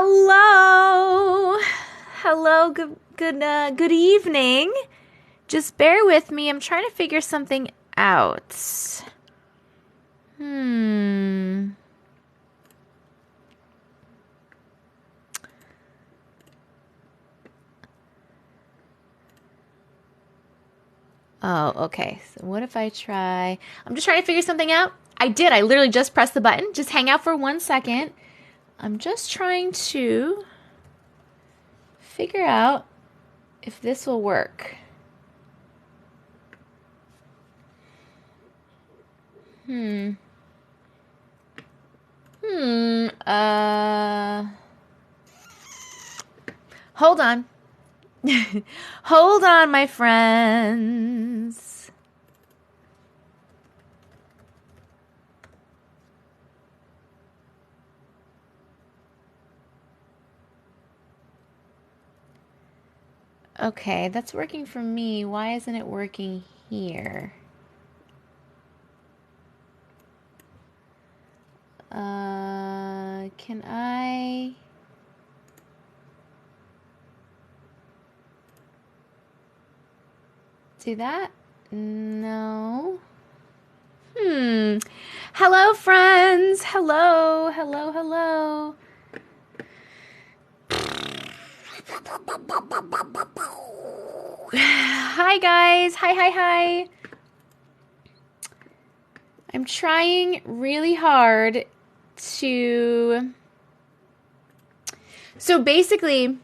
Hello. Hello. Good evening. Just bear with me. I'm trying to figure something out. Oh, okay. So what if I try... I'm just trying to figure something out. I did. I literally just pressed the button. Just hang out for 1 second. I'm just trying to figure out if this will work. Hold on. Hold on, my friends. Okay, that's working for me. Why isn't it working here? Can I... do that? No. Hello, friends. Hello. Hi, guys. Hi. I'm trying really hard to... So basically,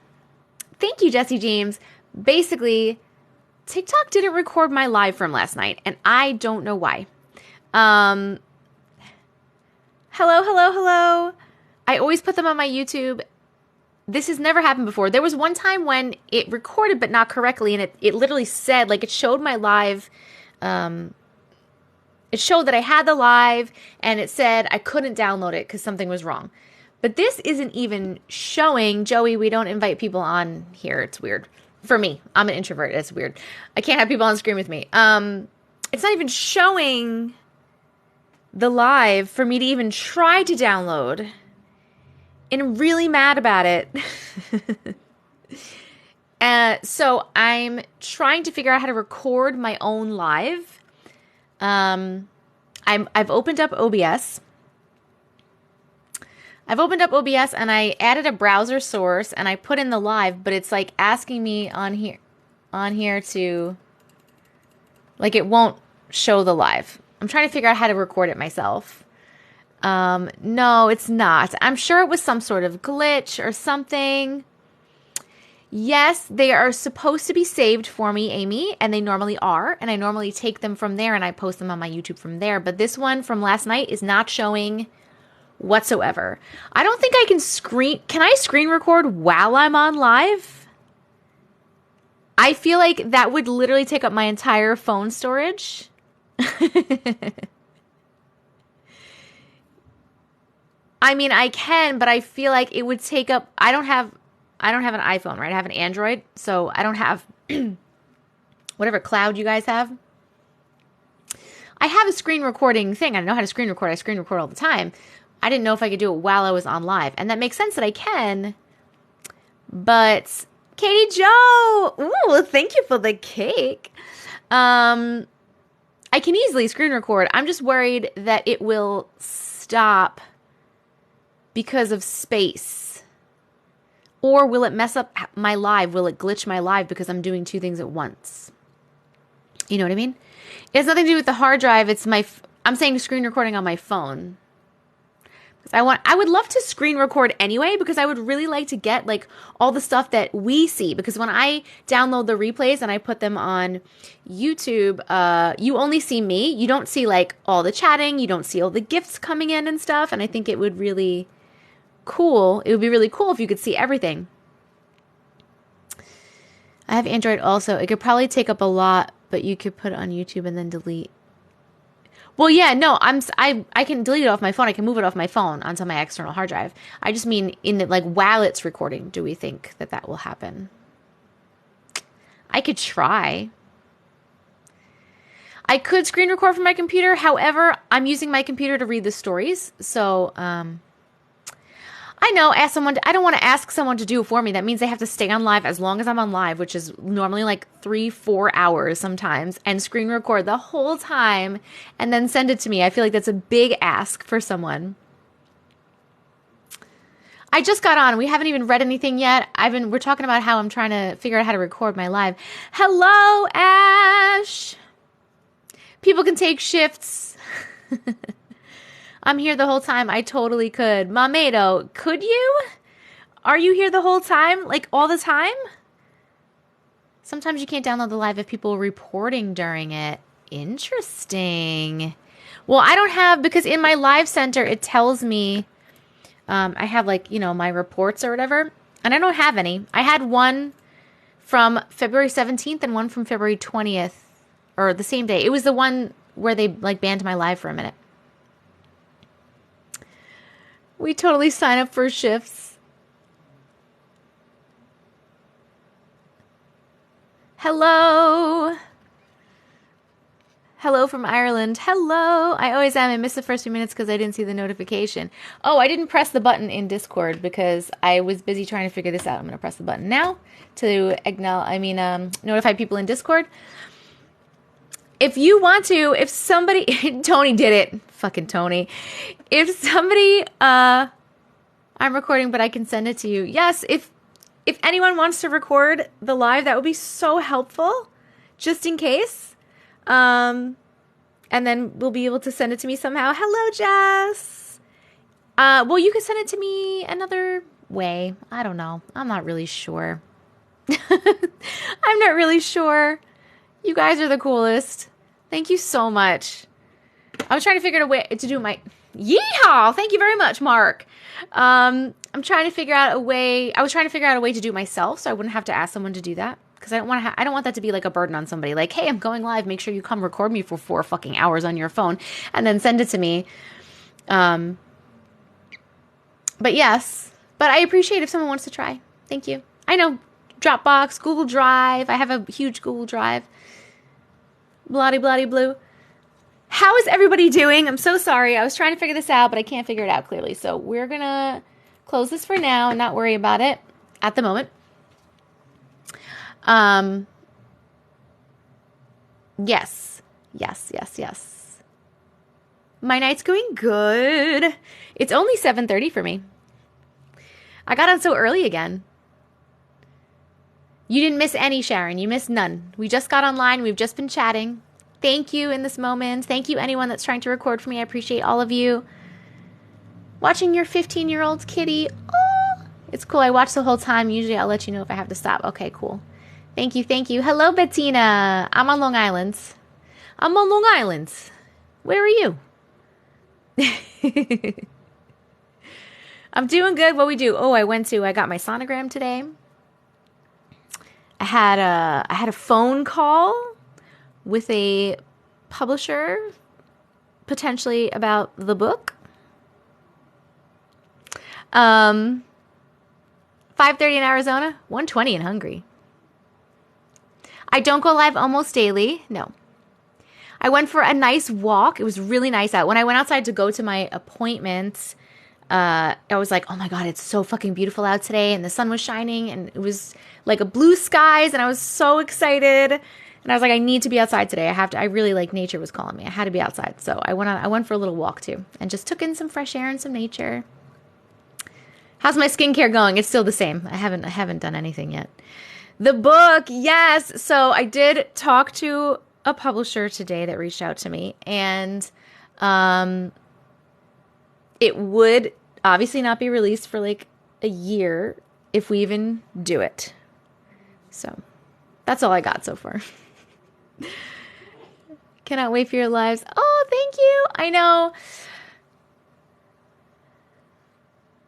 thank you, Jesse James. Basically, TikTok didn't record my live from last night, and I don't know why. Hello. I always put them on my YouTube. This has never happened before. There was one time when it recorded, but not correctly, and it literally said, like, it showed my live, it showed that I had the live, and it said I couldn't download it because something was wrong. But this isn't even showing. Joey, we don't invite people on here. It's weird. For me, I'm an introvert. It's weird. I can't have people on screen with me. It's not even showing the live for me to even try to download. And I'm really mad about it. So I'm trying to figure out how to record my own live. I've opened up OBS. And I added a browser source and I put in the live, but it's like asking me on here to, like, it won't show the live. I'm trying to figure out how to record it myself. No, it's not. I'm sure it was some sort of glitch or something. Yes, they are supposed to be saved for me, Amy, and they normally are. And I normally take them from there and I post them on my YouTube from there. But this one from last night is not showing whatsoever. I don't think I can can I screen record while I'm on live? I feel like that would literally take up my entire phone storage. I mean, I can, but I feel like it would take up, I don't have an iPhone, right? I have an Android, so I don't have whatever cloud you guys have. I have a screen recording thing. I know how to screen record. I screen record all the time. I didn't know if I could do it while I was on live. And that makes sense that I can. But Katie Jo, ooh, thank you for the cake. I can easily screen record. I'm just worried that it will stop because of space. Or will it mess up my live? Will it glitch my live because I'm doing two things at once? You know what I mean? It has nothing to do with the hard drive. It's I'm saying screen recording on my phone. I would love to screen record anyway, because I would really like to get like all the stuff that we see, because when I download the replays and I put them on YouTube, you only see me. You don't see like all the chatting. You don't see all the gifts coming in and stuff. And I think it would be really cool if you could see everything. I have Android also. It could probably take up a lot, but you could put it on YouTube and then delete. Well, yeah, no, I can delete it off my phone. I can move it off my phone onto my external hard drive. I just mean while it's recording, do we think that will happen? I could try. I could screen record from my computer. However, I'm using my computer to read the stories. So, I know, I don't want to ask someone to do it for me. That means they have to stay on live as long as I'm on live, which is normally like 3-4 hours sometimes, and screen record the whole time and then send it to me. I feel like that's a big ask for someone. I just got on. We haven't even read anything yet. We're talking about how I'm trying to figure out how to record my live. Hello, Ash. People can take shifts. I'm here the whole time. I totally could. Mamedo, could you? Are you here the whole time? Like all the time? Sometimes you can't download the live if people are reporting during it. Interesting. Well, I don't have, because in my live center, it tells me, I have like, my reports or whatever, and I don't have any. I had one from February 17th and one from February 20th, or the same day. It was the one where they like banned my live for a minute. We totally sign up for shifts. Hello. Hello from Ireland. Hello. I always am. I missed the first few minutes because I didn't see the notification. Oh, I didn't press the button in Discord because I was busy trying to figure this out. I'm going to press the button now to notify people in Discord. If you want to, if somebody, Tony did it. Fucking Tony. If somebody, I'm recording, but I can send it to you. Yes, if anyone wants to record the live, that would be so helpful, just in case. And then we'll be able to send it to me somehow. Hello, Jess. Well, you can send it to me another way. I don't know. I'm not really sure. I'm not really sure. You guys are the coolest. Thank you so much. I was trying to figure out a way to do my... Yeehaw! Thank you very much, Mark. I'm trying to figure out a way... I was trying to figure out a way to do it myself so I wouldn't have to ask someone to do that. Because I don't want that to be like a burden on somebody. Like, hey, I'm going live. Make sure you come record me for 4 fucking hours on your phone and then send it to me. But yes. But I appreciate if someone wants to try. Thank you. I know Dropbox, Google Drive. I have a huge Google Drive. Bloody blue. How is everybody doing? I'm so sorry. I was trying to figure this out, but I can't figure it out clearly. So we're going to close this for now and not worry about it at the moment. Yes. My night's going good. It's only 7:30 for me. I got on so early again. You didn't miss any, Sharon. You missed none. We just got online. We've just been chatting. Thank you in this moment. Thank you anyone that's trying to record for me. I appreciate all of you. Watching your 15-year-old kitty. Oh, it's cool. I watch the whole time. Usually I'll let you know if I have to stop. Okay, cool. Thank you. Hello, Bettina. I'm on Long Island. Where are you? I'm doing good. What we do? Oh, I got my sonogram today. I had a phone call with a publisher, potentially about the book. 5:30 in Arizona, 1:20 in Hungary. I don't go live almost daily. No. I went for a nice walk. It was really nice out. When I went outside to go to my appointment, I was like, oh my God, it's so fucking beautiful out today. And the sun was shining and it was like a blue skies. And I was so excited. And I was like, I need to be outside today. I really like nature was calling me. I had to be outside. So I went for a little walk too and just took in some fresh air and some nature. How's my skincare going? It's still the same. I haven't done anything yet. The book, yes. So I did talk to a publisher today that reached out to me, and it would obviously not be released for like a year if we even do it. So that's all I got so far. Cannot wait for your lives. Oh, thank you. I know.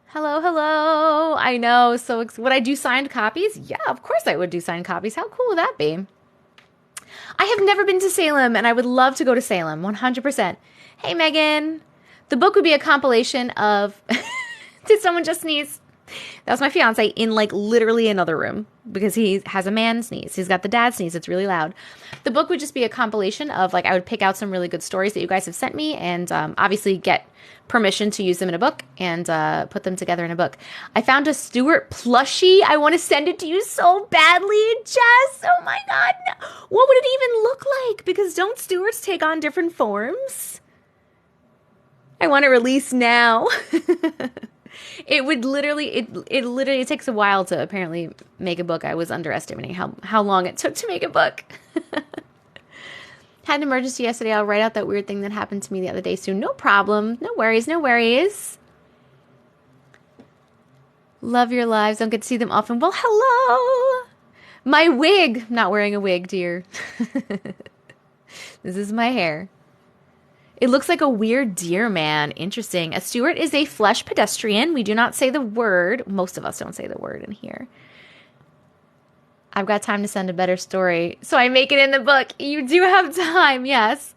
Hello. I know. So would I do signed copies? Yeah, of course I would do signed copies. How cool would that be? I have never been to Salem, and I would love to go to Salem, 100%. Hey, Megan. The book would be a compilation of... Did someone just sneeze? That was my fiance in like literally another room because he has a man sneeze. He's got the dad sneeze. It's really loud. The book would just be a compilation of like, I would pick out some really good stories that you guys have sent me and obviously get permission to use them in a book and put them together in a book. I found a Stuart plushie. I want to send it to you so badly, Jess. Oh my God. No. What would it even look like? Because don't Stuarts take on different forms? I want to release now. It would literally, it literally takes a while to apparently make a book. I was underestimating how long it took to make a book. Had an emergency yesterday. I'll write out that weird thing that happened to me the other day soon. No problem. No worries. No worries. Love your lives. Don't get to see them often. Well, hello. My wig. I'm not wearing a wig, dear. This is my hair. It looks like a weird deer man. Interesting. A Stuart is a flesh pedestrian. We do not say the word. Most of us don't say the word in here. I've got time to send a better story. So I make it in the book. You do have time. Yes.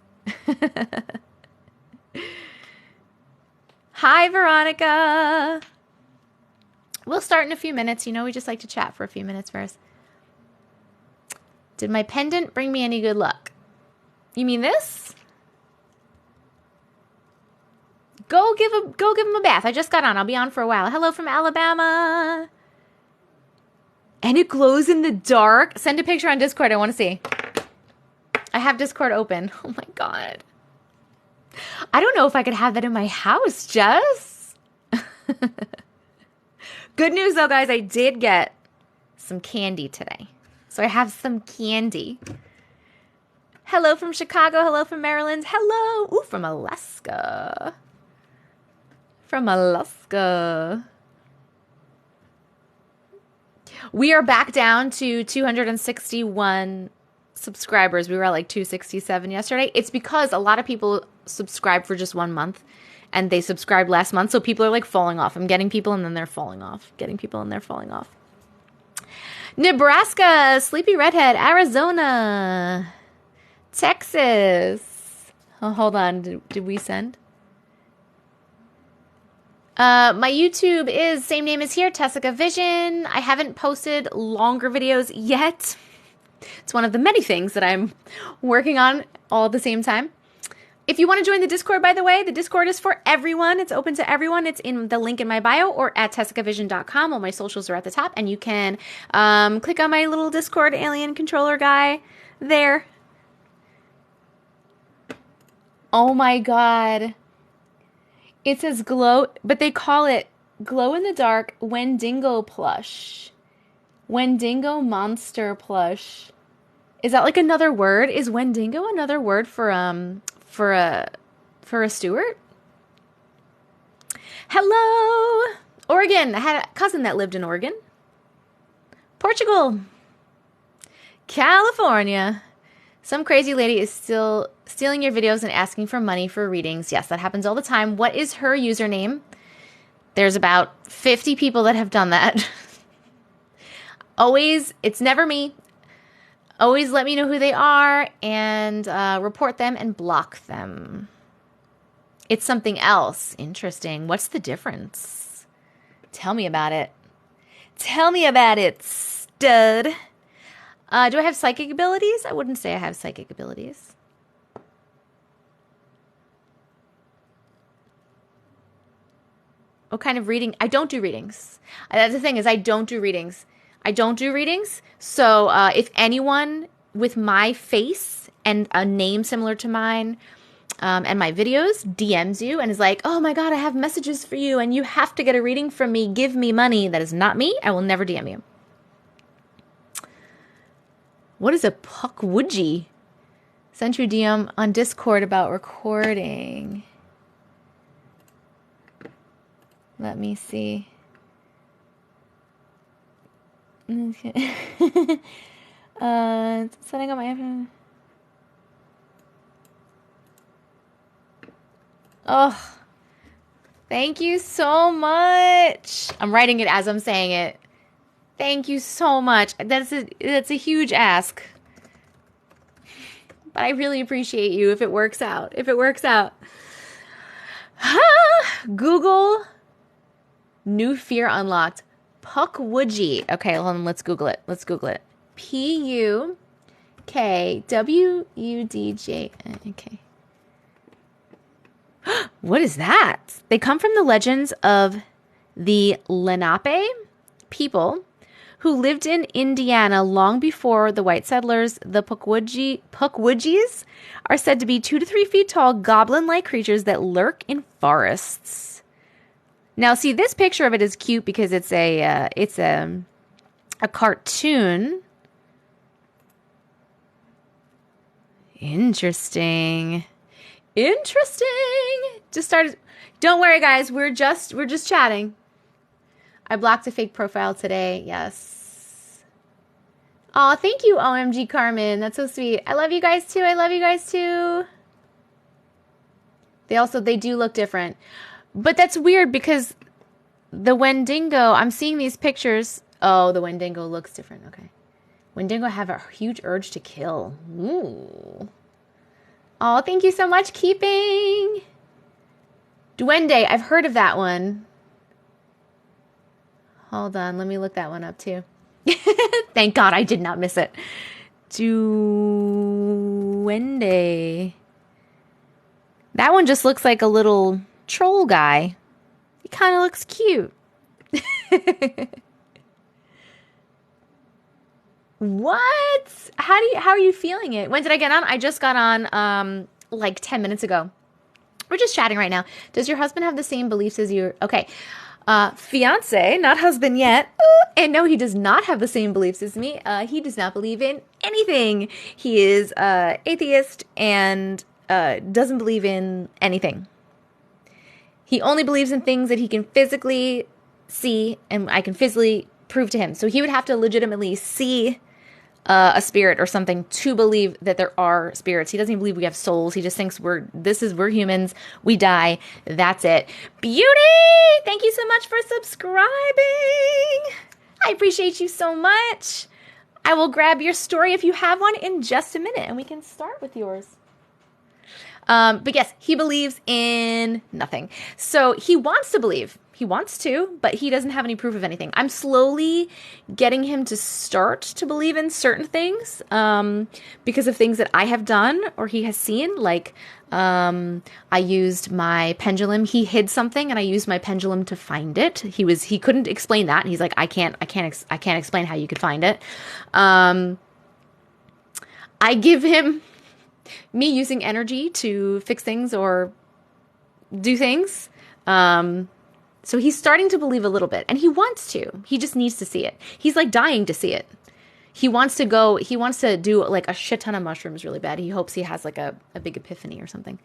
Hi, Veronica. We'll start in a few minutes. You know, we just like to chat for a few minutes first. Did my pendant bring me any good luck? You mean this? Go give him a bath. I just got on. I'll be on for a while. Hello from Alabama. And it glows in the dark. Send a picture on Discord. I want to see. I have Discord open. Oh my God. I don't know if I could have that in my house, Jess. Good news though, guys. I did get some candy today. So I have some candy. Hello from Chicago. Hello from Maryland. Hello. Ooh, from Alaska. From Alaska. We are back down to 261 subscribers. We were at like 267 yesterday. It's because a lot of people subscribe for just 1 month and they subscribed last month. So people are like falling off. I'm getting people and then they're falling off. Getting people and they're falling off. Nebraska, Sleepy Redhead, Arizona, Texas. Oh, hold on. Did we send? My YouTube is same name as here, TessicaVision. I haven't posted longer videos yet. It's one of the many things that I'm working on all at the same time. If you want to join the Discord, by the way, the Discord is for everyone. It's open to everyone. It's in the link in my bio or at TessicaVision.com. All my socials are at the top. And you can click on my little Discord alien controller guy there. Oh my God. It says glow, but they call it glow in the dark Wendigo plush. Wendigo monster plush. Is that like another word? Is Wendigo another word for a Stuart? Hello, Oregon. I had a cousin that lived in Oregon. Portugal. California. Some crazy lady is still stealing your videos and asking for money for readings. Yes, that happens all the time. What is her username? There's about 50 people that have done that. Always, it's never me. Always let me know who they are and report them and block them. It's something else. Interesting. What's the difference? Tell me about it. Tell me about it, stud. Do I have psychic abilities? I wouldn't say I have psychic abilities. What kind of reading? I don't do readings. That's the thing is I don't do readings. I don't do readings. So if anyone with my face and a name similar to mine and my videos DMs you and is like, oh my God, I have messages for you and you have to get a reading from me. Give me money. That is not me. I will never DM you. What is a puckwudgie? Sent you a DM on Discord about recording. Let me see. Okay. Setting up my... Oh, thank you so much. I'm writing it as I'm saying it. Thank you so much. That's a huge ask. But I really appreciate you if it works out. If it works out. Google New fear unlocked. Pukwudgie. Okay, hold on. Let's Google it. Pukwudj. Okay. What is that? They come from the legends of the Lenape people who lived in Indiana long before the white settlers. The Pukwudgies are said to be 2 to 3 feet tall, goblin-like creatures that lurk in forests. Now, see, this picture of it is cute because it's a cartoon. Interesting. Just started. Don't worry, guys. We're just chatting. I blocked a fake profile today. Yes. Oh, thank you, OMG Carmen. That's so sweet. I love you guys too. They do look different. But that's weird because the Wendigo, I'm seeing these pictures. Oh, the Wendigo looks different. Okay. Wendigo have a huge urge to kill. Ooh. Oh, thank you so much, Keeping. Duende, I've heard of that one. Hold on, let me look that one up too. Thank God I did not miss it. Duende. That one just looks like a little troll guy. He kind of looks cute. What? How are you feeling it? When did I get on? I just got on like 10 minutes ago. We're just chatting right now. Does your husband have the same beliefs as you? Okay. Fiance, not husband yet. And no, he does not have the same beliefs as me. He does not believe in anything. He is atheist and doesn't believe in anything. He only believes in things that he can physically see and I can physically prove to him. So he would have to legitimately see a spirit or something to believe that there are spirits. He doesn't even believe we have souls. He just thinks we're humans. We die. That's it. Beauty! Thank you so much for subscribing. I appreciate you so much. I will grab your story if you have one in just a minute and we can start with yours. But yes, he believes in nothing. So he wants to believe. He wants to, but he doesn't have any proof of anything. I'm slowly getting him to start to believe in certain things because of things that I have done or he has seen. Like I used my pendulum. He hid something, and I used my pendulum to find it. He couldn't explain that. He's like, I can't explain how you could find it. I give him me using energy to fix things or do things. So he's starting to believe a little bit, and he wants to. He just needs to see it. He's like dying to see it. He wants to do like a shit ton of mushrooms really bad. He hopes he has like a big epiphany or something.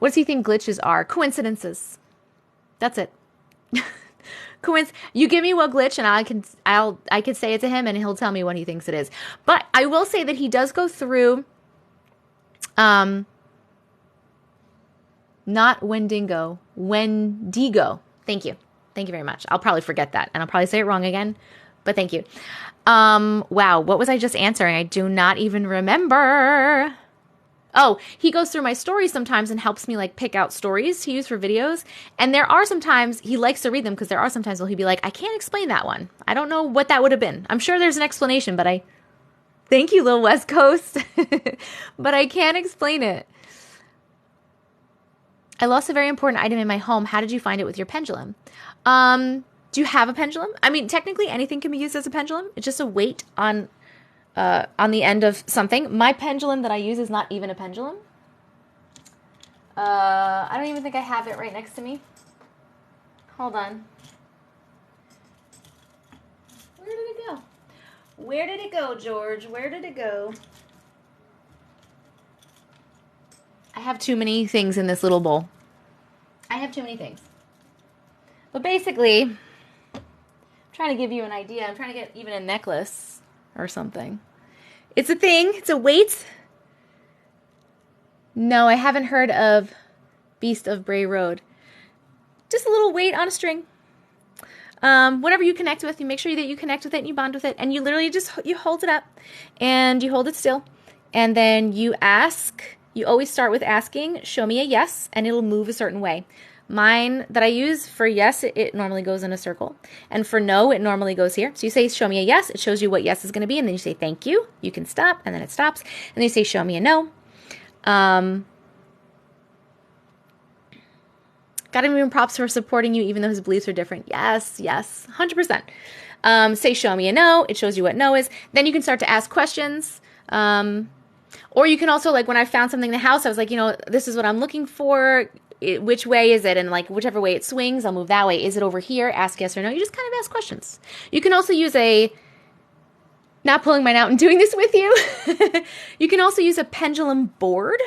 What does he think glitches are? Coincidences. That's it. You give me what glitch and I can say it to him and he'll tell me what he thinks it is. But I will say that he does go through not Wendigo. Thank you. Thank you very much. I'll probably forget that and I'll probably say it wrong again, but thank you. Wow, what was I just answering? I do not even remember. Oh, he goes through my stories sometimes and helps me like pick out stories to use for videos. And there are sometimes he likes to read them because there are sometimes where he'll be like, I can't explain that one. I don't know what that would have been. I'm sure there's an explanation, but thank you, Lil West Coast. But I can't explain it. I lost a very important item in my home. How did you find it with your pendulum? Do you have a pendulum? I mean, technically anything can be used as a pendulum. It's just a weight on the end of something. My pendulum that I use is not even a pendulum. I don't even think I have it right next to me. Hold on. Where did it go? Where did it go, George? Where did it go? I have too many things in this little bowl. I have too many things. But basically, I'm trying to give you an idea. I'm trying to get even a necklace or something. It's a thing. It's a weight. No, I haven't heard of Beast of Bray Road. Just a little weight on a string. Whatever you connect with, you make sure that you connect with it and you bond with it. And you literally you hold it up and you hold it still. And then you ask. You always start with asking, show me a yes, and it'll move a certain way. Mine that I use for yes, it normally goes in a circle. And for no, it normally goes here. So you say, show me a yes. It shows you what yes is going to be. And then you say, thank you. You can stop. And then it stops. And then you say, show me a no. Got him even props for supporting you, even though his beliefs are different. Yes, 100%. Say, show me a no. It shows you what no is. Then you can start to ask questions. Or you can also, like, when I found something in the house, I was like, this is what I'm looking for. Which way is it? And like, whichever way it swings, I'll move that way. Is it over here? Ask yes or no. You just kind of ask questions. You can also use not pulling mine out and doing this with you. You can also use a pendulum board,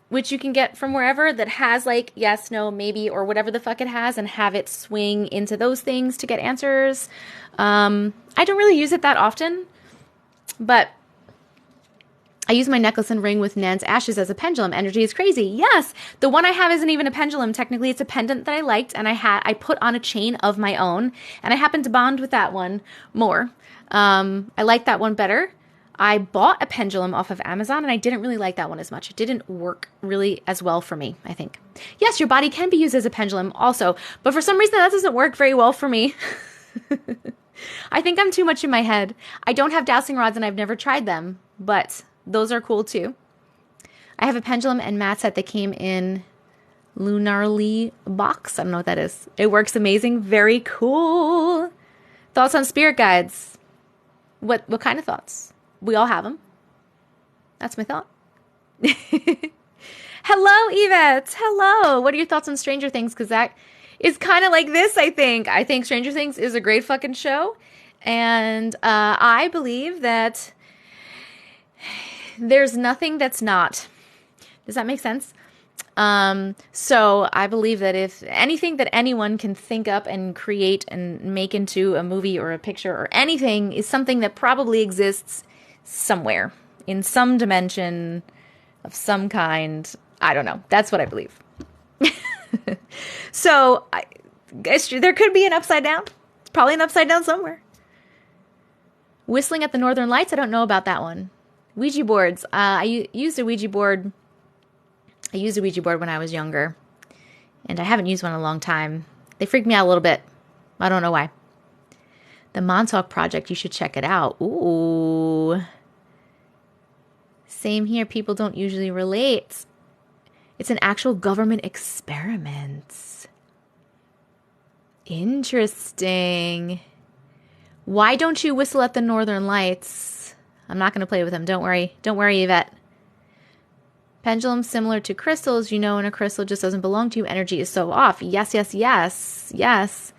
which you can get from wherever, that has like yes, no, maybe, or whatever the fuck it has, and have it swing into those things to get answers. I don't really use it that often, but I use my necklace and ring with Nan's ashes as a pendulum. Energy is crazy. Yes. The one I have isn't even a pendulum. Technically, it's a pendant that I liked, and I put on a chain of my own, and I happen to bond with that one more. I like that one better. I bought a pendulum off of Amazon, and I didn't really like that one as much. It didn't work really as well for me, I think. Yes, your body can be used as a pendulum also, but for some reason that doesn't work very well for me. I think I'm too much in my head. I don't have dowsing rods, and I've never tried them, but those are cool too. I have a pendulum and mat set that came in Lunarly box. I don't know what that is. It works amazing. Very cool. Thoughts on spirit guides? What kind of thoughts? We all have them. That's my thought. Hello, Yvette. Hello. What are your thoughts on Stranger Things? Because that is kind of like this, I think. I think Stranger Things is a great fucking show. And I believe that there's nothing that's not. Does that make sense? So I believe that if anything that anyone can think up and create and make into a movie or a picture or anything is something that probably exists somewhere in some dimension of some kind. I don't know. That's what I believe. So I guess there could be an upside down. It's probably an upside down somewhere. Whistling at the Northern Lights. I don't know about that one. Ouija boards. I used a Ouija board. I used a Ouija board when I was younger, and I haven't used one in a long time. They freak me out a little bit. I don't know why. The Montauk Project. You should check it out. Ooh. Same here. People don't usually relate. It's an actual government experiment. Interesting. Why don't you whistle at the Northern Lights? I'm not going to play with them. Don't worry. Don't worry, Yvette. Pendulums similar to crystals. You know when a crystal just doesn't belong to you. Energy is so off. Yes, yes, yes. Yes.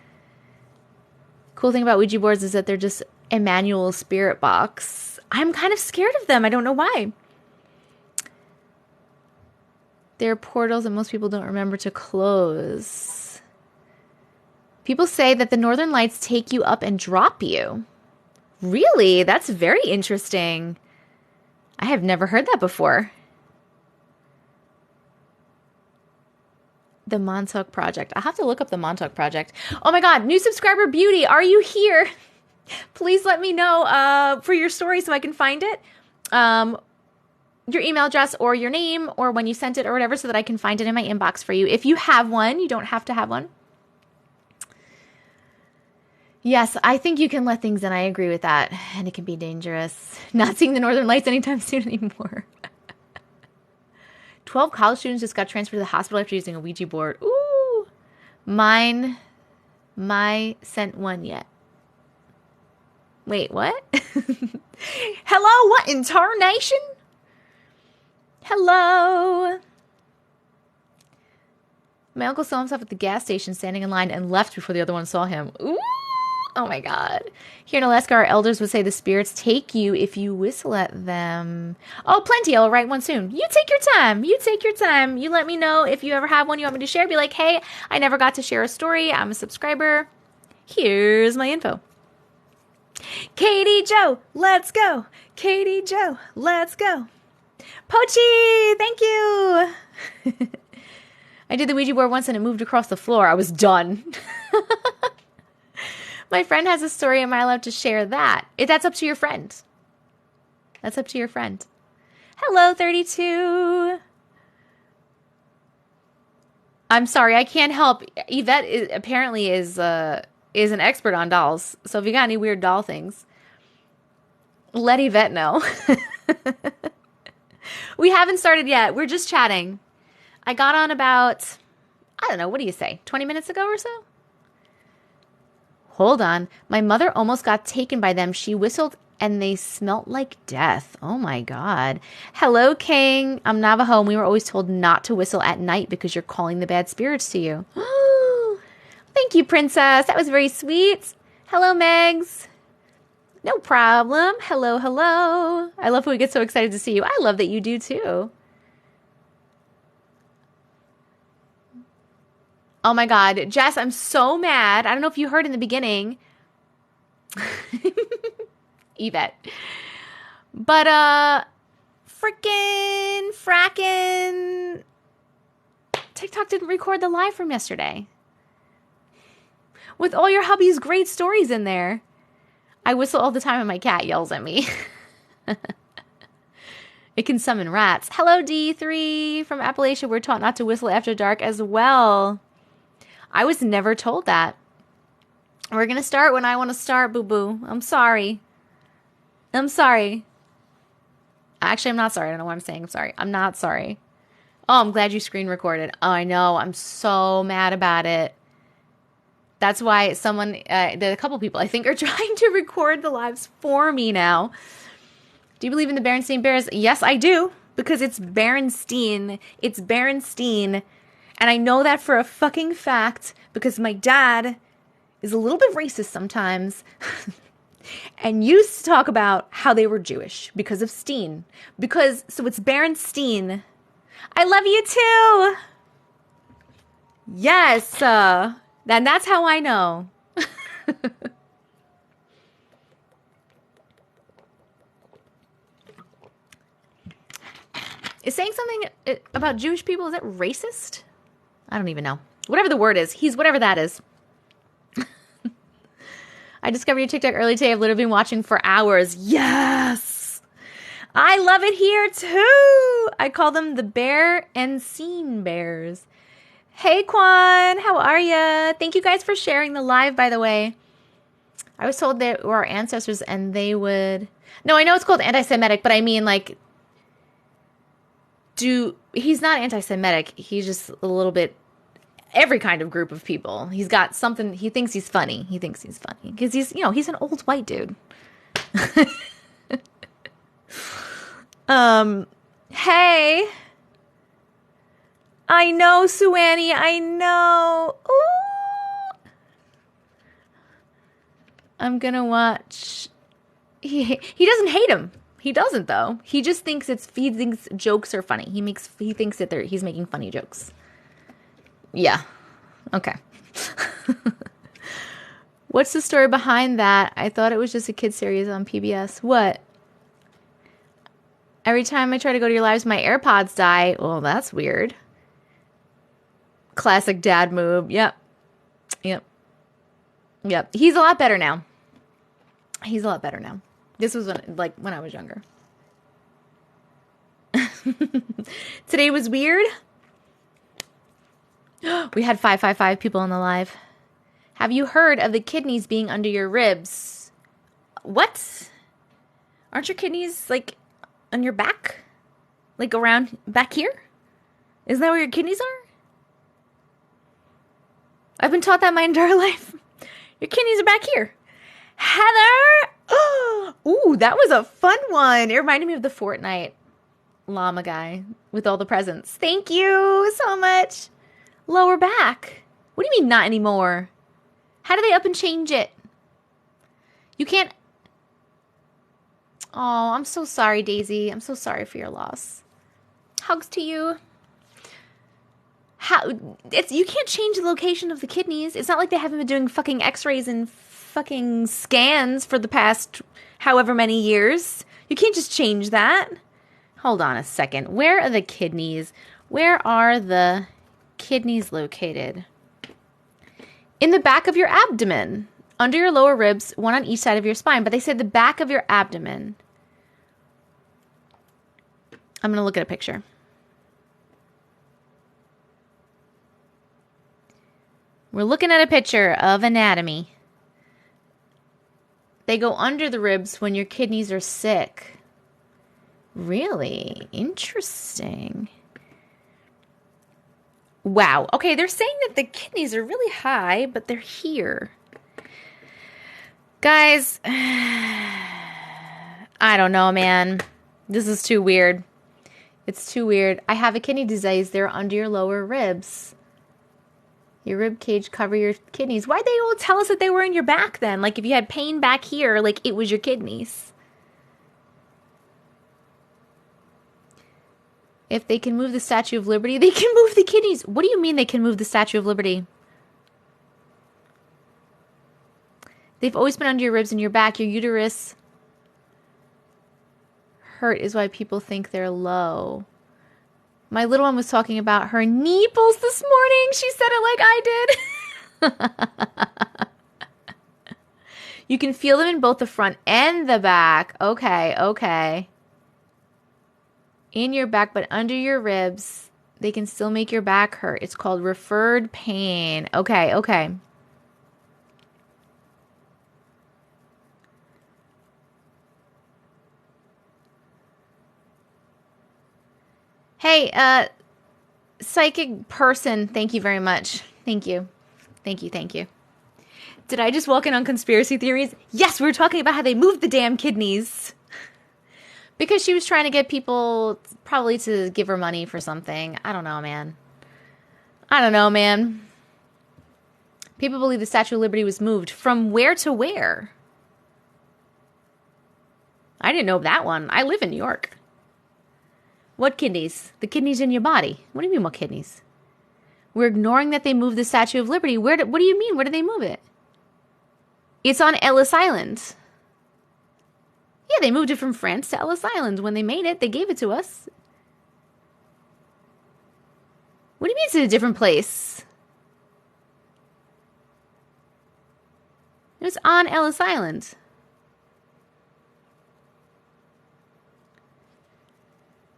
Cool thing about Ouija boards is that they're just Emmanuel's spirit box. I'm kind of scared of them. I don't know why. They're portals that most people don't remember to close. People say that the Northern Lights take you up and drop you. Really? That's very interesting. I have never heard that before. The Montauk Project. I'll have to look up the Montauk Project. Oh my God. New subscriber Beauty. Are you here? Please let me know for your story so I can find it. Your email address or your name or when you sent it or whatever so that I can find it in my inbox for you. If you have one, you don't have to have one. Yes, I think you can let things in. I agree with that. And it can be dangerous. Not seeing the Northern Lights anytime soon anymore. 12 college students just got transferred to the hospital after using a Ouija board. Ooh. My sent one yet. Wait, what? Hello, what in tarnation? Hello. My uncle saw himself at the gas station standing in line and left before the other one saw him. Ooh. Oh my God. Here in Alaska, our elders would say the spirits take you if you whistle at them. Oh, plenty. I'll write one soon. You take your time. You take your time. You let me know if you ever have one you want me to share. Be like, hey, I never got to share a story. I'm a subscriber. Here's my info. Katie Joe, let's go. Katie Joe, let's go. Pochi, thank you. I did the Ouija board once and it moved across the floor. I was done. My friend has a story. Am I allowed to share that? That's up to your friend. That's up to your friend. Hello, 32. I'm sorry, I can't help. Yvette apparently is an expert on dolls. So if you got any weird doll things, let Yvette know. We haven't started yet. We're just chatting. I got on about, I don't know, what do you say, 20 minutes ago or so? Hold on. My mother almost got taken by them. She whistled and they smelt like death. Oh my God. Hello, King. I'm Navajo, and we were always told not to whistle at night because you're calling the bad spirits to you. Thank you, Princess. That was very sweet. Hello, Megs. No problem. Hello, hello. I love when we get so excited to see you. I love that you do too. Oh my God. Jess, I'm so mad. I don't know if you heard in the beginning. Yvette. But, frackin' TikTok didn't record the live from yesterday. With all your hubby's great stories in there. I whistle all the time and my cat yells at me. It can summon rats. Hello, D3 from Appalachia. We're taught not to whistle after dark as well. I was never told that. We're going to start when I want to start, boo-boo. I'm sorry. I'm sorry. Actually, I'm not sorry. I don't know what I'm saying. I'm sorry. I'm not sorry. Oh, I'm glad you screen recorded. Oh, I know. I'm so mad about it. That's why a couple people I think are trying to record the lives for me now. Do you believe in the Berenstein Bears? Yes, I do. Because it's Berenstein. It's Berenstein. And I know that for a fucking fact because my dad is a little bit racist sometimes and used to talk about how they were Jewish because of Steen. So it's Berenstein. I love you too. Yes. And that's how I know. Is saying something about Jewish people, is that racist? I don't even know. Whatever the word is. He's whatever that is. I discovered your TikTok early today. I've literally been watching for hours. Yes! I love it here too! I call them the Bear and Scene Bears. Hey, Quan! How are ya? Thank you guys for sharing the live, by the way. I was told they were our ancestors and they would... No, I know it's called anti-Semitic, but I mean, like... He's not anti-Semitic. He's just a little bit... Every kind of group of people. He's got something... He thinks he's funny. Because he's, he's an old white dude. Hey... I know, Suannie. I know. Ooh. I'm gonna watch. He doesn't hate him. He doesn't though. He just thinks he thinks jokes are funny. He thinks that he's making funny jokes. Yeah. Okay. What's the story behind that? I thought it was just a kid series on PBS. What? Every time I try to go to your lives, my AirPods die. Well, that's weird. Classic dad move. Yep. He's a lot better now. This was when I was younger. Today was weird. We had 555 people on the live. Have you heard of the kidneys being under your ribs? What? Aren't your kidneys on your back? Like around back here? Isn't that where your kidneys are? I've been taught that my entire life. Your kidneys are back here. Heather! Ooh, that was a fun one. It reminded me of the Fortnite llama guy with all the presents. Thank you so much. Lower back. What do you mean not anymore? How do they up and change it? You can't... Oh, I'm so sorry, Daisy. I'm so sorry for your loss. Hugs to you. You can't change the location of the kidneys. It's not like they haven't been doing fucking x-rays and fucking scans for the past however many years. You can't just change that. Hold on a second. Where are the kidneys? Where are the kidneys located? In the back of your abdomen. Under your lower ribs, one on each side of your spine. But they said the back of your abdomen. I'm going to look at a picture. We're looking at a picture of anatomy. They go under the ribs when your kidneys are sick. Really? Interesting. Wow. Okay, they're saying that the kidneys are really high, but they're here. Guys, I don't know, man. This is too weird. It's too weird. I have a kidney disease. They're under your lower ribs. Your rib cage cover your kidneys. Why'd they all tell us that they were in your back then? Like if you had pain back here, like it was your kidneys. If they can move the Statue of Liberty, they can move the kidneys. What do you mean they can move the Statue of Liberty? They've always been under your ribs and your back. Your uterus hurt is why people think they're low. My little one was talking about her nipples this morning. She said it like I did. You can feel them in both the front and the back. Okay, okay. In your back, but under your ribs, they can still make your back hurt. It's called referred pain. Okay, okay. Hey, psychic person, thank you very much. Thank you. Thank you, thank you. Did I just walk in on conspiracy theories? Yes, we were talking about how they moved the damn kidneys. Because she was trying to get people probably to give her money for something. I don't know, man. I don't know, man. People believe the Statue of Liberty was moved from where to where? I didn't know that one. I live in New York. What kidneys? The kidneys in your body. What do you mean, what kidneys? We're ignoring that they moved the Statue of Liberty. What do you mean? Where did they move it? It's on Ellis Island. Yeah, they moved it from France to Ellis Island. When they made it, they gave it to us. What do you mean it's in a different place? It was on Ellis Island.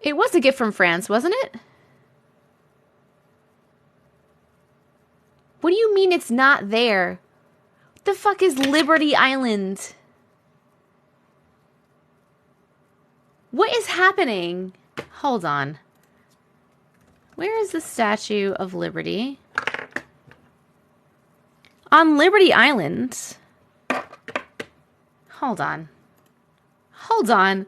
It was a gift from France, wasn't it? What do you mean it's not there? What the fuck is Liberty Island? What is happening? Hold on. Where is the Statue of Liberty? On Liberty Island. Hold on. Hold on.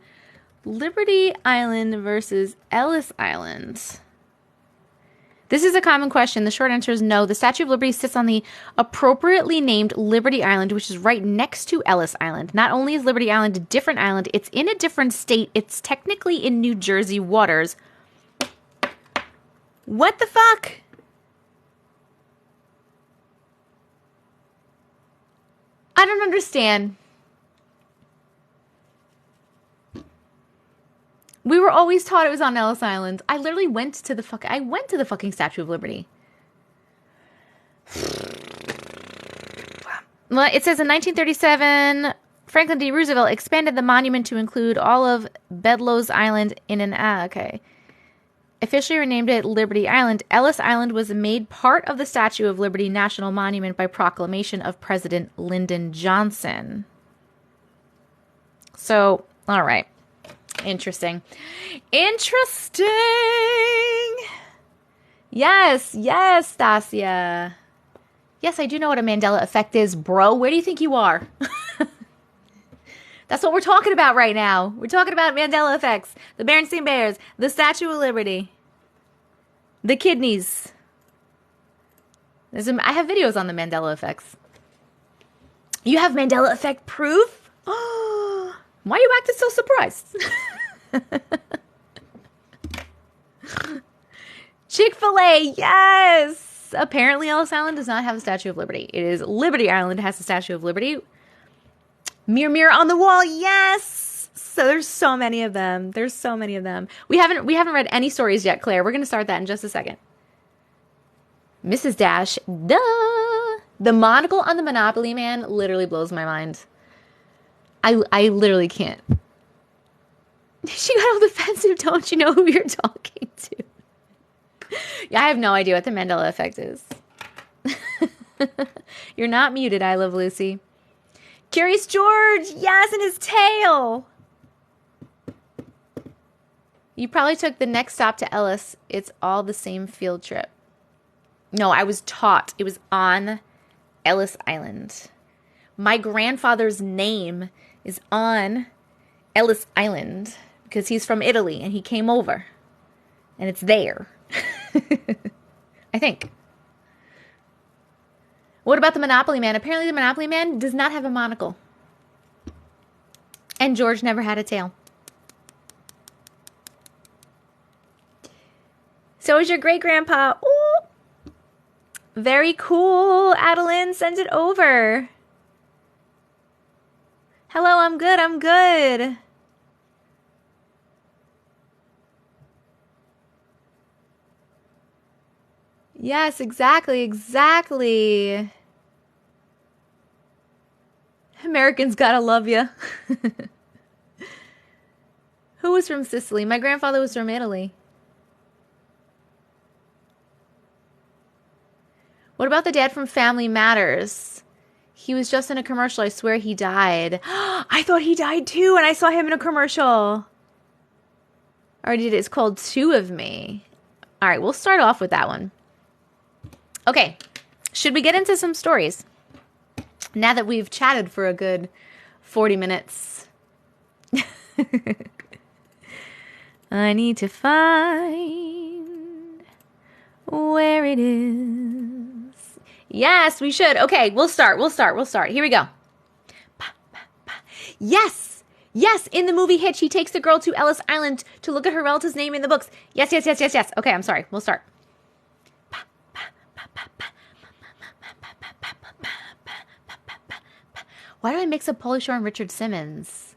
Liberty Island versus Ellis Island. This is a common question. The short answer is no. The Statue of Liberty sits on the appropriately named Liberty Island, which is right next to Ellis Island. Not only is Liberty Island a different island, it's in a different state. It's technically in New Jersey waters. What the fuck? I don't understand. We were always taught it was on Ellis Island. I literally went to the fucking Statue of Liberty. Well, it says in 1937, Franklin D. Roosevelt expanded the monument to include all of Bedloes Island in an okay. Officially renamed it Liberty Island. Ellis Island was made part of the Statue of Liberty National Monument by proclamation of President Lyndon Johnson. So, all right. Interesting. Interesting. Yes, Stasia. Yes, I do know what a Mandela effect is, bro. Where do you think you are? That's what we're talking about right now. We're talking about Mandela effects, the Berenstain Bears, the Statue of Liberty, the kidneys. I have videos on the Mandela effects. You have Mandela effect proof? Oh, why are you acting so surprised? Chick-fil-A, yes! Apparently Ellis Island does not have a Statue of Liberty. It is Liberty Island has a Statue of Liberty. Mirror, mirror on the wall, yes! So there's so many of them. There's so many of them. We haven't read any stories yet, Claire. We're going to start that in just a second. Mrs. Dash, duh! The monocle on the Monopoly Man literally blows my mind. I literally can't. She got all defensive. Don't you know who you're talking to? Yeah, I have no idea what the Mandela effect is. You're not muted, I Love Lucy. Curious George, yes, and his tail. You probably took the next stop to Ellis. It's all the same field trip. No, I was taught. It was on Ellis Island. My grandfather's name is on Ellis Island because he's from Italy and he came over. And it's there. I think. What about the Monopoly Man? Apparently the Monopoly Man does not have a monocle. And George never had a tail. So is your great-grandpa. Ooh. Very cool, Adeline. Send it over. Hello, I'm good. I'm good. Yes, exactly. Exactly. Americans gotta love you. Who was from Sicily? My grandfather was from Italy. What about the dad from Family Matters? He was just in a commercial. I swear he died. I thought he died too, and I saw him in a commercial. I already did it. It's called Two of Me. All right, we'll start off with that one. Okay, should we get into some stories? Now that we've chatted for a good 40 minutes. I need to find where it is. Yes, we should. Okay, we'll start. Here we go. Yes, in the movie Hitch, he takes the girl to Ellis Island to look at her relative's name in the books. Yes. Okay, I'm sorry. We'll start. Why do I mix up Pauly Shore and Richard Simmons?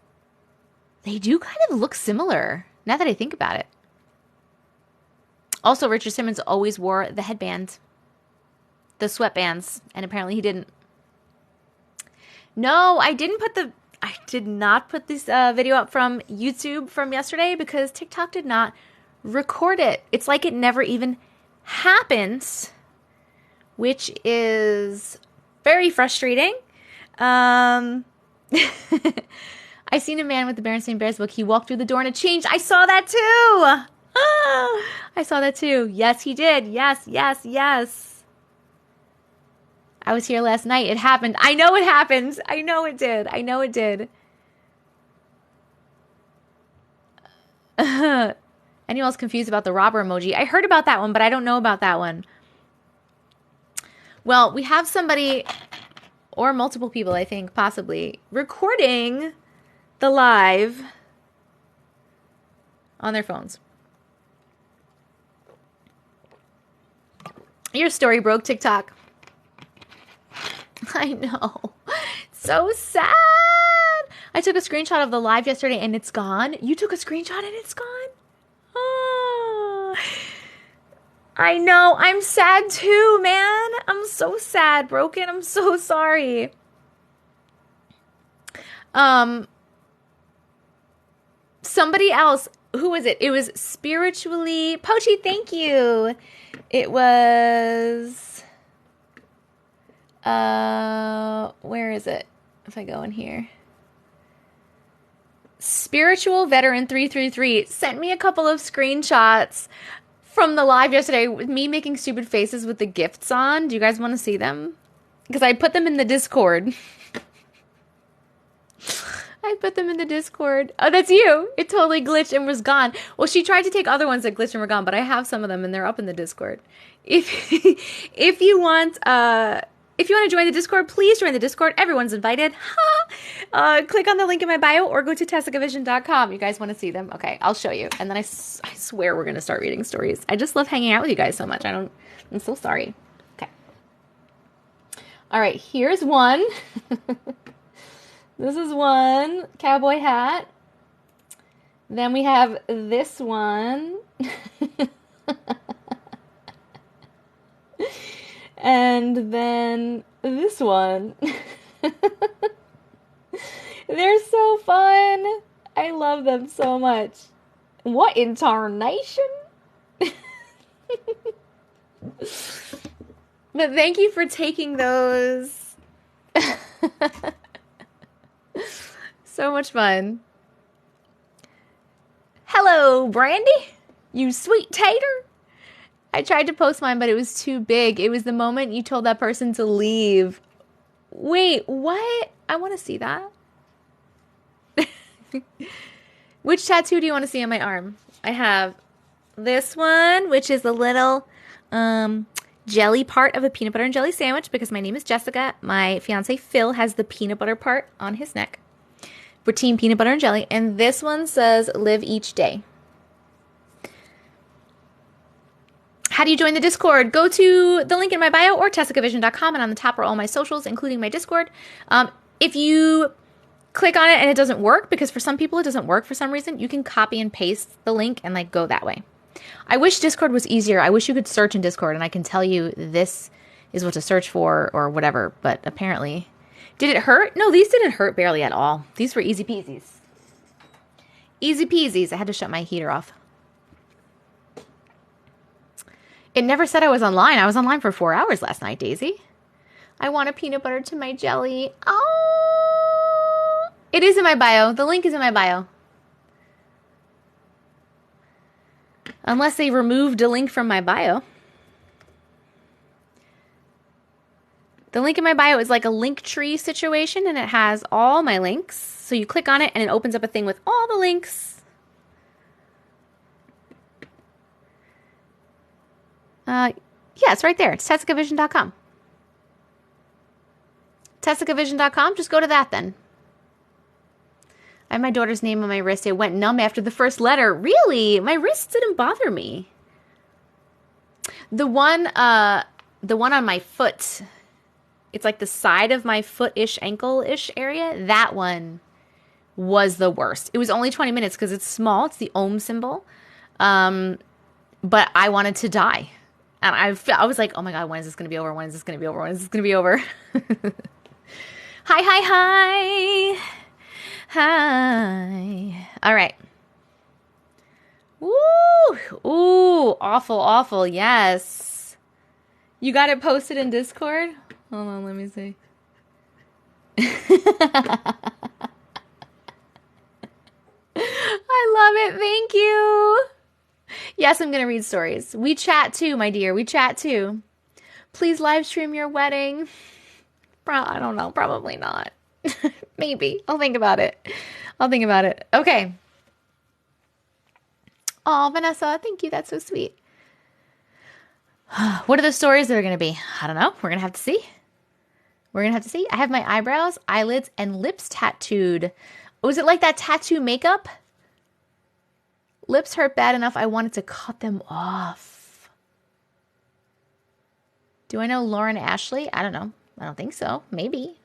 They do kind of look similar, now that I think about it. Also, Richard Simmons always wore the headband, the sweatbands, and apparently he didn't. No, I did not put this video up from YouTube from yesterday because TikTok did not record it. It's like it never even happened, which is very frustrating. I seen a man with the Berenstain Bears book. He walked through the door and it changed. I saw that too. I saw that too. Yes, he did. Yes. I was here last night. It happened. I know it happened. I know it did. Anyone else confused about the robber emoji? I heard about that one, but I don't know about that one. Well, we have somebody, or multiple people, I think, possibly, recording the live on their phones. Your story broke, TikTok. I know. So sad. I took a screenshot of the live yesterday and it's gone. You took a screenshot and it's gone? Oh. I know. I'm sad too, man. I'm so sad, broken. I'm so sorry. Somebody else. Who was it? It was Spiritually. Pochi, thank you. It was... where is it? If I go in here. Spiritual Veteran 333 sent me a couple of screenshots from the live yesterday with me making stupid faces with the gifts on. Do you guys want to see them? Because I put them in the Discord. Oh, that's you. It totally glitched and was gone. Well, she tried to take other ones that glitched and were gone, but I have some of them and they're up in the Discord. If you want to join the Discord, please join the Discord. Everyone's invited. Click on the link in my bio or go to TessicaVision.com. You guys want to see them? Okay, I'll show you. And then I swear we're going to start reading stories. I just love hanging out with you guys so much. I'm so sorry. Okay. All right, here's one. This is one cowboy hat. Then we have this one. And then this one. They're so fun. I love them so much. What in tarnation? But thank you for taking those. So much fun. Hello, Brandy. You sweet tater. I tried to post mine, but it was too big. It was the moment you told that person to leave. Wait, what? I want to see that. Which tattoo do you want to see on my arm? I have this one, which is the little jelly part of a peanut butter and jelly sandwich because my name is Jessica. My fiance Phil has the peanut butter part on his neck. We're team peanut butter and jelly. And this one says, live each day. How do you join the Discord? Go to the link in my bio or TessicaVision.com, and on the top are all my socials, including my Discord. If you click on it and it doesn't work, because for some people it doesn't work for some reason, you can copy and paste the link and like go that way. I wish Discord was easier. I wish you could search in Discord and I can tell you this is what to search for or whatever, but apparently... Did it hurt? No, these didn't hurt barely at all. These were easy peasies. Easy peasies. I had to shut my heater off. It never said I was online. I was online for 4 hours last night, Daisy. I want a peanut butter to my jelly. Oh! It is in my bio. The link is in my bio. Unless they removed a link from my bio. The link in my bio is like a link tree situation, and it has all my links. So you click on it, and it opens up a thing with all the links. Yeah, it's right there. It's TessicaVision.com. TessicaVision.com. Just go to that then. I have my daughter's name on my wrist. It went numb after the first letter. Really? My wrist didn't bother me. The one on my foot. It's like the side of my foot-ish, ankle-ish area. That one was the worst. It was only 20 minutes because it's small. It's the Om symbol. But I wanted to die. And I was like, oh my God, when is this going to be over? When is this going to be over? When is this going to be over? Hi. Hi. All right. Woo. Ooh, awful. Yes. You got it posted in Discord? Hold on, let me see. I love it. Thank you. Yes, I'm going to read stories. We chat too, my dear. We chat too. Please live stream your wedding. I don't know. Probably not. Maybe. I'll think about it. Okay. Oh, Vanessa, thank you. That's so sweet. What are the stories that are going to be? I don't know. We're going to have to see. I have my eyebrows, eyelids, and lips tattooed. Was it like that tattoo makeup? Lips hurt bad enough I wanted to cut them off. Do I know Lauren Ashley? I don't know. I don't think so. Maybe.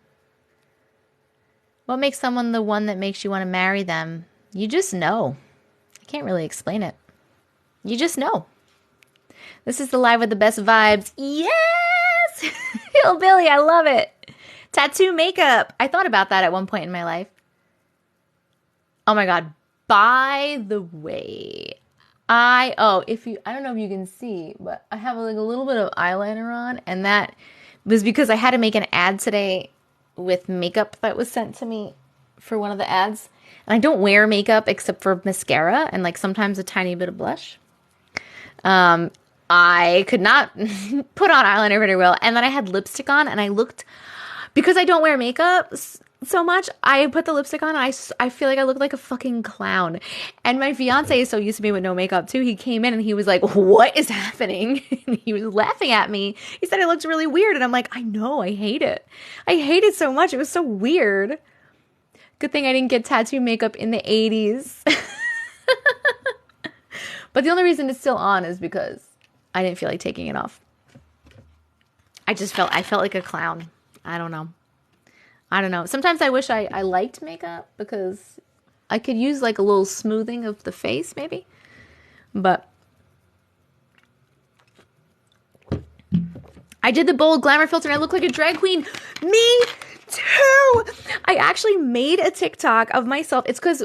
What makes someone the one that makes you want to marry them? You just know. I can't really explain it. You just know. This is the live with the best vibes. Yes! Hillbilly, I love it. Tattoo makeup. I thought about that at one point in my life. Oh my God. By the way, I don't know if you can see, but I have like a little bit of eyeliner on, and that was because I had to make an ad today with makeup that was sent to me for one of the ads. And I don't wear makeup except for mascara and like sometimes a tiny bit of blush. I could not put on eyeliner very well. And then I had lipstick on, and I looked, because I don't wear makeup so much, I put the lipstick on, and I feel like I look like a fucking clown. And my fiance is so used to me with no makeup too. He came in and he was like, what is happening? And he was laughing at me. He said it looked really weird. And I'm like, I know, I hate it. I hate it so much. It was so weird. Good thing I didn't get tattoo makeup in the 80s. But the only reason it's still on is because I didn't feel like taking it off. I felt like a clown. I don't know. Sometimes I wish I liked makeup because I could use like a little smoothing of the face maybe. But I did the bold glamour filter and I look like a drag queen. Me too. I actually made a TikTok of myself. It's because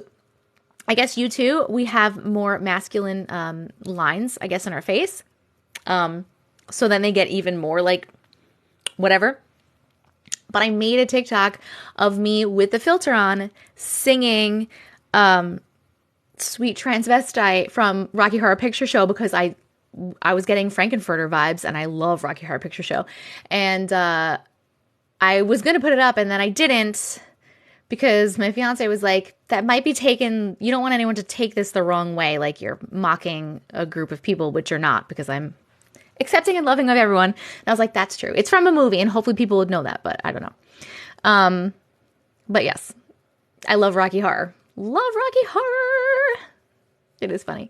I guess you too, we have more masculine lines, I guess, in our face. So then they get even more like whatever. But I made a TikTok of me with the filter on singing Sweet Transvestite from Rocky Horror Picture Show because I was getting Frankenfurter vibes and I love Rocky Horror Picture Show. And I was going to put it up and then I didn't because my fiance was like, that might be taken, you don't want anyone to take this the wrong way. Like you're mocking a group of people, which you're not because I'm accepting and loving of everyone. And I was like, that's true. It's from a movie and hopefully people would know that, but I don't know. But yes, I love Rocky Horror. Love Rocky Horror. It is funny.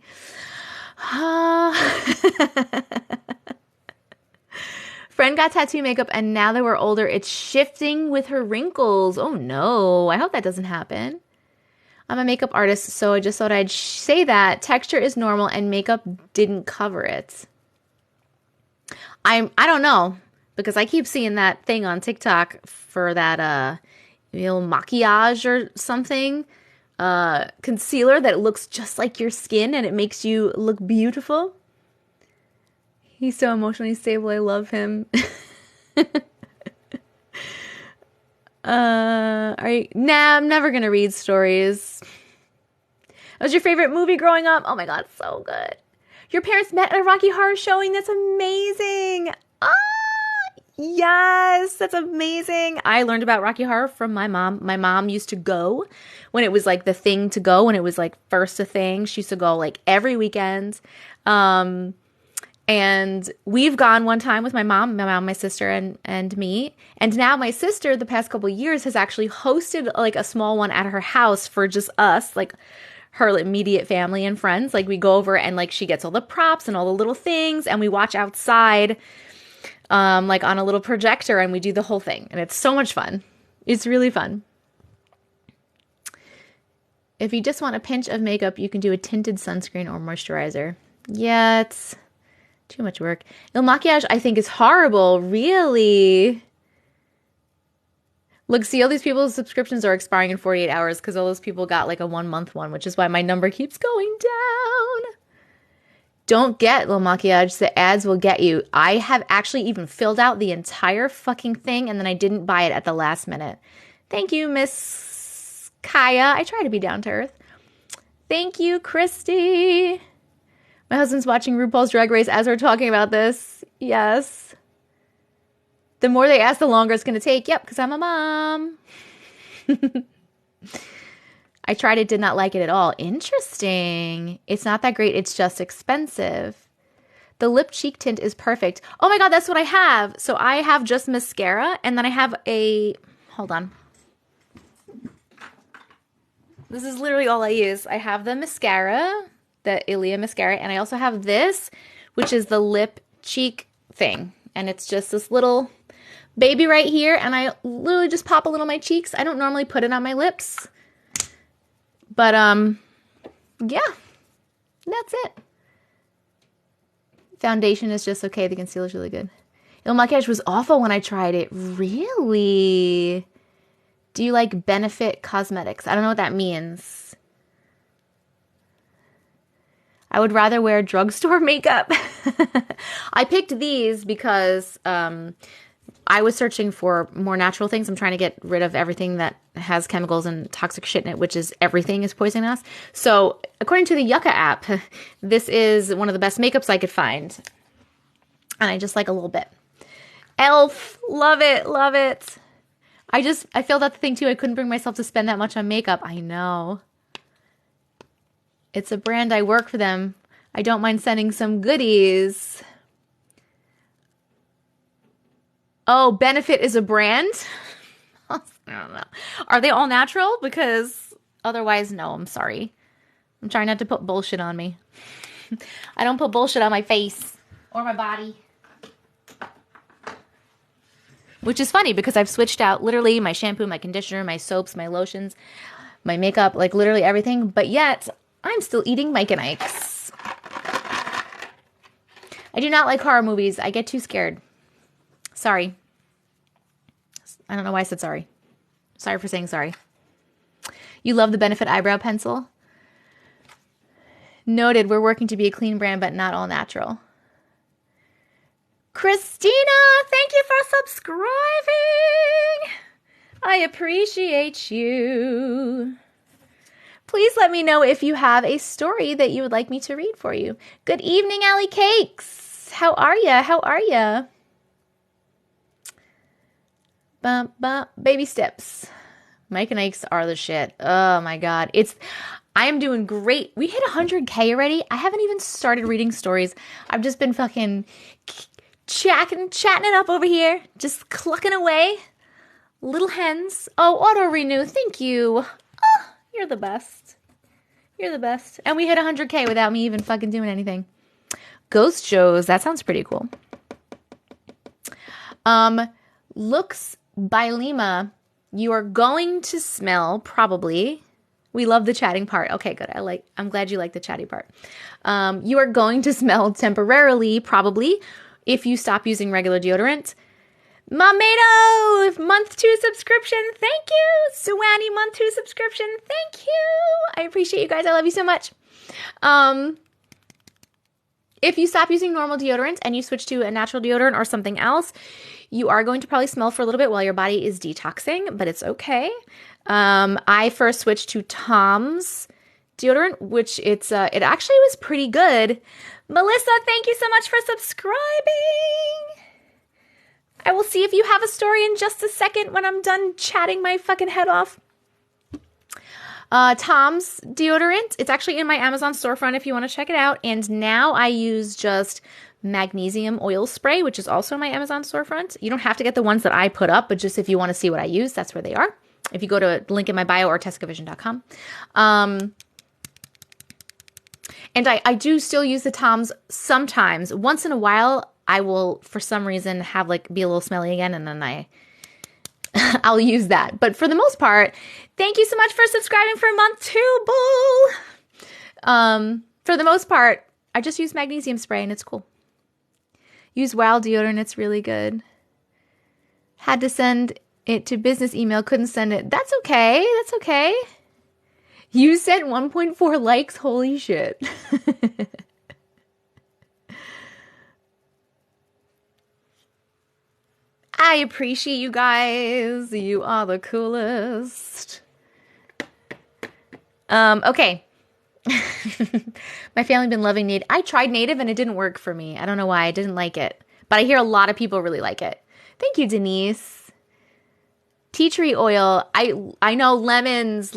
Friend got tattoo makeup and now that we're older, it's shifting with her wrinkles. Oh no, I hope that doesn't happen. I'm a makeup artist, so I just thought I'd say that. Texture is normal and makeup didn't cover it. I don't know, because I keep seeing that thing on TikTok for that maquillage or something. Concealer that looks just like your skin and it makes you look beautiful. He's so emotionally stable. I love him. Nah, I'm never gonna read stories. What was your favorite movie growing up? Oh my god, so good. Your parents met at a Rocky Horror showing? That's amazing. Ah, yes, that's amazing. I learned about Rocky Horror from my mom. My mom used to go when it was like the thing to go, when it was like first a thing. She used to go like every weekend. And we've gone one time with my mom, my sister, and me. And now my sister, the past couple of years, has actually hosted like a small one at her house for just us, like her immediate family and friends. Like we go over and like she gets all the props and all the little things and we watch outside like on a little projector and we do the whole thing. And it's so much fun. It's really fun. If you just want a pinch of makeup, you can do a tinted sunscreen or moisturizer. Yeah, it's too much work. Il Maquillage, I think, is horrible. Really? Look, see, all these people's subscriptions are expiring in 48 hours because all those people got like a 1 month one, which is why my number keeps going down. Don't get Il Maquillage. The ads will get you. I have actually even filled out the entire fucking thing and then I didn't buy it at the last minute. Thank you, Miss Kaya. I try to be down to earth. Thank you, Christy. My husband's watching RuPaul's Drag Race as we're talking about this. Yes. The more they ask, the longer it's going to take. Yep, because I'm a mom. I tried it, did not like it at all. Interesting. It's not that great. It's just expensive. The lip cheek tint is perfect. Oh my god, that's what I have. So I have just mascara, and then I have a... Hold on. This is literally all I use. I have the mascara, the Ilia mascara, and I also have this, which is the lip cheek thing. And it's just this little baby right here, and I literally just pop a little on my cheeks. I don't normally put it on my lips. But, yeah, that's it. Foundation is just okay. The concealer is really good. Il Maquillage was awful when I tried it. Really? Do you like Benefit Cosmetics? I don't know what that means. I would rather wear drugstore makeup. I picked these because I was searching for more natural things. I'm trying to get rid of everything that has chemicals and toxic shit in it, which is everything is poisoning us. So according to the Yucca app, this is one of the best makeups I could find. And I just like a little bit. Elf, love it, love it. I filled out the thing too. I couldn't bring myself to spend that much on makeup. I know. It's a brand. I work for them. I don't mind sending some goodies. Oh, Benefit is a brand? I don't know. Are they all natural? Because otherwise, no, I'm sorry. I'm trying not to put bullshit on me. I don't put bullshit on my face or my body. Which is funny because I've switched out literally my shampoo, my conditioner, my soaps, my lotions, my makeup, like literally everything. But yet, I'm still eating Mike and Ike's. I do not like horror movies. I get too scared. Sorry. I don't know why I said sorry. Sorry for saying sorry. You love the Benefit eyebrow pencil? Noted. We're working to be a clean brand, but not all natural. Christina, thank you for subscribing. I appreciate you. Please let me know if you have a story that you would like me to read for you. Good evening, Allie Cakes. How are ya? How are ya? Bum, bum. Baby steps. Mike and Ike's are the shit. Oh my God. I am doing great. We hit 100K already. I haven't even started reading stories. I've just been fucking chatting it up over here. Just clucking away. Little hens. Oh, auto renew. Thank you. Oh, you're the best. You're the best. And we hit 100K without me even fucking doing anything. Ghost shows. That sounds pretty cool. Looks by Lima. You are going to smell, probably. We love the chatting part. Okay, good. I'm glad you like the chatty part. You are going to smell temporarily, probably, if you stop using regular deodorant. Mamedo, month 2 subscription. Thank you. Suwani, month 2 subscription. Thank you. I appreciate you guys. I love you so much. If you stop using normal deodorant and you switch to a natural deodorant or something else, you are going to probably smell for a little bit while your body is detoxing, but it's okay. I first switched to Tom's deodorant, which it actually was pretty good. Melissa, thank you so much for subscribing. I will see if you have a story in just a second when I'm done chatting my fucking head off. Tom's deodorant. It's actually in my Amazon storefront if you want to check it out. And now I use just magnesium oil spray, which is also in my Amazon storefront. You don't have to get the ones that I put up, but just if you want to see what I use, that's where they are. If you go to link in my bio or TessicaVision.com. And I do still use the Tom's sometimes. Once in a while, I will, for some reason, have be a little smelly again, and then I'll use that. But for the most part, thank you so much for subscribing for month 2, bull. For the most part, I just use magnesium spray, and it's cool. Use Wild deodorant, it's really good. Had to send it to business email, couldn't send it. That's okay, that's okay. You sent 1.4 likes, holy shit. I appreciate you guys. You are the coolest. Okay. My family been loving native. I tried native and it didn't work for me. I don't know why. I didn't like it. But I hear a lot of people really like it. Thank you, Denise. Tea tree oil. I know lemons.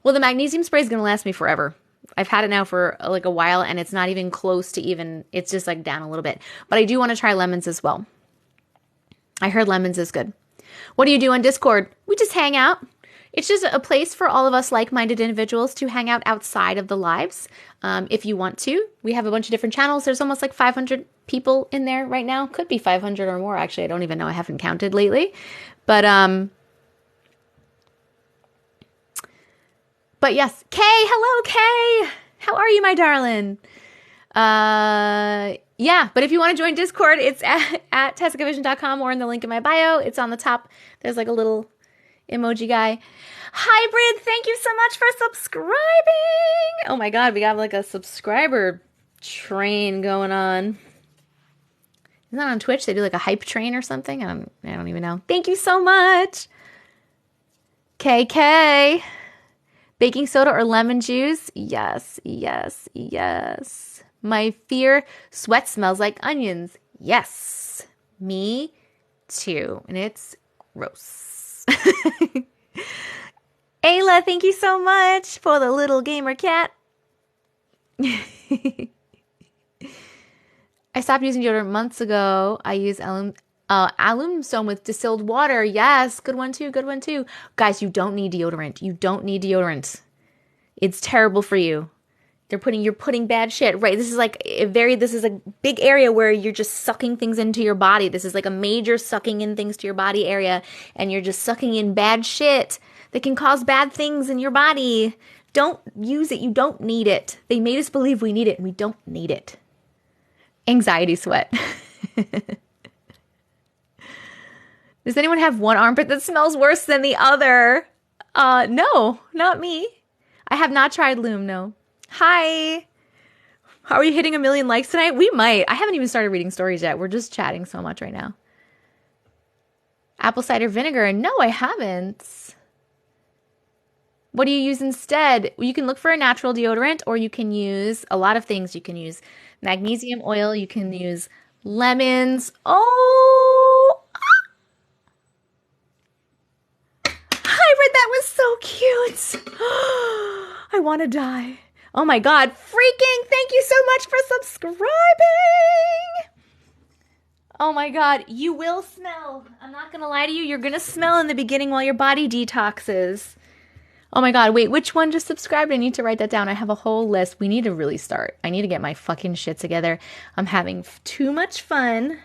Well, the magnesium spray is going to last me forever. I've had it now for a while and it's not even close to even, it's just down a little bit. But I do want to try lemons as well. I heard lemons is good. What do you do on Discord? We just hang out. It's just a place for all of us like-minded individuals to hang out outside of the lives. If you want to, we have a bunch of different channels. There's almost 500 people in there right now. Could be 500 or more. Actually, I don't even know. I haven't counted lately. But yes, Kay, hello, Kay. How are you, my darling? Yeah, but if you want to join Discord, it's at TessicaVision.com or in the link in my bio. It's on the top. There's a little emoji guy. Hybrid, thank you so much for subscribing. Oh my God, we got a subscriber train going on. Isn't that on Twitch? They do a hype train or something? I don't even know. Thank you so much. KK. Baking soda or lemon juice? Yes, yes, yes. My fear, sweat smells like onions. Yes, me too. And it's gross. Ayla, thank you so much for the little gamer cat. I stopped using deodorant months ago. I use alum soap with distilled water. Yes, good one too, good one too. Guys, you don't need deodorant. You don't need deodorant. It's terrible for you. You're putting bad shit, right? This is this is a big area where you're just sucking things into your body. This is a major sucking in things to your body area, and you're just sucking in bad shit that can cause bad things in your body. Don't use it. You don't need it. They made us believe we need it, and we don't need it. Anxiety sweat. Does anyone have one armpit that smells worse than the other? No, not me. I have not tried Loom, no. Hi. Are we hitting 1 million likes tonight? We might. I haven't even started reading stories yet. We're just chatting so much right now. Apple cider vinegar. No, I haven't. What do you use instead? You can look for a natural deodorant, or you can use a lot of things. You can use magnesium oil. You can use lemons. Oh, Hybrid, that was so cute. I want to die. Oh my God, freaking thank you so much for subscribing. Oh my God, you will smell. I'm not going to lie to you. You're going to smell in the beginning while your body detoxes. Oh my God, wait, which one just subscribed? I need to write that down. I have a whole list. We need to really start. I need to get my fucking shit together. I'm having too much fun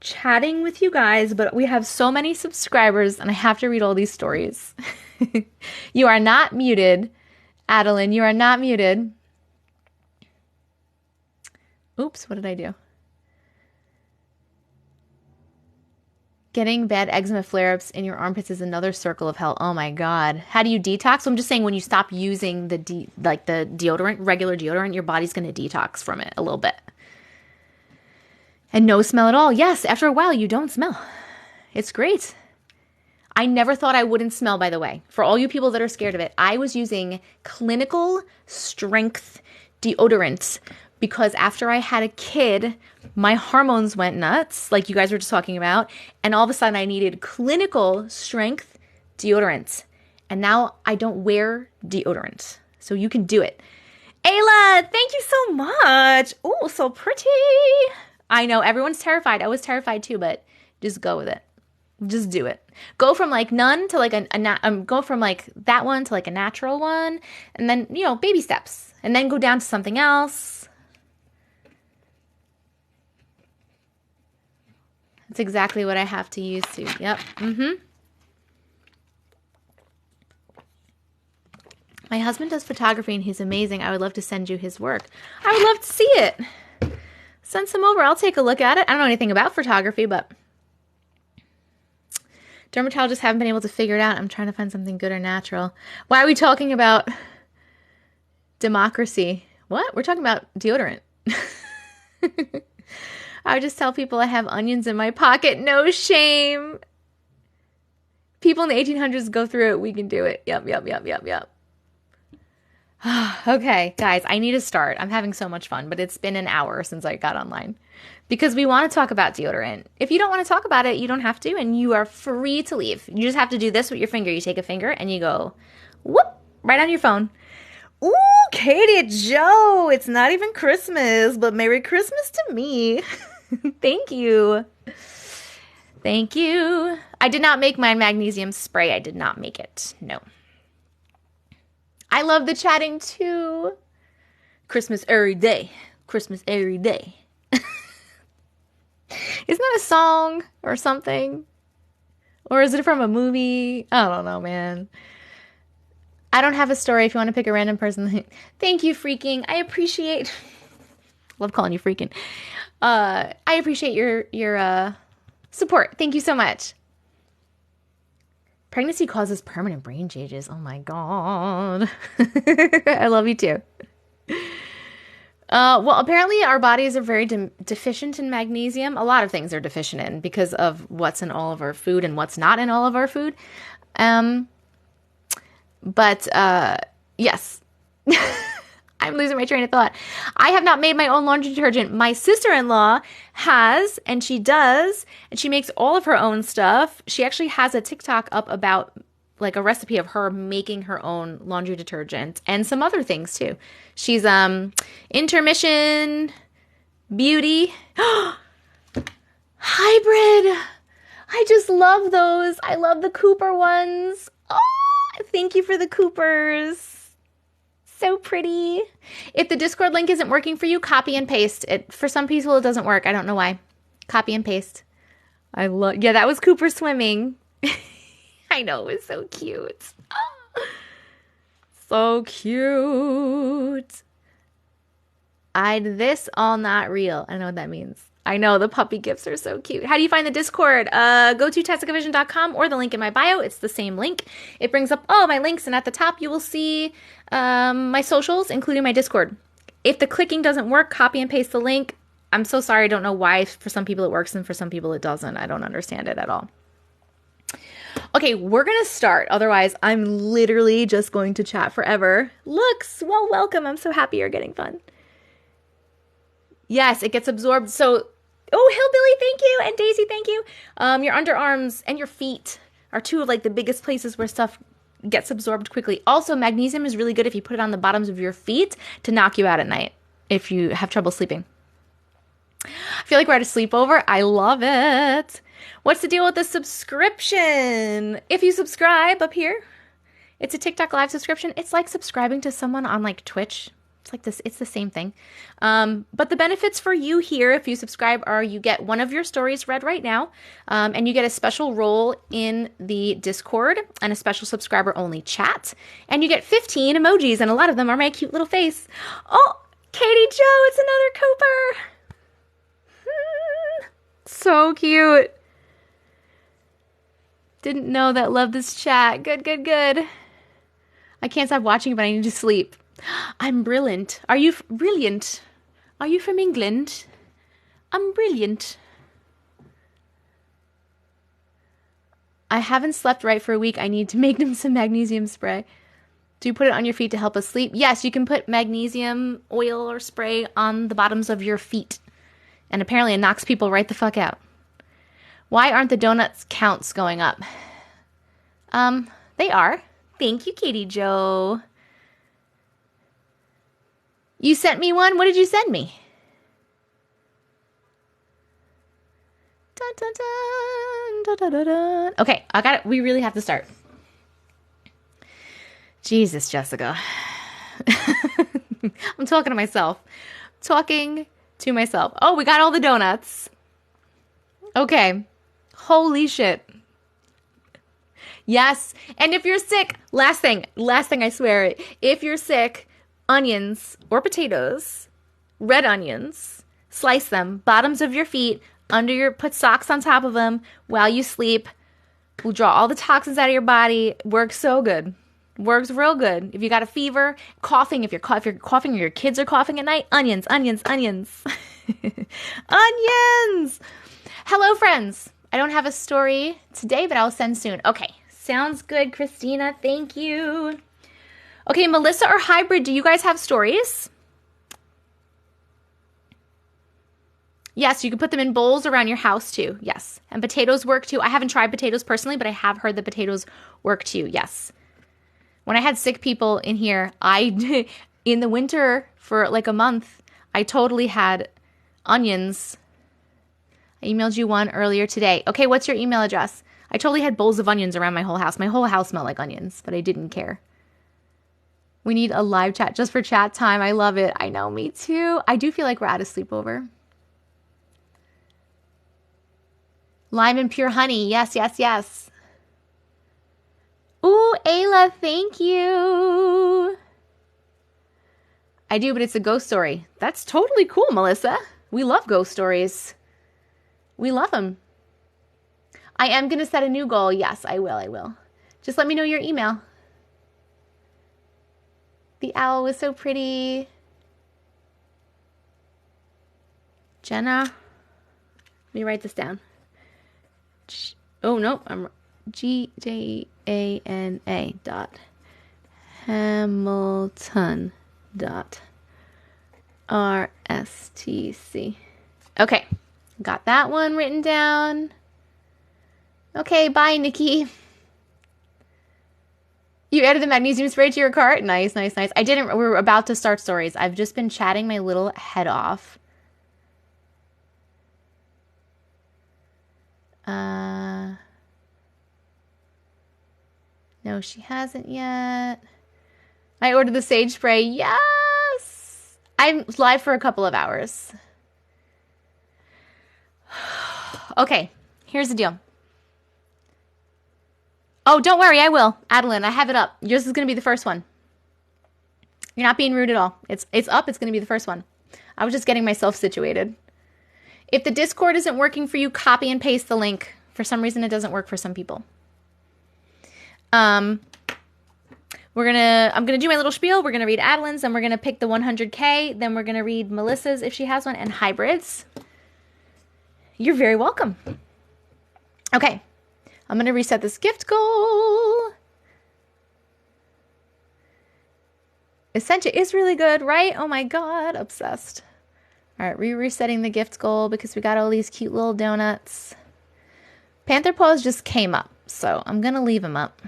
chatting with you guys, but we have so many subscribers and I have to read all these stories. You are not muted. Adeline, you are not muted. Oops, what did I do? Getting bad eczema flare-ups in your armpits is another circle of hell. Oh my God. How do you detox? So I'm just saying when you stop using the deodorant, regular deodorant, your body's going to detox from it a little bit. And no smell at all. Yes, after a while you don't smell. It's great. I never thought I wouldn't smell, by the way. For all you people that are scared of it, I was using clinical strength deodorant because after I had a kid, my hormones went nuts, like you guys were just talking about, and all of a sudden I needed clinical strength deodorant. And now I don't wear deodorant. So you can do it. Ayla, thank you so much. Oh, so pretty. I know everyone's terrified. I was terrified too, but just go with it. Just do it. Go from like none to like go from like that one to like a natural one, and then, you know, baby steps, and then go down to something else. That's exactly what I have to use to. Yep. My husband does photography and he's amazing. I would love to send you his work. I would love to see it. Send some over. I'll take a look at it. I don't know anything about photography, but dermatologists haven't been able to figure it out. I'm trying to find something good or natural. Why are we talking about democracy? What? We're talking about deodorant. I would just tell people I have onions in my pocket. No shame. People in the 1800s go through it. We can do it. Yep. Okay, guys, I need to start. I'm having so much fun, but it's been an hour since I got online because we want to talk about deodorant. If you don't want to talk about it, you don't have to, and you are free to leave. You just have to do this with your finger. You take a finger and you go, whoop, right on your phone. Ooh, Katie Joe, it's not even Christmas, but Merry Christmas to me. Thank you. Thank you. I did not make my magnesium spray. I did not make it. No. I love the chatting too. Christmas every day. Christmas every day. Isn't that a song or something? Or is it from a movie? I don't know, man. I don't have a story. If you want to pick a random person. Thank you, freaking. I appreciate. Love calling you freaking. I appreciate your support. Thank you so much. Pregnancy causes permanent brain changes. Oh my God. I love you too. Well, apparently our bodies are very deficient in magnesium. A lot of things are deficient in because of what's in all of our food and what's not in all of our food. But yes. I'm losing my train of thought. I have not made my own laundry detergent. My sister-in-law has, and she does, and she makes all of her own stuff. She actually has a TikTok up about like a recipe of her making her own laundry detergent and some other things too. She's Intermission Beauty. Hybrid. I just love those. I love the Cooper ones. Oh, thank you for the Coopers. So pretty. If the Discord link isn't working for you, copy and paste it. For some people, it doesn't work. I don't know why. Copy and paste. Yeah, that was Cooper swimming. I know, it was so cute. So cute. This all not real. I don't know what that means. I know, the puppy gifts are so cute. How do you find the Discord? Go to TessicaVision.com or the link in my bio. It's the same link. It brings up all my links, and at the top you will see my socials, including my Discord. If the clicking doesn't work, copy and paste the link. I'm so sorry. I don't know why for some people it works and for some people it doesn't. I don't understand it at all. Okay, we're going to start. Otherwise, I'm literally just going to chat forever. Looks, well, welcome. I'm so happy you're getting fun. Yes, it gets absorbed. So, oh, Hillbilly, thank you. And Daisy, thank you. Your underarms and your feet are two of like the biggest places where stuff gets absorbed quickly. Also, magnesium is really good if you put it on the bottoms of your feet to knock you out at night if you have trouble sleeping. I feel like we're at a sleepover. I love it. What's the deal with the subscription? If you subscribe up here, it's a TikTok live subscription. It's like subscribing to someone on like Twitch. It's like this. It's the same thing. But the benefits for you here, if you subscribe, are you get one of your stories read right now, and you get a special role in the Discord and a special subscriber-only chat, and you get 15 emojis, and a lot of them are my cute little face. Oh, Katie Joe, it's another Cooper. So cute. Didn't know that. Love this chat. Good, good, good. I can't stop watching, but I need to sleep. I'm brilliant. Are you brilliant? Are you from England? I'm brilliant. I haven't slept right for a week. I need to make them some magnesium spray. Do you put it on your feet to help us sleep? Yes, you can put magnesium oil or spray on the bottoms of your feet. And apparently it knocks people right the fuck out. Why aren't the donuts counts going up? They are. Thank you, Katie Joe. You sent me one? What did you send me? Dun, dun, dun, dun, dun, dun, dun. Okay, I got it. We really have to start. Jesus, Jessica. I'm talking to myself. Talking to myself. Oh, we got all the donuts. Okay. Holy shit. Yes. And if you're sick, last thing, I swear, if you're sick, onions or potatoes, red onions, slice them, bottoms of your feet, put socks on top of them while you sleep. Will draw all the toxins out of your body. Works so good. Works real good. If you got a fever, coughing, if you're coughing or your kids are coughing at night, onions. Onions. Hello, friends. I don't have a story today, but I'll send soon. Okay. Sounds good, Christina. Thank you. Okay, Melissa or Hybrid, do you guys have stories? Yes, you can put them in bowls around your house too. Yes. And potatoes work too. I haven't tried potatoes personally, but I have heard that potatoes work too. Yes. When I had sick people in here, in the winter for like a month, I totally had onions. I emailed you one earlier today. Okay, what's your email address? I totally had bowls of onions around my whole house. My whole house smelled like onions, but I didn't care. We need a live chat just for chat time. I love it. I know, me too. I do feel like we're at a sleepover. Lime and pure honey. Yes, yes, yes. Ooh, Ayla, thank you. I do, but it's a ghost story. That's totally cool, Melissa. We love ghost stories. We love them. I am going to set a new goal. Yes, I will. Just let me know your email. The owl was so pretty. Jenna. Let me write this down. Oh, no. I'm GJANA dot Hamilton dot RSTC. Okay. Got that one written down. Okay, bye, Nikki. You added the magnesium spray to your cart? Nice. I didn't. We're about to start stories. I've just been chatting my little head off. No, she hasn't yet. I ordered the sage spray. Yes! I'm live for a couple of hours. Okay, here's the deal. Oh, don't worry, I will. Adeline, I have it up. Yours is going to be the first one. You're not being rude at all. It's up. It's going to be the first one. I was just getting myself situated. If the Discord isn't working for you, copy and paste the link. For some reason, it doesn't work for some people. We're I'm gonna do my little spiel. We're gonna read Adeline's, then we're gonna pick the 100K, then we're gonna read Melissa's if she has one, and hybrids. You're very welcome. Okay, I'm gonna reset this gift goal. Essentia is really good, right? Oh my God, obsessed. All right, resetting the gift goal because we got all these cute little donuts. Panther Paws just came up, so I'm gonna leave him up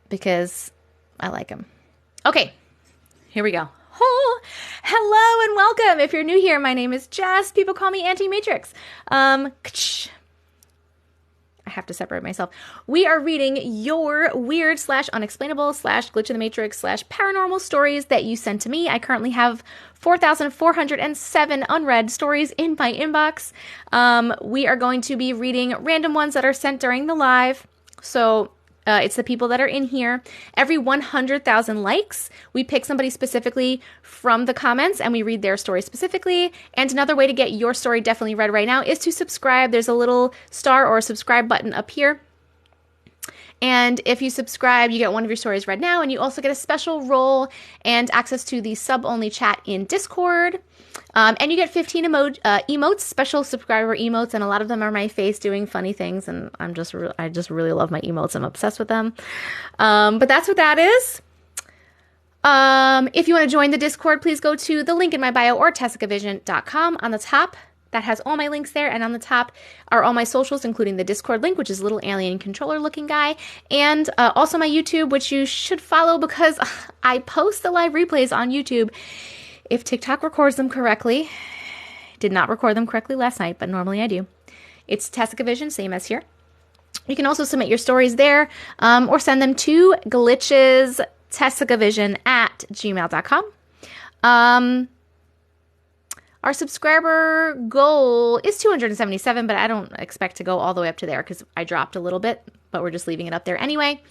because I like him. Okay, here we go. Oh, hello and welcome. If you're new here, my name is Jess. People call me Auntie Matrix. I have to separate myself. We are reading your weird / unexplainable / glitch in the matrix / paranormal stories that you sent to me. I currently have 4,407 unread stories in my inbox. We are going to be reading random ones that are sent during the live. So it's the people that are in here. Every 100,000 likes, we pick somebody specifically from the comments and we read their story specifically. And another way to get your story definitely read right now is to subscribe. There's a little star or subscribe button up here. And if you subscribe, you get one of your stories read now, and you also get a special role and access to the sub-only chat in Discord. And you get 15 emotes, special subscriber emotes, and a lot of them are my face doing funny things, and I just really love my emotes. I'm obsessed with them. But that's what that is. If you want to join the Discord, please go to the link in my bio or TessicaVision.com on the top. That has all my links there, and on the top are all my socials, including the Discord link, which is a little alien controller-looking guy, and also my YouTube, which you should follow because I post the live replays on YouTube if TikTok records them correctly. Did not record them correctly last night, but normally I do. It's TessicaVision, same as here. You can also submit your stories there, or send them to glitchestessicavision@gmail.com. Our subscriber goal is 277, but I don't expect to go all the way up to there because I dropped a little bit, but we're just leaving it up there anyway.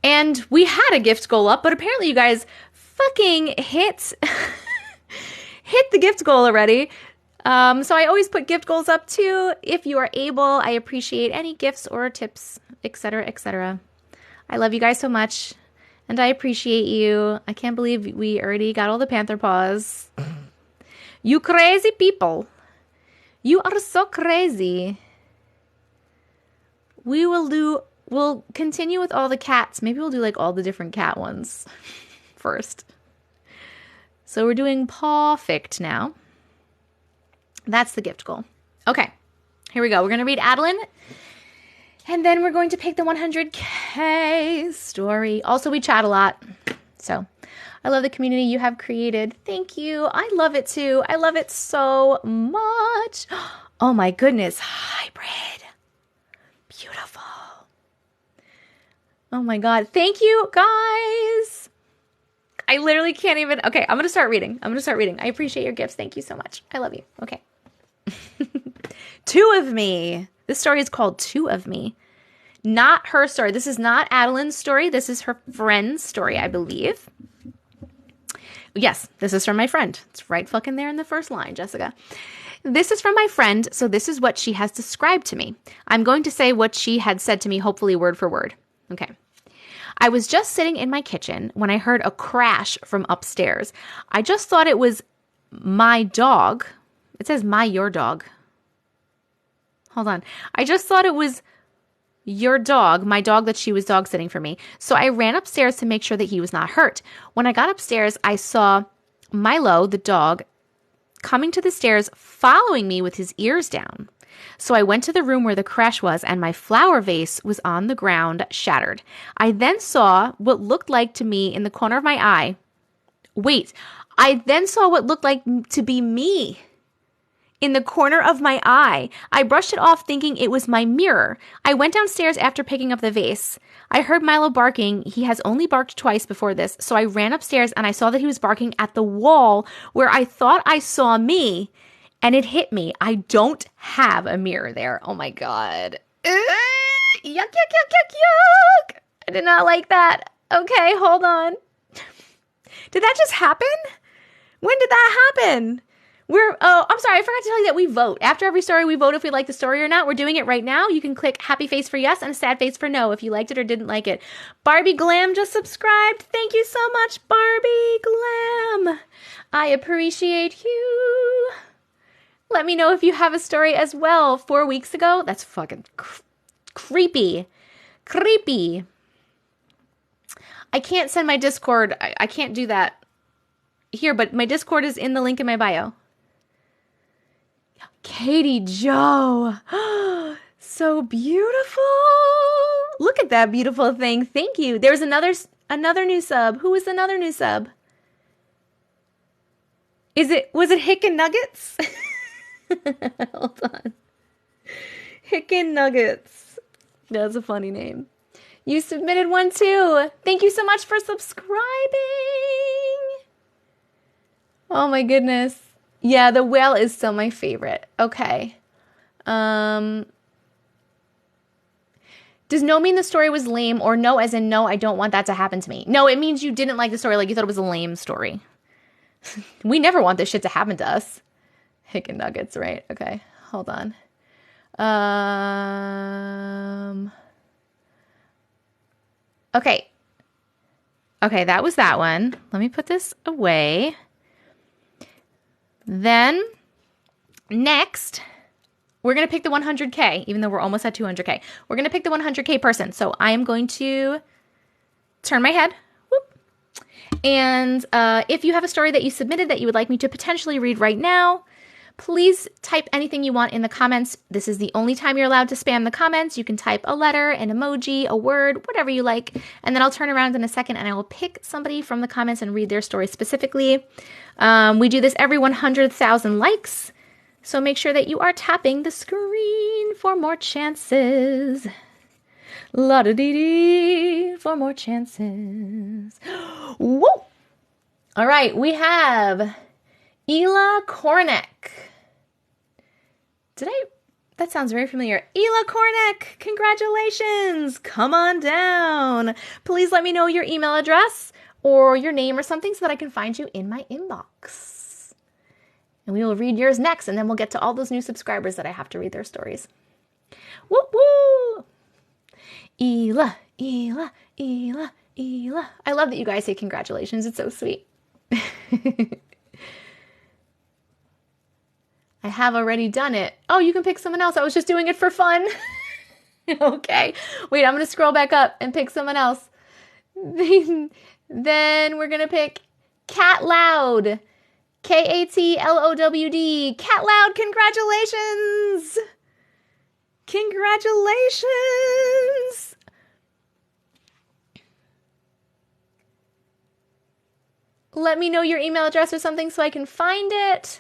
And we had a gift goal up, but apparently you guys fucking hit the gift goal already. So I always put gift goals up too. If you are able, I appreciate any gifts or tips, etc., etc. I love you guys so much, and I appreciate you. I can't believe we already got all the Panther Paws. You crazy people. You are so crazy. We'll continue with all the cats. Maybe we'll do like all the different cat ones first. So we're doing Pawfict now. That's the gift goal. Okay, here we go. We're going to read Adeline. And then we're going to pick the 100K story. Also, we chat a lot. So I love the community you have created. Thank you. I love it too. I love it so much. Oh my goodness. Hybrid. Beautiful. Oh my God. Thank you guys. I literally can't even. Okay, I'm going to start reading. I appreciate your gifts. Thank you so much. I love you. Okay. Two of Me. This story is called Two of Me. Not her story. This is not Adeline's story. This is her friend's story, I believe. Yes, this is from my friend. It's right fucking there in the first line, Jessica. This is from my friend, so this is what she has described to me. I'm going to say what she had said to me, hopefully word for word. Okay. I was just sitting in my kitchen when I heard a crash from upstairs. I just thought it was my dog. It says your dog. Hold on. I just thought it was your dog, my dog that she was dog sitting for me. So I ran upstairs to make sure that he was not hurt. When I got upstairs, I saw Milo, the dog, coming to the stairs, following me with his ears down. So I went to the room where the crash was, and my flower vase was on the ground, shattered. I then saw what looked like to me in the corner of my eye. Wait, I then saw what looked like to be me in the corner of my eye. I brushed it off thinking it was my mirror. I went downstairs after picking up the vase. I heard Milo barking. He has only barked twice before this. So I ran upstairs and I saw that he was barking at the wall where I thought I saw me, and it hit me. I don't have a mirror there. Oh my God. Yuck, yuck, yuck, yuck, yuck. I did not like that. Okay, hold on. Did that just happen? When did that happen? I'm sorry, I forgot to tell you that we vote. After every story, we vote if we like the story or not. We're doing it right now. You can click happy face for yes and a sad face for no if you liked it or didn't like it. Barbie Glam just subscribed. Thank you so much, Barbie Glam. I appreciate you. Let me know if you have a story as well. 4 weeks ago? That's fucking creepy. Creepy. I can't send my Discord. I can't do that here, but my Discord is in the link in my bio. Katie Joe. So beautiful. Look at that beautiful thing. Thank you. There's another new sub. Who is another new sub? Was it Hick and Nuggets? Hold on. Hick and Nuggets. That's a funny name. You submitted one too. Thank you so much for subscribing. Oh my goodness. Yeah, the whale is still my favorite. Okay. Does no mean the story was lame, or no as in no, I don't want that to happen to me? No, it means you didn't like the story, like you thought it was a lame story. We never want this shit to happen to us. Hick and Nuggets, right? Okay, hold on. Okay. Okay, that was that one. Let me put this away. Then, next, we're going to pick the 100K, even though we're almost at 200K. We're going to pick the 100K person. So I am going to turn my head. Whoop. And if you have a story that you submitted that you would like me to potentially read right now, please type anything you want in the comments. This is the only time you're allowed to spam the comments. You can type a letter, an emoji, a word, whatever you like. And then I'll turn around in a second and I will pick somebody from the comments and read their story specifically. We do this every 100,000 likes. So make sure that you are tapping the screen for more chances. La-da-dee-dee for more chances. Woo! All right, we have Ela Kornick. That sounds very familiar. Ela Kornick, congratulations. Come on down. Please let me know your email address or your name or something so that I can find you in my inbox. And we will read yours next, and then we'll get to all those new subscribers that I have to read their stories. Woo woo! Ela, Ela, Ela, Ela. I love that you guys say congratulations. It's so sweet. I have already done it. Oh, you can pick someone else. I was just doing it for fun. Okay. Wait, I'm going to scroll back up and pick someone else. Then we're going to pick Cat Loud. Katlowd. Cat Loud, congratulations. Congratulations. Let me know your email address or something so I can find it.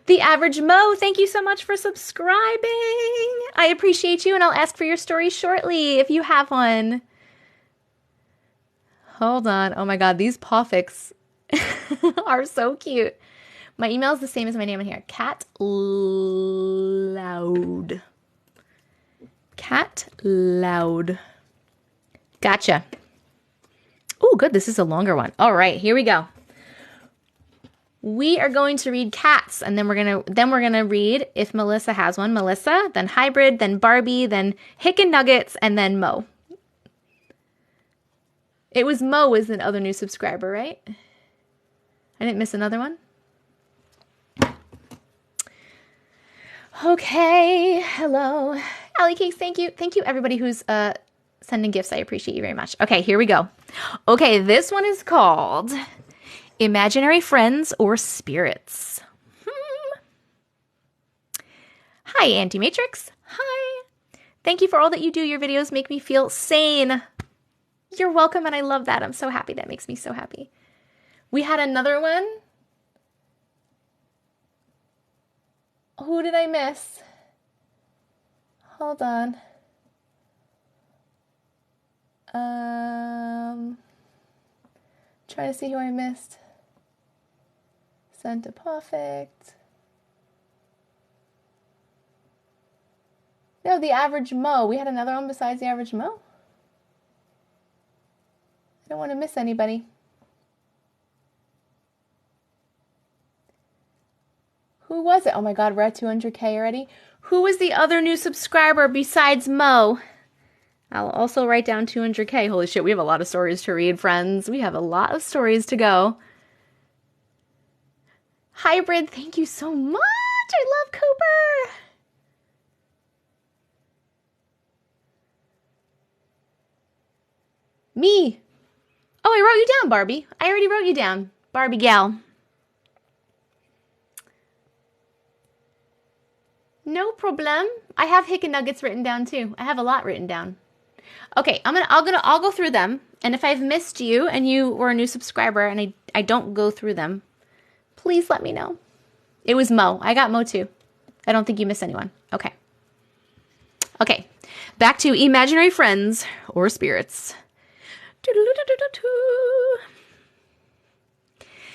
The Average Mo, thank you so much for subscribing. I appreciate you, and I'll ask for your story shortly if you have one. Hold on. Oh my God, these Pothics are so cute. My email is the same as my name in here. Cat Loud. Cat Loud. Gotcha. Oh, good. This is a longer one. All right, here we go. We are going to read cats, and then we're gonna read, if Melissa has one, Melissa, then Hybrid, then Barbie, then Hick and Nuggets, and then Mo. It was Mo is the other new subscriber, right? I didn't miss another one. Okay, hello. Allie Cakes, thank you. Thank you, everybody who's sending gifts. I appreciate you very much. Okay, here we go. Okay, this one is called Imaginary Friends or Spirits. Hi, Auntie Matrix. Hi. Thank you for all that you do. Your videos make me feel sane. You're welcome, and I love that. I'm so happy. That makes me so happy. We had another one. Who did I miss? Hold on. Trying to see who I missed. Sent to Perfect. No, the Average Mo. We had another one besides the Average Mo. I don't want to miss anybody. Who was it? Oh my God, we're at 200K already. Who was the other new subscriber besides Mo? I'll also write down 200K. Holy shit, we have a lot of stories to read, friends. We have a lot of stories to go. Hybrid, thank you so much. I love Cooper. Me. Oh, I wrote you down, Barbie. I already wrote you down. Barbie gal. No problem. I have Hick Nuggets written down too. I have a lot written down. Okay, I'll go through them. And if I've missed you and you were a new subscriber and I don't go through them, please let me know. It was Mo. I got Mo too. I don't think you missed anyone. Okay. Okay. Back to imaginary friends or spirits.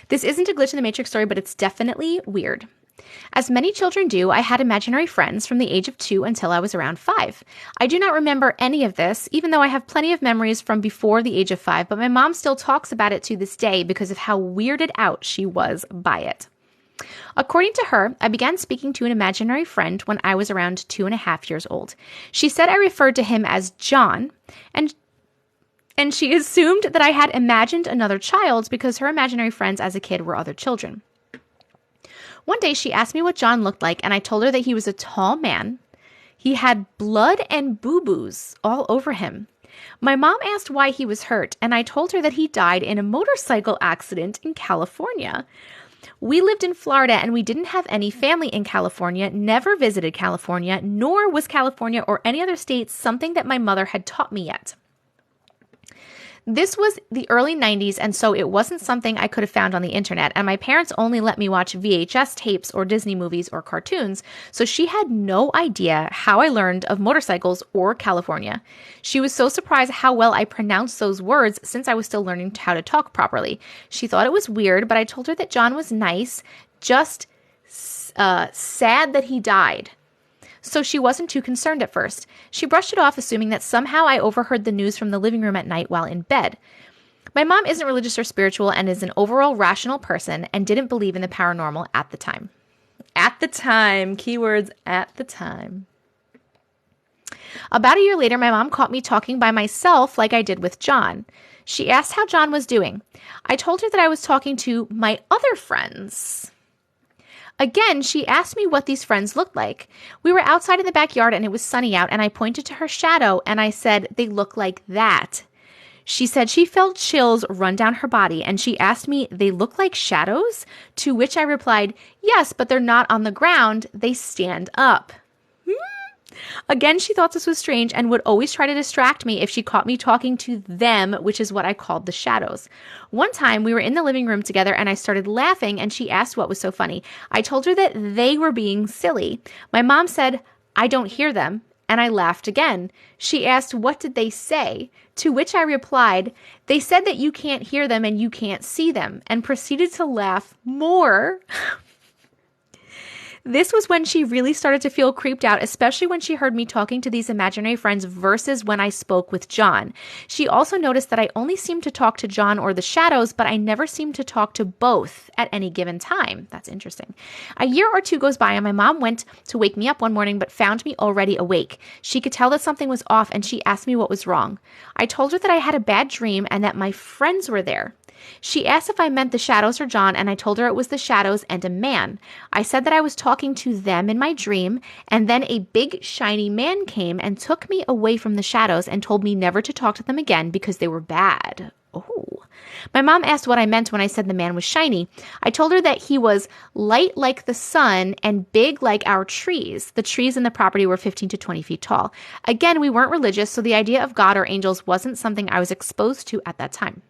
This isn't a glitch in the Matrix story, but it's definitely weird. As many children do, I had imaginary friends from the age of 2 until I was around 5. I do not remember any of this, even though I have plenty of memories from before the age of 5, but my mom still talks about it to this day because of how weirded out she was by it. According to her, I began speaking to an imaginary friend when I was around 2.5 years old. She said I referred to him as John, and she assumed that I had imagined another child because her imaginary friends as a kid were other children. One day she asked me what John looked like, and I told her that he was a tall man. He had blood and boo-boos all over him. My mom asked why he was hurt, and I told her that he died in a motorcycle accident in California. We lived in Florida, and we didn't have any family in California, never visited California, nor was California or any other state something that my mother had taught me yet. This was the early 90s, and so it wasn't something I could have found on the internet, and my parents only let me watch VHS tapes or Disney movies or cartoons, so she had no idea how I learned of motorcycles or California. She was so surprised how well I pronounced those words since I was still learning how to talk properly. She thought it was weird, but I told her that John was nice, just sad that he died. So she wasn't too concerned at first. She brushed it off, assuming that somehow I overheard the news from the living room at night while in bed. My mom isn't religious or spiritual and is an overall rational person and didn't believe in the paranormal at the time. At the time. Keywords, at the time. About a year later, my mom caught me talking by myself like I did with John. She asked how John was doing. I told her that I was talking to my other friends. Again, she asked me what these friends looked like. We were outside in the backyard and it was sunny out, and I pointed to her shadow and I said, "They look like that." She said she felt chills run down her body, and she asked me, "They look like shadows?" To which I replied, "Yes, but they're not on the ground. They stand up." Again, she thought this was strange and would always try to distract me if she caught me talking to them, which is what I called the shadows. One time, we were in the living room together and I started laughing, and she asked what was so funny. I told her that they were being silly. My mom said, "I don't hear them," and I laughed again. She asked, "What did they say?" To which I replied, "They said that you can't hear them and you can't see them," and proceeded to laugh more. This was when she really started to feel creeped out, especially when she heard me talking to these imaginary friends versus when I spoke with John. She also noticed that I only seemed to talk to John or the shadows, but I never seemed to talk to both at any given time. That's interesting. A year or two goes by and my mom went to wake me up one morning but found me already awake. She could tell that something was off and she asked me what was wrong. I told her that I had a bad dream and that my friends were there. She asked if I meant the shadows or John, and I told her it was the shadows and a man. I said that I was talking to them in my dream, and then a big shiny man came and took me away from the shadows and told me never to talk to them again because they were bad. Oh. My mom asked what I meant when I said the man was shiny. I told her that he was light like the sun and big like our trees. The trees in the property were 15 to 20 feet tall. Again, we weren't religious, so the idea of God or angels wasn't something I was exposed to at that time.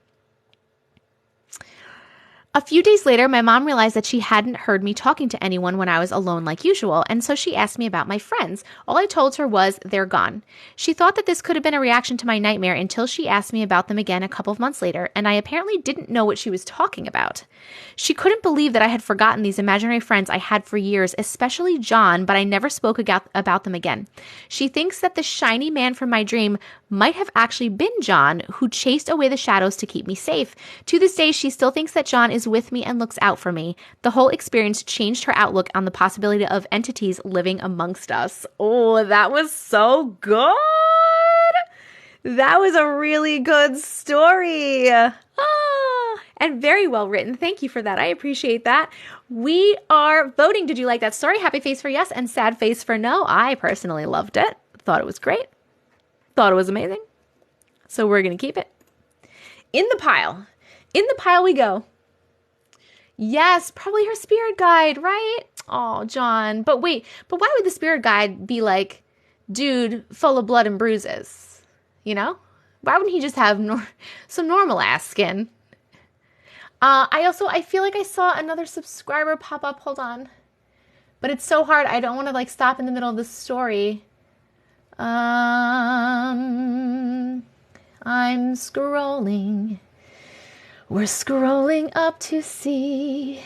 A few days later, my mom realized that she hadn't heard me talking to anyone when I was alone like usual, and so she asked me about my friends. All I told her was, "They're gone." She thought that this could have been a reaction to my nightmare until she asked me about them again a couple of months later, and I apparently didn't know what she was talking about. She couldn't believe that I had forgotten these imaginary friends I had for years, especially John, but I never spoke about them again. She thinks that the shiny man from my dream might have actually been John, who chased away the shadows to keep me safe. To this day, she still thinks that John is with me and looks out for me. The whole experience changed her outlook on the possibility of entities living amongst us. Oh, that was so good. That was a really good story. And very well written. Thank you for that. I appreciate that. We are voting. Did you like that story? Happy face for yes and sad face for no. I personally loved it. Thought it was great. Thought it was amazing. So we're going to keep it. In the pile. In the pile we go. Yes, probably her spirit guide, right? Oh, John. But wait, but why would the spirit guide be like, dude, full of blood and bruises? You know? Why wouldn't he just have some normal ass skin? I feel like I saw another subscriber pop up. Hold on. But it's so hard. I don't want to like stop in the middle of the story. I'm scrolling. We're scrolling up to see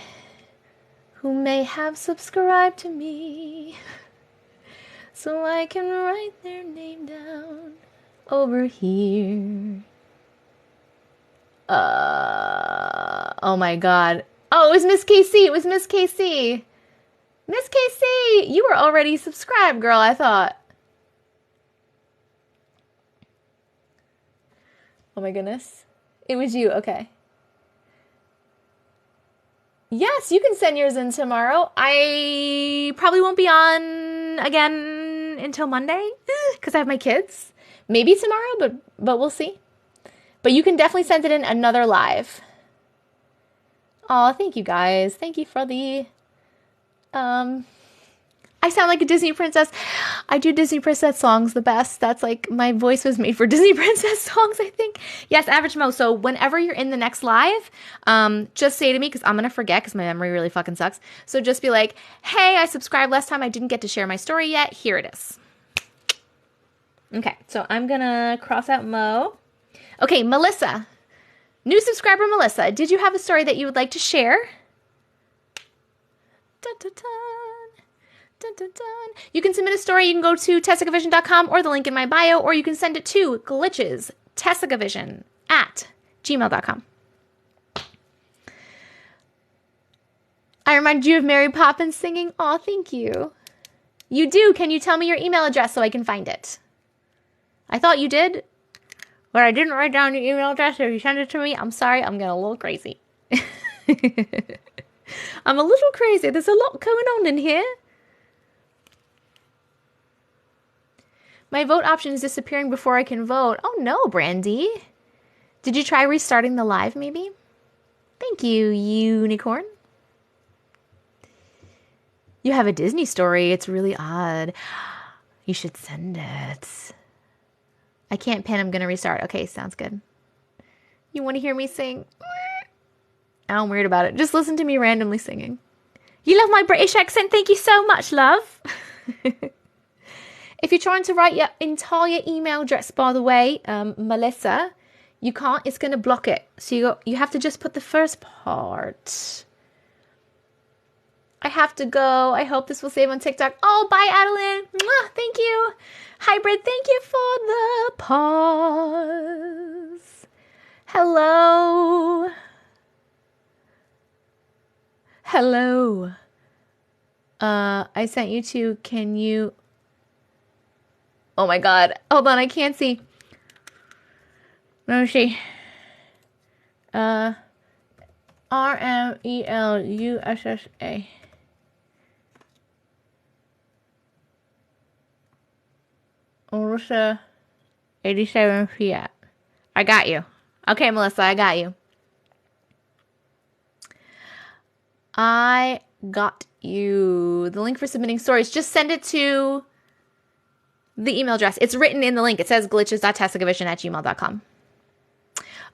who may have subscribed to me, so I can write their name down over here. Oh my God. Oh, it was Miss KC. It was Miss KC. Miss KC, you were already subscribed, girl, I thought. Oh my goodness. It was you. Okay. Yes, you can send yours in tomorrow. I probably won't be on again until Monday because I have my kids. Maybe tomorrow, but we'll see. But you can definitely send it in another live. Oh, thank you guys. Thank you for the I sound like a Disney princess. I do Disney princess songs the best. That's like, my voice was made for Disney princess songs, I think. Yes, Average Mo. So whenever you're in the next live, just say to me, because I'm going to forget because my memory really fucking sucks. So just be like, hey, I subscribed last time. I didn't get to share my story yet. Here it is. Okay, so I'm going to cross out Mo. Okay, Melissa. New subscriber Melissa. Did you have a story that you would like to share? Dun, dun, dun. Dun, dun, dun. You can submit a story. You can go to TessicaVision.com or the link in my bio, or you can send it to glitches, TessicaVision @gmail.com. I remind you of Mary Poppins singing. Aw, thank you. You do. Can you tell me your email address so I can find it? I thought you did, but I didn't write down your email address. So if you send it to me, I'm sorry. I'm getting a little crazy. I'm a little crazy. There's a lot going on in here. My vote option is disappearing before I can vote. Oh no, Brandy. Did you try restarting the live maybe? Thank you, unicorn. You have a Disney story. It's really odd. You should send it. I can't pin. I'm going to restart. Okay, sounds good. You want to hear me sing? I'm weird about it. Just listen to me randomly singing. You love my British accent. Thank you so much, love. If you're trying to write your entire email address, by the way, Melissa, you can't. It's going to block it. So you have to just put the first part. I have to go. I hope this will save on TikTok. Oh, bye, Adeline. Mwah, thank you. Hybrid, thank you for the pause. Hello. Hello. I sent you to, can you... Oh my God. Hold on, I can't see. Let me see. RMELUSSA. Melissa 87 Fiat. I got you. Okay, Melissa, I got you. I got you. The link for submitting stories. Just send it to the email address. It's written in the link. It says glitches.tessicavision@gmail.com.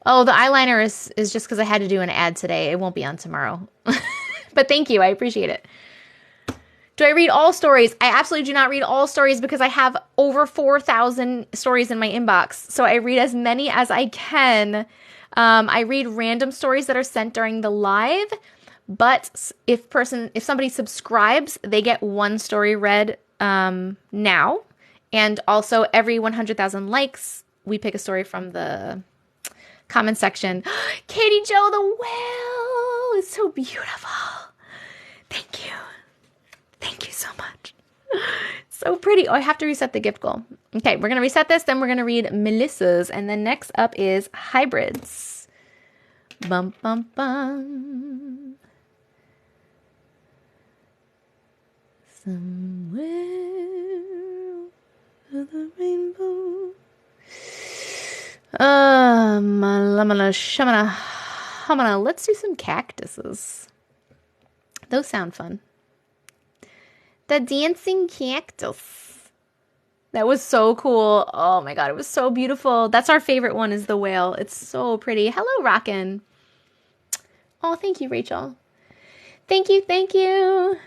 Oh, the eyeliner is just because I had to do an ad today. It won't be on tomorrow. But thank you. I appreciate it. Do I read all stories? I absolutely do not read all stories because I have over 4,000 stories in my inbox. So I read as many as I can. I read random stories that are sent during the live. But if somebody subscribes, they get one story read now. And also every 100,000 likes, we pick a story from the comment section. Katie Jo, the whale is so beautiful. Thank you. Thank you so much. So pretty. Oh, I have to reset the gift goal. Okay, we're going to reset this. Then we're going to read Melissa's. And then next up is hybrids. Bum, bum, bum. Somewhere over the rainbow. Let's do some cactuses. Those sound fun. The dancing cactus. That was so cool. Oh my God, it was so beautiful. That's our favorite one, is the whale. It's so pretty. Hello, Rockin'. Oh, thank you, Rachel. Thank you, thank you.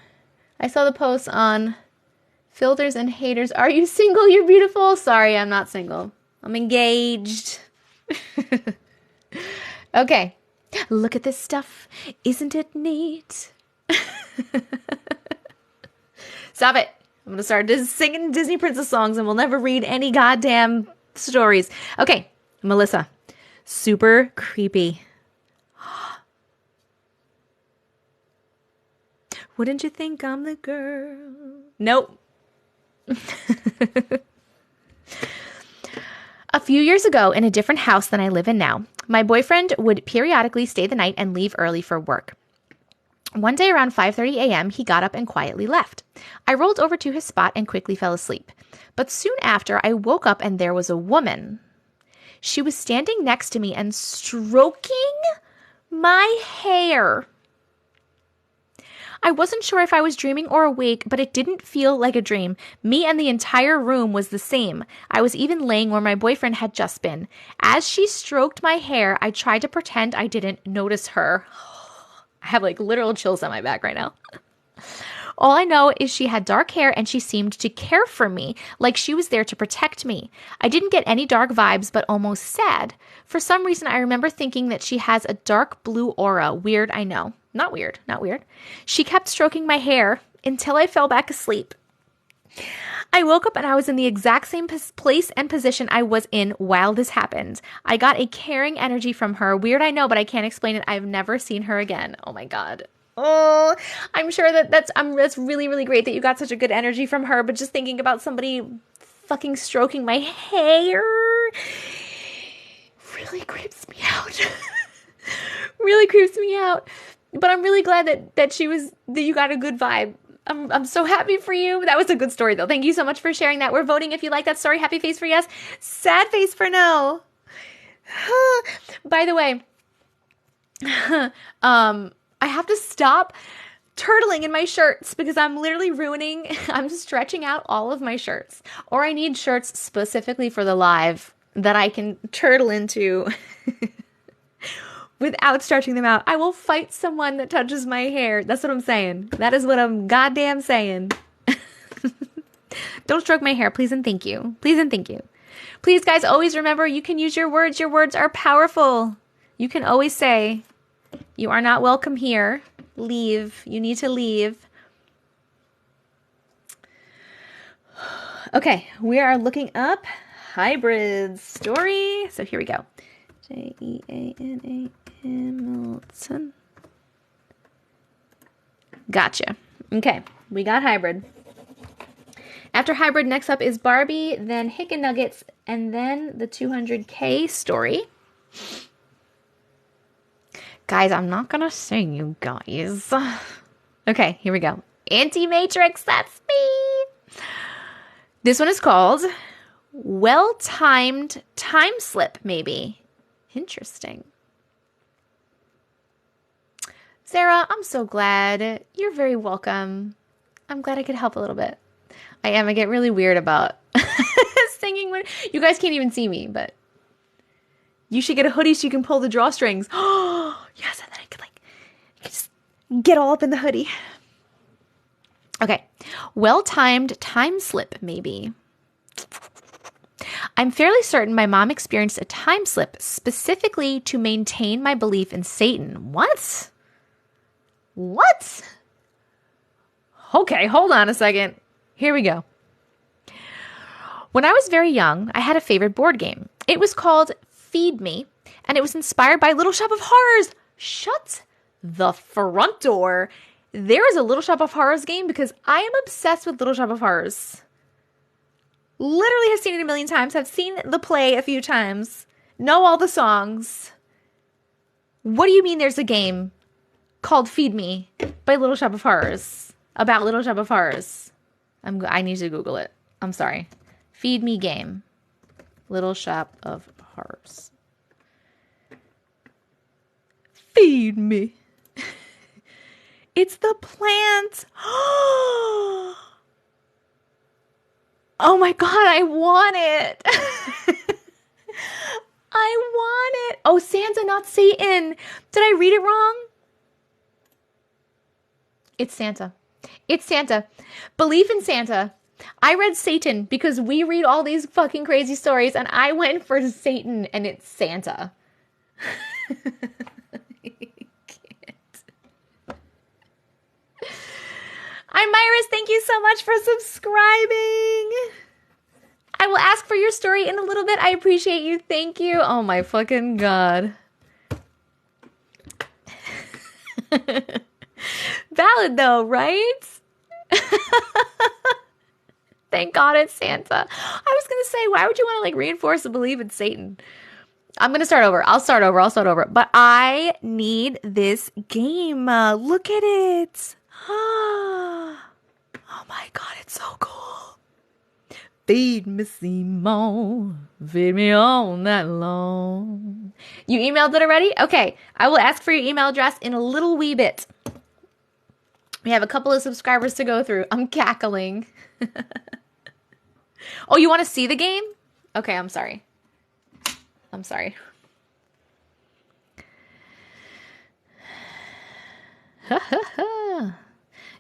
I saw the post on filters and haters. Are you single? You're beautiful. Sorry, I'm not single. I'm engaged. Okay. Look at this stuff. Isn't it neat? Stop it. I'm going to start singing Disney princess songs and we'll never read any goddamn stories. Okay, Melissa. Super creepy. Wouldn't you think I'm the girl? Nope. A few years ago, in a different house than I live in now, my boyfriend would periodically stay the night and leave early for work. One day around 5:30 a.m., he got up and quietly left. I rolled over to his spot and quickly fell asleep. But soon after, I woke up and there was a woman. She was standing next to me and stroking my hair. I wasn't sure if I was dreaming or awake, but it didn't feel like a dream. Me and the entire room was the same. I was even laying where my boyfriend had just been. As she stroked my hair, I tried to pretend I didn't notice her. I have like literal chills on my back right now. All I know is she had dark hair and she seemed to care for me, like she was there to protect me. I didn't get any dark vibes, but almost sad. For some reason, I remember thinking that she has a dark blue aura. Weird, I know. Not weird, not weird. She kept stroking my hair until I fell back asleep. I woke up and I was in the exact same place and position I was in while this happened. I got a caring energy from her. Weird, I know, but I can't explain it. I've never seen her again. Oh my God. Oh, I'm sure that's really, really great that you got such a good energy from her, but just thinking about somebody fucking stroking my hair really creeps me out. Really creeps me out. But I'm really glad that you got a good vibe. I'm so happy for you. That was a good story though. Thank you so much for sharing that. We're voting if you like that story. Happy face for yes. Sad face for no. By the way, I have to stop turtling in my shirts because I'm literally I'm stretching out all of my shirts. Or I need shirts specifically for the live that I can turtle into without stretching them out. I will fight someone that touches my hair. That's what I'm saying. That is what I'm goddamn saying. Don't stroke my hair, please and thank you. Please and thank you. Please, guys, always remember you can use your words. Your words are powerful. You can always say, you are not welcome here. Leave. You need to leave. Okay, we are looking up hybrids story. So here we go. Jeana Hamilton. Gotcha. Okay, we got hybrid. After hybrid, next up is Barbie, then Hick and Nuggets, and then the 200K story. Guys, I'm not gonna sing, you guys. Okay, here we go. Auntie Matrix, that's me. This one is called Well-Timed Time Slip, maybe. Interesting. Sarah, I'm so glad. You're very welcome. I'm glad I could help a little bit. I am. I get really weird about singing when you guys can't even see me, but you should get a hoodie so you can pull the drawstrings. Oh, yes, and then I could just get all up in the hoodie. Okay. Well-timed time slip, maybe. I'm fairly certain my mom experienced a time slip specifically to maintain my belief in Satan. What? What? Okay, hold on a second. Here we go. When I was very young, I had a favorite board game. It was called Feed Me, and it was inspired by Little Shop of Horrors. Shut the front door. There is a Little Shop of Horrors game because I am obsessed with Little Shop of Horrors. Literally have seen it a million times. Have seen the play a few times. Know all the songs. What do you mean there's a game called Feed Me by Little Shop of Horrors? About Little Shop of Horrors. I need to Google it. I'm sorry. Feed Me game. Little Shop of Horrors. Feed me. It's the plant. Oh my God, I want it. I want it. Oh, Santa, not Satan. Did I read it wrong? It's Santa. It's Santa. Belief in Santa. I read Satan because we read all these fucking crazy stories, and I went for Satan, and it's Santa. Hi, Myris. Thank you so much for subscribing. I will ask for your story in a little bit. I appreciate you. Thank you. Oh, my fucking God. Valid, though, right? Thank God it's Santa. I was going to say, why would you want to, reinforce the belief in Satan? I'm going to start over. I'll start over. But I need this game. Look at it. Oh my God, it's so cool. Feed me, Simone. Feed me all night long. You emailed it already? Okay. I will ask for your email address in a little wee bit. We have a couple of subscribers to go through. I'm cackling. Oh, you want to see the game? Okay, I'm sorry.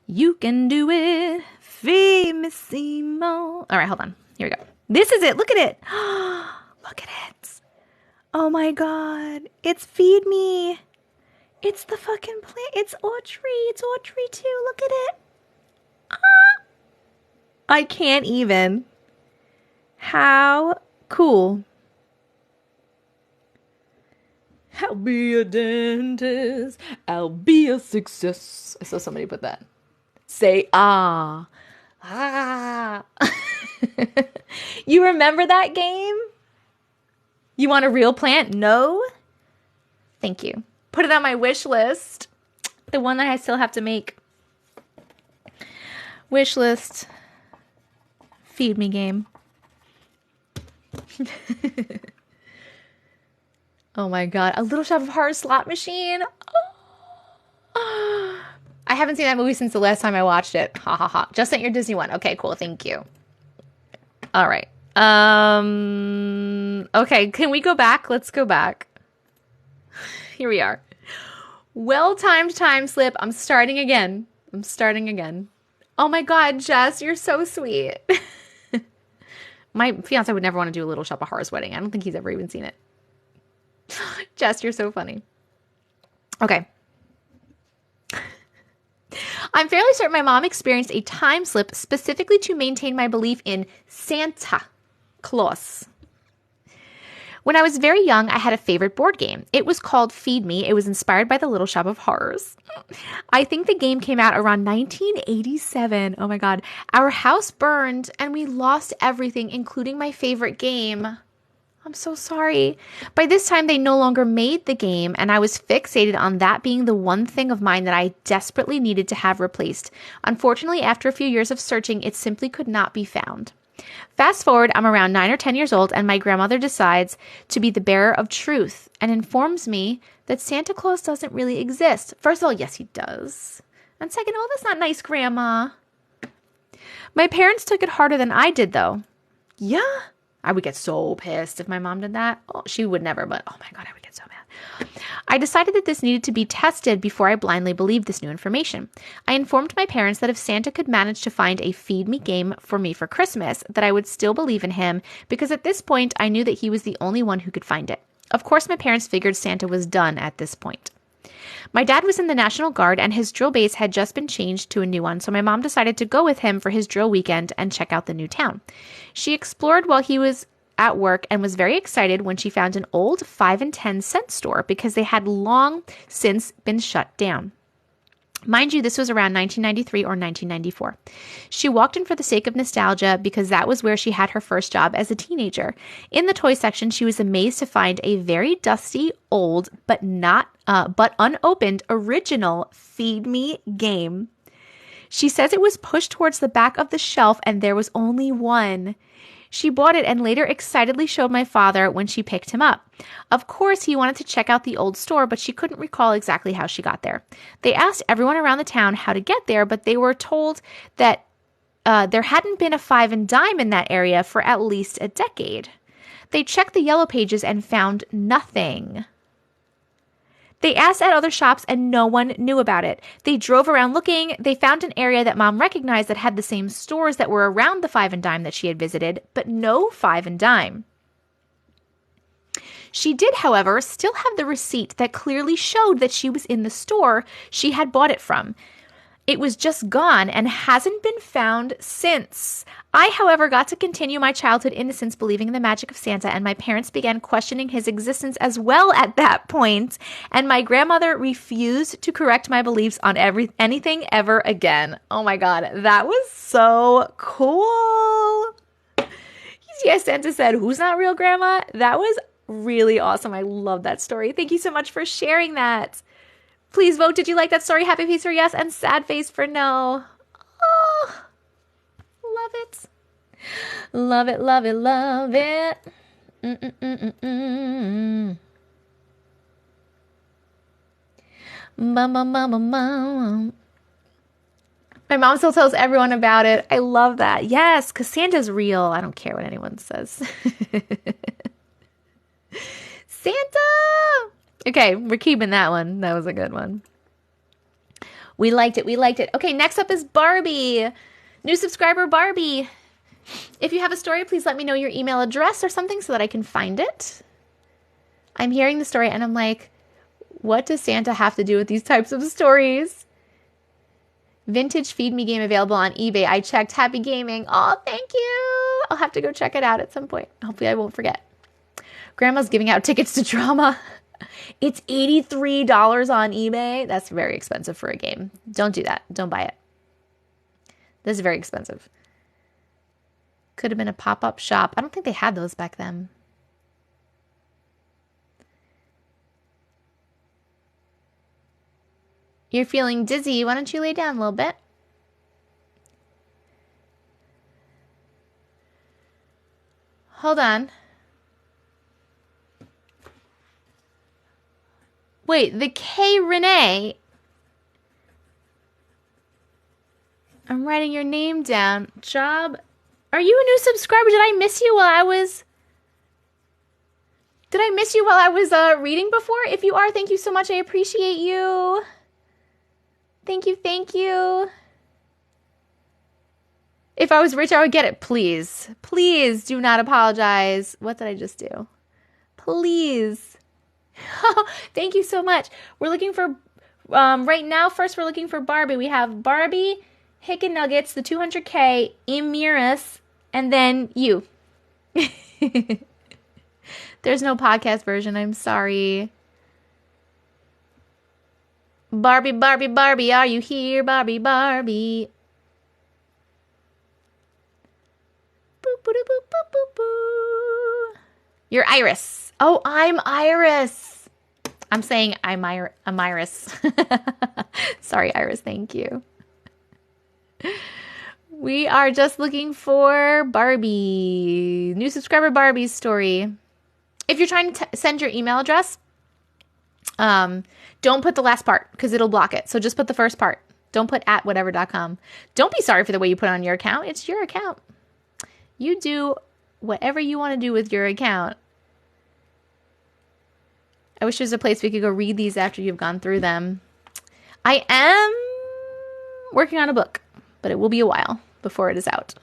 You can do it. Feed me, Simone. All right, hold on. Here we go. This is it. Look at it. Look at it. Oh my God. It's Feed Me. It's the fucking plant. It's Audrey. It's Audrey too. Look at it. I can't even. How cool. I'll be a dentist. I'll be a success. I saw somebody put that. Say ah. Ah. You remember that game? You want a real plant? No? Thank you. Put it on my wish list. The one that I still have to make. Wish list. Feed me game. Oh my God. A Little Shop of Horrors slot machine. Oh. I haven't seen that movie since the last time I watched it. Ha ha ha. Just sent your Disney one. Okay, cool. Thank you. All right. Okay, can we go back? Let's go back. Here we are. Well-timed time slip. I'm starting again. Oh my God, Jess, you're so sweet. My fiance would never want to do a Little Shop of Horrors wedding. I don't think he's ever even seen it. Jess, you're so funny. Okay. I'm fairly certain my mom experienced a time slip specifically to maintain my belief in Santa Claus. When I was very young, I had a favorite board game. It was called Feed Me. It was inspired by the Little Shop of Horrors. I think the game came out around 1987. Oh my God. Our house burned and we lost everything, including my favorite game. I'm so sorry. By this time, they no longer made the game, and I was fixated on that being the one thing of mine that I desperately needed to have replaced. Unfortunately, after a few years of searching, it simply could not be found. Fast forward, I'm around 9 or 10 years old, and my grandmother decides to be the bearer of truth and informs me that Santa Claus doesn't really exist. First of all, yes, he does. And second, oh, that's not nice, Grandma. My parents took it harder than I did, though. Yeah? I would get so pissed if my mom did that. Oh, she would never, but oh my God, I would get so mad. I decided that this needed to be tested before I blindly believed this new information. I informed my parents that if Santa could manage to find a Feed Me game for me for Christmas, that I would still believe in him, because at this point, I knew that he was the only one who could find it. Of course, my parents figured Santa was done at this point. My dad was in the National Guard, and his drill base had just been changed to a new one, so my mom decided to go with him for his drill weekend and check out the new town. She explored while he was at work and was very excited when she found an old 5 and 10 cent store because they had long since been shut down. Mind you, this was around 1993 or 1994. She walked in for the sake of nostalgia because that was where she had her first job as a teenager. In the toy section, she was amazed to find a very dusty, old, but unopened original Feed Me game. She says it was pushed towards the back of the shelf and there was only one. She bought it and later excitedly showed my father when she picked him up. Of course, he wanted to check out the old store, but she couldn't recall exactly how she got there. They asked everyone around the town how to get there, but they were told that there hadn't been a 5 and dime in that area for at least a decade. They checked the yellow pages and found nothing. They asked at other shops and no one knew about it. They drove around looking. They found an area that Mom recognized that had the same stores that were around the 5 and dime that she had visited, but no 5 and dime. She did, however, still have the receipt that clearly showed that she was in the store she had bought it from. It was just gone and hasn't been found since. I, however, got to continue my childhood innocence believing in the magic of Santa, and my parents began questioning his existence as well at that point, and my grandmother refused to correct my beliefs on anything ever again. Oh my God, that was so cool. Yes, Santa said, "Who's not real, Grandma?" That was really awesome. I love that story. Thank you so much for sharing that. Please vote. Did you like that story? Happy face for yes and sad face for no. Oh, love it. Love it, love it, love it. Mama. My mom still tells everyone about it. I love that. Yes, because Santa's real. I don't care what anyone says. Santa! Okay, we're keeping that one. That was a good one. We liked it. We liked it. Okay, next up is Barbie. New subscriber Barbie. If you have a story, please let me know your email address or something so that I can find it. I'm hearing the story and I'm like, what does Santa have to do with these types of stories? Vintage Feed Me game available on eBay. I checked. Happy gaming. Oh, thank you. I'll have to go check it out at some point. Hopefully I won't forget. Grandma's giving out tickets to drama. It's $83 on eBay. That's very expensive for a game. Don't do that. Don't buy it. This is very expensive. Could have been a pop-up shop. I don't think they had those back then. You're feeling dizzy. Why don't you lay down a little bit? Hold on. Wait, the K Renee. I'm writing your name down. Job. Are you a new subscriber? Did I miss you while I was... reading before? If you are, thank you so much. I appreciate you. Thank you, thank you. If I was rich, I would get it. Please. Please do not apologize. What did I just do? Please. Thank you so much. We're looking for, right now, first we're looking for Barbie. We have Barbie, Hicken Nuggets, the 200K, Emiris, and then you. There's no podcast version. I'm sorry. Barbie, Barbie, Barbie, are you here? Barbie, Barbie. Boop, boop, boop, boop, boop, boop. You're Iris. Oh, I'm Iris. I'm saying I'm Iris. Sorry, Iris. Thank you. We are just looking for Barbie. New subscriber Barbie's story. If you're trying to send your email address, don't put the last part because it'll block it. So just put the first part. Don't put @whatever.com. Don't be sorry for the way you put on your account. It's your account. You do whatever you want to do with your account. I wish there's a place we could go read these after you've gone through them. I am working on a book, but it will be a while before it is out.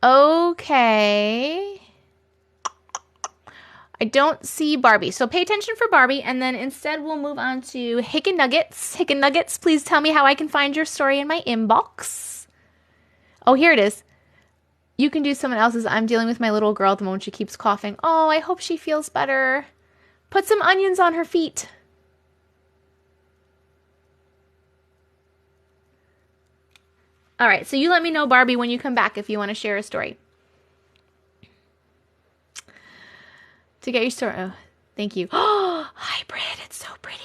Okay. I don't see Barbie. So pay attention for Barbie, and then instead we'll move on to Hicken Nuggets. Hicken Nuggets, please tell me how I can find your story in my inbox. Oh, here it is. You can do someone else's. I'm dealing with my little girl at the moment. She keeps coughing. Oh, I hope she feels better. Put some onions on her feet. All right, so you let me know, Barbie, when you come back if you want to share a story. To get your story. Oh, thank you. Oh, hybrid. It's so pretty.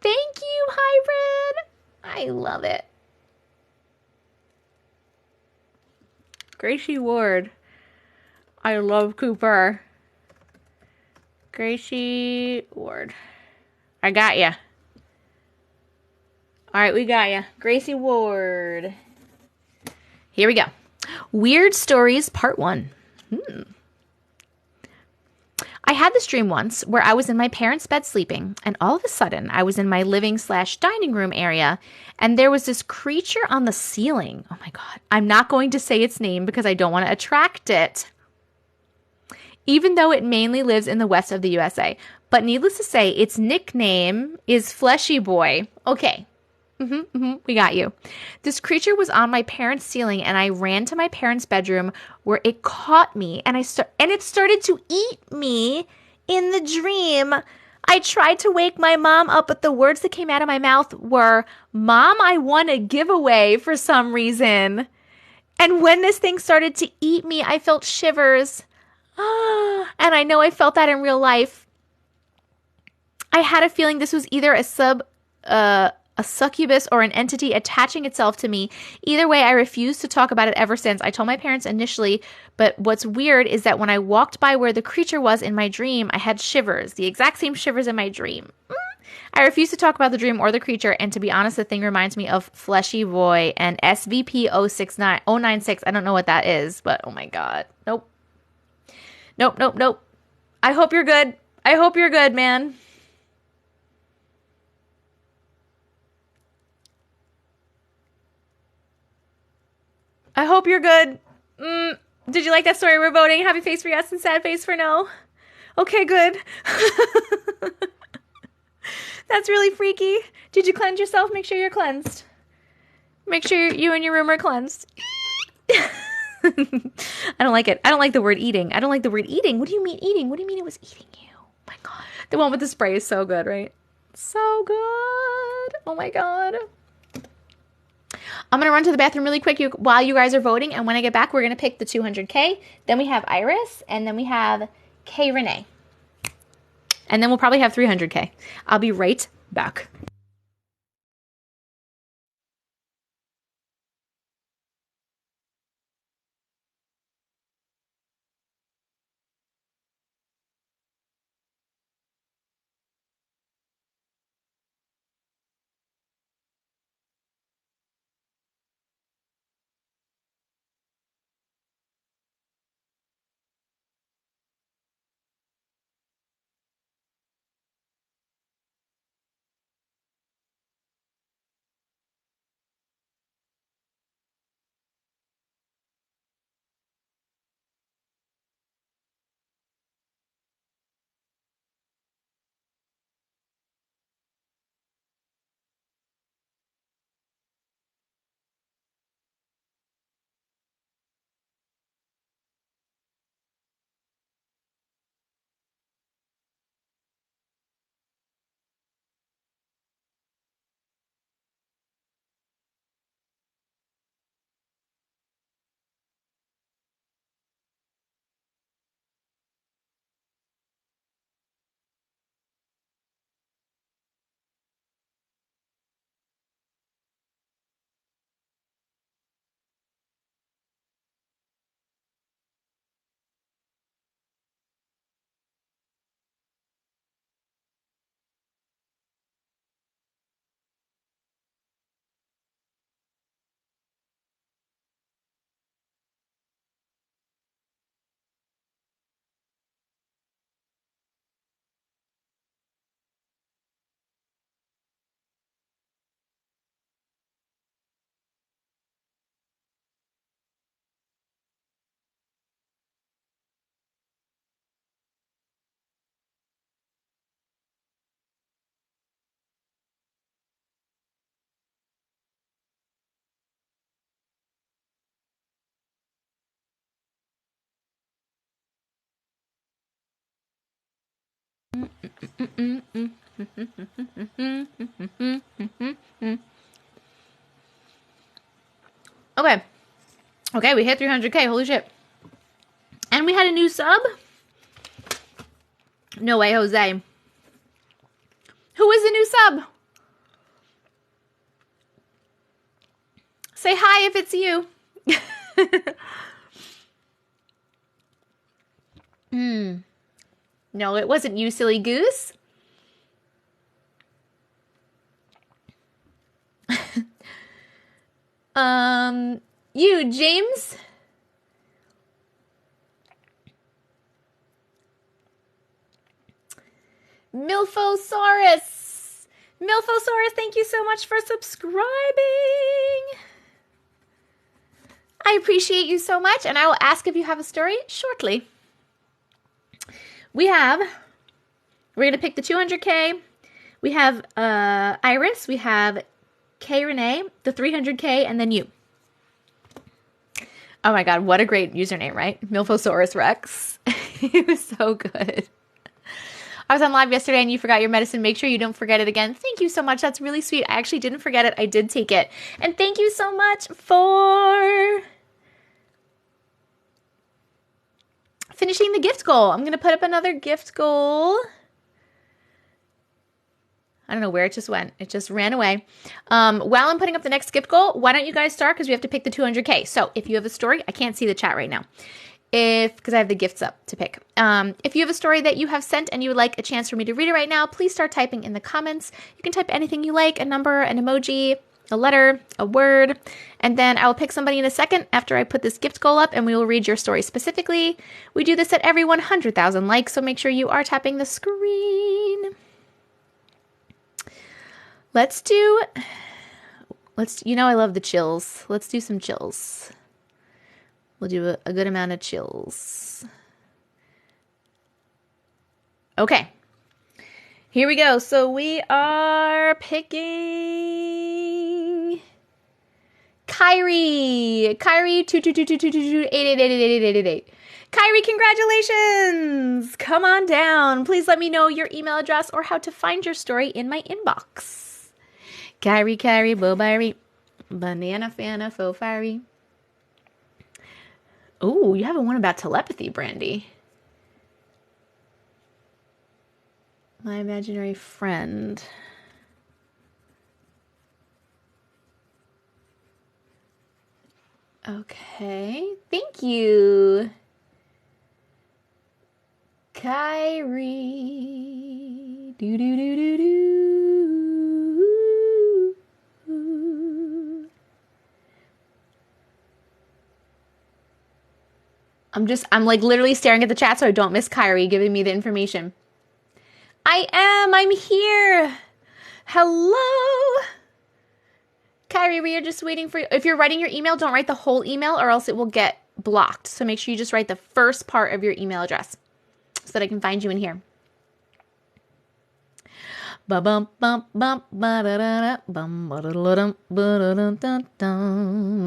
Thank you, hybrid. I love it. Gracie Ward. I love Cooper. Gracie Ward. I got ya. All right, we got ya. Gracie Ward. Here we go. Weird Stories Part 1. I had this dream once where I was in my parents' bed sleeping, and all of a sudden I was in my living/dining room area, and there was this creature on the ceiling. Oh my God. I'm not going to say its name because I don't want to attract it, even though it mainly lives in the west of the USA. But needless to say, its nickname is Fleshy Boy. Okay. We got you. This creature was on my parents' ceiling, and I ran to my parents' bedroom where it caught me, and it started to eat me in the dream. I tried to wake my mom up, but the words that came out of my mouth were, "Mom, I won a giveaway," for some reason. And when this thing started to eat me, I felt shivers. And I know I felt that in real life. I had a feeling this was either a succubus or an entity attaching itself to me. Either way, I refused to talk about it ever since. I told my parents initially, but what's weird is that when I walked by where the creature was in my dream, I had shivers, the exact same shivers in my dream. I refuse to talk about the dream or the creature, and to be honest, the thing reminds me of Fleshy Boy and SVP 096. I don't know what that is, but oh my God. Nope. Nope. I hope you're good. I hope you're good, man. I hope you're good. Did you like that story? We're voting. Happy face for yes and sad face for no. Okay, good. That's really freaky. Did you cleanse yourself? Make sure you're cleansed. Make sure you and your room are cleansed. I don't like it. I don't like the word eating. I don't like the word eating. What do you mean eating? What do you mean it was eating you? Oh my God. The one with the spray is so good, right? So good. Oh my God. I'm going to run to the bathroom really quick while you guys are voting. And when I get back, we're going to pick the 200K. Then we have Iris. And then we have K Renee. And then we'll probably have 300K. I'll be right back. Okay. Okay, we hit 300K. Holy shit. And we had a new sub? No way, Jose. Who is the new sub? Say hi if it's you. No, it wasn't you, silly goose. You, James? Milfosaurus! Milfosaurus, thank you so much for subscribing! I appreciate you so much, and I will ask if you have a story shortly. We're going to pick the 200K. We have Iris, we have K Renee, the 300K, and then you. Oh my god, what a great username, right? Milfosaurus Rex. It was so good. I was on live yesterday and you forgot your medicine. Make sure you don't forget it again. Thank you so much. That's really sweet. I actually didn't forget it. I did take it. And thank you so much for finishing the gift goal. I'm going to put up another gift goal. I don't know where it just went. It just ran away. While I'm putting up the next gift goal, why don't you guys start? Because we have to pick the 200K. So if you have a story, I can't see the chat right now. Because I have the gifts up to pick. If you have a story that you have sent and you would like a chance for me to read it right now, please start typing in the comments. You can type anything you like, a number, an emoji, a letter, a word, and then I will pick somebody in a second after I put this gift goal up and we will read your story specifically. We do this at every 100,000 likes, so make sure you are tapping the screen. I love the chills. Let's do some chills. We'll do a good amount of chills. Okay. Here we go. So we are picking Kyrie. Kyrie 2222288888888. Kyrie, congratulations. Come on down. Please let me know your email address or how to find your story in my inbox. Kyrie, Bobiri, banana fana faux fiery. Oh, you haven't one about telepathy, Brandy. My imaginary friend. Okay, thank you. Kyrie. Do do do do do. I'm like literally staring at the chat so I don't miss Kyrie giving me the information. I'm here. Hello. Kyrie, we are just waiting for you. If you're writing your email, don't write the whole email or else it will get blocked. So make sure you just write the first part of your email address so that I can find you in here. My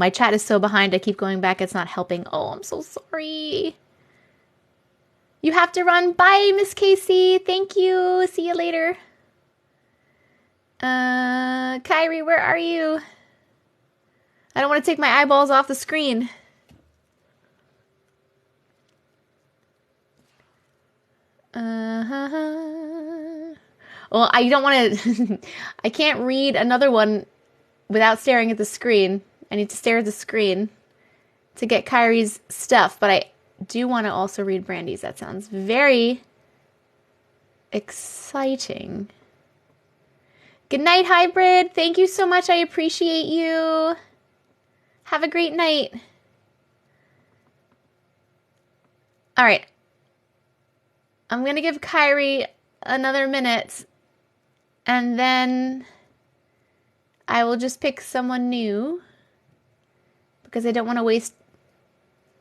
chat is so behind, I keep going back. It's not helping. Oh, I'm so sorry. You have to run. Bye, Miss Casey. Thank you. See you later. Kyrie, where are you? I don't want to take my eyeballs off the screen. Well, I don't want to... I can't read another one without staring at the screen. I need to stare at the screen to get Kyrie's stuff, but I do want to also read Brandy's. That sounds very exciting. Good night, Hybrid. Thank you so much. I appreciate you. Have a great night. All right. I'm going to give Kyrie another minute, and then I will just pick someone new because I don't want to waste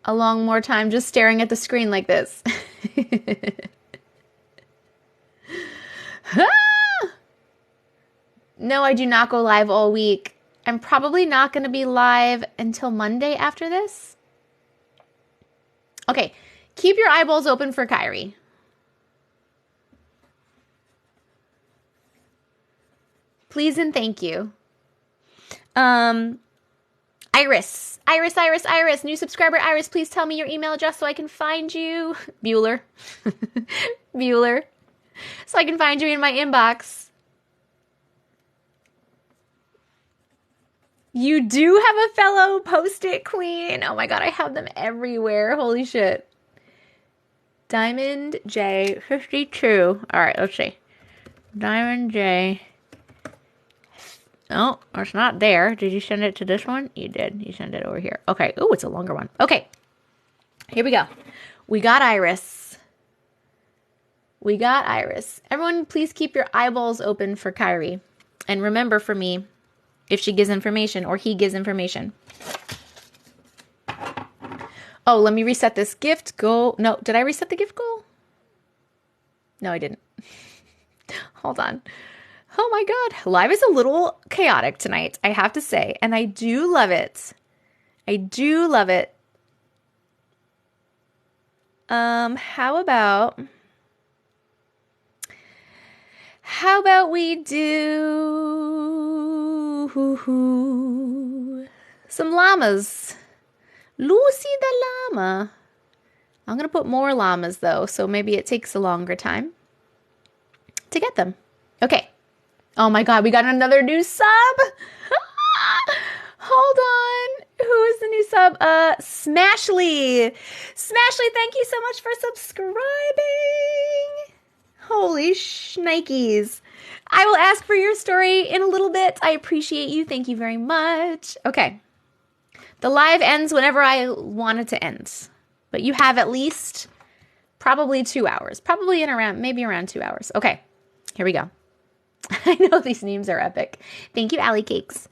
a long more time just staring at the screen like this. No, I do not go live all week. I'm probably not going to be live until Monday after this. Okay, keep your eyeballs open for Kyrie. Please and thank you. Iris, new subscriber. Iris, please tell me your email address so I can find you. Bueller. Bueller. So I can find you in my inbox. You do have a fellow Post-it queen. Oh my God, I have them everywhere. Holy shit. Diamond J 52. All right, let's see. Diamond J. Oh, it's not there. Did you send it to this one? You did. You sent it over here. Okay. Oh, it's a longer one. Okay. Here we go. We got Iris. We got Iris. Everyone, please keep your eyeballs open for Kyrie. And remember for me, if she gives information or he gives information. Oh, let me reset this gift goal. No, did I reset the gift goal? No, I didn't. Hold on. Oh my God. Live is a little chaotic tonight, I have to say. And I do love it. I do love it. How about we do some llamas? Lucy the llama. I'm going to put more llamas though, so maybe it takes a longer time to get them. Okay. Oh my God, we got another new sub. Hold on. Who is the new sub? Smashly. Smashly, thank you so much for subscribing. Holy shnikes. I will ask for your story in a little bit. I appreciate you. Thank you very much. Okay. The live ends whenever I want it to end. But you have at least probably 2 hours. Probably maybe around 2 hours. Okay. Here we go. I know these names are epic. Thank you, Allie Cakes.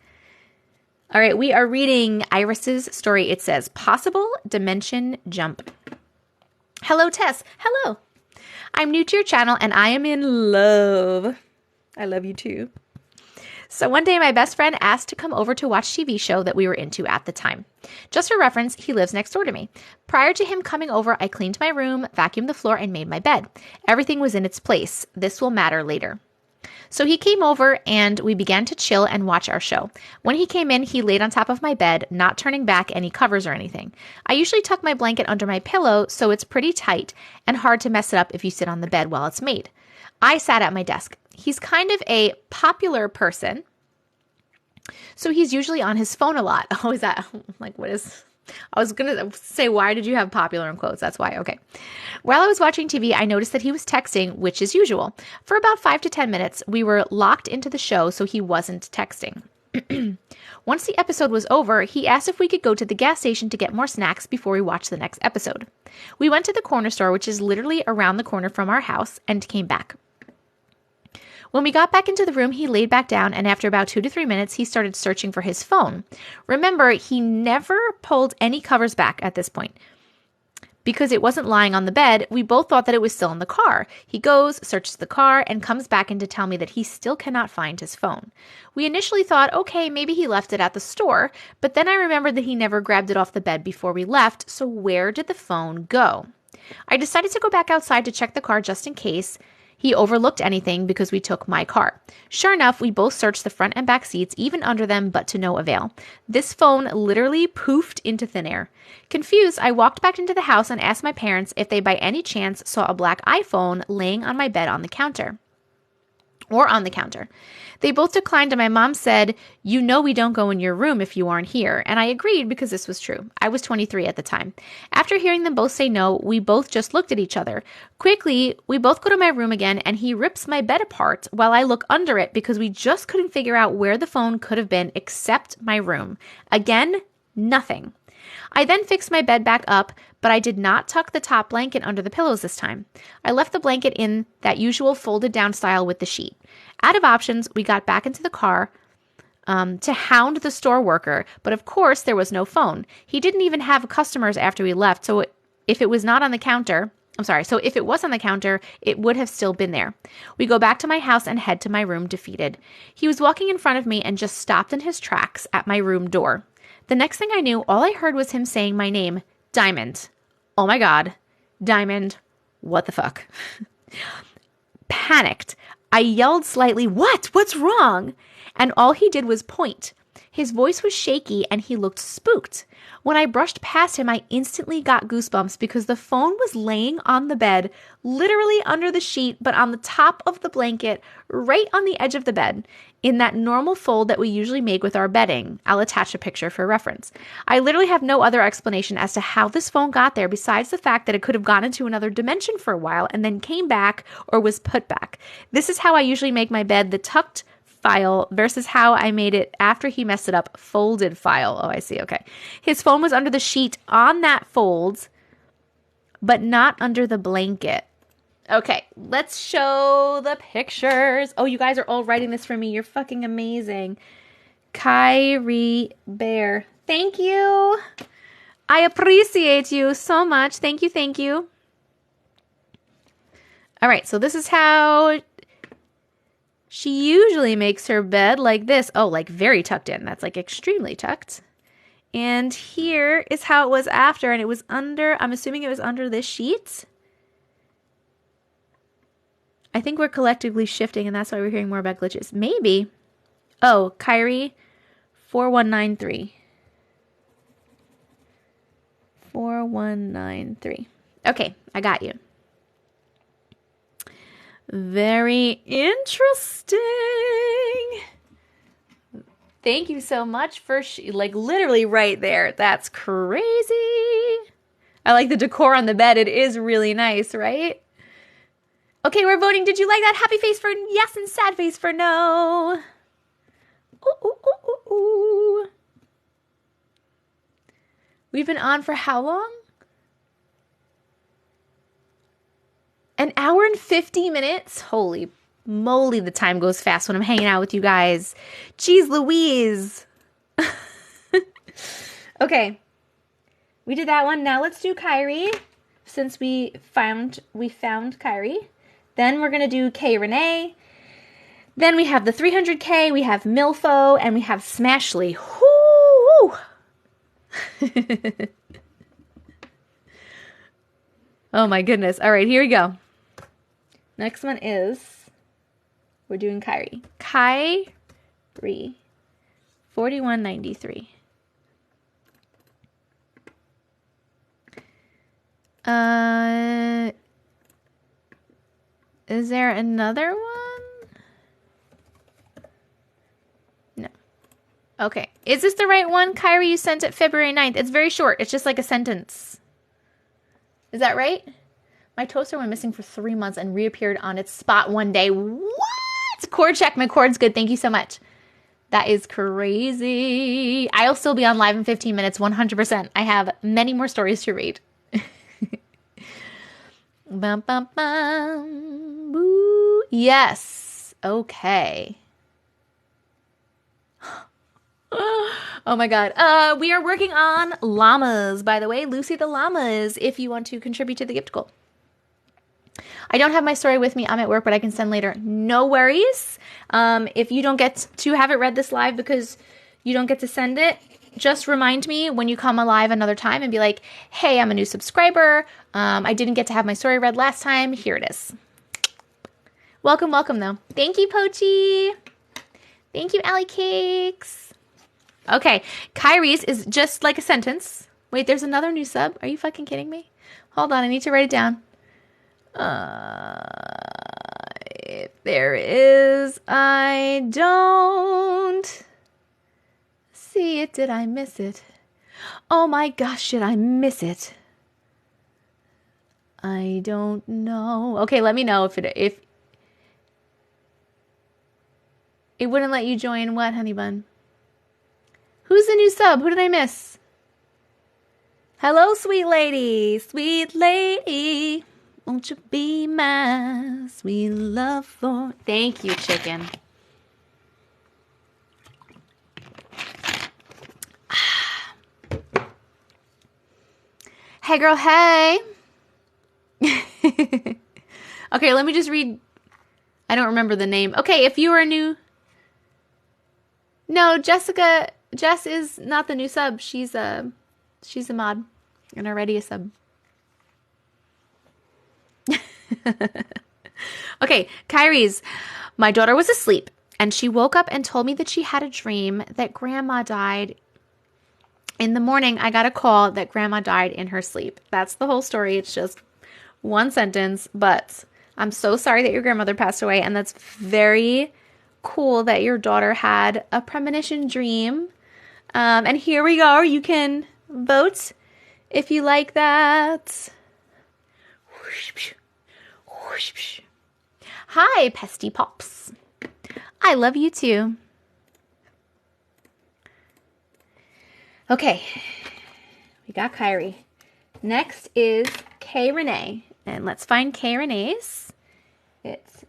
All right, we are reading Iris's story. It says, Possible Dimension Jump. Hello, Tess. Hello. I'm new to your channel, and I am in love. I love you, too. So one day, my best friend asked to come over to watch TV show that we were into at the time. Just for reference, he lives next door to me. Prior to him coming over, I cleaned my room, vacuumed the floor, and made my bed. Everything was in its place. This will matter later. So he came over and we began to chill and watch our show. When he came in, he laid on top of my bed, not turning back any covers or anything. I usually tuck my blanket under my pillow, so it's pretty tight and hard to mess it up if you sit on the bed while it's made. I sat at my desk. He's kind of a popular person, so he's usually on his phone a lot. Oh, is that like, what is... I was going to say, why did you have popular in quotes? That's why. Okay. While I was watching TV, I noticed that he was texting, which is usual. For about 5 to 10 minutes, we were locked into the show, so he wasn't texting. Once the episode was over, he asked if we could go to the gas station to get more snacks before we watched the next episode. We went to the corner store, which is literally around the corner from our house, and came back. When we got back into the room, he laid back down, and after about 2 to 3 minutes, he started searching for his phone. Remember, he never pulled any covers back at this point. Because it wasn't lying on the bed, we both thought that it was still in the car. He goes, searches the car, and comes back in to tell me that he still cannot find his phone. We initially thought, okay, maybe he left it at the store, but then I remembered that he never grabbed it off the bed before we left, so where did the phone go? I decided to go back outside to check the car just in case he overlooked anything because we took my car. Sure enough, we both searched the front and back seats, even under them, but to no avail. This phone literally poofed into thin air. Confused, I walked back into the house and asked my parents if they by any chance saw a black iPhone laying on my bed on the counter. They both declined, and my mom said, "You know we don't go in your room if you aren't here." And I agreed because this was true. I was 23 at the time. After hearing them both say no, we both just looked at each other. Quickly, we both go to my room again, and he rips my bed apart while I look under it because we just couldn't figure out where the phone could have been except my room. Again, nothing. I then fixed my bed back up, but I did not tuck the top blanket under the pillows this time. I left the blanket in that usual folded down style with the sheet. Out of options, we got back into the car to hound the store worker, but of course there was no phone. He didn't even have customers after we left, so if it was on the counter, it would have still been there. We go back to my house and head to my room defeated. He was walking in front of me and just stopped in his tracks at my room door. The next thing I knew, all I heard was him saying my name, Diamond. Oh my God, Diamond, what the fuck? Panicked. I yelled slightly, "What? What's wrong?" and all he did was point. His voice was shaky and he looked spooked. When I brushed past him, I instantly got goosebumps because the phone was laying on the bed, literally under the sheet, but on the top of the blanket, right on the edge of the bed, in that normal fold that we usually make with our bedding. I'll attach a picture for reference. I literally have no other explanation as to how this phone got there besides the fact that it could have gone into another dimension for a while and then came back or was put back. This is how I usually make my bed, the tucked file, versus how I made it after he messed it up, folded file. Oh, I see. Okay. His phone was under the sheet on that fold, but not under the blanket. Okay, let's show the pictures. Oh, you guys are all writing this for me. You're fucking amazing. Kyrie Bear. Thank you. I appreciate you so much. Thank you. Thank you. All right, so this is how she usually makes her bed, like this. Oh, like very tucked in. That's like extremely tucked. And here is how it was after, and it was under, I'm assuming it was under this sheet. I think we're collectively shifting, and that's why we're hearing more about glitches. Maybe. Oh, Kyrie 4193. 4193. Okay, I got you. Very interesting. Thank you so much for, like, literally right there. That's crazy. I like the decor on the bed. It is really nice, right? Okay, we're voting. Did you like that? Happy face for yes and sad face for no. Ooh, ooh, ooh, ooh, ooh. We've been on for how long? An hour and 50 minutes? Holy moly, the time goes fast when I'm hanging out with you guys. Jeez Louise. Okay. We did that one. Now let's do Kyrie. Since we found Kyrie. Then we're going to do K Renee. Then we have the 300K. We have Milfo. And we have Smashly. Whoo! Oh my goodness. All right, here we go. Next one is, we're doing Kyrie. Kyrie 4193. Is there another one? No. Okay. Is this the right one? Kyrie, you sent it February 9th. It's very short. It's just like a sentence. Is that right? My toaster went missing for 3 months and reappeared on its spot one day. What? Cord check. My cord's good. Thank you so much. That is crazy. I'll still be on live in 15 minutes, 100%. I have many more stories to read. Bum, bum, bum. Woo. Yes. Okay. Oh my God. We are working on llamas, by the way. Lucy the llamas, if you want to contribute to the gift goal. I don't have my story with me. I'm at work, but I can send later. No worries. If you don't get to have it read this live because you don't get to send it, just remind me when you come alive another time and be like, hey, I'm a new subscriber. I didn't get to have my story read last time. Here it is. Welcome, welcome, though. Thank you, Pochi. Thank you, Allie Cakes. Okay, Kyrie's is just like a sentence. Wait, there's another new sub? Are you fucking kidding me? Hold on, I need to write it down. If there is, I don't see it. Did I miss it? Oh my gosh, did I miss it? I don't know. Okay, let me know if it wouldn't let you join what, honey bun? Who's the new sub? Who did I miss? Hello, sweet lady. Sweet lady. Won't you be my sweet love for... Thank you, chicken. Hey, girl, hey. Okay, let me just read. I don't remember the name. Okay, if you are new... No, Jess is not the new sub. She's a mod and already a sub. Okay, Kyrie's. My daughter was asleep And she woke up and told me that she had a dream that Grandma died. In the morning, I got a call that Grandma died in her sleep. That's the whole story. It's just one sentence, but I'm so sorry that your grandmother passed away. And that's very cool that your daughter had a premonition dream. And here we go. You can vote if you like that. Hi, Pesty Pops. I love you too. Okay, we got Kyrie. Next is K. Renee. And let's find K. Renee's. It's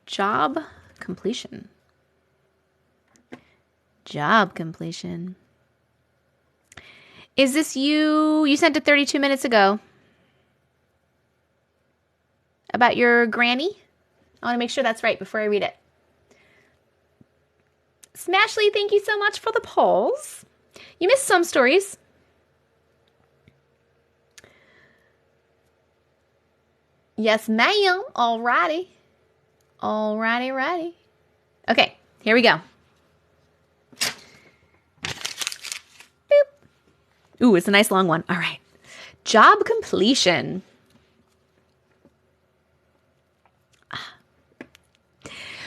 job completion. Job completion. Is this you? You sent it 32 minutes ago. About your granny? I want to make sure that's right before I read it. Smashley, thank you so much for the polls. You missed some stories. Yes, ma'am. Alrighty. Alrighty. Okay, here we go. Boop. Ooh, it's a nice long one. All right. Job completion.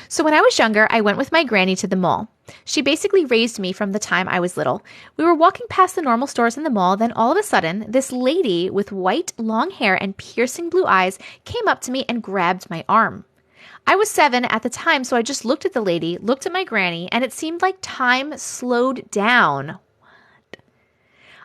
So when I was younger, I went with my granny to the mall. She basically raised me from the time I was little. We were walking past the normal stores in the mall, then all of a sudden, this lady with white, long hair and piercing blue eyes came up to me and grabbed my arm. I was 7 at the time, so I just looked at the lady, looked at my granny, and it seemed like time slowed down. What?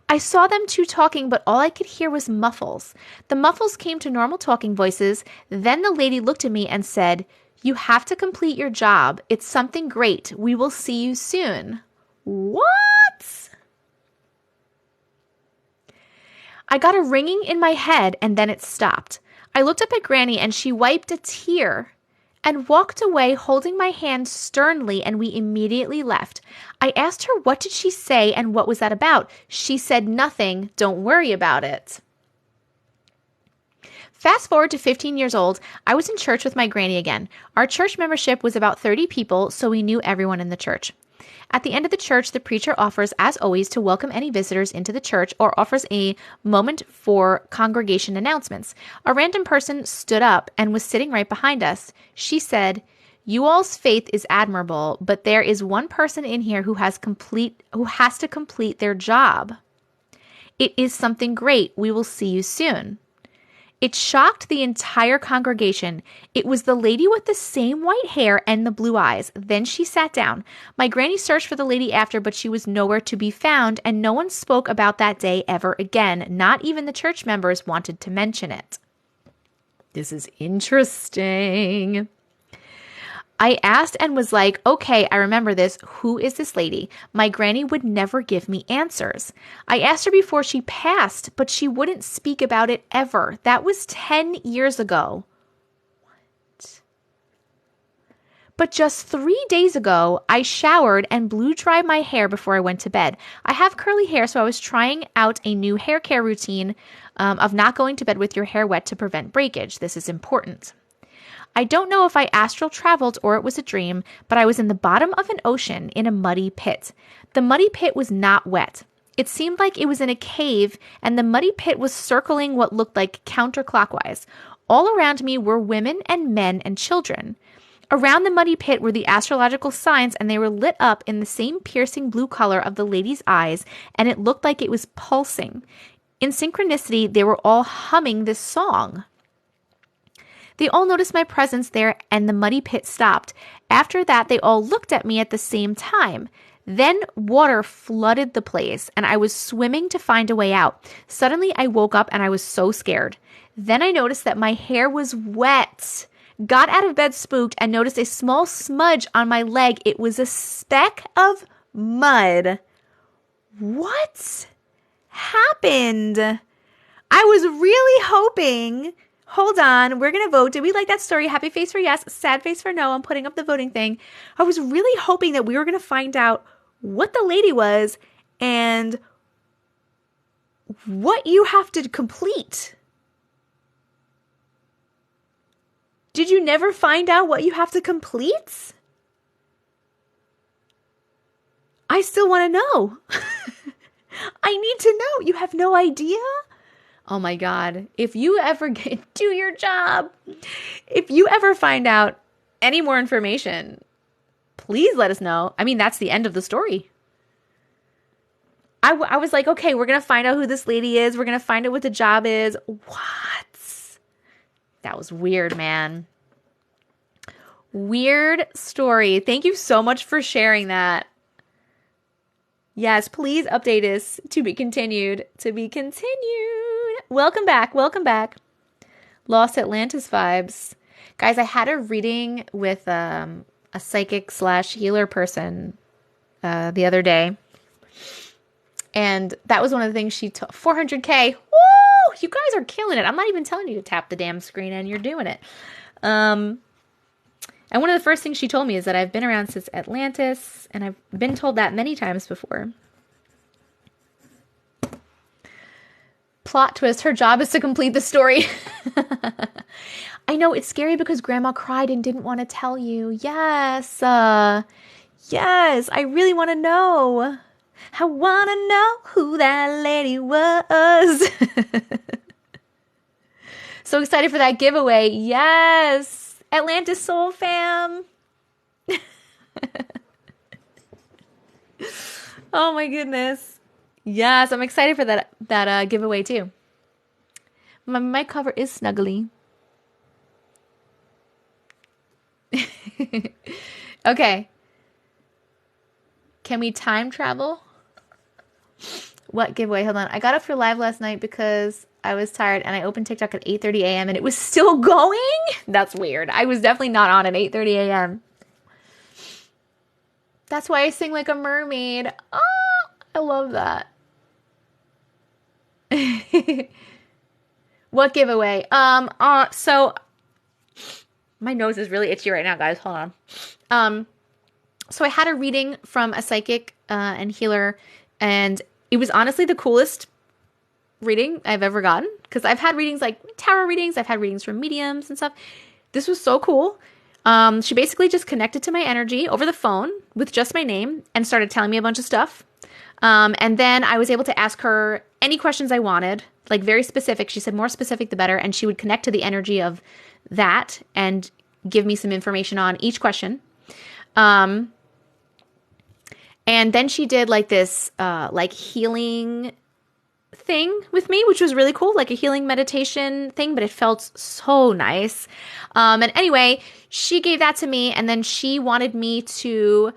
I saw them two talking, but all I could hear was muffles. The muffles came to normal talking voices. Then the lady looked at me and said, "You have to complete your job. It's something great. We will see you soon." What? I got a ringing in my head and then it stopped. I looked up at Granny and she wiped a tear and walked away holding my hand sternly, and we immediately left. I asked her what did she say and what was that about. She said nothing. Don't worry about it. Fast forward to 15 years old, I was in church with my granny again. Our church membership was about 30 people, so we knew everyone in the church. At the end of the church, the preacher offers, as always, to welcome any visitors into the church or offers a moment for congregation announcements. A random person stood up and was sitting right behind us. She said, "You all's faith is admirable, but there is one person in here who has to complete their job. It is something great. We will see you soon." It shocked the entire congregation. It was the lady with the same white hair and the blue eyes. Then she sat down. My granny searched for the lady after, but she was nowhere to be found, and no one spoke about that day ever again. Not even the church members wanted to mention it. This is interesting. I asked and was like, okay, I remember this. Who is this lady? My granny would never give me answers. I asked her before she passed, but she wouldn't speak about it ever. That was 10 years ago. What? But just 3 days ago, I showered and blew dry my hair before I went to bed. I have curly hair, so I was trying out a new hair care routine of not going to bed with your hair wet to prevent breakage. This is important. I don't know if I astral traveled or it was a dream, but I was in the bottom of an ocean in a muddy pit. The muddy pit was not wet. It seemed like it was in a cave, and the muddy pit was circling what looked like counterclockwise. All around me were women and men and children. Around the muddy pit were the astrological signs, and they were lit up in the same piercing blue color of the lady's eyes, and it looked like it was pulsing. In synchronicity, they were all humming this song. They all noticed my presence there, and the muddy pit stopped. After that, they all looked at me at the same time. Then water flooded the place, and I was swimming to find a way out. Suddenly, I woke up, and I was so scared. Then I noticed that my hair was wet. Got out of bed spooked and noticed a small smudge on my leg. It was a speck of mud. What happened? I was really hoping... Hold on, we're going to vote. Did we like that story? Happy face for yes, sad face for no. I'm putting up the voting thing. I was really hoping that we were going to find out what the lady was and what you have to complete. Did you never find out what you have to complete? I still want to know. I need to know. You have no idea? Oh my God. If you ever do your job, if you ever find out any more information, please let us know. I mean, that's the end of the story. I was like, okay, we're going to find out who this lady is. We're going to find out what the job is. What? That was weird, man. Weird story. Thank you so much for sharing that. Yes, please update us. To be continued. To be continued. Welcome back. Welcome back. Lost Atlantis vibes. Guys, I had a reading with a psychic / healer person the other day. And that was one of the things she took. 400K. Woo! You guys are killing it. I'm not even telling you to tap the damn screen and you're doing it. And one of the first things she told me is that I've been around since Atlantis, and I've been told that many times before. Plot twist, her job is to complete the story. I know, it's scary because Grandma cried and didn't want to tell you. Yes. Yes, I really want to know. I want to know who that lady was. So excited for that giveaway. Yes. Atlantis Soul Fam. Oh my goodness. Yes, I'm excited for that giveaway too. My mic cover is snuggly. Okay. Can we time travel? What giveaway? Hold on. I got up for live last night because I was tired and I opened TikTok at 8:30 a.m. and it was still going? That's weird. I was definitely not on at 8:30 a.m. That's why I sing like a mermaid. Oh, I love that. What giveaway? So my nose is really itchy right now, guys. Hold on. So I had a reading from a psychic and healer, and it was honestly the coolest reading I've ever gotten, because I've had readings like tarot readings, I've had readings from mediums and stuff. This was so cool. She basically just connected to my energy over the phone with just my name and started telling me a bunch of stuff. And then I was able to ask her any questions I wanted, like very specific. She said more specific the better, and she would connect to the energy of that and give me some information on each question. And then she did like this like healing thing with me, which was really cool, like a healing meditation thing, but it felt so nice. And anyway, she gave that to me, and then she wanted me to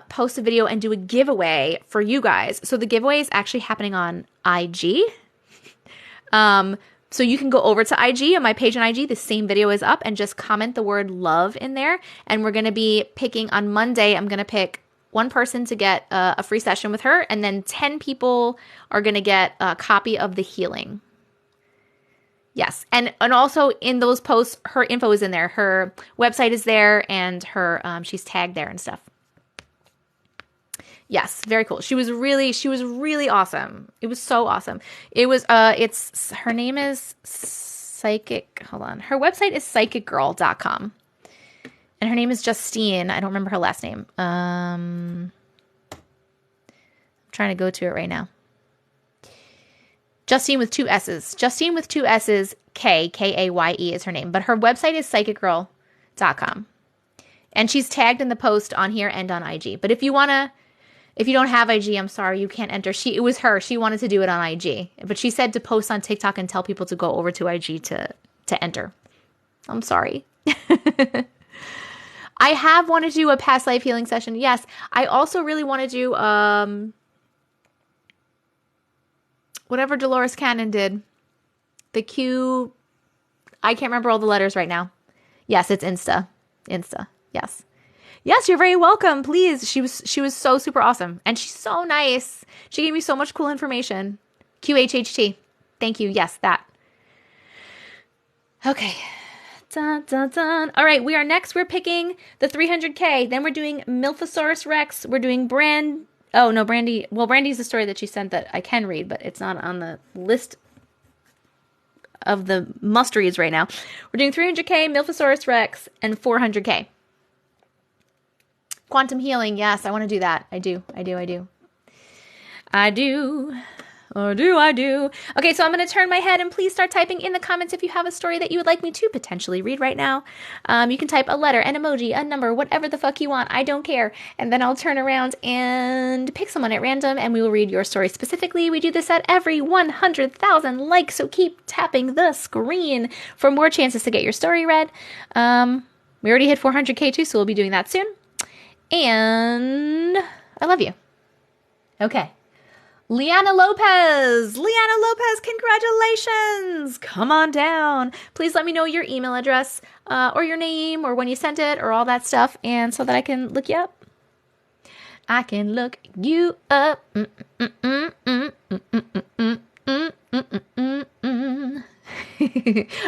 post a video and do a giveaway for you guys. So the giveaway is actually happening on IG. So you can go over to IG, on my page on IG, the same video is up, and just comment the word love in there. And we're going to be picking on Monday. I'm going to pick one person to get a free session with her, and then 10 people are going to get a copy of the healing. Yes. And also in those posts, her info is in there. Her website is there, and her she's tagged there and stuff. Yes, very cool. She was really awesome. It was so awesome. It was her name is Psychic. Hold on. Her website is psychicgirl.com. And her name is Justine. I don't remember her last name. I'm trying to go to it right now. Justine with 2 S's. Justine with 2 S's, Kaye is her name. But her website is psychicgirl.com. And she's tagged in the post on here and on IG. But if you don't have IG, I'm sorry, you can't enter. It was her. She wanted to do it on IG. But she said to post on TikTok and tell people to go over to IG to enter. I'm sorry. I have wanted to do a past life healing session. Yes. I also really want to do whatever Dolores Cannon did. The Q. I can't remember all the letters right now. Yes, it's Insta. Yes. Yes, you're very welcome. Please. She was so super awesome. And she's so nice. She gave me so much cool information. QHHT. Thank you. Yes, that. Okay. Dun, dun, dun. All right, we're picking the 300K. Then we're doing Milphosaurus Rex. We're doing Brandy. Well, Brandy's the story that she sent that I can read, but it's not on the list of the must-reads right now. We're doing 300K, Milphosaurus Rex, and 400K. Quantum healing. Yes, I want to do that. I do. Or do I do? Okay, so I'm going to turn my head and please start typing in the comments if you have a story that you would like me to potentially read right now. You can type a letter, an emoji, a number, whatever the fuck you want. I don't care. And then I'll turn around and pick someone at random and we will read your story specifically. We do this at every 100,000 likes, so keep tapping the screen for more chances to get your story read. We already hit 400K too, so we'll be doing that soon. And I love you. Okay. Liana Lopez, congratulations. Come on down. Please let me know your email address or your name or when you sent it or all that stuff, and so that I can look you up. I can look you up.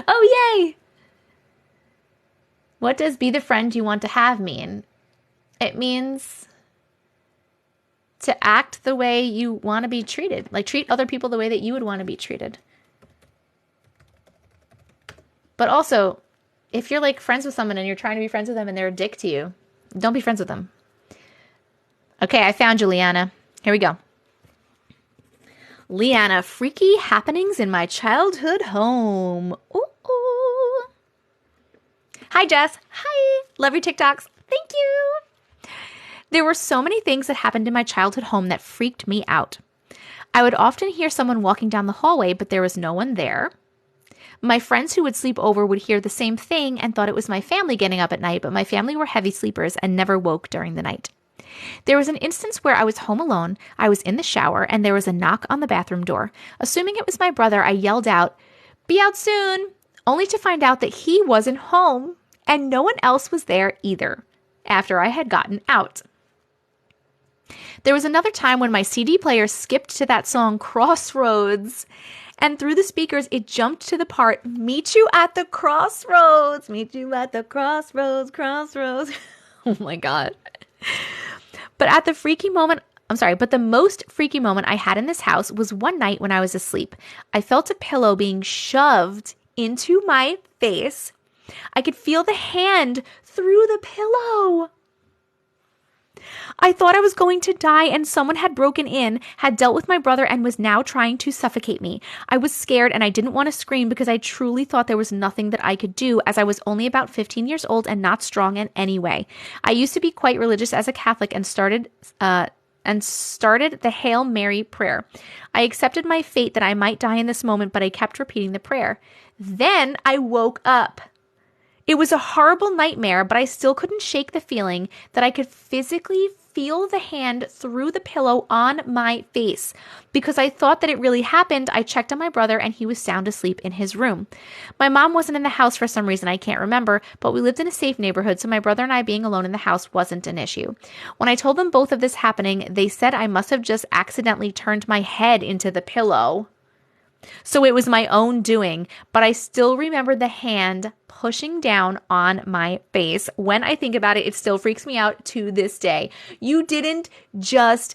Oh, yay. What does be the friend you want to have mean? It means to act the way you want to be treated. Like, treat other people the way that you would want to be treated. But also, if you're like friends with someone and you're trying to be friends with them and they're a dick to you, don't be friends with them. Okay, I found you, Liana. Here we go. Liana, freaky happenings in my childhood home. Ooh. Hi, Jess. Hi. Love your TikToks. Thank you. There were so many things that happened in my childhood home that freaked me out. I would often hear someone walking down the hallway, but there was no one there. My friends who would sleep over would hear the same thing and thought it was my family getting up at night, but my family were heavy sleepers and never woke during the night. There was an instance where I was home alone, I was in the shower, and there was a knock on the bathroom door. Assuming it was my brother, I yelled out, "Be out soon," only to find out that he wasn't home and no one else was there either after I had gotten out. There was another time when my CD player skipped to that song Crossroads, and through the speakers it jumped to the part, "Meet you at the crossroads, meet you at the crossroads, crossroads." Oh my God. But the most freaky moment I had in this house was one night when I was asleep. I felt a pillow being shoved into my face. I could feel the hand through the pillow. I thought I was going to die and someone had broken in, had dealt with my brother, and was now trying to suffocate me. I was scared and I didn't want to scream because I truly thought there was nothing that I could do, as I was only about 15 years old and not strong in any way. I used to be quite religious as a Catholic and started the Hail Mary prayer. I accepted my fate that I might die in this moment, but I kept repeating the prayer. Then I woke up. It was a horrible nightmare, but I still couldn't shake the feeling that I could physically feel the hand through the pillow on my face. Because I thought that it really happened, I checked on my brother and he was sound asleep in his room. My mom wasn't in the house for some reason I can't remember, but we lived in a safe neighborhood, so my brother and I being alone in the house wasn't an issue. When I told them both of this happening, they said I must have just accidentally turned my head into the pillow. So it was my own doing, but I still remember the hand pushing down on my face. When I think about it, it still freaks me out to this day. You didn't just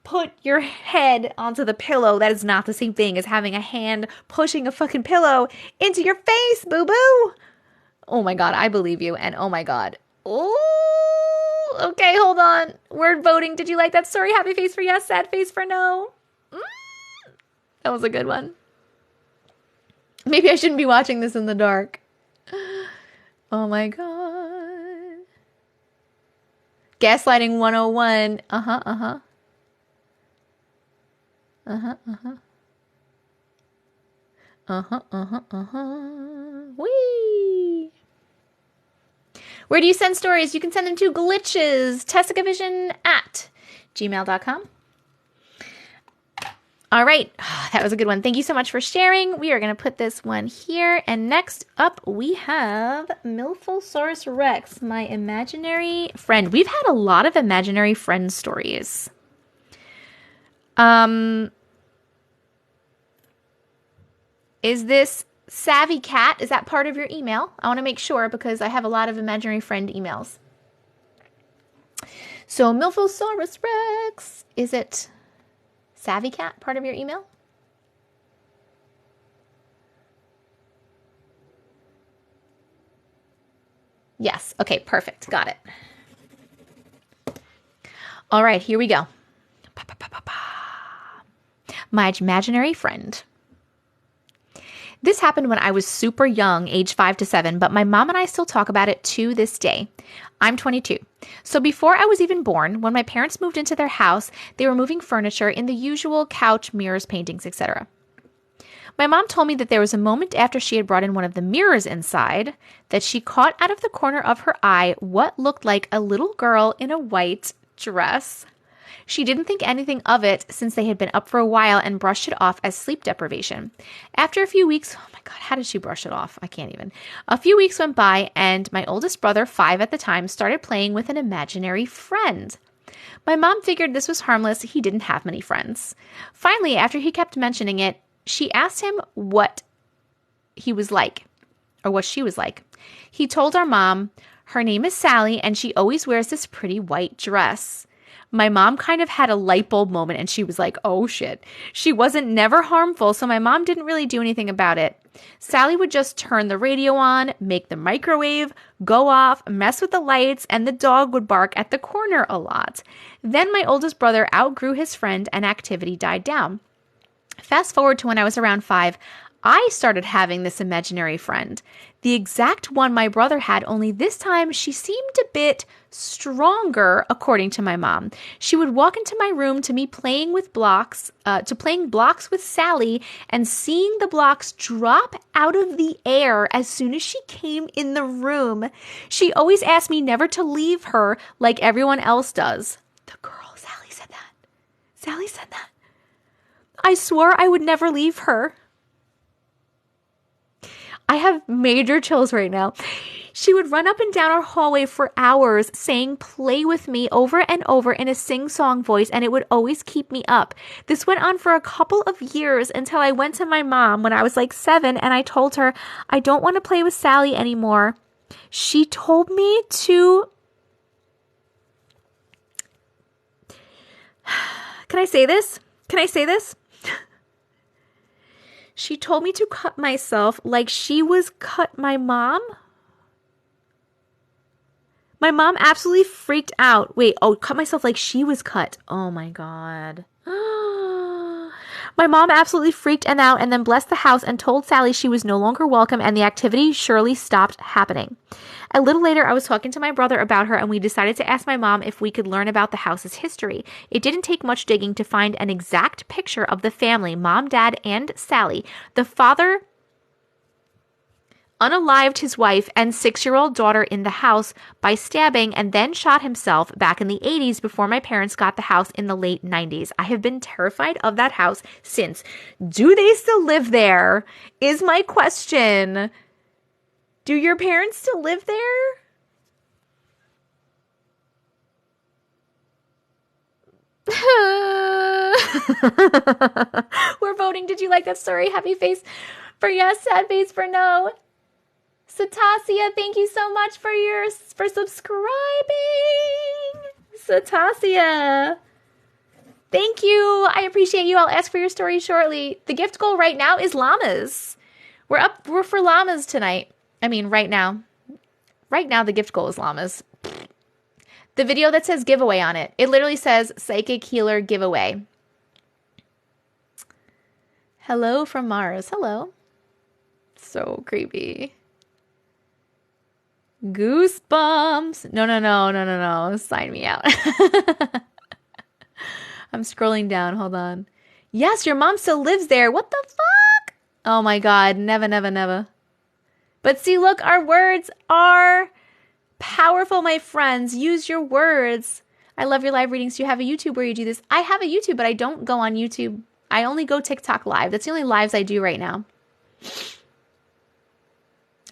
put your head onto the pillow. That is not the same thing as having a hand pushing a fucking pillow into your face, boo-boo. Oh my God, I believe you. And oh my God. Oh, okay, hold on. Word voting. Did you like that story? Happy face for yes, sad face for no. That was a good one. Maybe I shouldn't be watching this in the dark. Oh my God. Gaslighting 101. Whee! Where do you send stories? You can send them to glitches, TessicaVision@gmail.com. All right. That was a good one. Thank you so much for sharing. We are going to put this one here. And next up, we have Milphosaurus Rex, my imaginary friend. We've had a lot of imaginary friend stories. Is this Savvy Cat? Is that part of your email? I want to make sure because I have a lot of imaginary friend emails. So Milphosaurus Rex, is it Savvy Cat part of your email? Yes. Okay, perfect. Got it. All right, here we go. My imaginary friend. This happened when I was super young, age 5 to 7, but my mom and I still talk about it to this day. I'm 22. So before I was even born, when my parents moved into their house, they were moving furniture in the usual couch, mirrors, paintings, etc. My mom told me that there was a moment after she had brought in one of the mirrors inside that she caught out of the corner of her eye what looked like a little girl in a white dress. She didn't think anything of it since they had been up for a while and brushed it off as sleep deprivation. After a few weeks, oh my God, how did she brush it off? I can't even. A few weeks went by and my oldest brother, 5 at the time, started playing with an imaginary friend. My mom figured this was harmless. He didn't have many friends. Finally, after he kept mentioning it, she asked him what he was like, or what she was like. He told our mom, her name is Sally, and she always wears this pretty white dress. My mom kind of had a light bulb moment and she was like, oh shit. She wasn't never harmful, so my mom didn't really do anything about it. Sally would just turn the radio on, make the microwave, go off, mess with the lights, and the dog would bark at the corner a lot. Then my oldest brother outgrew his friend and activity died down. Fast forward to when I was around 5, I started having this imaginary friend. The exact one my brother had, only this time she seemed a bit stronger, according to my mom. She would walk into my room to me playing blocks with Sally and seeing the blocks drop out of the air as soon as she came in the room. She always asked me never to leave her like everyone else does. The girl, Sally said that. Sally said that. I swore I would never leave her. I have major chills right now. She would run up and down our hallway for hours saying, play with me over and over in a sing-song voice, and it would always keep me up. This went on for a couple of years until I went to my mom when I was like 7 and I told her, I don't want to play with Sally anymore. She told me to... Can I say this? She told me to cut myself like she was cut my mom. My mom absolutely freaked out. Wait, cut myself like she was cut. Oh my God. My mom absolutely freaked out and then blessed the house and told Sally she was no longer welcome and the activity surely stopped happening. A little later, I was talking to my brother about her and we decided to ask my mom if we could learn about the house's history. It didn't take much digging to find an exact picture of the family, mom, dad, and Sally. The father unalived his wife and 6-year-old daughter in the house by stabbing and then shot himself back in the 80s before my parents got the house in the late 90s. I have been terrified of that house since. Do they still live there? Is my question. Do your parents still live there? We're voting. Did you like that story? Happy face for yes, sad face for no. Satasia, thank you so much for subscribing. Satasia. Thank you. I appreciate you. I'll ask for your story shortly. The gift goal right now is llamas. We're for llamas tonight. I mean, right now. Right now, the gift goal is llamas. The video that says giveaway on it. It literally says psychic healer giveaway. Hello from Mars. Hello. So creepy. Goosebumps. No. Sign me out. I'm scrolling down. Hold on. Yes, your mom still lives there. What the fuck? Oh my God. Never. But see, look, our words are powerful, my friends. Use your words. I love your live readings. Do you have a YouTube where you do this? I have a YouTube, but I don't go on YouTube. I only go TikTok live. That's the only lives I do right now.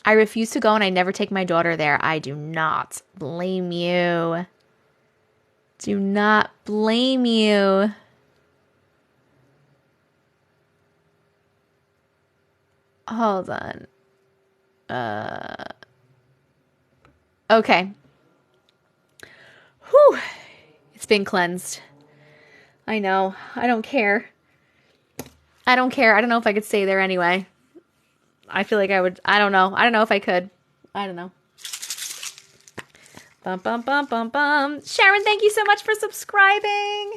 I refuse to go and I never take my daughter there. I do not blame you. Do not blame you. Hold on. Okay. Whew. It's been cleansed. I know. I don't care. I don't know if I could stay there anyway. I feel like I would. I don't know. I don't know if I could. I don't know. Bum, bum, bum, bum, bum. Sharon, thank you so much for subscribing.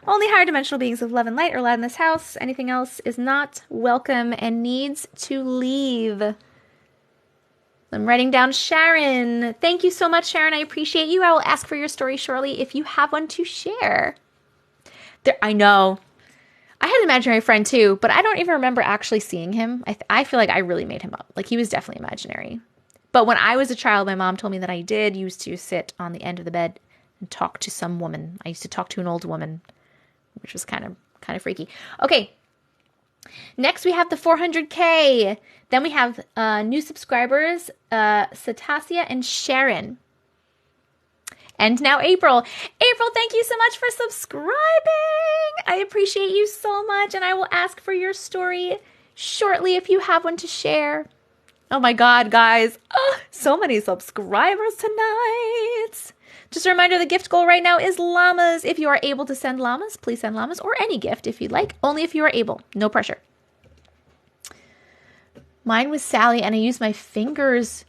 Only higher dimensional beings of love and light are allowed in this house. Anything else is not welcome and needs to leave. I'm writing down Sharon. Thank you so much, Sharon. I appreciate you. I will ask for your story shortly if you have one to share. I know. I had an imaginary friend too, but I don't even remember actually seeing him. I feel like I really made him up. Like, he was definitely imaginary. But when I was a child, my mom told me that I did used to sit on the end of the bed and talk to some woman. I used to talk to an old woman, which was kind of freaky. Okay. Next, we have the 400K. Then we have new subscribers, Cetacia and Sharon. And now April. April, thank you so much for subscribing. I appreciate you so much, and I will ask for your story shortly if you have one to share. Oh my God, guys. Oh, so many subscribers tonight. Just a reminder, the gift goal right now is llamas. If you are able to send llamas, please send llamas, or any gift if you'd like. Only if you are able. No pressure. Mine was Sally, and I used my fingers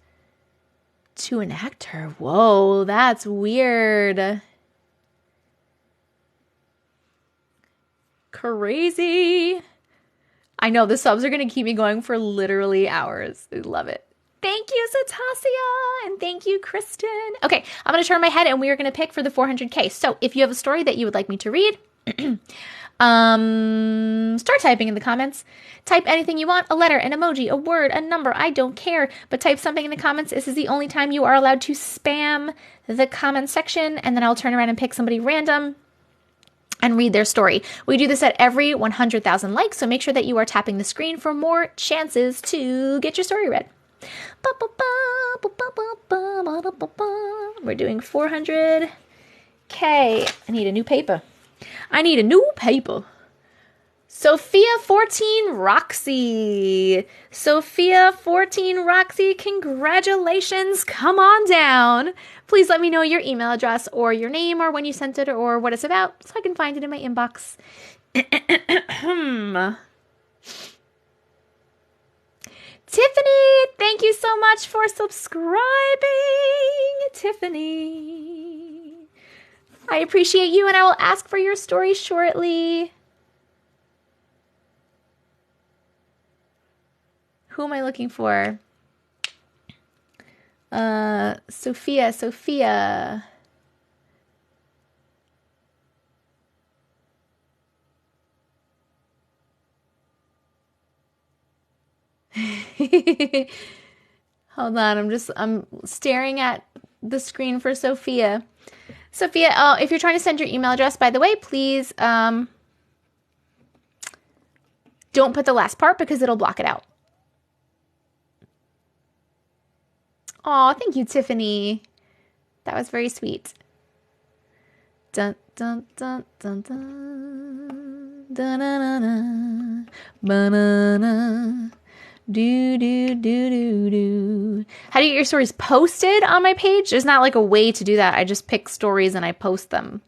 to enact her. Whoa, that's weird. Crazy. I know the subs are going to keep me going for literally hours. I love it. Thank you, Cetacia, and thank you, Kristen. Okay, I'm going to turn my head, and we are going to pick for the 400K. So if you have a story that you would like me to read, start typing in the comments. Type anything you want, a letter, an emoji, a word, a number, I don't care, but type something in the comments. This is the only time you are allowed to spam the comment section, and then I'll turn around and pick somebody random and read their story. We do this at every 100,000 likes, so make sure that you are tapping the screen for more chances to get your story read. We're doing 400K. I need a new paper. Sophia 14 Roxy. Sophia 14 Roxy, congratulations. Come on down. Please let me know your email address or your name or when you sent it or what it's about so I can find it in my inbox. Tiffany, thank you so much for subscribing. Tiffany, I appreciate you, and I will ask for your story shortly. Who am I looking for? Sophia. Hold on, I'm staring at the screen for Sophia. Sophia, if you're trying to send your email address, by the way, please don't put the last part because it'll block it out. Oh, thank you, Tiffany. That was very sweet. Dun dun dun dun dun dun dun dun banana. Do do do do do. How do you get your stories posted on my page? There's not like a way to do that. I just pick stories and I post them.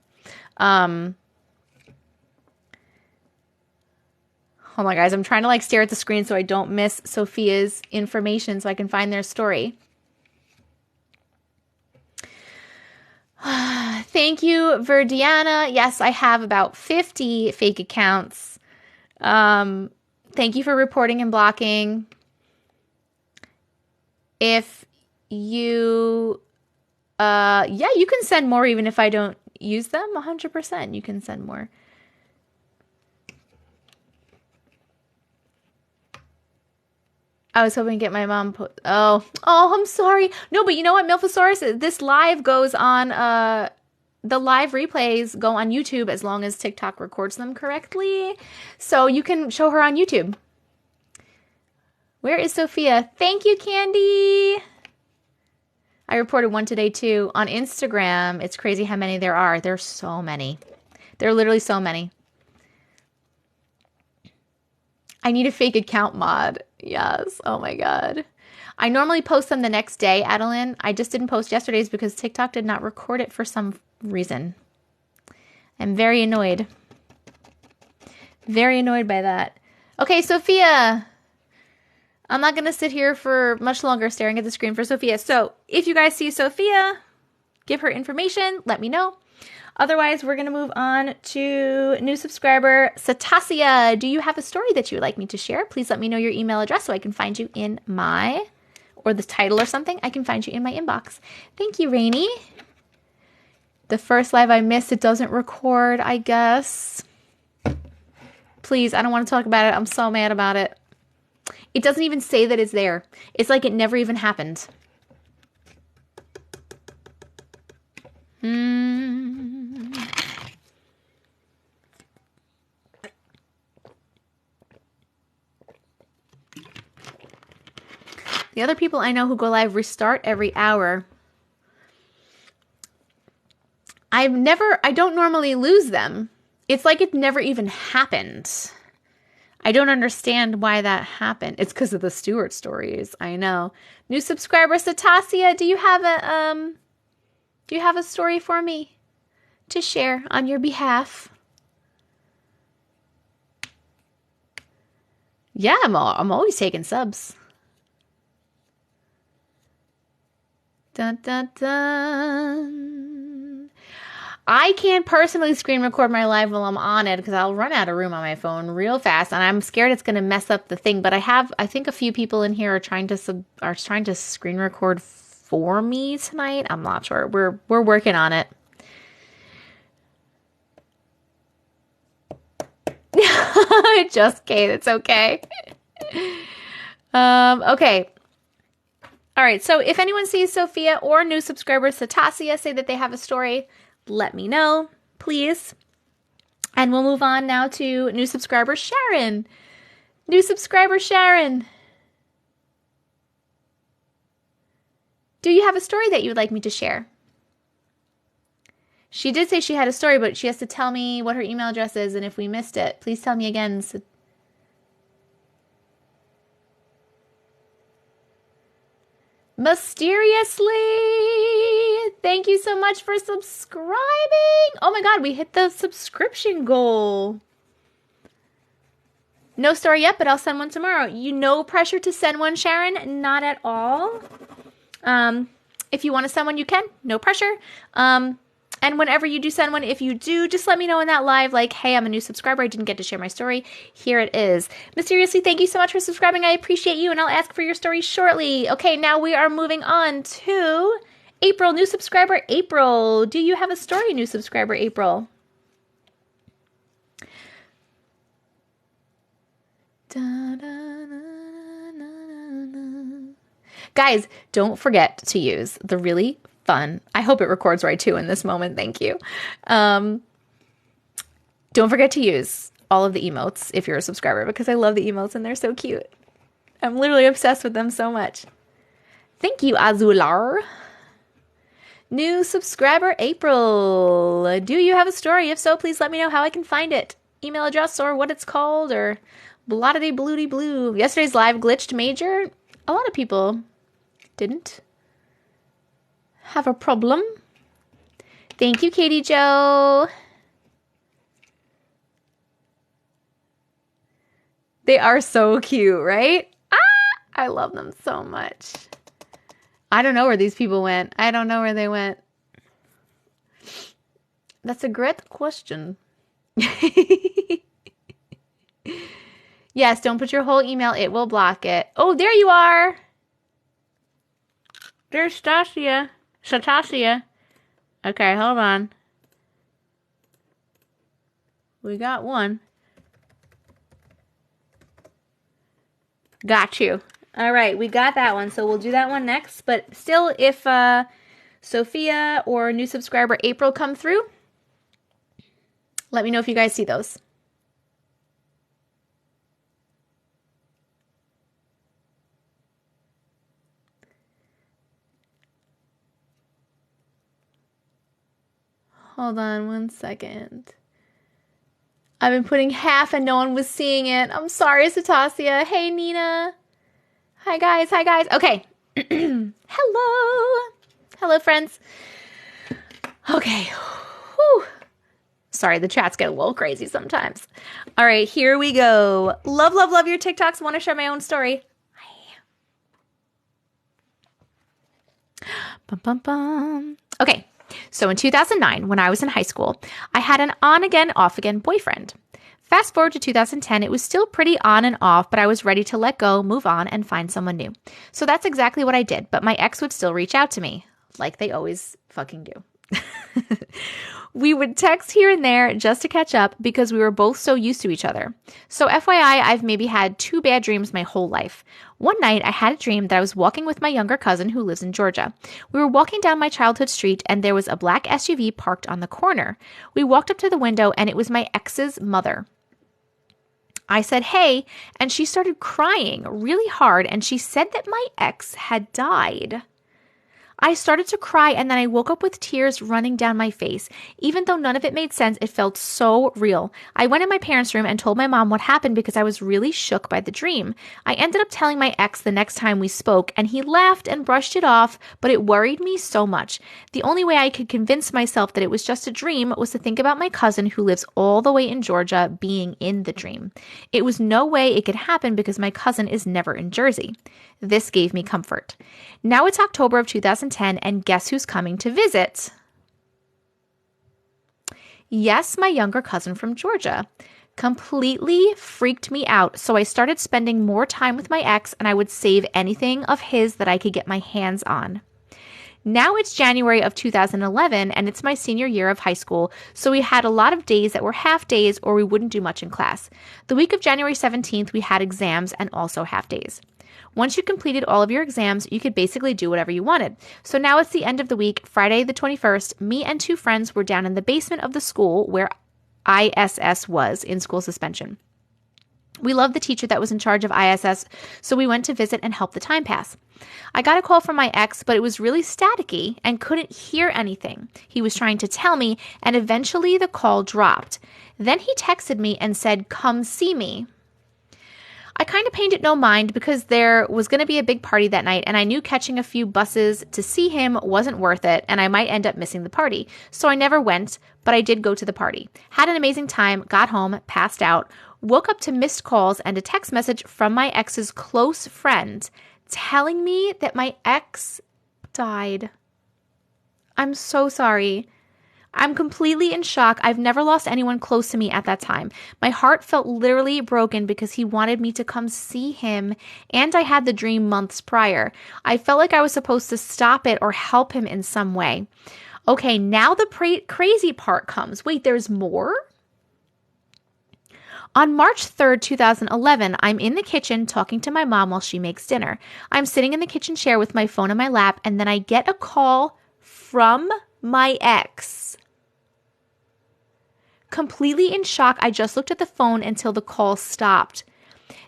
Hold on, guys. I'm trying to like stare at the screen so I don't miss Sophia's information so I can find their story. Thank you, Verdiana. Yes, I have about 50 fake accounts. Thank you for reporting and blocking. If you, yeah, you can send more even if I don't use them. 100%, you can send more. I was hoping to get my mom. Oh, I'm sorry. No, but you know what, Milphosaurus? This live goes on. The live replays go on YouTube as long as TikTok records them correctly. So you can show her on YouTube. Where is Sophia? Thank you, Candy. I reported one today too on Instagram. It's crazy how many there are. There's so many. There are literally so many. I need a fake account mod. Yes. Oh my God. I normally post them the next day, Adeline. I just didn't post yesterday's because TikTok did not record it for some reason. I'm very annoyed. Very annoyed by that. Okay, Sophia. I'm not going to sit here for much longer staring at the screen for Sophia. So if you guys see Sophia, give her information, let me know. Otherwise, we're going to move on to new subscriber, Satasia. Do you have a story that you would like me to share? Please let me know your email address so I can find you in my, or the title or something. I can find you in my inbox. Thank you, Rainy. The first live I missed, it doesn't record, I guess. Please, I don't want to talk about it. I'm so mad about it. It doesn't even say that it's there. It's like it never even happened. The other people I know who go live restart every hour. I don't normally lose them. It's like it never even happened. I don't understand why that happened. It's because of the Stewart stories. I know. New subscriber Satasia, do you have a story for me to share on your behalf? Yeah, I'm always taking subs. Dun, dun, dun. I can't personally screen record my live while I'm on it because I'll run out of room on my phone real fast, and I'm scared it's going to mess up the thing. But I think a few people in here are trying to screen record for me tonight. I'm not sure. We're working on it. Just Kate. It's okay. Okay. All right, so if anyone sees Sophia or new subscriber Satasia say that they have a story, let me know, please. And we'll move on now to new subscriber Sharon. New subscriber Sharon. Do you have a story that you would like me to share? She did say she had a story, but she has to tell me what her email address is, and if we missed it, please tell me again. Mysteriously, thank you so much for subscribing. Oh my God, we hit the subscription goal. No story yet, but I'll send one tomorrow. No pressure to send one, Sharon. Not at all. If you want to send one, you can. No pressure. And whenever you do send one, if you do, just let me know in that live, like, hey, I'm a new subscriber. I didn't get to share my story. Here it is. Mysteriously, thank you so much for subscribing. I appreciate you, and I'll ask for your story shortly. Okay, now we are moving on to April, new subscriber April. Do you have a story, new subscriber April? Guys, don't forget to use the really fun. I hope it records right too in this moment. Thank you. Don't forget to use all of the emotes if you're a subscriber, because I love the emotes and they're so cute. I'm literally obsessed with them so much. Thank you, Azular. New subscriber April. Do you have a story? If so, please let me know how I can find it. Email address or what it's called, or bloody bloody blue. Yesterday's live glitched major. A lot of people didn't have a problem. Thank you, Katie Joe. They are so cute, right? I love them so much. I don't know where these people went. I don't know where they went. That's a great question. Yes, don't put your whole email. It will block it. Oh, there you are. There's Stasia. Satasia. Okay, hold on. We got one. Got you. All right, we got that one. So we'll do that one next. But still, if Sophia or new subscriber April come through, let me know if you guys see those. Hold on one second. I've been putting half and no one was seeing it. I'm sorry, Satasia. Hey, Nina. Hi, guys. Hi, guys. Okay. Hello. Hello, friends. Okay. Whew. Sorry, the chats get a little crazy sometimes. All right, here we go. Love, love, love your TikToks. Want to share my own story. Hi. Bum, bum, bum. Okay. So in 2009, when I was in high school, I had an on again, off again boyfriend. Fast forward to 2010, it was still pretty on and off, but I was ready to let go, move on, and find someone new. So that's exactly what I did, but my ex would still reach out to me, like they always fucking do. We would text here and there just to catch up because we were both so used to each other. So FYI, I've maybe had 2 bad dreams my whole life. One night, I had a dream that I was walking with my younger cousin who lives in Georgia. We were walking down my childhood street and there was a black SUV parked on the corner. We walked up to the window and it was my ex's mother. I said, hey, and she started crying really hard and she said that my ex had died. I started to cry and then I woke up with tears running down my face. Even though none of it made sense, it felt so real. I went in my parents' room and told my mom what happened because I was really shook by the dream. I ended up telling my ex the next time we spoke and he laughed and brushed it off, but it worried me so much. The only way I could convince myself that it was just a dream was to think about my cousin who lives all the way in Georgia being in the dream. It was no way it could happen because my cousin is never in Jersey. This gave me comfort. Now it's October of 2010, and guess who's coming to visit? Yes, my younger cousin from Georgia. Completely freaked me out, so I started spending more time with my ex, and I would save anything of his that I could get my hands on. Now it's January of 2011, and it's my senior year of high school, so we had a lot of days that were half days or we wouldn't do much in class. The week of January 17th, we had exams and also half days. Once you completed all of your exams, you could basically do whatever you wanted. So now it's the end of the week, Friday the 21st, me and 2 friends were down in the basement of the school where ISS was in school suspension. We loved the teacher that was in charge of ISS, so we went to visit and help the time pass. I got a call from my ex, but it was really staticky and couldn't hear anything. He was trying to tell me, and eventually the call dropped. Then he texted me and said, "Come see me." I kind of paid it no mind because there was going to be a big party that night and I knew catching a few buses to see him wasn't worth it and I might end up missing the party. So I never went, but I did go to the party. Had an amazing time, got home, passed out, woke up to missed calls and a text message from my ex's close friend telling me that my ex died. I'm so sorry. I'm completely in shock. I've never lost anyone close to me at that time. My heart felt literally broken because he wanted me to come see him, and I had the dream months prior. I felt like I was supposed to stop it or help him in some way. Okay, now the crazy part comes. Wait, there's more? On March 3rd, 2011, I'm in the kitchen talking to my mom while she makes dinner. I'm sitting in the kitchen chair with my phone in my lap, and then I get a call from my ex. Completely in shock, I just looked at the phone until the call stopped.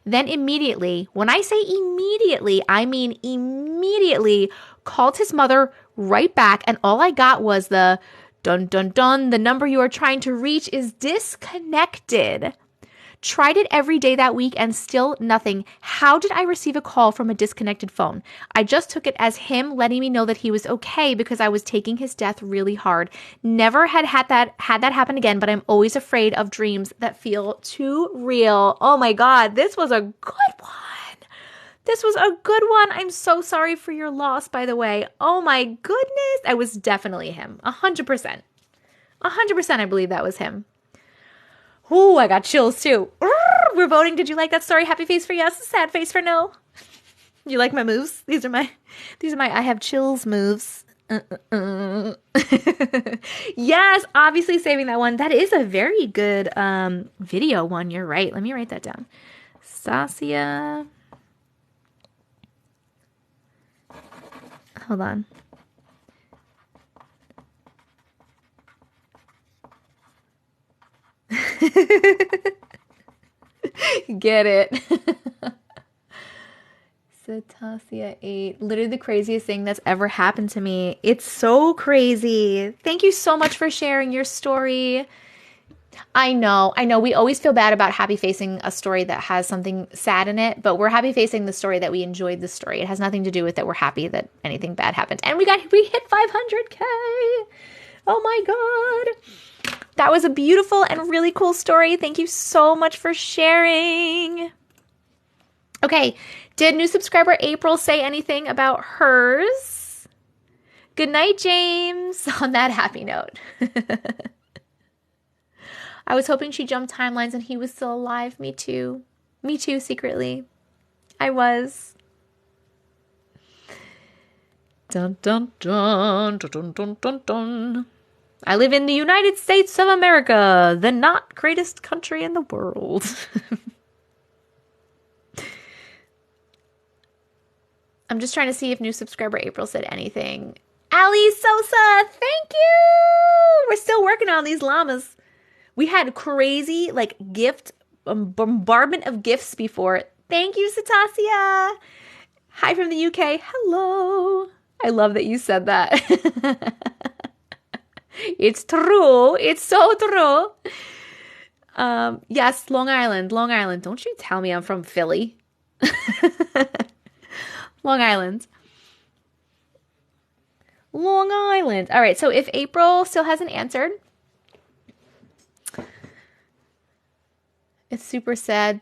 Then immediately, when I say immediately, I mean immediately, called his mother right back, and all I got was the dun dun dun, the number you are trying to reach is disconnected. Tried it every day that week and still nothing. How did I receive a call from a disconnected phone? I just took it as him letting me know that he was okay because I was taking his death really hard. Never had that happen again, but I'm always afraid of dreams that feel too real. Oh my God, this was a good one. This was a good one. I'm so sorry for your loss, by the way. Oh my goodness. I was definitely him. 100%. 100% I believe that was him. Ooh, I got chills too. We're voting. Did you like that story? Happy face for yes, sad face for no. You like my moves? These are my I have chills moves. Yes, obviously saving that one. That is a very good video one. You're right. Let me write that down. Sasia. Hold on. Get it. Cetacia 8. Literally the craziest thing that's ever happened to me. It's so crazy. Thank you so much for sharing your story. I know. We always feel bad about happy facing a story that has something sad in it, but we're happy facing the story that we enjoyed the story. It has nothing to do with that we're happy that anything bad happened. And we hit 500K. Oh my God. That was a beautiful and really cool story. Thank you so much for sharing. Okay, did new subscriber April say anything about hers? Good night, James. On that happy note. I was hoping she jumped timelines and he was still alive. Me too. Me too, secretly. I was. Dun, dun, dun, dun, dun, dun, dun, dun. I live in the United States of America, the not greatest country in the world. I'm just trying to see if new subscriber April said anything. Ali Sosa, thank you! We're still working on these llamas. We had crazy, like, gift bombardment of gifts before. Thank you, Satasia. Hi from the UK. Hello. I love that you said that. It's true. It's so true. Yes, Long Island. Long Island. Don't you tell me I'm from Philly. Long Island. Long Island. All right, so if April still hasn't answered, it's super sad.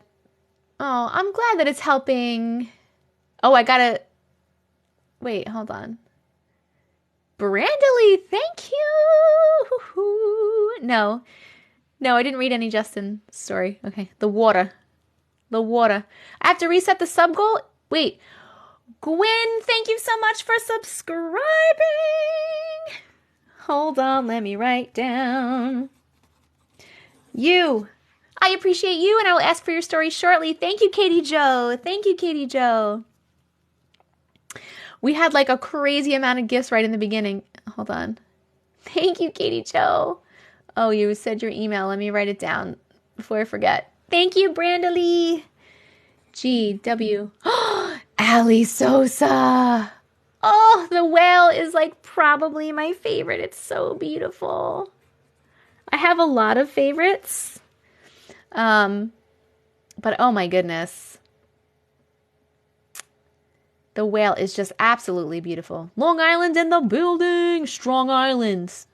Oh, I'm glad that it's helping. Oh, I gotta... Wait, hold on. Brandely, thank you. No, I didn't read any Justin story. Okay, the water. I have to reset the sub goal. Wait, Gwen, thank you so much for subscribing. Hold on, let me write down. You. I appreciate you, and I will ask for your story shortly. Thank you, Katie Jo. Thank you, Katie Jo. We had like a crazy amount of gifts right in the beginning. Hold on. Thank you, Katie Jo. Oh, you said your email. Let me write it down before I forget. Thank you, Brandely. GW. Ali Sosa. Oh, the whale is like probably my favorite. It's so beautiful. I have a lot of favorites. But oh my goodness. The whale is just absolutely beautiful. Long Island in the building. Strong Islands.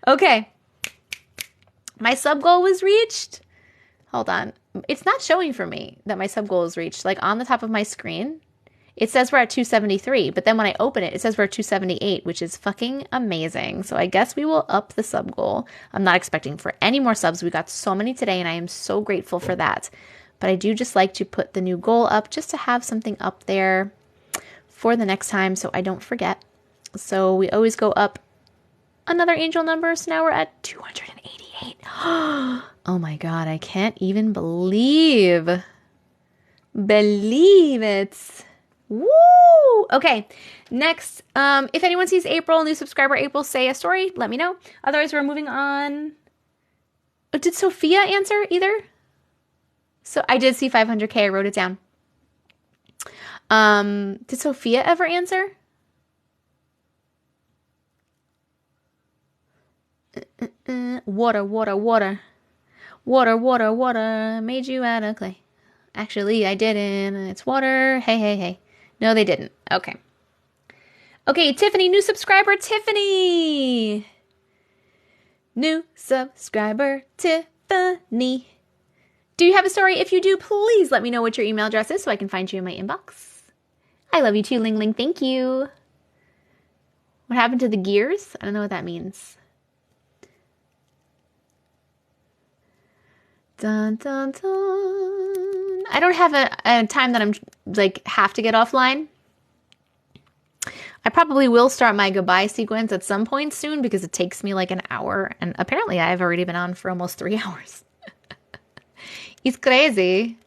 Okay. My sub goal was reached. Hold on. It's not showing for me that my sub goal is reached. Like on the top of my screen, it says we're at 273. But then when I open it, it says we're at 278, which is fucking amazing. So I guess we will up the sub goal. I'm not expecting for any more subs. We got so many today, and I am so grateful for that. But I do just like to put the new goal up just to have something up there for the next time so I don't forget. So we always go up another angel number. So now we're at 288. Oh my God, I can't even believe it. Woo! Okay, next, if anyone sees April, new subscriber April, say a story, let me know. Otherwise, we're moving on. Oh, did Sophia answer either? So I did see 500K. I wrote it down. Did Sophia ever answer? Water. Made you out of clay. Actually, I didn't. It's water. Hey. No, they didn't. Okay. Okay, Tiffany, new subscriber, Tiffany. New subscriber, Tiffany. Do you have a story? If you do, please let me know what your email address is so I can find you in my inbox. I love you too, Ling Ling. Thank you. What happened to the gears? I don't know what that means. Dun, dun, dun. I don't have a time that I'm like have to get offline. I probably will start my goodbye sequence at some point soon because it takes me like an hour. And apparently I've already been on for almost 3 hours. It's crazy.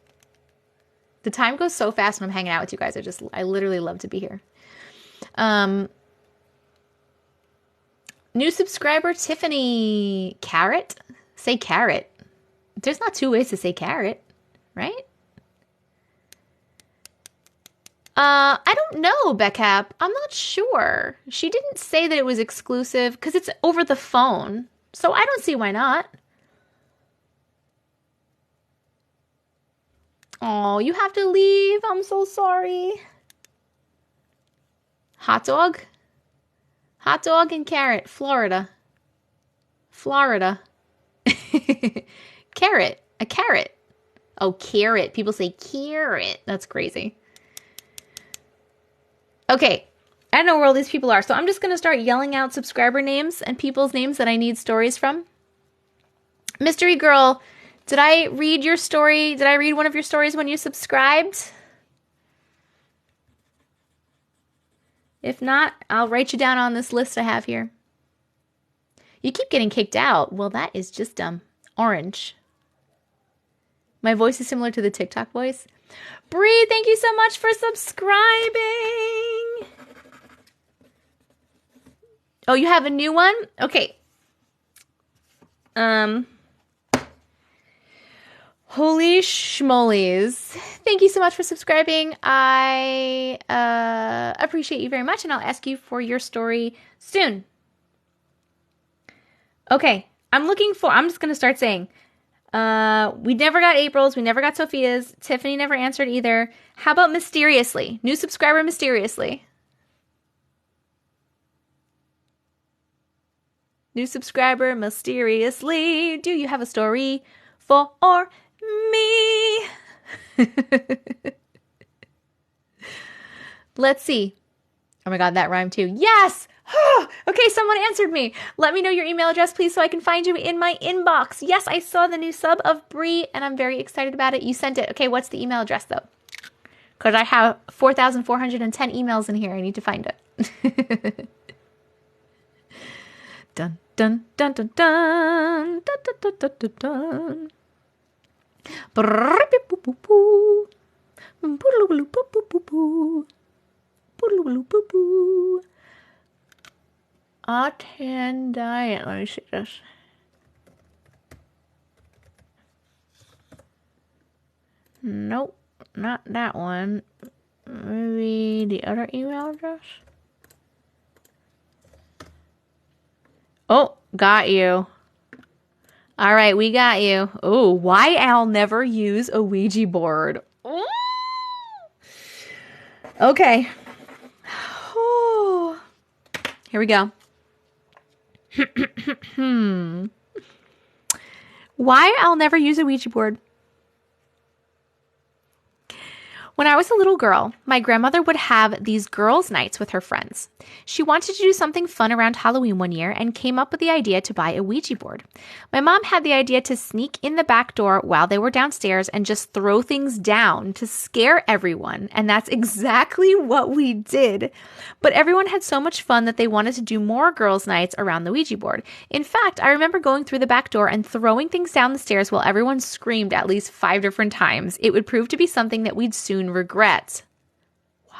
The time goes so fast when I'm hanging out with you guys. I literally love to be here. New subscriber, Tiffany. Carrot? Say carrot. There's not 2 ways to say carrot, right? I don't know, Beckap. I'm not sure. She didn't say that it was exclusive because it's over the phone. So I don't see why not. Oh, you have to leave. I'm so sorry. Hot dog? Hot dog and carrot. Florida. Carrot. A carrot. Oh, carrot. People say carrot. That's crazy. Okay. I don't know where all these people are, so I'm just going to start yelling out subscriber names and people's names that I need stories from. Mystery Girl, did I read your story? Did I read one of your stories when you subscribed? If not, I'll write you down on this list I have here. You keep getting kicked out. Well, that is just orange. My voice is similar to the TikTok voice. Bree, thank you so much for subscribing. Oh, you have a new one? Okay. Holy schmolies. Thank you so much for subscribing. I appreciate you very much, and I'll ask you for your story soon. Okay, I'm just going to start saying, we never got April's, we never got Sophia's, Tiffany never answered either. How about Mysteriously? New subscriber Mysteriously. New subscriber Mysteriously. Do you have a story for me? Let's see. Oh my God, that rhymed too. Yes! Okay, someone answered me. Let me know your email address, please, so I can find you in my inbox. Yes, I saw the new sub of Bree, and I'm very excited about it. You sent it. Okay, what's the email address, though? Because I have 4,410 emails in here. I need to find it. Dun, dun, dun, dun, dun. Dun, dun, dun, dun, dun, dun. Diet. Let me see this. Nope, not that one. Maybe the other email address. Oh, got you. All right, we got you. Oh, why I'll never use a Ouija board. Ooh. Okay. Oh. Here we go. Why I'll never use a Ouija board. When I was a little girl, my grandmother would have these girls' nights with her friends. She wanted to do something fun around Halloween one year and came up with the idea to buy a Ouija board. My mom had the idea to sneak in the back door while they were downstairs and just throw things down to scare everyone, and that's exactly what we did. But everyone had so much fun that they wanted to do more girls' nights around the Ouija board. In fact, I remember going through the back door and throwing things down the stairs while everyone screamed at least 5 different times. It would prove to be something that we'd soon regret. Why?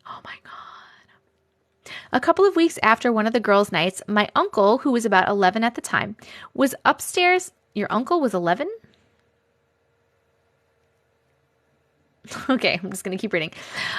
Oh my God. A couple of weeks after one of the girls' nights, my uncle, who was about 11 at the time, was upstairs. Your uncle was 11? Okay, I'm just going to keep reading.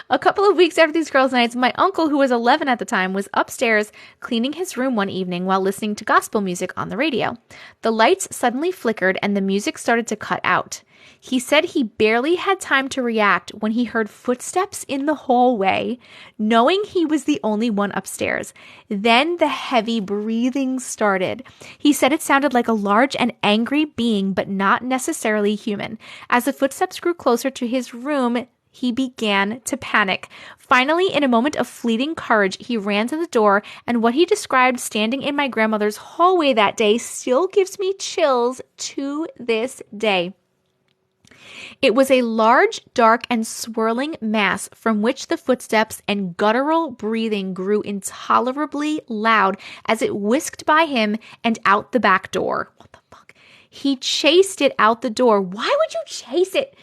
A couple of weeks after these girls' nights, my uncle, who was 11 at the time, was upstairs cleaning his room one evening while listening to gospel music on the radio. The lights suddenly flickered and the music started to cut out. He said he barely had time to react when he heard footsteps in the hallway, knowing he was the only one upstairs. Then the heavy breathing started. He said it sounded like a large and angry being, but not necessarily human. As the footsteps grew closer to his room, he began to panic. Finally, in a moment of fleeting courage, he ran to the door, and what he described standing in my grandmother's hallway that day still gives me chills to this day. It was a large, dark, and swirling mass from which the footsteps and guttural breathing grew intolerably loud as it whisked by him and out the back door. What the fuck? He chased it out the door. Why would you chase it?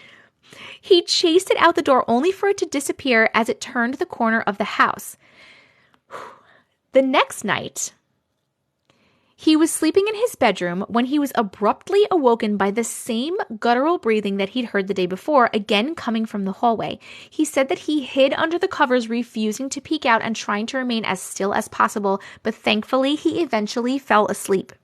He chased it out the door only for it to disappear as it turned the corner of the house. The next night, he was sleeping in his bedroom when he was abruptly awoken by the same guttural breathing that he'd heard the day before, again coming from the hallway. He said that he hid under the covers, refusing to peek out and trying to remain as still as possible, but thankfully he eventually fell asleep.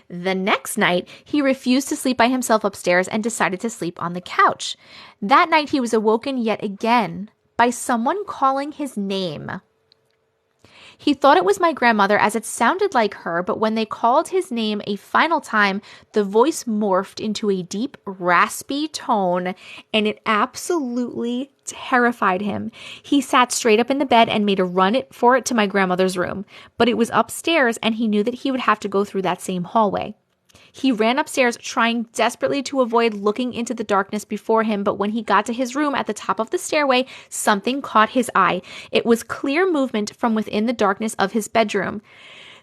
The next night, he refused to sleep by himself upstairs and decided to sleep on the couch. That night, he was awoken yet again by someone calling his name. He thought it was my grandmother as it sounded like her, but when they called his name a final time, the voice morphed into a deep, raspy tone, and it absolutely terrified him. He sat straight up in the bed and made a run for it to my grandmother's room, but it was upstairs and he knew that he would have to go through that same hallway. He ran upstairs, trying desperately to avoid looking into the darkness before him, but when he got to his room at the top of the stairway, something caught his eye. It was clear movement from within the darkness of his bedroom.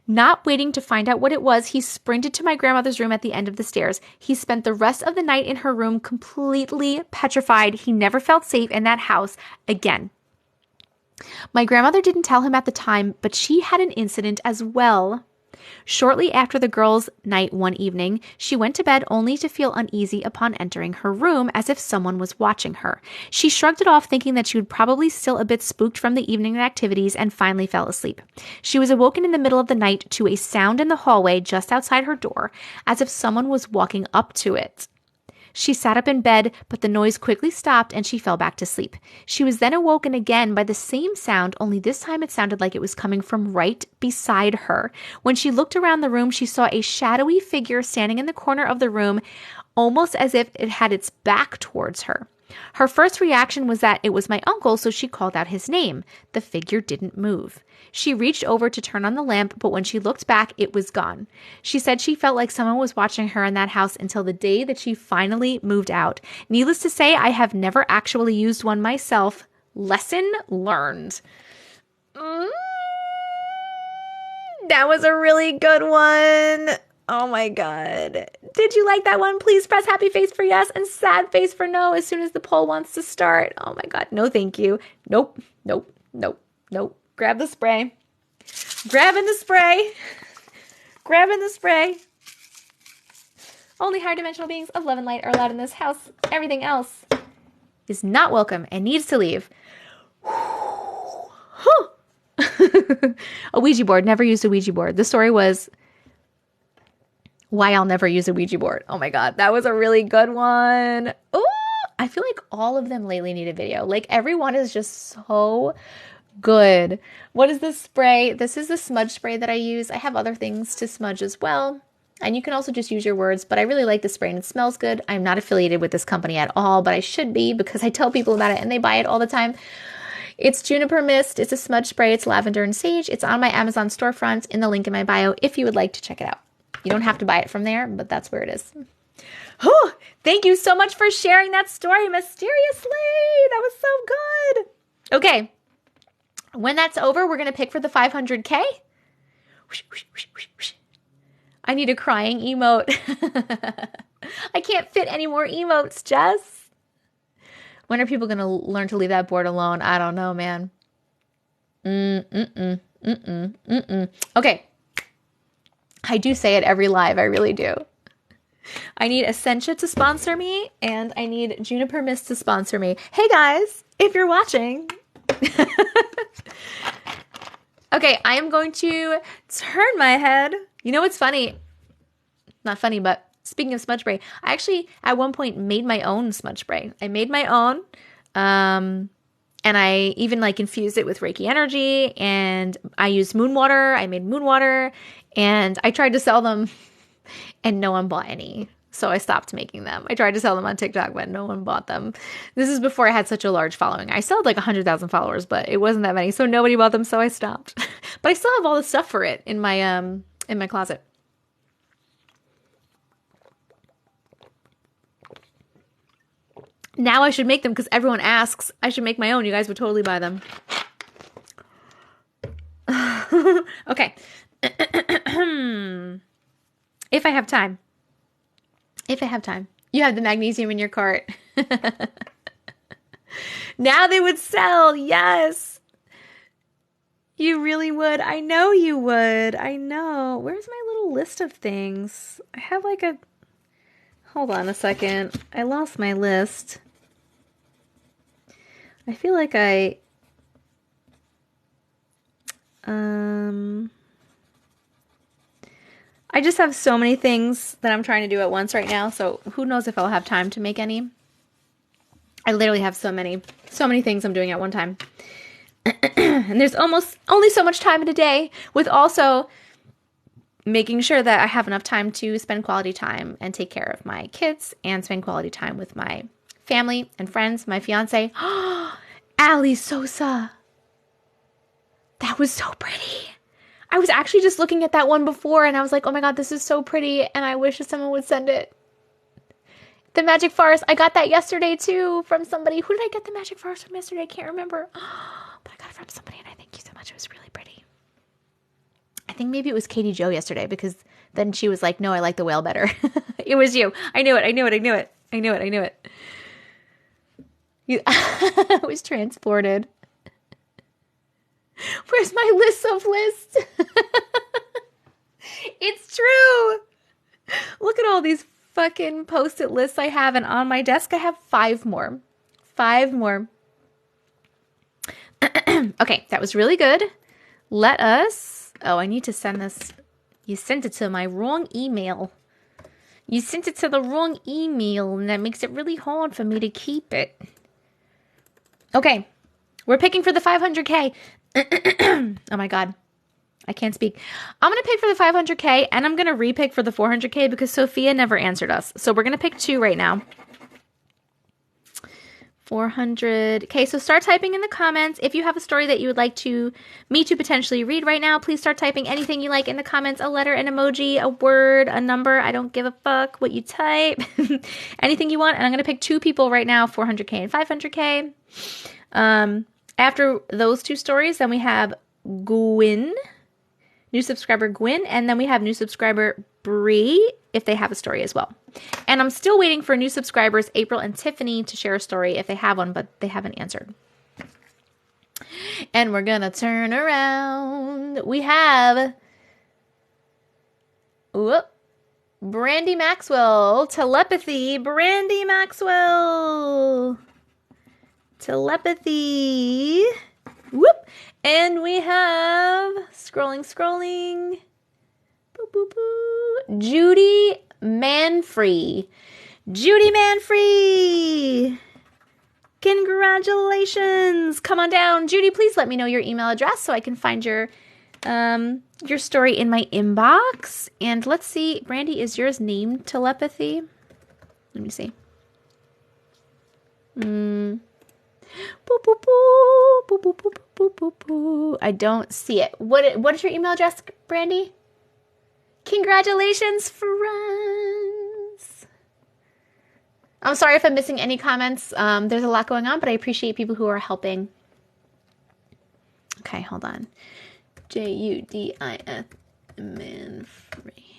Not waiting to find out what it was, he sprinted to my grandmother's room at the end of the stairs. He spent the rest of the night in her room completely petrified. He never felt safe in that house again. My grandmother didn't tell him at the time, but she had an incident as well. Shortly after the girls' night one evening, she went to bed only to feel uneasy upon entering her room, as if someone was watching her. She shrugged it off, thinking that she would probably still a bit spooked from the evening activities, and finally fell asleep. She was awoken in the middle of the night to a sound in the hallway just outside her door, as if someone was walking up to it. She sat up in bed, but the noise quickly stopped and she fell back to sleep. She was then awoken again by the same sound, only this time it sounded like it was coming from right beside her. When she looked around the room, she saw a shadowy figure standing in the corner of the room, almost as if it had its back towards her. Her first reaction was that it was my uncle, so she called out his name. The figure didn't move. She reached over to turn on the lamp, but when she looked back, it was gone. She said she felt like someone was watching her in that house until the day that she finally moved out. Needless to say, I have never actually used one myself. Lesson learned. That was a really good one. Oh my God. Did you like that one? Please press happy face for yes and sad face for no as soon as the poll wants to start. Oh my God. No, thank you. Nope. Nope. Nope. Nope. Grab the spray. Grabbing the spray. Grabbing the spray. Only higher dimensional beings of love and light are allowed in this house. Everything else is not welcome and needs to leave. A Ouija board. Never used a Ouija board. The story was why I'll never use a Ouija board. Oh my God, that was a really good one. Ooh, I feel like all of them lately need a video. Like everyone is just so good. What is this spray? This is the smudge spray that I use. I have other things to smudge as well. And you can also just use your words, but I really like the spray and it smells good. I'm not affiliated with this company at all, but I should be because I tell people about it and they buy it all the time. It's juniper mist. It's a smudge spray. It's lavender and sage. It's on my Amazon storefront in the link in my bio if you would like to check it out. You don't have to buy it from there, but that's where it is. Oh, thank you so much for sharing that story mysteriously. That was so good. Okay. When that's over, we're going to pick for the 500K. I need a crying emote. I can't fit any more emotes, Jess. When are people going to learn to leave that board alone? I don't know, man. Okay. I do say it every live. I really do. I need Essentia to sponsor me, and I need Juniper Mist to sponsor me. Hey, guys, if you're watching. Okay, I am going to turn my head. You know what's funny? Not funny, but speaking of smudge spray, I actually, at one point, made my own smudge spray. I made my own, and I even, like, infused it with Reiki energy, and I used moon water. I made moon water. And I tried to sell them and no one bought any. So I stopped making them. I tried to sell them on TikTok, but no one bought them. This is before I had such a large following. I still had like 100,000 followers, but it wasn't that many. So nobody bought them. So I stopped. But I still have all the stuff for it in my closet. Now I should make them because everyone asks. I should make my own. You guys would totally buy them. Okay. If I have time. If I have time. You have the magnesium in your cart. Now they would sell. Yes. You really would. I know you would. I know. Where's my little list of things? I have like a... Hold on a second. I lost my list. I feel like I just have so many things that I'm trying to do at once right now, so who knows if I'll have time to make any. I literally have so many things I'm doing at one time. And there's almost only so much time in a day, with also making sure that I have enough time to spend quality time and take care of my kids and spend quality time with my family and friends, my fiance. Ali Sosa. That was so pretty. I was actually just looking at that one before and I was like, oh my God, this is so pretty. And I wish someone would send it. The Magic Forest. I got that yesterday too from somebody. Who did I get the Magic Forest from yesterday? I can't remember. But I got it from somebody and I thank you so much. It was really pretty. I think maybe it was Katie Jo yesterday because then she was like, no, I like the whale better. It was you. I knew it. I was transported. Where's my list of lists? It's true. Look at all these fucking post-it lists I have, and on my desk I have 5 more. 5 more. Okay, that was really good. Let us... Oh, I need to send this. You sent it to my wrong email. You sent it to the wrong email, and that makes it really hard for me to keep it. Okay, we're picking for the 500K. Oh my God, I can't speak. I'm going to pick for the 500K, and I'm going to repick for the 400K because Sophia never answered us. So we're going to pick 2 right now. 400K. So start typing in the comments. If you have a story that you would like me to potentially read right now, please start typing anything you like in the comments. A letter, an emoji, a word, a number. I don't give a fuck what you type. Anything you want. And I'm going to pick 2 people right now, 400K and 500K. After those 2 stories, then we have Gwyn, new subscriber Gwyn, and then we have new subscriber Bree, if they have a story as well. And I'm still waiting for new subscribers April and Tiffany to share a story if they have one, but they haven't answered. And we're gonna turn around. We have Brandy Maxwell, telepathy, Brandy Maxwell. Telepathy. Whoop. And we have, scrolling. Boop, boop, boop. Judy Manfree. Judy Manfree. Congratulations. Come on down. Judy, please let me know your email address so I can find your story in my inbox. And let's see, Brandy, is yours named Telepathy? Let me see. Boop, boop, boop, boop, boop, boop, boop, boop, boop. I don't see it. What is your email address, Brandy? Congratulations, friends. I'm sorry if I'm missing any comments. There's a lot going on, but I appreciate people who are helping. Okay, hold on. Judif Manfree.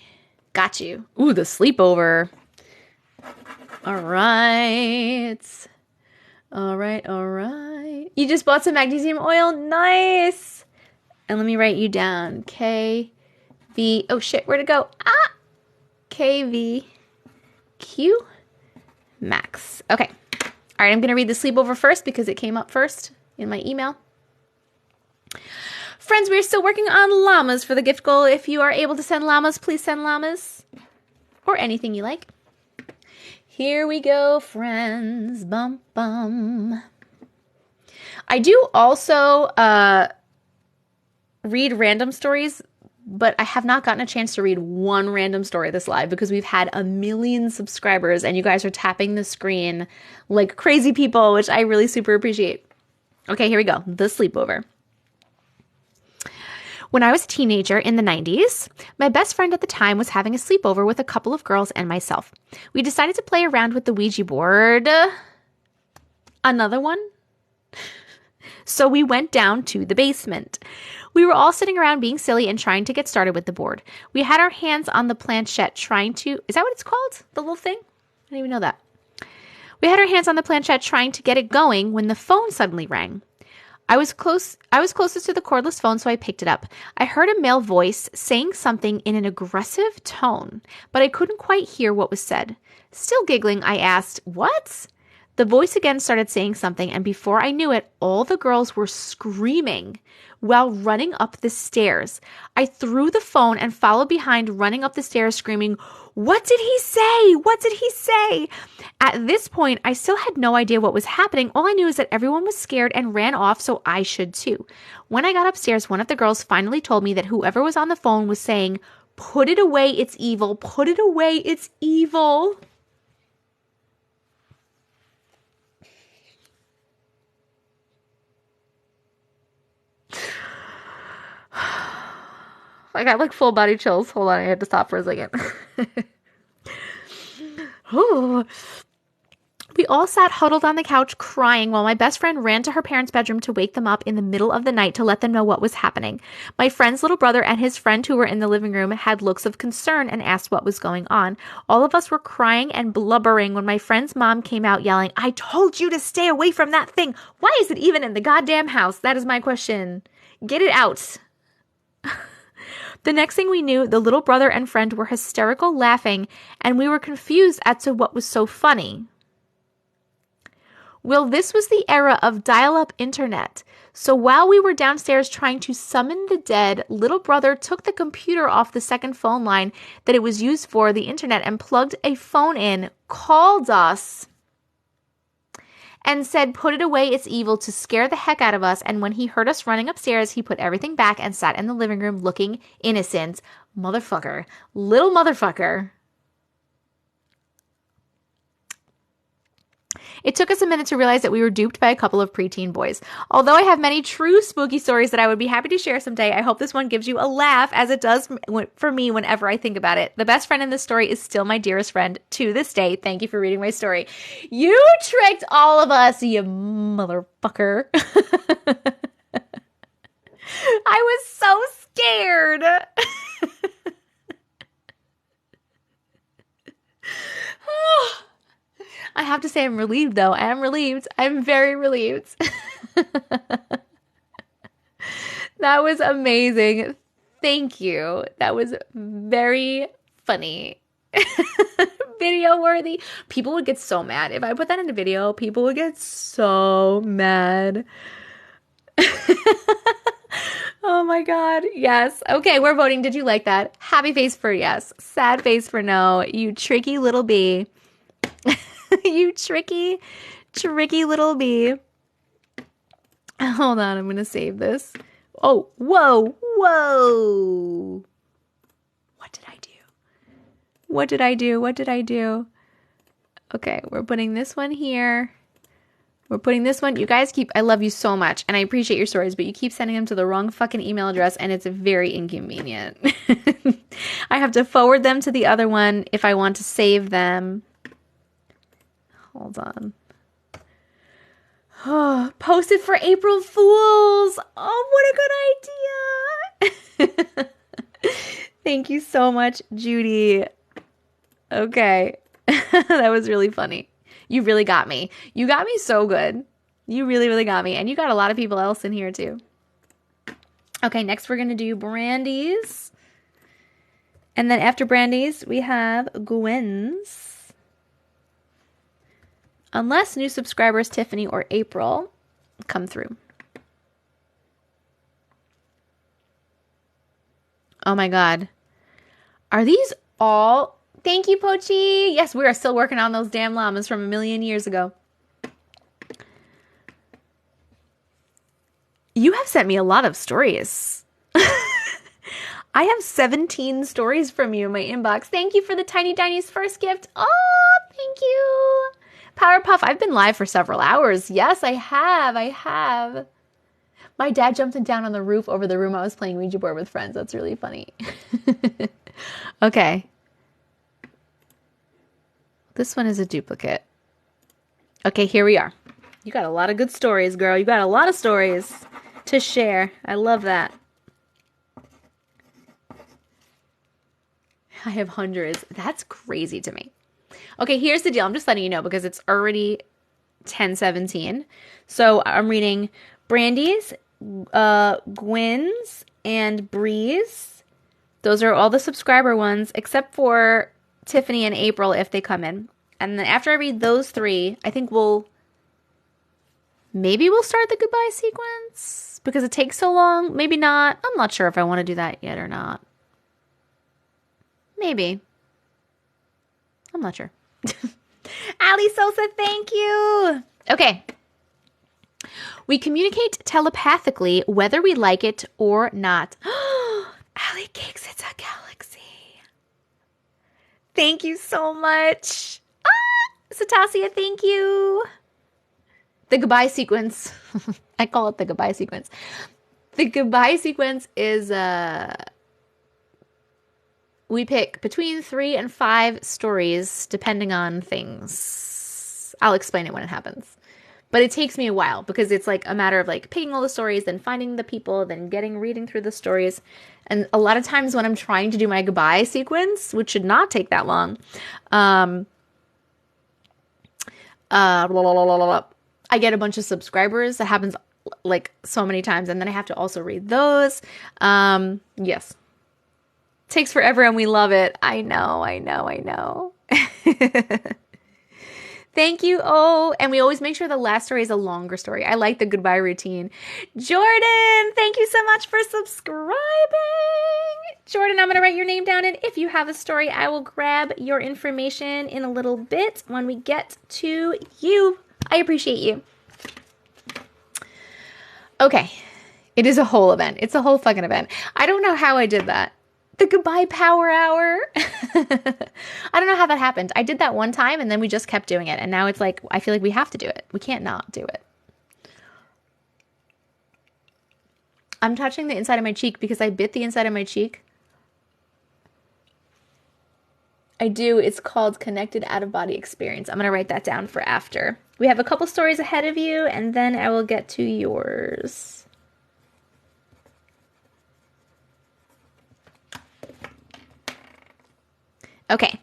Got you. Ooh, the sleepover. All right. All right. You just bought some magnesium oil? Nice. And let me write you down. KV. Oh, shit. Where'd it go? KVQ Max. Okay. All right. I'm going to read the sleepover first because it came up first in my email. Friends, we're still working on llamas for the gift goal. If you are able to send llamas, please send llamas. Or anything you like. Here we go, friends. Bum, bum. I do also read random stories, but I have not gotten a chance to read one random story this live because we've had 1 million subscribers and you guys are tapping the screen like crazy people, which I really super appreciate. Okay, here we go. The sleepover. When I was a teenager in the 90s, my best friend at the time was having a sleepover with a couple of girls and myself. We decided to play around with the Ouija board. Another one? So we went down to the basement. We were all sitting around being silly and trying to get started with the board. We had our hands on the planchette trying to... Is that what it's called? The little thing? I didn't even know that. We had our hands on the planchette trying to get it going when the phone suddenly rang. I was closest to the cordless phone, so I picked it up. I heard a male voice saying something in an aggressive tone, but I couldn't quite hear what was said. Still giggling, I asked, "What?" The voice again started saying something, and before I knew it, all the girls were screaming. while running up the stairs. I threw the phone and followed behind, running up the stairs, screaming, "What did he say? What did he say?" At this point, I still had no idea what was happening. All I knew is that everyone was scared and ran off, so I should too. When I got upstairs, one of the girls finally told me that whoever was on the phone was saying, "Put it away, it's evil. Put it away, it's evil." I got like full body chills. Hold on, I had to stop for a second. We all sat huddled on the couch crying while my best friend ran to her parents' bedroom to wake them up in the middle of the night to let them know what was happening. My friend's little brother and his friend who were in the living room had looks of concern and asked what was going on. All of us were crying and blubbering when my friend's mom came out yelling, "I told you to stay away from that thing. Why is it even in the goddamn house? That is my question. Get it out." The next thing we knew, the little brother and friend were hysterical laughing, and we were confused as to what was so funny. Well, this was the era of dial-up internet. So while we were downstairs trying to summon the dead, little brother took the computer off the second phone line that it was used for, the internet, and plugged a phone in, called us, and said, "Put it away, it's evil," to scare the heck out of us. And when he heard us running upstairs, he put everything back and sat in the living room looking innocent. Motherfucker. Little motherfucker. It took us a minute to realize that we were duped by a couple of preteen boys. Although I have many true spooky stories that I would be happy to share someday, I hope this one gives you a laugh, as it does for me whenever I think about it. The best friend in this story is still my dearest friend to this day. Thank you for reading my story. You tricked all of us, you motherfucker. I was so scared. I have to say I'm relieved, though. I am relieved. I'm very relieved. That was amazing. Thank you. That was very funny. Video worthy. People would get so mad. If I put that in a video, people would get so mad. Oh my God. Yes. Okay, we're voting. Did you like that? Happy face for yes. Sad face for no. You tricky little bee. You tricky little bee. Hold on, I'm going to save this. Oh, whoa. What did I do? Okay, we're putting this one here. You guys I love you so much, and I appreciate your stories, but you keep sending them to the wrong fucking email address, and it's very inconvenient. I have to forward them to the other one if I want to save them. Hold on. Oh, posted for April Fools. Oh, what a good idea. Thank you so much, Judy. Okay. That was really funny. You really got me. You got me so good. You really, really got me. And you got a lot of people else in here too. Okay, next we're going to do Brandy's. And then after Brandy's, we have Gwen's. Unless new subscribers Tiffany or April come through. Oh my God. Are these all... Thank you, Pochi. Yes, we are still working on those damn llamas from a million years ago. You have sent me a lot of stories. I have 17 stories from you in my inbox. Thank you for the Tiny Diny's first gift. Oh, thank you. Powerpuff, I've been live for several hours. Yes, I have. My dad jumped down on the roof over the room I was playing Ouija board with friends. That's really funny. Okay. This one is a duplicate. Okay, here we are. You got a lot of good stories, girl. You got a lot of stories to share. I love that. I have hundreds. That's crazy to me. Okay, here's the deal. I'm just letting you know because it's already 10:17. So I'm reading Brandy's, Gwen's, and Bree's. Those are all the subscriber ones except for Tiffany and April if they come in. And then after I read those three, I think maybe we'll start the goodbye sequence. because it takes so long. Maybe not. I'm not sure if I want to do that yet or not. Maybe. I'm not sure. Ali Sosa, thank you. Okay. We communicate telepathically whether we like it or not. Ali Cakes, it's a galaxy. Thank you so much. Satasia, thank you. The goodbye sequence. I call it the goodbye sequence. The goodbye sequence is we pick between 3 and 5 stories depending on things. I'll explain it when it happens. But it takes me a while because it's like a matter of like picking all the stories, then finding the people, then reading through the stories. And a lot of times when I'm trying to do my goodbye sequence, which should not take that long, I get a bunch of subscribers. That happens like so many times. And then I have to also read those. Yes. Takes forever and we love it. I know. Thank you. Oh, and we always make sure the last story is a longer story. I like the goodbye routine. Jordan, thank you so much for subscribing. Jordan, I'm going to write your name down. And if you have a story, I will grab your information in a little bit when we get to you. I appreciate you. Okay. It is a whole event. It's a whole fucking event. I don't know how I did that. The goodbye power hour. I don't know how that happened. I did that one time and then we just kept doing it. And now it's like, I feel like we have to do it. We can't not do it. I'm touching the inside of my cheek because I bit the inside of my cheek. I do. It's called Connected Out-of-Body Experience. I'm going to write that down for after. We have a couple stories ahead of you and then I will get to yours. Okay.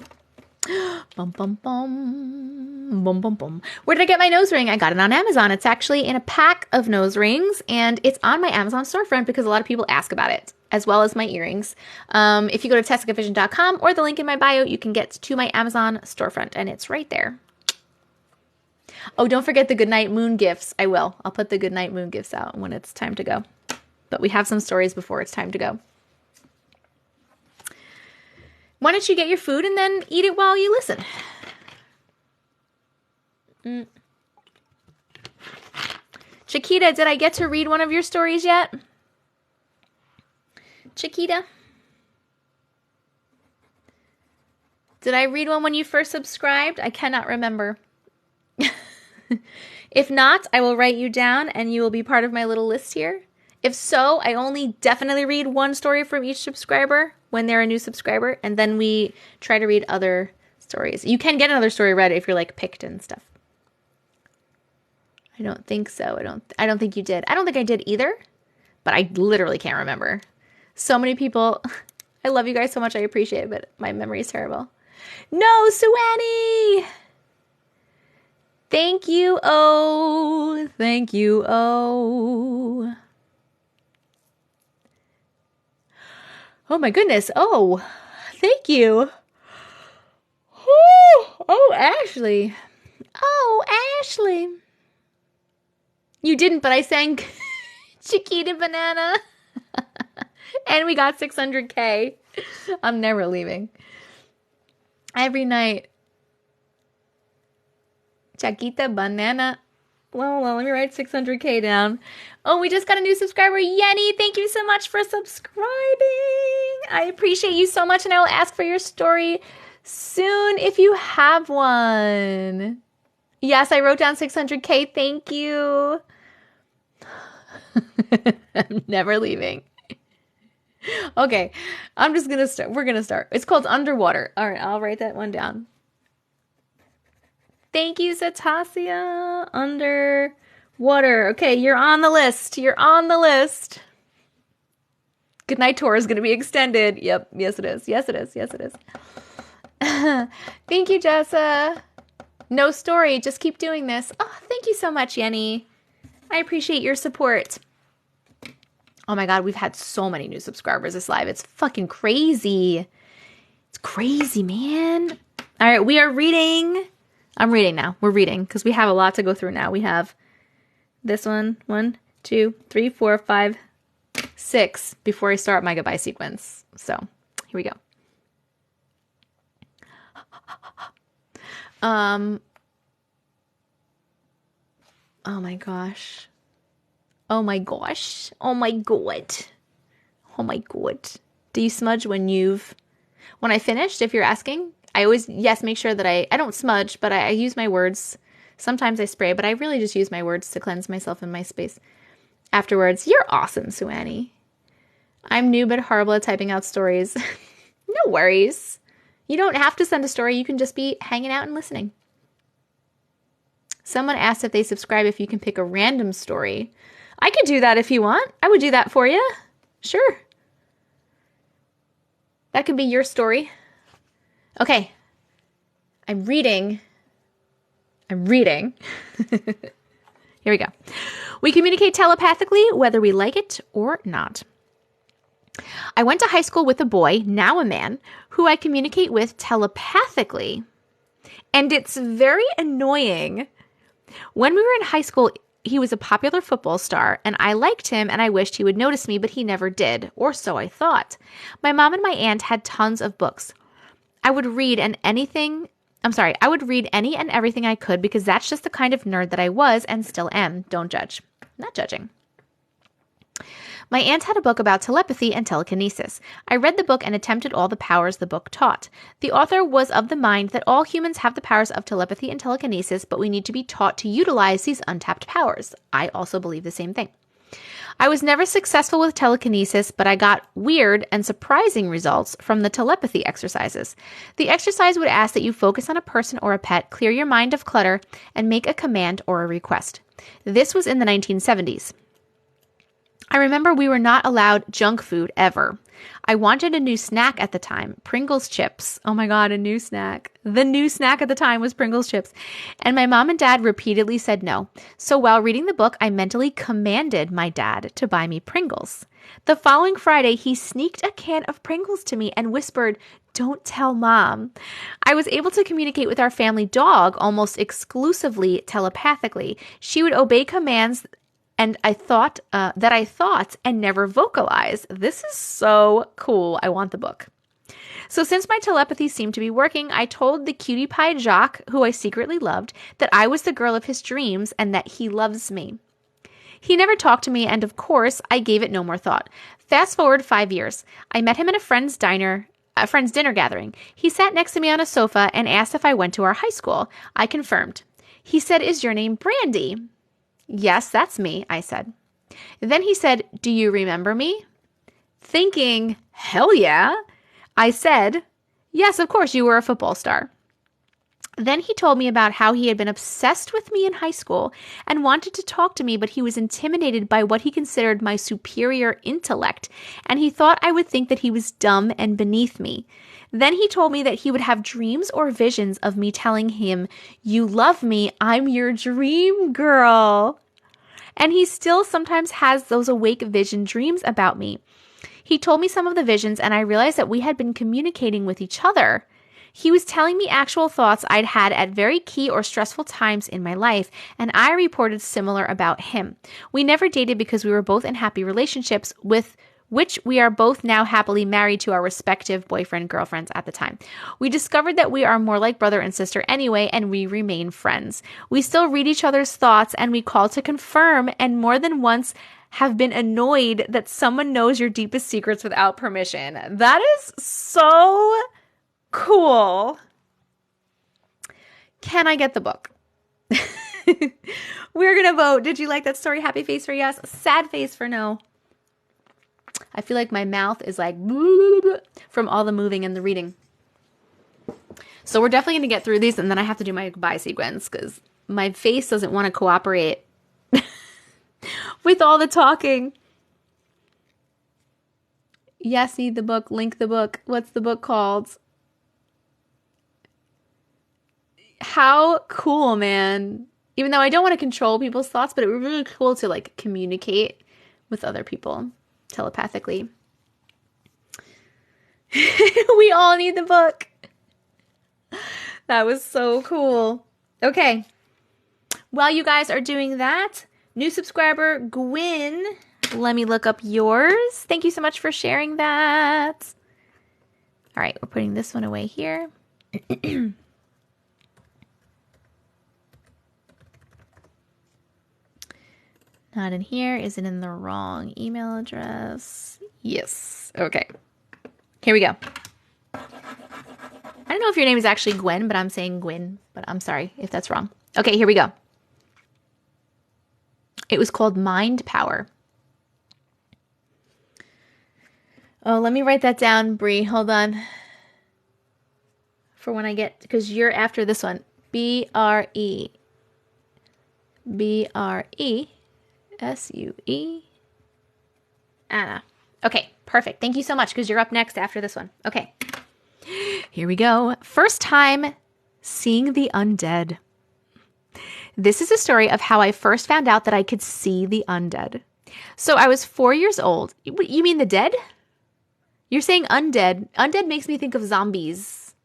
Bum, bum, bum. Bum, bum, bum. Where did I get my nose ring? I got it on Amazon. It's actually in a pack of nose rings, and it's on my Amazon storefront because a lot of people ask about it, as well as my earrings. If you go to TessicaVision.com or the link in my bio, you can get to my Amazon storefront, and it's right there. Oh, don't forget the Goodnight Moon gifts. I will. I'll put the Goodnight Moon gifts out when it's time to go. But we have some stories before it's time to go. Why don't you get your food and then eat it while you listen? Chiquita, did I get to read one of your stories yet? Chiquita? Did I read one when you first subscribed? I cannot remember. If not, I will write you down and you will be part of my little list here. If so, I only definitely read one story from each subscriber when they're a new subscriber, and then we try to read other stories. You can get another story read if you're like picked and stuff. I don't think so. I don't think you did. I don't think I did either, but I literally can't remember. So many people. I love you guys so much. I appreciate it, but my memory is terrible. No, Suani! Thank you, oh. Thank you, oh. Oh my goodness. Oh, thank you. Oh, Ashley. Oh, Ashley. You didn't, but I sang Chiquita Banana. And we got 600K. I'm never leaving. Every night. Chiquita Banana. Well, let me write 600K down. Oh, we just got a new subscriber, Yenny. Thank you so much for subscribing. I appreciate you so much, and I will ask for your story soon if you have one. Yes, I wrote down 600K. Thank you. I'm never leaving. Okay, I'm just going to start. We're going to start. It's called Underwater. All right, I'll write that one down. Thank you, Satasia. Underwater. Okay, you're on the list. You're on the list. Goodnight tour is going to be extended. Yep. Yes, it is. Yes, it is. Yes, it is. Thank you, Jessa. No story. Just keep doing this. Oh, thank you so much, Yenny. I appreciate your support. Oh my God, we've had so many new subscribers this live. It's fucking crazy. It's crazy, man. All right, we are reading. I'm reading now. We're reading because we have a lot to go through now. We have this one, 1, 2, 3, 4, 5, 6 before I start my goodbye sequence. So here we go. Oh my gosh. Oh my gosh. Oh my god. Oh my god. Do you smudge when I finished, if you're asking? I always, yes, make sure that I don't smudge, but I use my words. Sometimes I spray, but I really just use my words to cleanse myself in my space. Afterwards, you're awesome, Suannie. I'm new but horrible at typing out stories. No worries. You don't have to send a story. You can just be hanging out and listening. Someone asked if they subscribe if you can pick a random story. I could do that if you want. I would do that for you. Sure. That could be your story. Okay. I'm reading. Here we go. We communicate telepathically, whether we like it or not. I went to high school with a boy, now a man, who I communicate with telepathically. And it's very annoying. When we were in high school, he was a popular football star, and I liked him, and I wished he would notice me, but he never did, or so I thought. My mom and my aunt had tons of books. I would read any and everything I could because that's just the kind of nerd that I was and still am. Don't judge. Not judging. My aunt had a book about telepathy and telekinesis. I read the book and attempted all the powers the book taught. The author was of the mind that all humans have the powers of telepathy and telekinesis, but we need to be taught to utilize these untapped powers. I also believe the same thing. I was never successful with telekinesis, but I got weird and surprising results from the telepathy exercises. The exercise would ask that you focus on a person or a pet, clear your mind of clutter, and make a command or a request. This was in the 1970s. I remember we were not allowed junk food ever. I wanted a new snack at the time, Pringles chips. Oh my God, a new snack. The new snack at the time was Pringles chips. And my mom and dad repeatedly said no. So while reading the book, I mentally commanded my dad to buy me Pringles. The following Friday, he sneaked a can of Pringles to me and whispered, "Don't tell Mom." I was able to communicate with our family dog almost exclusively telepathically. She would obey commands and I thought and never vocalize. This is so cool. I want the book. So since my telepathy seemed to be working, I told the cutie pie Jacques, who I secretly loved, that I was the girl of his dreams and that he loves me. He never talked to me, and of course, I gave it no more thought. Fast forward 5 years. I met him at a friend's dinner gathering. He sat next to me on a sofa and asked if I went to our high school. I confirmed. He said, "Is your name Brandy?" "Yes, that's me," I said. Then he said, "Do you remember me?" Thinking, hell yeah. I said, "Yes, of course, you were a football star." Then he told me about how he had been obsessed with me in high school and wanted to talk to me, but he was intimidated by what he considered my superior intellect, and he thought I would think that he was dumb and beneath me. Then he told me that he would have dreams or visions of me telling him, "You love me, I'm your dream girl." And he still sometimes has those awake vision dreams about me. He told me some of the visions, and I realized that we had been communicating with each other. He was telling me actual thoughts I'd had at very key or stressful times in my life, and I reported similar about him. We never dated because we were both in happy relationships with which we are both now happily married to our respective boyfriend-girlfriends at the time. We discovered that we are more like brother and sister anyway, and we remain friends. We still read each other's thoughts, and we call to confirm, and more than once have been annoyed that someone knows your deepest secrets without permission. That is so cool. Can I get the book? We're going to vote. Did you like that story? Happy face for yes, sad face for no. I feel like my mouth is like from all the moving and the reading. So we're definitely going to get through these, and then I have to do my goodbye sequence because my face doesn't want to cooperate with all the talking. Yes, need the book. Link the book. What's the book called? How cool, man. Even though I don't want to control people's thoughts, but it would be really cool to like communicate with other people telepathically. We all need the book. That was so cool. Okay. While you guys are doing that, New subscriber, Gwyn. Let me look up yours. Thank you so much for sharing that. All right, we're putting this one away here. Not in here. Is it in the wrong email address? Yes. Okay. Here we go. I don't know if your name is actually Gwen, but I'm saying Gwyn, but I'm sorry if that's wrong. Okay, here we go. It was called Mind Power. Oh, let me write that down, Bree. Hold on. For when I get, because you're after this one. B-R-E. B-R-E-S-U-E. Anna. Okay, perfect. Thank you so much, because you're up next after this one. Okay. Here we go. First time seeing the undead. This is a story of how I first found out that I could see the undead. So I was 4 years old. You mean the dead? You're saying undead. Undead makes me think of zombies.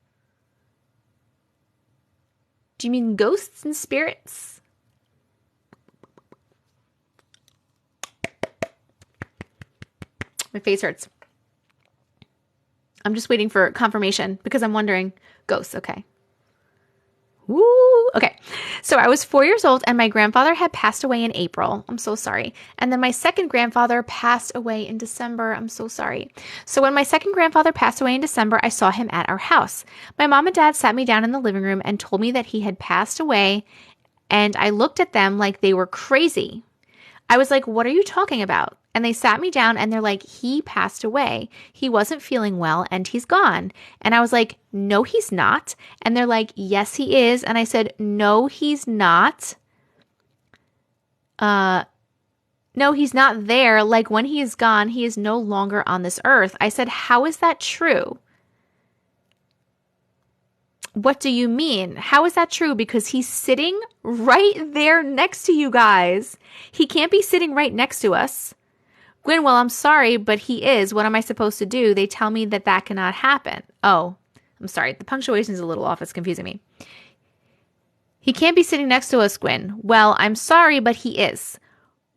Do you mean ghosts and spirits? My face hurts. I'm just waiting for confirmation because I'm wondering. Ghosts, okay. Woo! Okay. So I was 4 years old and my grandfather had passed away in April. I'm so sorry. And then my second grandfather passed away in December. I'm so sorry. So when my second grandfather passed away in December, I saw him at our house. My mom and dad sat me down in the living room and told me that he had passed away, and I looked at them like they were crazy. I was like, "What are you talking about?" And they sat me down and they're like, "He passed away. He wasn't feeling well and he's gone." And I was like, "No, he's not." And they're like, "Yes, he is." And I said, "No, he's not. No, he's not there. Like when he is gone, he is no longer on this earth." I said, "How is that true?" "What do you mean? How is that true? Because he's sitting right there next to you guys. He can't be sitting right next to us." "Gwen, well, I'm sorry, but he is. What am I supposed to do? They tell me that that cannot happen." Oh, I'm sorry. The punctuation is a little off. It's confusing me. "He can't be sitting next to us, Gwen." "Well, I'm sorry, but he is.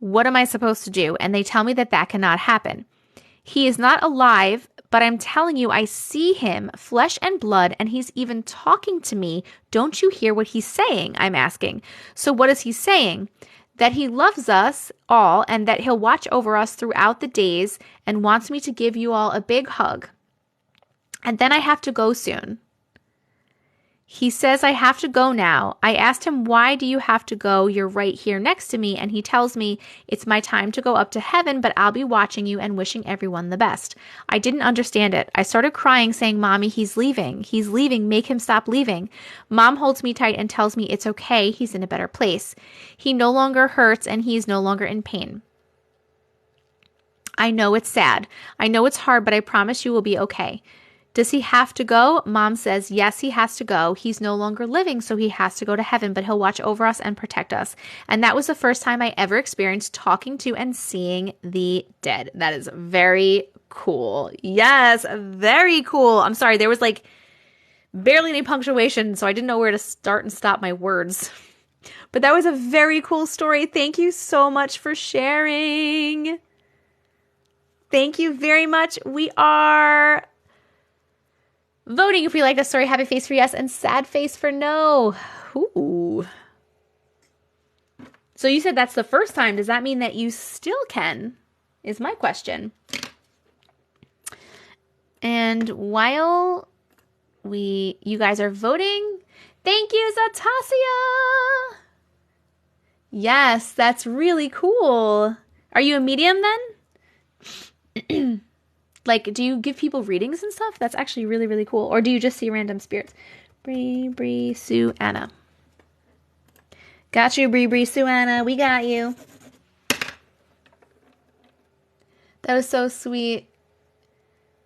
What am I supposed to do?" And they tell me that that cannot happen. "He is not alive, but I'm telling you, I see him, flesh and blood, and he's even talking to me. Don't you hear what he's saying?" I'm asking. "So what is he saying?" "That he loves us all and that he'll watch over us throughout the days and wants me to give you all a big hug. And then I have to go soon. He says I have to go now. I asked him, 'Why do you have to go? You're right here next to me.' And he tells me it's my time to go up to heaven, but I'll be watching you and wishing everyone the best." I didn't understand it. I started crying, saying, "Mommy, he's leaving. He's leaving. Make him stop leaving." Mom holds me tight and tells me it's okay. He's in a better place. He no longer hurts and he's no longer in pain. I know it's sad. I know it's hard, but I promise you will be okay. Does he have to go? Mom says, yes, he has to go. He's no longer living, so he has to go to heaven, but he'll watch over us and protect us. And that was the first time I ever experienced talking to and seeing the dead. That is very cool. Yes, very cool. I'm sorry, there was like barely any punctuation, so I didn't know where to start and stop my words. But that was a very cool story. Thank you so much for sharing. Thank you very much. We are voting if we like the story. Happy face for yes and sad face for no. Ooh. So you said that's the first time. Does that mean that you still can? Is my question. And while you guys are voting, thank you, Zatasia. Yes, that's really cool. Are you a medium then? Like, do you give people readings and stuff? That's actually really, really cool. Or do you just see random spirits? Bree, Sue, Anna. Got you, Bree, Sue, Anna. We got you. That was so sweet.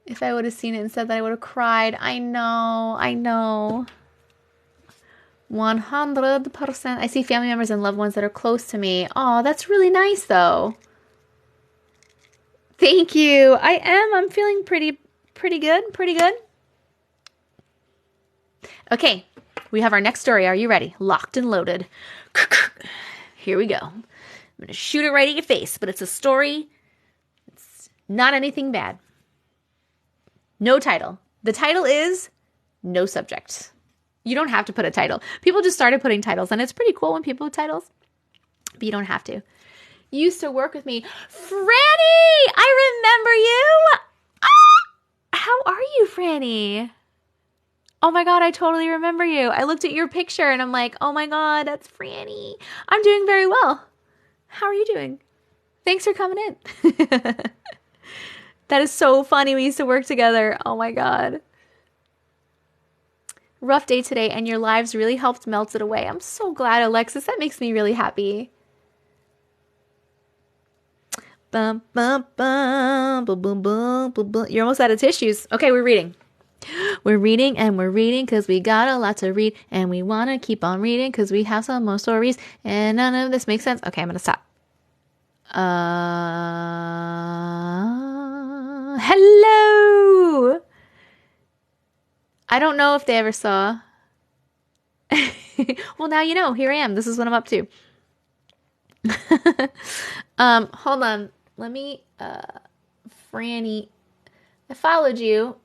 If I would have seen it and said that, I would have cried. I know. 100%. I see family members and loved ones that are close to me. Oh, that's really nice, though. Thank you. I am. I'm feeling pretty good. Okay, we have our next story. Are you ready? Locked and loaded. Here we go. going to shoot it right at your face, but it's a story. It's not anything bad. No title. The title is no subject. You don't have to put a title. People just started putting titles, and it's pretty cool when people put titles, but you don't have to. You used to work with me. Franny! I remember you! Ah! How are you, Franny? Oh my God, I totally remember you. I looked at your picture and I'm like, oh my God, that's Franny. I'm doing very well. How are you doing? Thanks for coming in. That is so funny. We used to work together. Oh my God. Rough day today, and your lives really helped melt it away. I'm so glad, Alexis. That makes me really happy. Bum, bum, bum, boom, boom, boom, boom, boom. You're almost out of tissues. Okay, we're reading. We're reading and we're reading because we got a lot to read, and we want to keep on reading because we have some more stories, and none of this makes sense. Okay, I'm going to stop. Hello. I don't know if they ever saw. Well, now you know. Here I am. This is what I'm up to. Hold on. Let me, Franny, I followed you.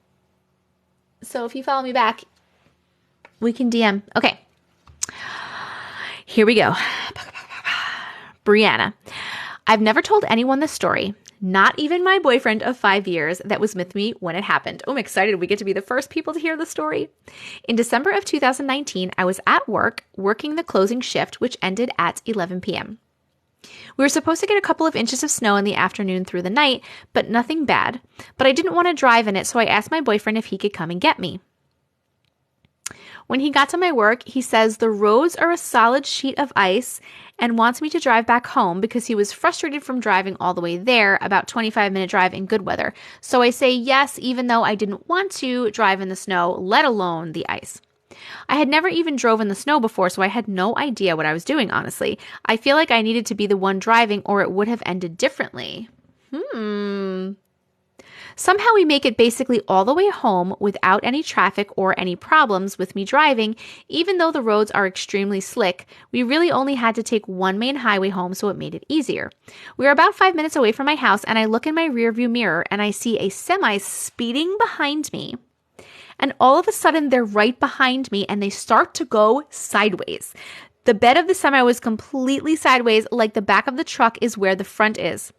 So if you follow me back, we can DM. Okay. Here we go. Brianna. I've never told anyone this story, not even my boyfriend of 5 years that was with me when it happened. Oh, I'm excited. We get to be the first people to hear the story. In December of 2019, I was at work working the closing shift, which ended at 11 p.m. We were supposed to get a couple of inches of snow in the afternoon through the night, but nothing bad. But I didn't want to drive in it, so I asked my boyfriend if he could come and get me. When he got to my work, he says the roads are a solid sheet of ice and wants me to drive back home because he was frustrated from driving all the way there, about 25-minute drive in good weather. So I say yes, even though I didn't want to drive in the snow, let alone the ice. I had never even drove in the snow before, so I had no idea what I was doing, honestly. I feel like I needed to be the one driving or it would have ended differently. Somehow we make it basically all the way home without any traffic or any problems with me driving, even though the roads are extremely slick. We really only had to take one main highway home, so it made it easier. We were about 5 minutes away from my house, and I look in my rearview mirror and I see a semi speeding behind me. And all of a sudden, they're right behind me and they start to go sideways. The bed of the semi was completely sideways, like the back of the truck is where the front is.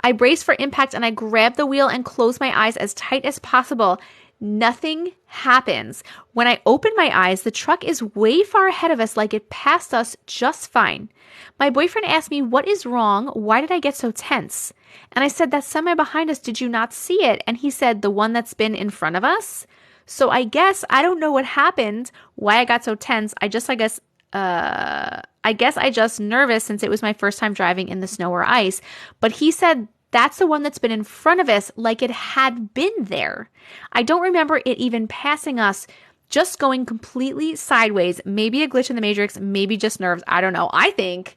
I brace for impact and I grab the wheel and close my eyes as tight as possible. Nothing happens. When I open my eyes, the truck is way far ahead of us, like it passed us just fine. My boyfriend asked me, what is wrong? Why did I get so tense? And I said, that semi behind us, did you not see it? And he said, the one that's been in front of us? So I guess I don't know what happened, why I got so tense. I guess I just nervous since it was my first time driving in the snow or ice. But he said that's the one that's been in front of us, like it had been there. I don't remember it even passing us, just going completely sideways. Maybe a glitch in the matrix, maybe just nerves. I don't know. I think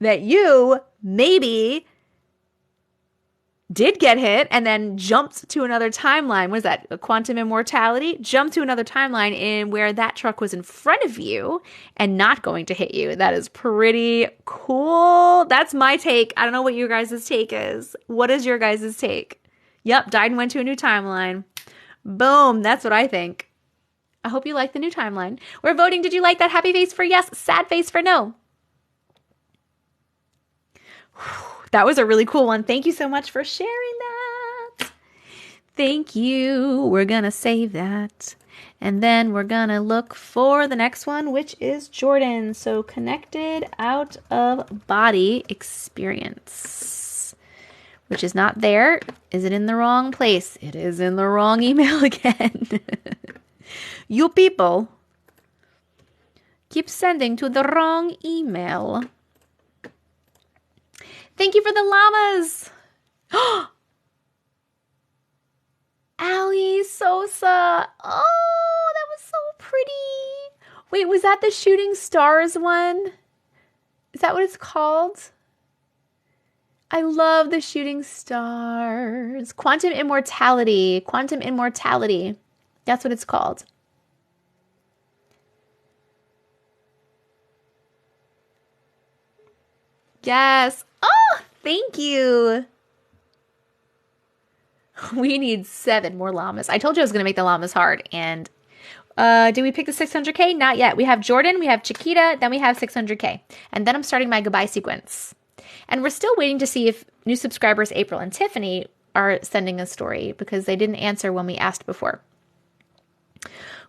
that you maybe did get hit and then jumped to another timeline. What is that? A quantum immortality? Jumped to another timeline in where that truck was in front of you and not going to hit you. That is pretty cool. That's my take. I don't know what your guys' take is. What is your guys' take? Yep, died and went to a new timeline. Boom. That's what I think. I hope you like the new timeline. We're voting. Did you like that? Happy face for yes, sad face for no. That was a really cool one. Thank you so much for sharing that. Thank you. We're going to save that. And then we're going to look for the next one, which is Jordan. So connected out of body experience, which is not there. Is it in the wrong place? It is in the wrong email again. You people keep sending to the wrong email. Thank you for the llamas. Ali Sosa. Oh, that was so pretty. Wait, was that the Shooting Stars one? Is that what it's called? I love the Shooting Stars. Quantum Immortality. Quantum Immortality. That's what it's called. Yes. Oh, thank you. We need 7 more llamas. I told you I was going to make the llamas hard. And did we pick the 600K? Not yet. We have Jordan, we have Chiquita, then we have 600K. And then I'm starting my goodbye sequence. And we're still waiting to see if new subscribers April and Tiffany are sending a story because they didn't answer when we asked before.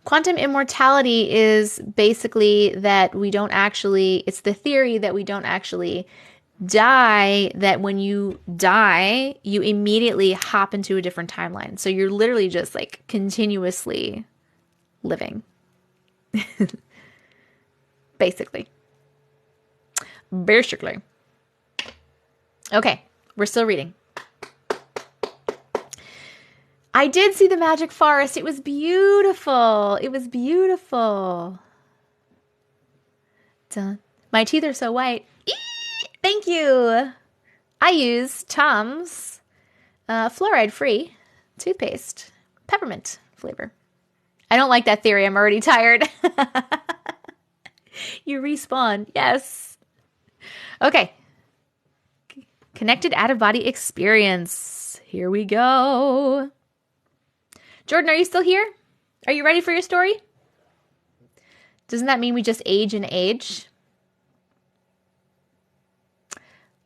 Quantum immortality is basically that we don't actually, it's the theory that we don't actually die, that when you die, you immediately hop into a different timeline. So you're literally just like continuously living. Basically. Okay, we're still reading. I did see the magic forest. It was beautiful. It was beautiful. Dun. My teeth are so white. Eee! Thank you. I use Tom's fluoride-free toothpaste, peppermint flavor. I don't like that theory. I'm already tired. You respawn. Yes. Okay. Connected out-of-body experience. Here we go. Jordan, are you still here? Are you ready for your story? Doesn't that mean we just age and age?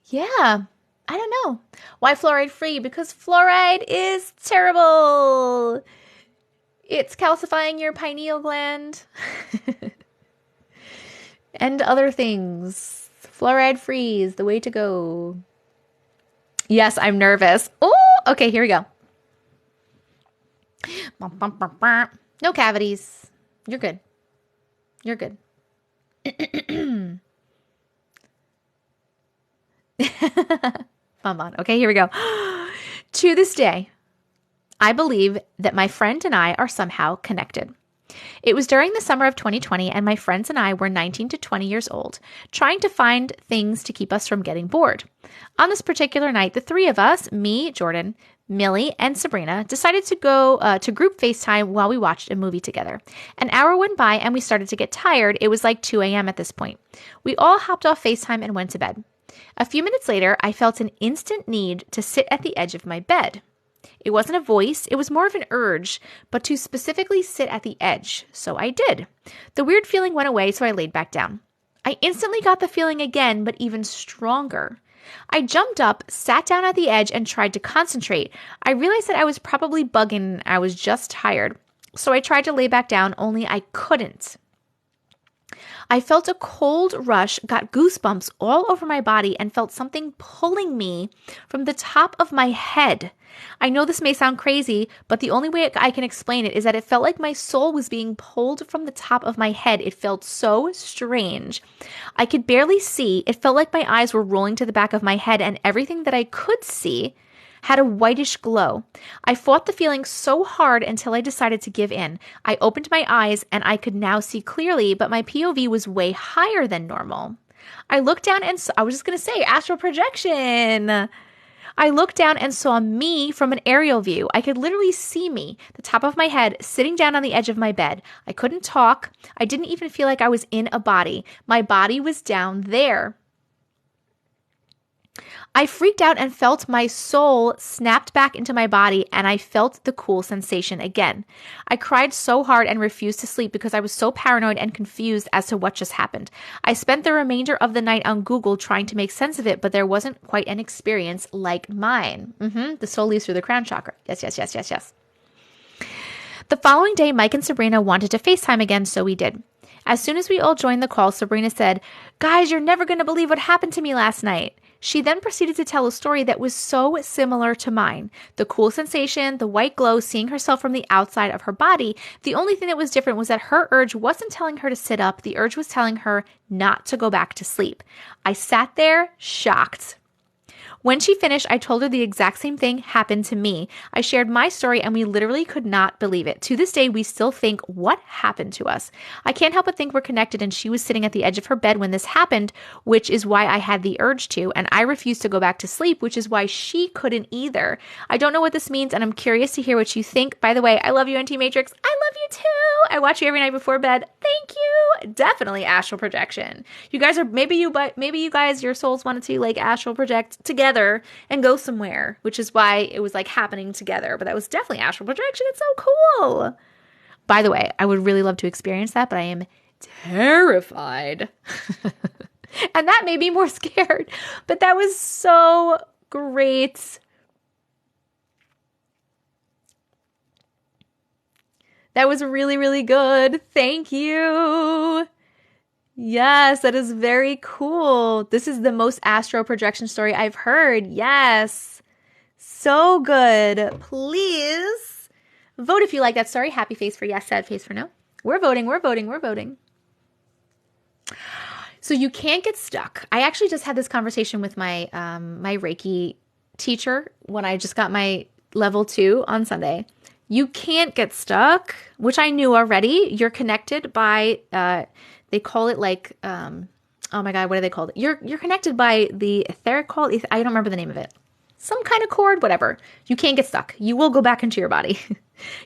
Yeah, I don't know. Why fluoride free? Because fluoride is terrible. It's calcifying your pineal gland and other things. Fluoride free is the way to go. Yes, I'm nervous. Oh, okay, here we go. No cavities. You're good. You're good. Mom. Okay, here we go. To this day, I believe that my friend and I are somehow connected. It was during the summer of 2020, and my friends and I were 19 to 20 years old, trying to find things to keep us from getting bored. On this particular night, the 3 of us, me, Jordan, Millie, and Sabrina, decided to go to group FaceTime while we watched a movie together. An hour went by and we started to get tired. It was like 2 a.m. at this point. We all hopped off FaceTime and went to bed. A few minutes later, I felt an instant need to sit at the edge of my bed. It wasn't a voice, it was more of an urge, but to specifically sit at the edge, so I did. The weird feeling went away, so I laid back down. I instantly got the feeling again, but even stronger. I jumped up, sat down at the edge, and tried to concentrate. I realized that I was probably bugging, I was just tired. So I tried to lay back down, only I couldn't. I felt a cold rush, got goosebumps all over my body, and felt something pulling me from the top of my head. I know this may sound crazy, but the only way I can explain it is that it felt like my soul was being pulled from the top of my head. It felt so strange. I could barely see. It felt like my eyes were rolling to the back of my head, and everything that I could see had a whitish glow. I fought the feeling so hard until I decided to give in. I opened my eyes and I could now see clearly, but my POV was way higher than normal. I looked down and I was just going to say astral projection. I looked down and saw me from an aerial view. I could literally see me, the top of my head, sitting down on the edge of my bed. I couldn't talk. I didn't even feel like I was in a body. My body was down there. I freaked out and felt my soul snapped back into my body, and I felt the cool sensation again. I cried so hard and refused to sleep because I was so paranoid and confused as to what just happened. I spent the remainder of the night on Google trying to make sense of it, but there wasn't quite an experience like mine. The soul leaves through the crown chakra. Yes. The following day, Mike and Sabrina wanted to FaceTime again, so we did. As soon as we all joined the call, Sabrina said, "Guys, you're never going to believe what happened to me last night." She then proceeded to tell a story that was so similar to mine. The cool sensation, the white glow, seeing herself from the outside of her body. The only thing that was different was that her urge wasn't telling her to sit up. The urge was telling her not to go back to sleep. I sat there shocked. When she finished, I told her the exact same thing happened to me. I shared my story and we literally could not believe it. To this day, we still think, what happened to us? I can't help but think we're connected, and she was sitting at the edge of her bed when this happened, which is why I had the urge to, and I refused to go back to sleep, which is why she couldn't either. I don't know what this means, and I'm curious to hear what you think. By the way, I love you, Auntie Matrix. I love love you too. I watch you every night before bed. Thank you. Definitely astral projection. You guys are, maybe you guys, your souls wanted to like astral project together and go somewhere, which is why it was like happening together. But that was definitely astral projection. It's so cool. By the way, I would really love to experience that, but I am terrified. And that made me more scared. But that was so great. That was really, really good. Thank you. Yes, that is very cool. This is the most astral projection story I've heard. Yes. So good. Please vote if you like that story. Happy face for yes, sad face for no. We're voting, we're voting, we're voting. So you can't get stuck. I actually just had this conversation with my my Reiki teacher when I just got my level 2 on Sunday. You can't get stuck, which I knew already. You're connected by, they call it like, oh my God, what do they call it? You're connected by the etheric cord. I don't remember the name of it. Some kind of cord, whatever. You can't get stuck. You will go back into your body.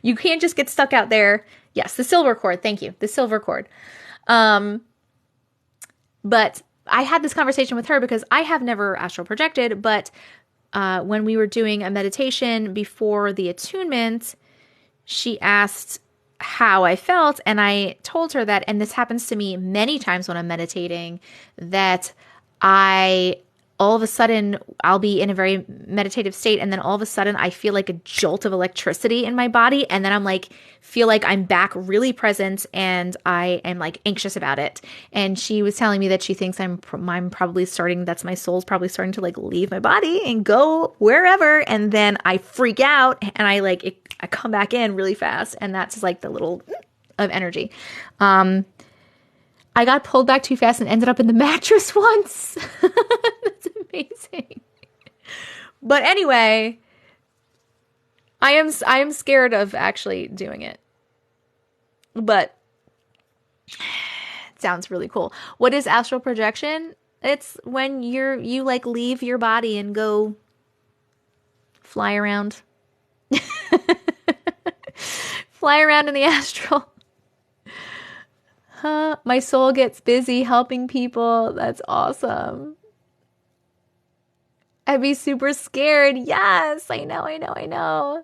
You can't just get stuck out there. Yes, the silver cord. Thank you. The silver cord. But I had this conversation with her because I have never astral projected, but when we were doing a meditation before the attunement, she asked how I felt, and I told her that, and this happens to me many times when I'm meditating, that all of a sudden, I'll be in a very meditative state, and then all of a sudden, I feel like a jolt of electricity in my body, and then I'm like, feel like I'm back really present, and I am like anxious about it. And she was telling me that she thinks I'm probably starting, that's my soul's probably starting to like leave my body and go wherever, and then I freak out, and I come back in really fast, and that's like the little of energy. I got pulled back too fast and ended up in the mattress once. That's amazing. But anyway, I am scared of actually doing it. But it sounds really cool. What is astral projection? It's when you like leave your body and go fly around. Fly around in the astral. My soul gets busy helping people. That's awesome. I'd be super scared. Yes, I know.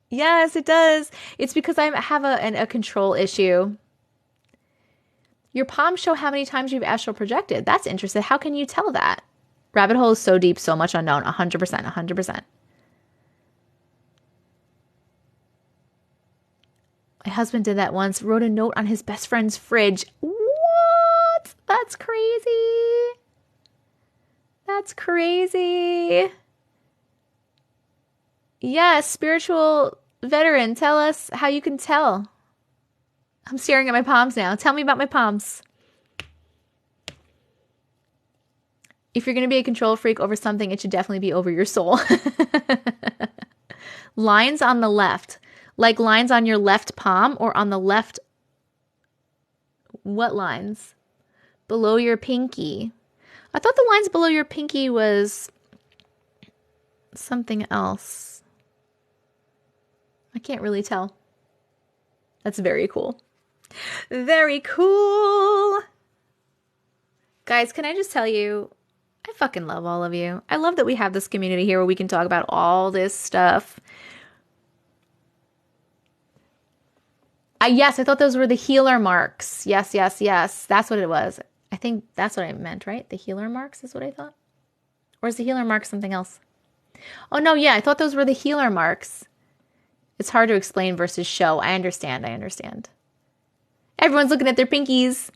Yes, it does. It's because I have a control issue. Your palms show how many times you've astral projected. That's interesting. How can you tell that? Rabbit hole is so deep, so much unknown. 100%, 100%. My husband did that once, wrote a note on his best friend's fridge. What? That's crazy. That's crazy. Yeah, spiritual veteran, tell us how you can tell. I'm staring at my palms now. Tell me about my palms. If you're going to be a control freak over something, it should definitely be over your soul. Lines on the left. Like lines on your left palm or on the left. What lines? Below your pinky. I thought the lines below your pinky was something else. I can't really tell. That's very cool. Very cool. Guys, can I just tell you, I fucking love all of you. I love that we have this community here where we can talk about all this stuff. Yes, I thought those were the healer marks. Yes. That's what it was. I think that's what I meant, right? The healer marks is what I thought. Or is the healer mark something else? Oh, no, yeah. I thought those were the healer marks. It's hard to explain versus show. I understand. Everyone's looking at their pinkies.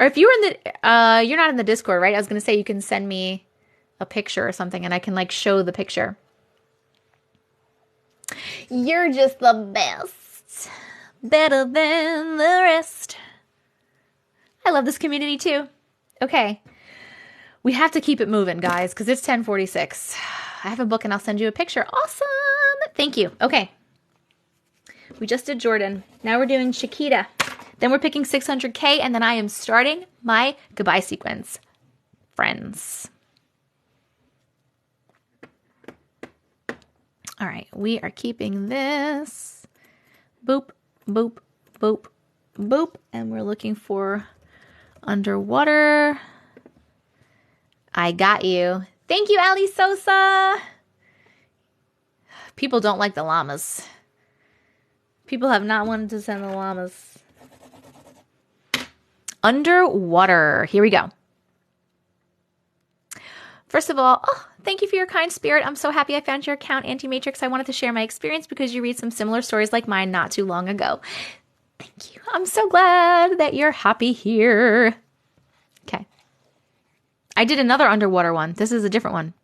Or if you were in the, you're not in the Discord, right? I was going to say you can send me a picture or something and I can like show the picture. You're just the best. Better than the rest. I love this community too. Okay. We have to keep it moving, guys, because it's 10:46. I have a book and I'll send you a picture. Awesome. Thank you. Okay. We just did Jordan. Now we're doing Chiquita. Then we're picking 600K, and then I am starting my goodbye sequence. Friends. All right. We are keeping this Boop, boop, boop, boop. And we're looking for underwater. I got you. Thank you, Ali Sosa. People don't like the llamas. People have not wanted to send the llamas. Underwater. Here we go. First of all, thank you for your kind spirit. I'm so happy I found your account, Auntie Matrix. I wanted to share my experience because you read some similar stories like mine not too long ago. Thank you. I'm so glad that you're happy here. Okay. I did another underwater one. This is a different one.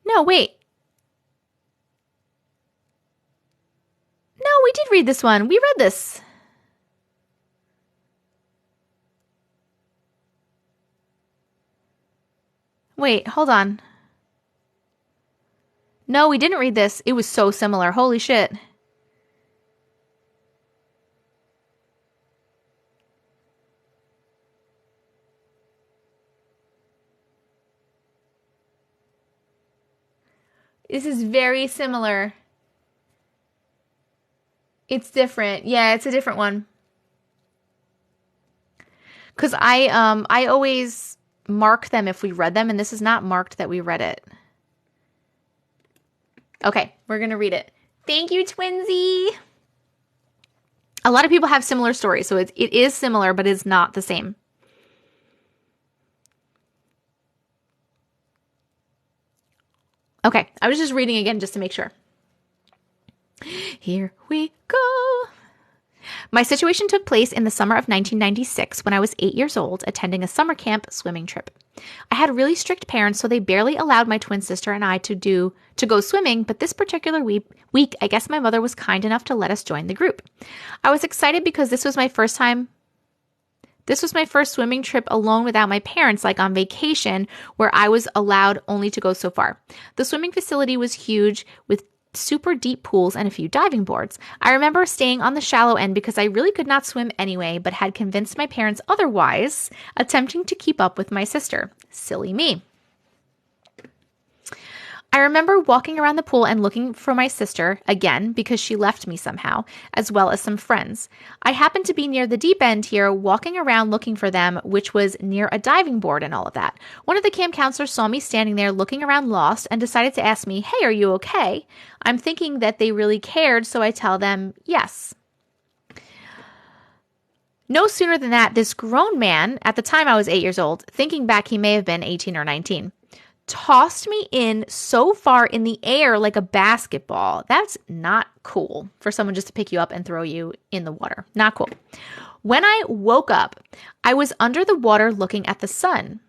No, wait. No, we did read this one. We read this. Wait, hold on. No, we didn't read this. It was so similar. Holy shit. This is very similar. It's different. Yeah, it's a different one. Because I always mark them if we read them, and this is not marked that we read it. Okay, we're going to read it. Thank you, Twinsy. A lot of people have similar stories, so it is similar, but it's not the same. Okay, I was just reading again just to make sure. Here we go. My situation took place in the summer of 1996 when I was 8 years old, attending a summer camp swimming trip. I had really strict parents, so they barely allowed my twin sister and I to go swimming, but this particular week, I guess my mother was kind enough to let us join the group. I was excited because this was my first swimming trip alone without my parents, like on vacation, where I was allowed only to go so far. The swimming facility was huge with super deep pools and a few diving boards. I remember staying on the shallow end because I really could not swim anyway, but had convinced my parents otherwise, attempting to keep up with my sister. Silly me. I remember walking around the pool and looking for my sister, again, because she left me somehow, as well as some friends. I happened to be near the deep end here, walking around looking for them, which was near a diving board and all of that. One of the camp counselors saw me standing there looking around lost and decided to ask me, "Hey, are you okay?" I'm thinking that they really cared, so I tell them, yes. No sooner than that, this grown man, at the time I was 8 years old, thinking back he may have been 18 or 19, tossed me in so far in the air like a basketball. That's not cool for someone just to pick you up and throw you in the water. Not cool. When I woke up, I was under the water looking at the sun.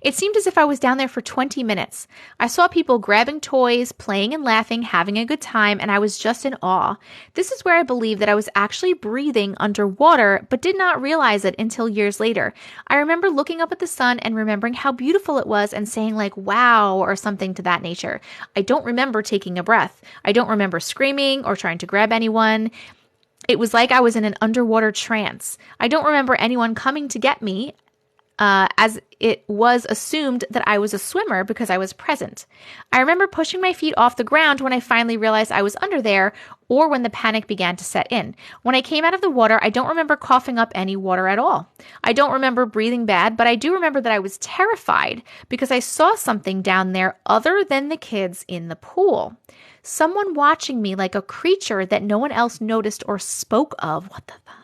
It seemed as if I was down there for 20 minutes. I saw people grabbing toys, playing and laughing, having a good time, and I was just in awe. This is where I believe that I was actually breathing underwater, but did not realize it until years later. I remember looking up at the sun and remembering how beautiful it was and saying like, wow, or something to that nature. I don't remember taking a breath. I don't remember screaming or trying to grab anyone. It was like I was in an underwater trance. I don't remember anyone coming to get me, as it was assumed that I was a swimmer because I was present. I remember pushing my feet off the ground when I finally realized I was under there, or when the panic began to set in. When I came out of the water, I don't remember coughing up any water at all. I don't remember breathing bad, but I do remember that I was terrified because I saw something down there other than the kids in the pool. Someone watching me like a creature that no one else noticed or spoke of. What the fuck?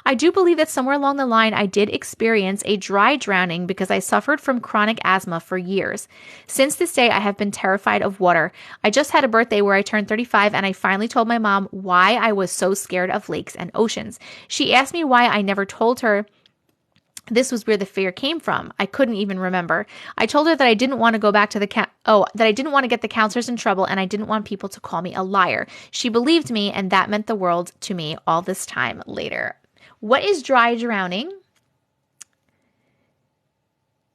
I do believe that somewhere along the line I did experience a dry drowning because I suffered from chronic asthma for years. Since this day, I have been terrified of water. I just had a birthday where I turned 35 and I finally told my mom why I was so scared of lakes and oceans. She asked me why I never told her this was where the fear came from. I couldn't even remember. I told her that I didn't want to go back to that I didn't want to get the counselors in trouble and I didn't want people to call me a liar. She believed me and that meant the world to me all this time later. What is dry drowning?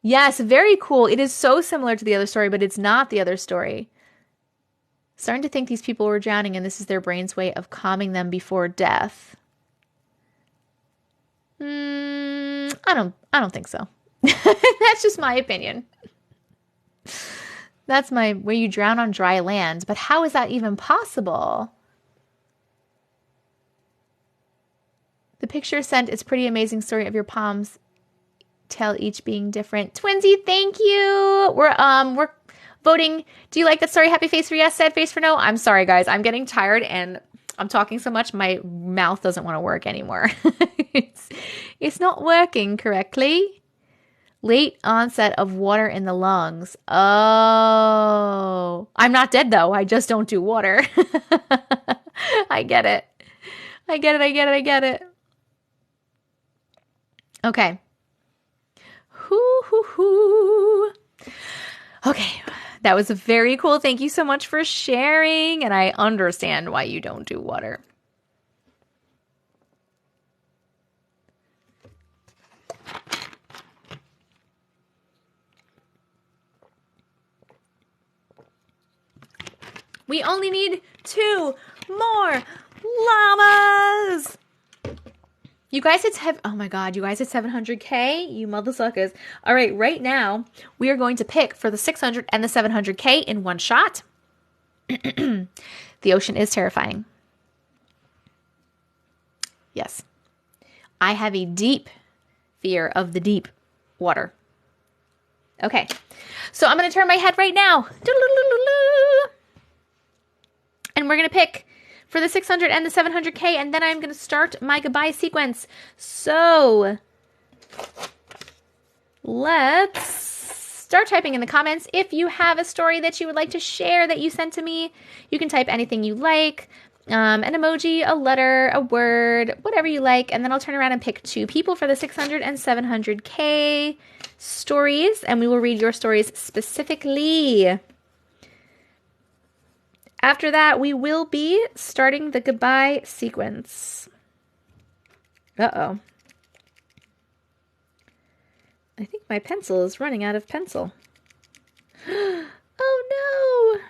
Yes, very cool. It is so similar to the other story, but it's not the other story. Starting to think these people were drowning and this is their brain's way of calming them before death. I don't think so. That's just my opinion. That's where you drown on dry land. But how is that even possible? The picture sent is pretty amazing story of your palms. Tell each being different. Twinsy, thank you. We're voting. Do you like that story? Happy face for yes, sad face for no. I'm sorry, guys. I'm getting tired and I'm talking so much my mouth doesn't want to work anymore. It's not working correctly. Late onset of water in the lungs. Oh. I'm not dead though. I just don't do water. I get it. I get it. Okay. Okay, that was very cool. Thank you so much for sharing, and I understand why you don't do water. We only need 2 more llamas. You guys hit oh my god, you guys hit 700K, you mother suckers. All right, right now, we are going to pick for the 600 and the 700K in one shot. The ocean is terrifying. Yes. I have a deep fear of the deep water. Okay, so I'm going to turn my head right now. And we're going to pick for the 600 and the 700K, and then I'm going to start my goodbye sequence. So let's start typing in the comments. If you have a story that you would like to share that you sent to me, you can type anything you like, an emoji, a letter, a word, whatever you like, and then I'll turn around and pick 2 people for the 600 and 700K stories, and we will read your stories specifically. After that, we will be starting the goodbye sequence. Uh-oh. I think my pencil is running out of pencil. Oh no!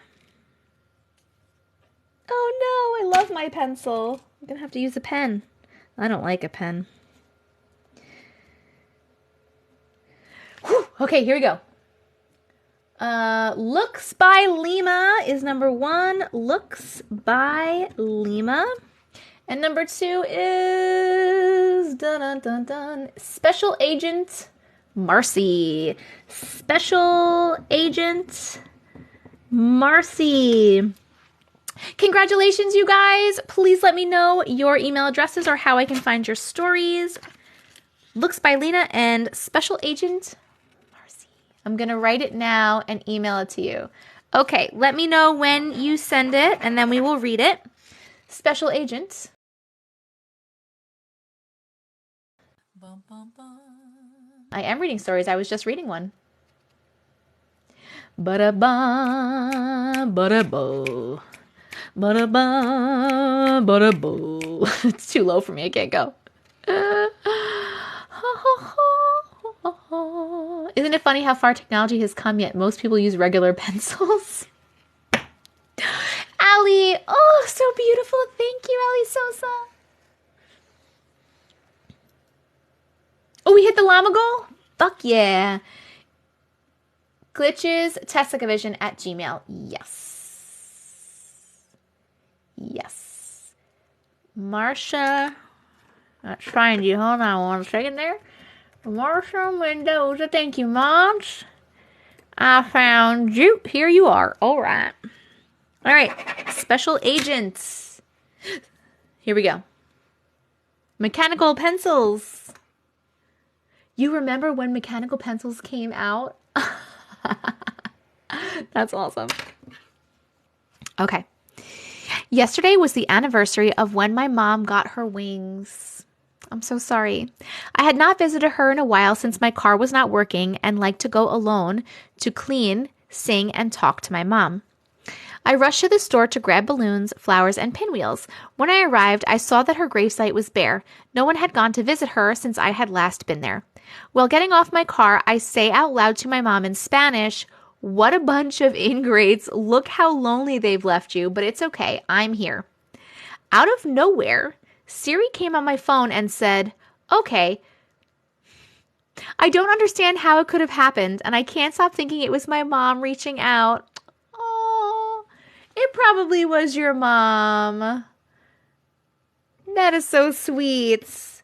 Oh no, I love my pencil. I'm gonna have to use a pen. I don't like a pen. Whew. Okay, here we go. Looks by Lima is number 1. Looks by Lima. And number 2 is Special Agent Marcy. Special Agent Marcy. Congratulations, you guys. Please let me know your email addresses or how I can find your stories. Looks by Lena and Special Agent Marcy. I'm going to write it now and email it to you. Okay, let me know when you send it, and then we will read it. Special Agent. I am reading stories. I was just reading one. Ba-da-ba, ba-da-bo. Ba-da-ba, ba-da-bo. It's too low for me. I can't go. Isn't it funny how far technology has come, yet most people use regular pencils? Ali, oh, so beautiful. Thank you, Ali Sosa. Oh, we hit the llama goal? Fuck yeah. Glitches, TessicaVision at Gmail. Yes. Yes. Marsha. Let's find you. Hold on one second there. Marsha Mendoza. Thank you, Moms. I found you. Here you are. All right. All right. Special agents. Here we go. Mechanical pencils. You remember when mechanical pencils came out? That's awesome. Okay. Yesterday was the anniversary of when my mom got her wings. I'm so sorry. I had not visited her in a while since my car was not working and liked to go alone to clean, sing, and talk to my mom. I rushed to the store to grab balloons, flowers, and pinwheels. When I arrived, I saw that her gravesite was bare. No one had gone to visit her since I had last been there. While getting off my car, I say out loud to my mom in Spanish, "What a bunch of ingrates. Look how lonely they've left you, but it's okay. I'm here." Out of nowhere, Siri came on my phone and said, "Okay." I I don't understand how it could have happened, and I can't stop thinking it was my mom reaching out. Oh, it probably was your mom. That is so sweet.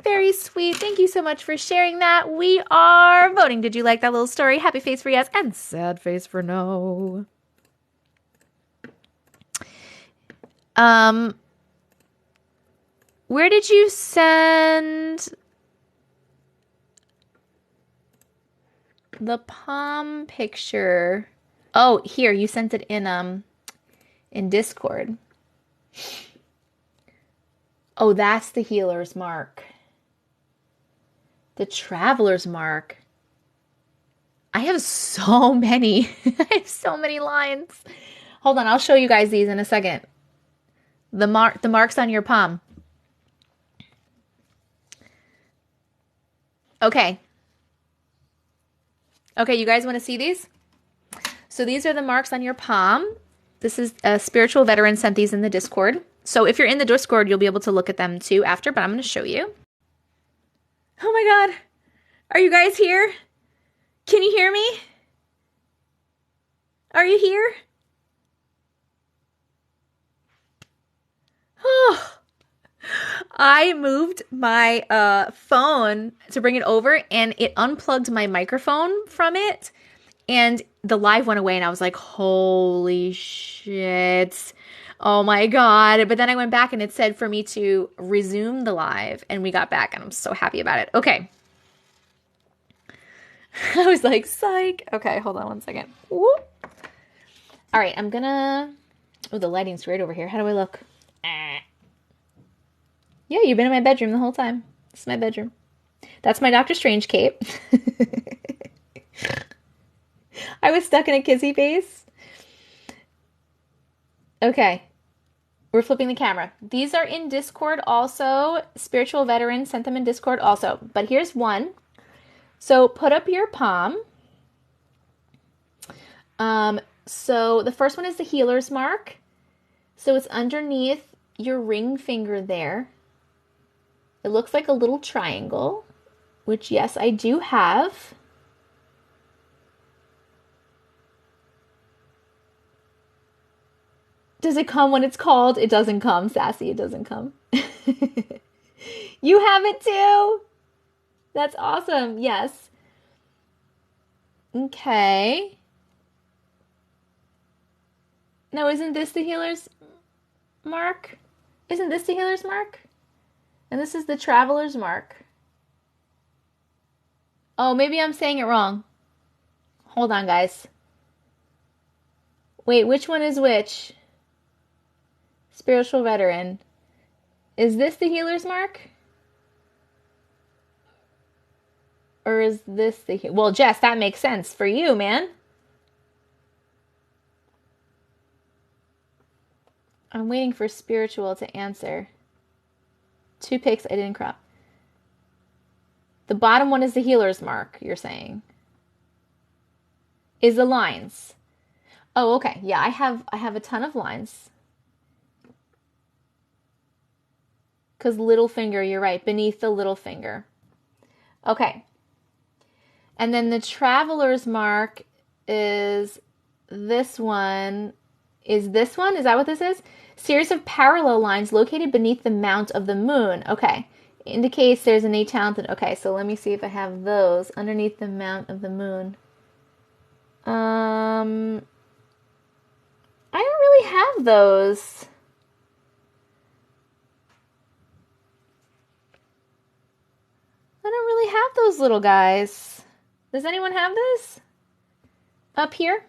Very sweet. Thank you so much for sharing that. We are voting. Did you like that little story? Happy face for yes and sad face for no. Where did you send the palm picture? Oh, here, you sent it in Discord. Oh, that's the healer's mark. The traveler's mark. I have so many. I have so many lines. Hold on, I'll show you guys these in a second. The marks on your palm. Okay. Okay, you guys want to see these? So these are the marks on your palm. This is a spiritual veteran sent these in the Discord. So if you're in the Discord, you'll be able to look at them too after, but I'm going to show you. Oh my God. Are you guys here? Can you hear me? Are you here? Oh, I moved my phone to bring it over and it unplugged my microphone from it and the live went away and I was like, holy shit. Oh my God. But then I went back and it said for me to resume the live and we got back and I'm so happy about it. Okay. I was like, psych. Okay, hold on one second. Whoop. All right, I'm gonna... Oh, the lighting's great over here. How do I look? Yeah, you've been in my bedroom the whole time. This is my bedroom. That's my Doctor Strange cape. I was stuck in a kissy face. Okay. We're flipping the camera. These are in Discord also. Spiritual Veteran sent them in Discord also. But here's one. So put up your palm. So the first one is the healer's mark. So it's underneath your ring finger there. It looks like a little triangle, which yes, I do have. Does it come when it's called? It doesn't come, Sassy. It doesn't come. You have it too? That's awesome. Yes. Okay. No, isn't this the healer's mark? Isn't this the healer's mark? And this is the traveler's mark. Oh, maybe I'm saying it wrong. Hold on, guys. Wait, which one is which? Spiritual Veteran. Is this the healer's mark? Or is this the... Well, Jess, that makes sense for you, man. I'm waiting for Spiritual to answer. 2 pics I didn't crop. The bottom one is the healer's mark, you're saying. Is the lines. Oh, okay. Yeah, I have a ton of lines. Because little finger, you're right, beneath the little finger. Okay. And then the traveler's mark is this one. Is this one? Is that what this is? Series of parallel lines located beneath the mount of the moon. Okay. Indicates there's an innate talent. Okay, so let me see if I have those underneath the mount of the moon. I don't really have those. I don't really have those little guys. Does anyone have this? Up here?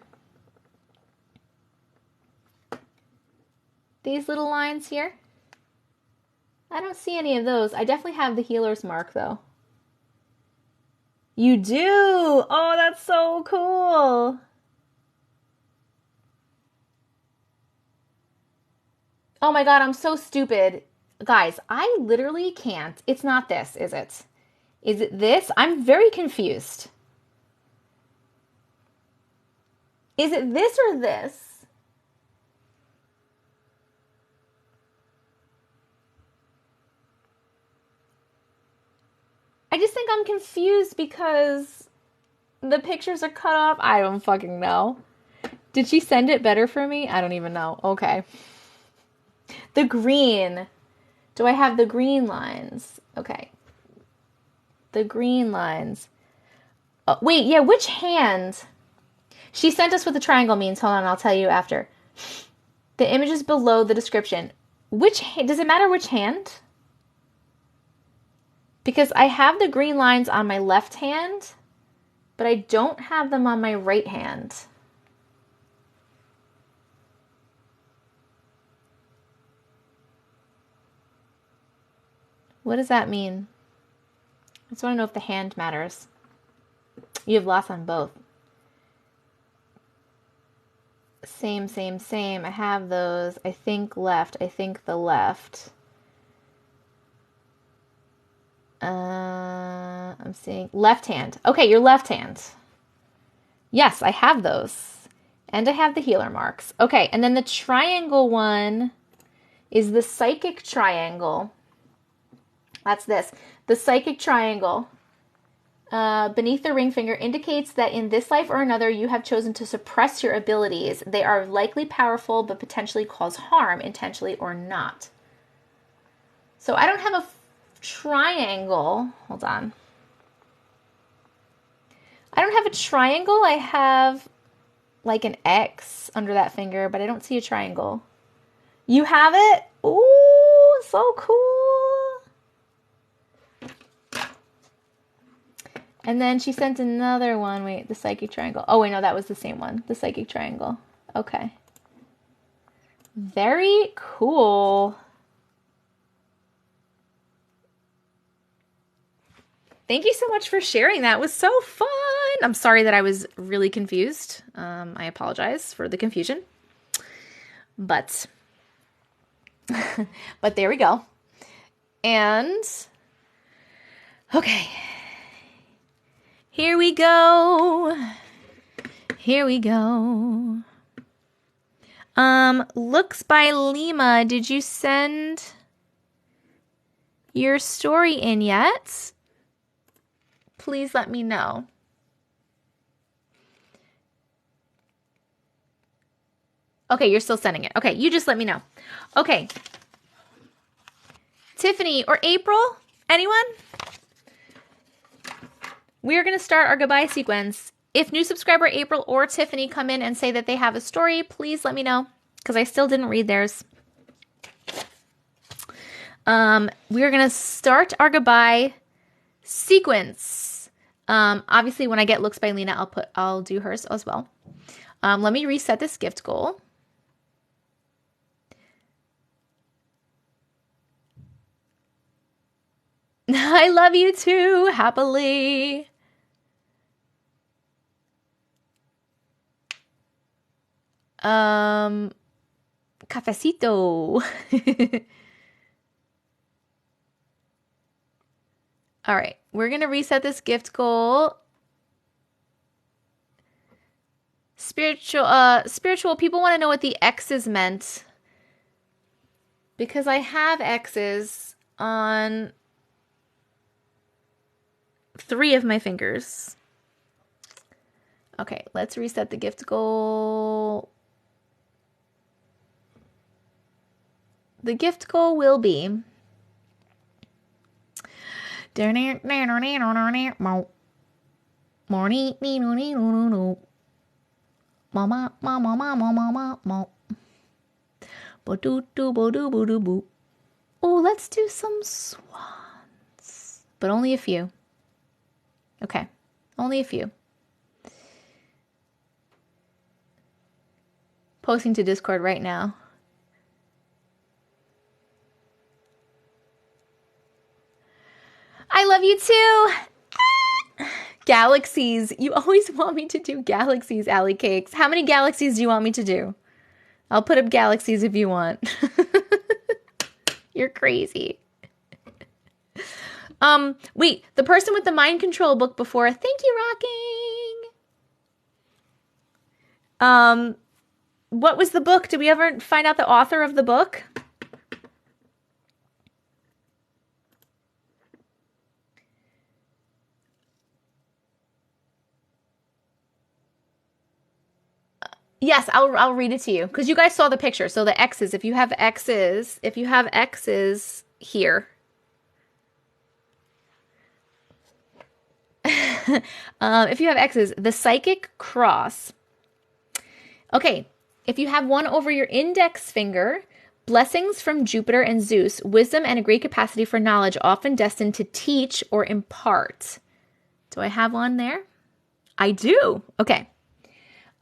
These little lines here? I don't see any of those. I definitely have the healer's mark, though. You do? Oh, that's so cool. Oh my God, I'm so stupid. Guys, I literally can't. It's not this, is it? Is it this? I'm very confused. Is it this or this? I just think I'm confused because the pictures are cut off. I don't fucking know. Did she send it better for me? I don't even know. Okay. The green. Do I have the green lines? Okay. The green lines. Oh, wait, yeah, which hand? She sent us what the triangle means. Hold on, I'll tell you after. The image is below the description. Does it matter which hand? Because I have the green lines on my left hand, but I don't have them on my right hand. What does that mean? I just want to know if the hand matters. You have lots on both. Same. I have those. I think left. I think the left. I'm seeing left hand. Okay, your left hand. Yes, I have those. And I have the healer marks. Okay, and then the triangle one is the psychic triangle. That's this. The psychic triangle beneath the ring finger indicates that in this life or another you have chosen to suppress your abilities. They are likely powerful but potentially cause harm, intentionally or not. So I don't have a triangle. Hold on. I don't have a triangle. I have like an X under that finger, but I don't see a triangle. You have it? Ooh, so cool. And then she sent another one. Wait, the psychic triangle. Oh, wait, no, that was the same one. The psychic triangle. Okay. Very cool. Thank you so much for sharing that. It was so fun. I'm sorry that I was really confused. I apologize for the confusion. But there we go. And okay. Here we go. Looks by Lima. Did you send your story in yet? Please let me know. Okay, you're still sending it. Okay, you just let me know. Okay. Tiffany or April? Anyone? We're going to start our goodbye sequence. If new subscriber April or Tiffany come in and say that they have a story, please let me know because I still didn't read theirs. We're going to start our goodbye sequence. Obviously, when I get looks by Lena, I'll do hers as well. Let me reset this gift goal. I love you too, happily. Cafecito. All right, we're going to reset this gift goal. Spiritual people want to know what the X's meant. Because I have X's on 3 of my fingers. Okay, let's reset the gift goal. The gift goal will be oh, let's do some swans. But only a few. Okay, only a few. Posting to Discord right now. I love you too. Galaxies. You always want me to do galaxies, Allie Cakes. How many galaxies do you want me to do? I'll put up galaxies if you want. You're crazy. Wait, the person with the mind control book before. Thank you, Rocking. What was the book? Did we ever find out the author of the book? Yes, I'll read it to you because you guys saw the picture. So the X's, if you have X's here. If you have X's, the psychic cross. Okay, if you have one over your index finger, blessings from Jupiter and Zeus, wisdom and a great capacity for knowledge, often destined to teach or impart. Do I have one there? I do. Okay.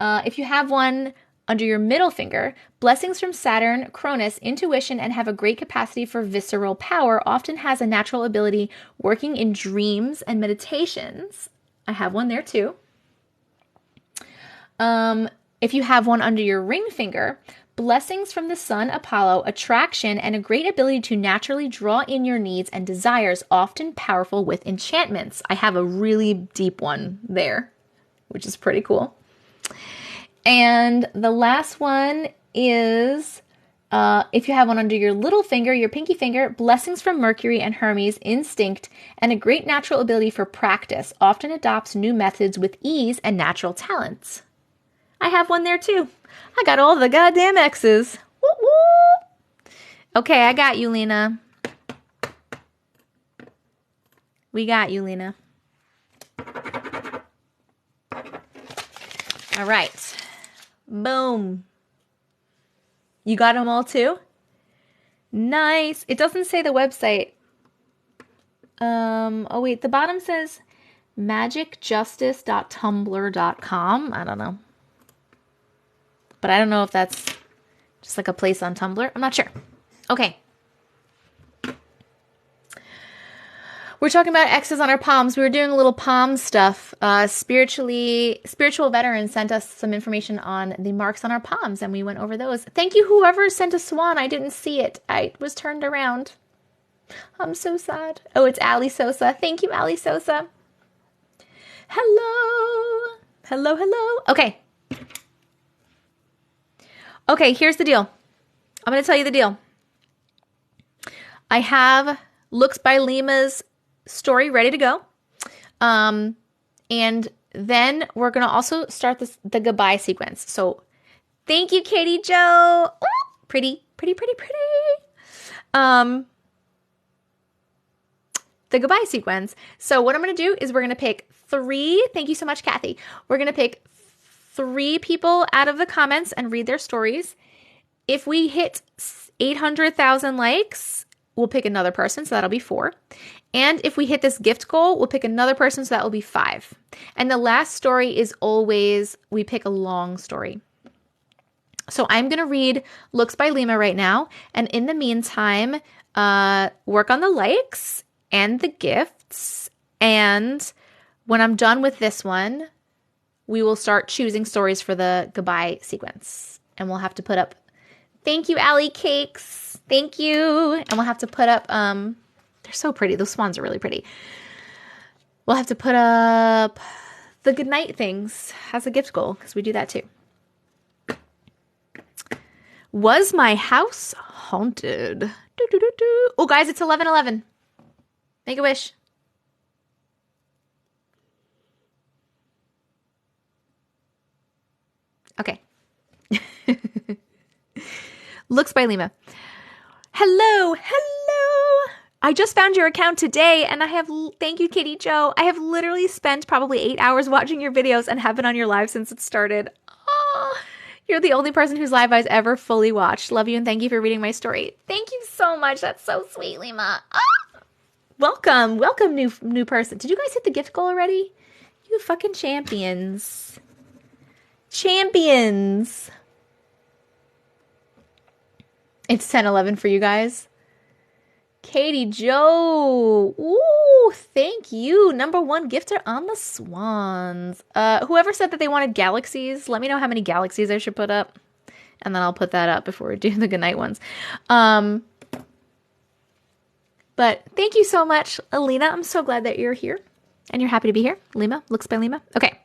If you have one under your middle finger, blessings from Saturn, Cronus, intuition, and have a great capacity for visceral power, often has a natural ability working in dreams and meditations. I have one there too. If you have one under your ring finger, blessings from the sun, Apollo, attraction, and a great ability to naturally draw in your needs and desires, often powerful with enchantments. I have a really deep one there, which is pretty cool. And the last one is, if you have one under your little finger, your pinky finger, blessings from Mercury and Hermes, instinct, and a great natural ability for practice, often adopts new methods with ease and natural talents. I have one there too. I got all the goddamn X's. Woo woo. Okay, I got you, Lena. We got you, Lena. All right. Boom. You got them all too? Nice. It doesn't say the website. Oh wait, the bottom says magicjustice.tumblr.com. I don't know. But I don't know if that's just like a place on Tumblr. I'm not sure. Okay. We're talking about X's on our palms. We were doing a little palm stuff. Spiritual veteran sent us some information on the marks on our palms, and we went over those. Thank you, whoever sent a swan. I didn't see it. I was turned around. I'm so sad. Oh, it's Ali Sosa. Thank you, Ali Sosa. Hello. Hello, hello. Okay. Okay, here's the deal. I'm going to tell you the deal. I have Looks by Lima's story ready to go. And then we're going to also start the goodbye sequence. So thank you, Katie Joe. Ooh, pretty. The goodbye sequence. So what I'm going to do is we're going to pick 3. Thank you so much, Kathy. We're going to pick 3 people out of the comments and read their stories. If we hit 800,000 likes, we'll pick another person, so that'll be 4. And if we hit this gift goal, we'll pick another person, so that will be 5. And the last story is always, we pick a long story. So I'm going to read Looks by Lima right now. And in the meantime, work on the likes and the gifts. And when I'm done with this one, we will start choosing stories for the goodbye sequence. And we'll have to put up, thank you, Allie Cakes. Thank you. And we'll have to put up, they're so pretty. Those swans are really pretty. We'll have to put up the goodnight things as a gift goal, because we do that too. Was my house haunted? Oh, guys, it's 11:11. Make a wish. Okay. Looks by Lima. Hello. I just found your account today, and thank you, Katie Joe. I have literally spent probably 8 hours watching your videos and have been on your live since it started. Oh, you're the only person whose live I've ever fully watched. Love you, and thank you for reading my story. Thank you so much. That's so sweet, Lima. Oh, welcome, new person. Did you guys hit the gift goal already? You fucking champions. Champions. It's 10:11 for you guys. Katie Joe. Ooh, thank you. Number 1 gifter on the swans. Whoever said that they wanted galaxies, let me know how many galaxies I should put up. And then I'll put that up before we do the goodnight ones. But thank you so much, Alina. I'm so glad that you're here. And you're happy to be here. Lima, Looks by Lima. Okay.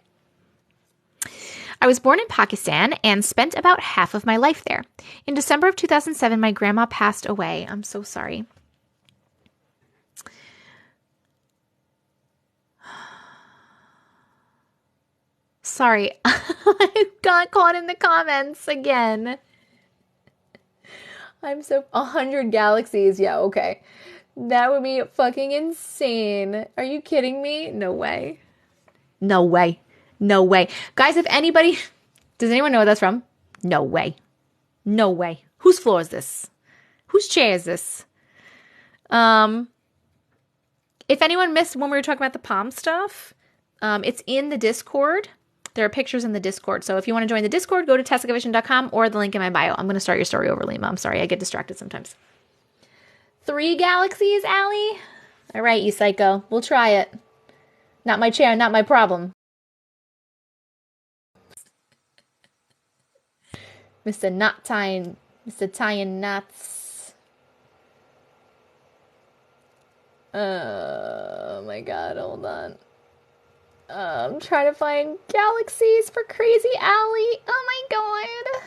I was born in Pakistan and spent about half of my life there. In December of 2007, my grandma passed away. I'm so sorry. sorry. I got caught in the comments again. I'm so 100 galaxies. Yeah, okay. That would be fucking insane. Are you kidding me? No way. No way. No way. Guys, if anybody, does anyone know what that's from? No way. No way. Whose floor is this? Whose chair is this? If anyone missed when we were talking about the palm stuff, it's in the Discord. There are pictures in the Discord. So if you want to join the Discord, go to TessicaVision.com or the link in my bio. I'm going to start your story over, Lima. I'm sorry. I get distracted sometimes. 3 galaxies, Allie? All right, you psycho. We'll try it. Not my chair, not my problem. Mr. Not Tying, Mr. Tying Knots. Oh my god, hold on. I'm trying to find galaxies for Crazy Allie. Oh my god.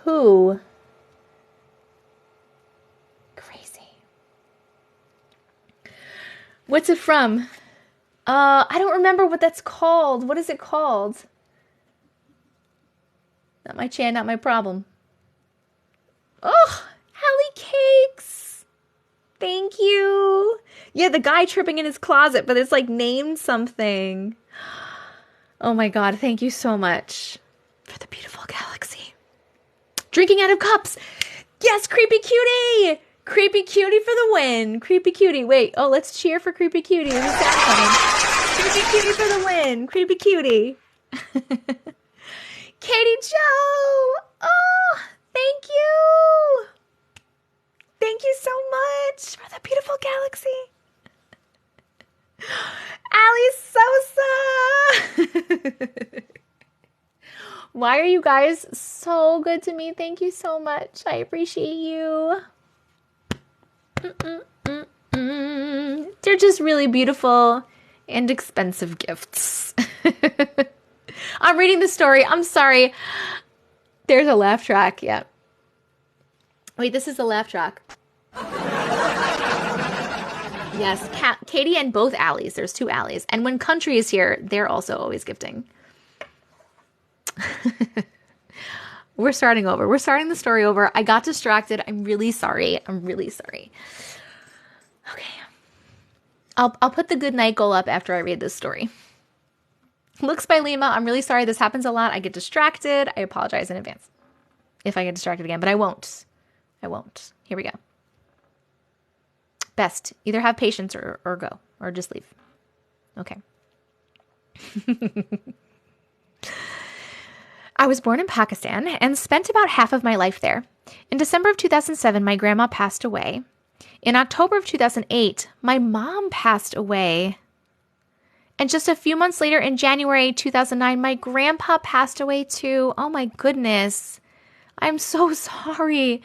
Who? Crazy. What's it from? I don't remember what that's called. What is it called? Not my chair, not my problem. Oh, Allie Cakes. Thank you. Yeah, the guy tripping in his closet, but it's like named something. Oh my god, thank you so much for the beautiful galaxy. Drinking out of cups. Yes, Creepy Cutie. Creepy Cutie for the win. Creepy Cutie. Wait, oh, let's cheer for Creepy Cutie. Who's that coming? Creepy Cutie for the win. Creepy Cutie. Katie Joe. Oh, thank you. Thank you so much for the beautiful galaxy. Ali Sosa. Why are you guys so good to me? Thank you so much. I appreciate you. They're just really beautiful and expensive gifts. I'm reading the story. I'm sorry. There's a laugh track. Yeah. Wait, this is the laugh track. Yes, Katie and both Allies. There's 2 Allies. And when Country is here, they're also always gifting. We're starting over. We're starting the story over. I got distracted. I'm really sorry. I'm really sorry. Okay. I'll put the good night goal up after I read this story. Looks by Lima. I'm really sorry. This happens a lot. I get distracted. I apologize in advance if I get distracted again, but I won't. I won't. Here we go. Best. Either have patience or go. Or just leave. Okay. I was born in Pakistan and spent about half of my life there. In December of 2007, my grandma passed away. In October of 2008, my mom passed away. And just a few months later, in January 2009, my grandpa passed away too. Oh my goodness. I'm so sorry.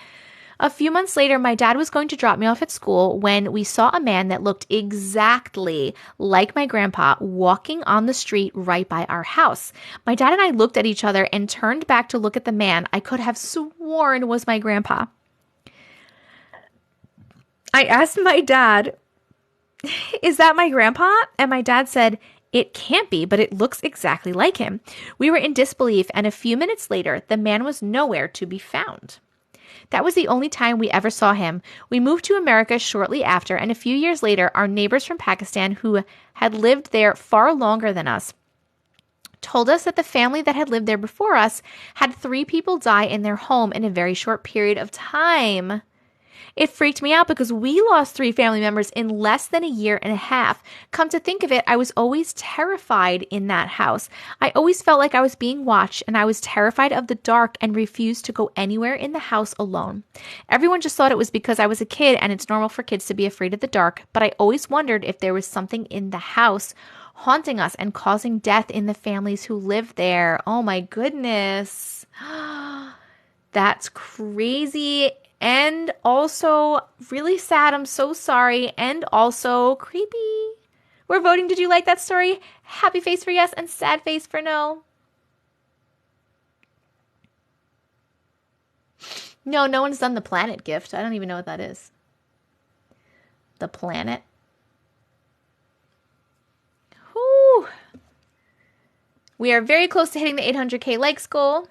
A few months later, my dad was going to drop me off at school when we saw a man that looked exactly like my grandpa walking on the street right by our house. My dad and I looked at each other and turned back to look at the man I could have sworn was my grandpa. I asked my dad, "Is that my grandpa?" And my dad said, "It can't be, but it looks exactly like him." We were in disbelief, and a few minutes later, the man was nowhere to be found. That was the only time we ever saw him. We moved to America shortly after, and a few years later, our neighbors from Pakistan, who had lived there far longer than us, told us that the family that had lived there before us had 3 people die in their home in a very short period of time. It freaked me out because we lost 3 family members in less than a year and a half. Come to think of it, I was always terrified in that house. I always felt like I was being watched, and I was terrified of the dark and refused to go anywhere in the house alone. Everyone just thought it was because I was a kid and it's normal for kids to be afraid of the dark, but I always wondered if there was something in the house haunting us and causing death in the families who lived there. Oh my goodness. That's crazy. And also really sad. I'm so sorry. And also creepy. We're voting. Did you like that story? Happy face for yes and sad face for no. No, no one's done the planet gift. I don't even know what that is. The planet. Whew. We are very close to hitting the 800K likes goal.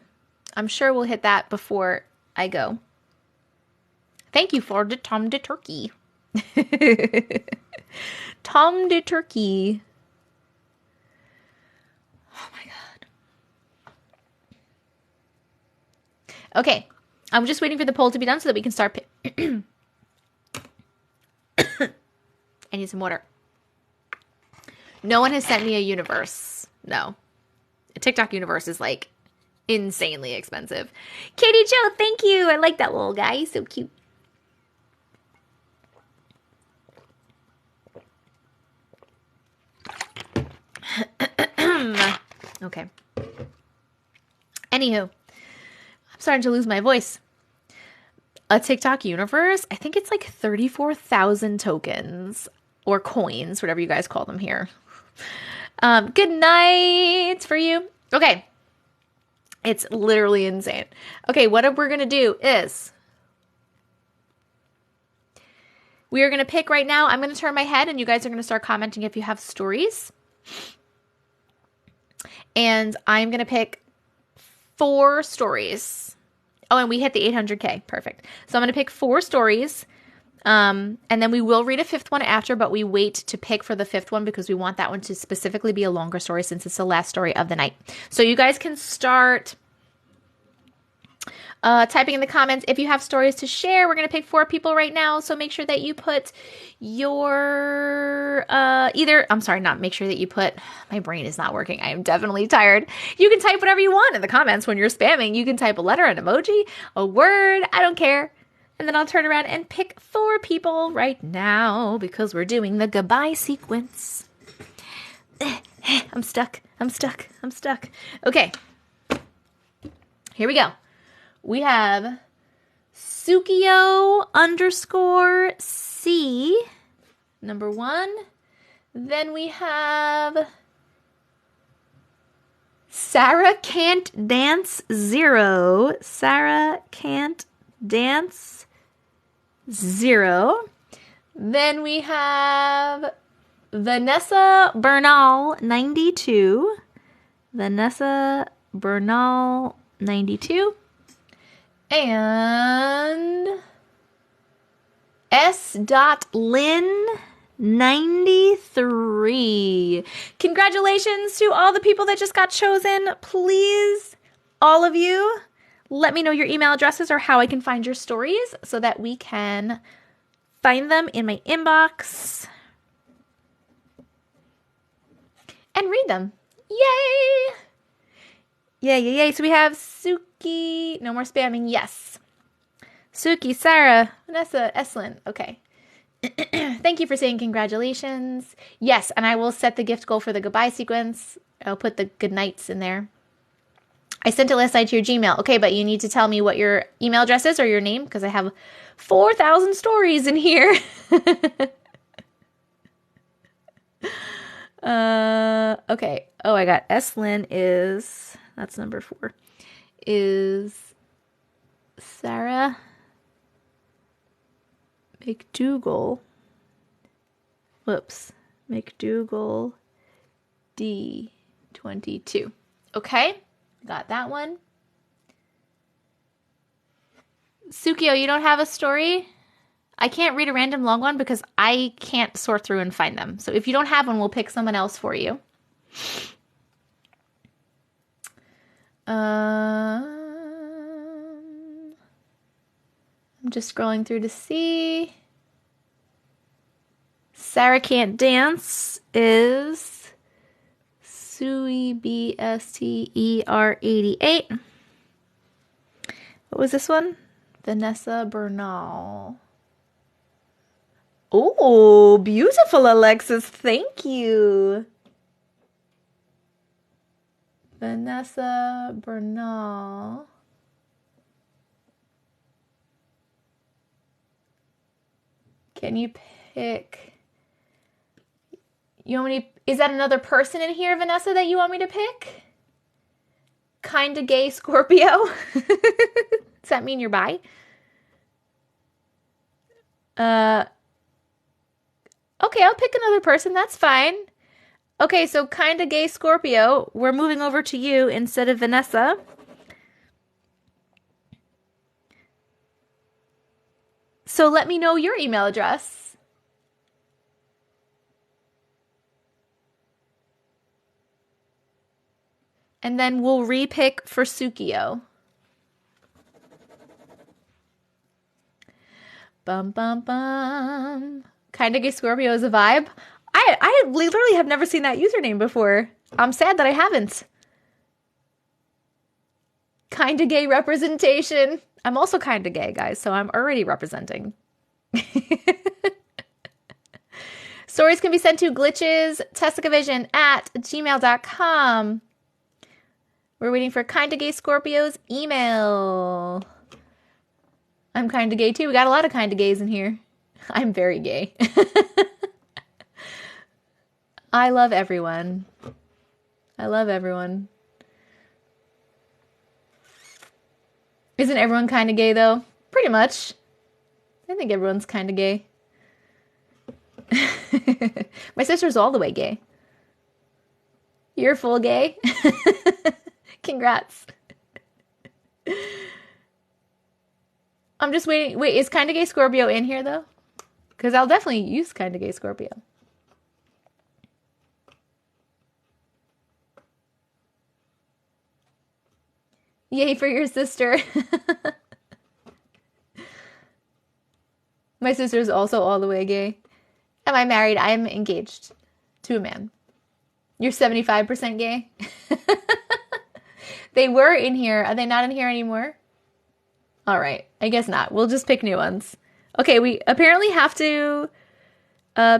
I'm sure we'll hit that before I go. Thank you for the Tom de Turkey. Tom de Turkey. Oh my God. Okay. I'm just waiting for the poll to be done so that we can start. I need some water. No one has sent me a universe. No. A TikTok universe is like insanely expensive. Katie Joe, thank you. I like that little guy. He's so cute. Okay. Anywho, I'm starting to lose my voice. A TikTok universe, I think it's like 34,000 tokens or coins, whatever you guys call them here. Good night for you. Okay. It's literally insane. Okay, what we're going to do is we are going to pick right now. I'm going to turn my head and you guys are going to start commenting if you have stories. And I'm going to pick 4 stories. Oh, and we hit the 800K. Perfect. So I'm going to pick 4 stories. And then we will read a 5th one after, but we wait to pick for the 5th one because we want that one to specifically be a longer story since it's the last story of the night. So you guys can start typing in the comments if you have stories to share. We're going to pick 4 people right now. So make sure that you put your, make sure that you put, my brain is not working. I am definitely tired. You can type whatever you want in the comments when you're spamming. You can type a letter, an emoji, a word. I don't care. And then I'll turn around and pick 4 people right now because we're doing the goodbye sequence. I'm stuck. Okay. Here we go. We have Sukio _C, number 1. Then we have Sarah Can't Dance 0. Sarah Can't Dance 0. Then we have Vanessa Bernal 92. Vanessa Bernal 92. And S. Lynn 93. Congratulations to all the people that just got chosen. Please, all of you, let me know your email addresses or how I can find your stories so that we can find them in my inbox and read them. Yay! Yay. So we have Suki. No more spamming. Yes. Suki, Sarah, Vanessa, Eslin. Okay. Thank you for saying congratulations. Yes, and I will set the gift goal for the goodbye sequence. I'll put the good nights in there. I sent it last night to your Gmail. Okay, but you need to tell me what your email address is or your name because I have 4,000 stories in here. Okay. Oh, I got Eslin is... That's number 4. Is Sarah McDougal. Whoops. McDougal D22. Okay. Got that one. Sukio, you don't have a story? I can't read a random long one because I can't sort through and find them. So if you don't have one, we'll pick someone else for you. I'm just scrolling through to see. Sarah Can't Dance is SueBster88. What was this one? Vanessa Bernal. Oh, beautiful, Alexis. Thank you. Vanessa Bernal. Can you pick? You want me to, is that another person in here, Vanessa, that you want me to pick? Kinda gay Scorpio? Does that mean you're bi? Okay, I'll pick another person. That's fine. Okay, so kinda gay Scorpio, we're moving over to you instead of Vanessa. So let me know your email address. And then we'll repick for Sukio. Bum, bum, bum. Kinda gay Scorpio is a vibe. I literally have never seen that username before. I'm sad that I haven't. Kinda gay representation. I'm also kinda gay, guys, so I'm already representing. Stories can be sent to glitches@tessicavision@gmail.com. We're waiting for Kinda Gay Scorpio's email. I'm kinda gay too. We got a lot of kinda gays in here. I'm very gay. I love everyone. I love everyone. Isn't everyone kinda gay though? Pretty much. I think everyone's kinda gay. My sister's all the way gay. You're full gay? Congrats. I'm just waiting. Wait, is Kinda Gay Scorpio in here though? Because I'll definitely use Kinda Gay Scorpio. Yay for your sister. My sister's also all the way gay. Am I married? I'm engaged to a man. You're 75% gay? They were in here. Are they not in here anymore? All right. I guess not. We'll just pick new ones. Okay, we apparently have to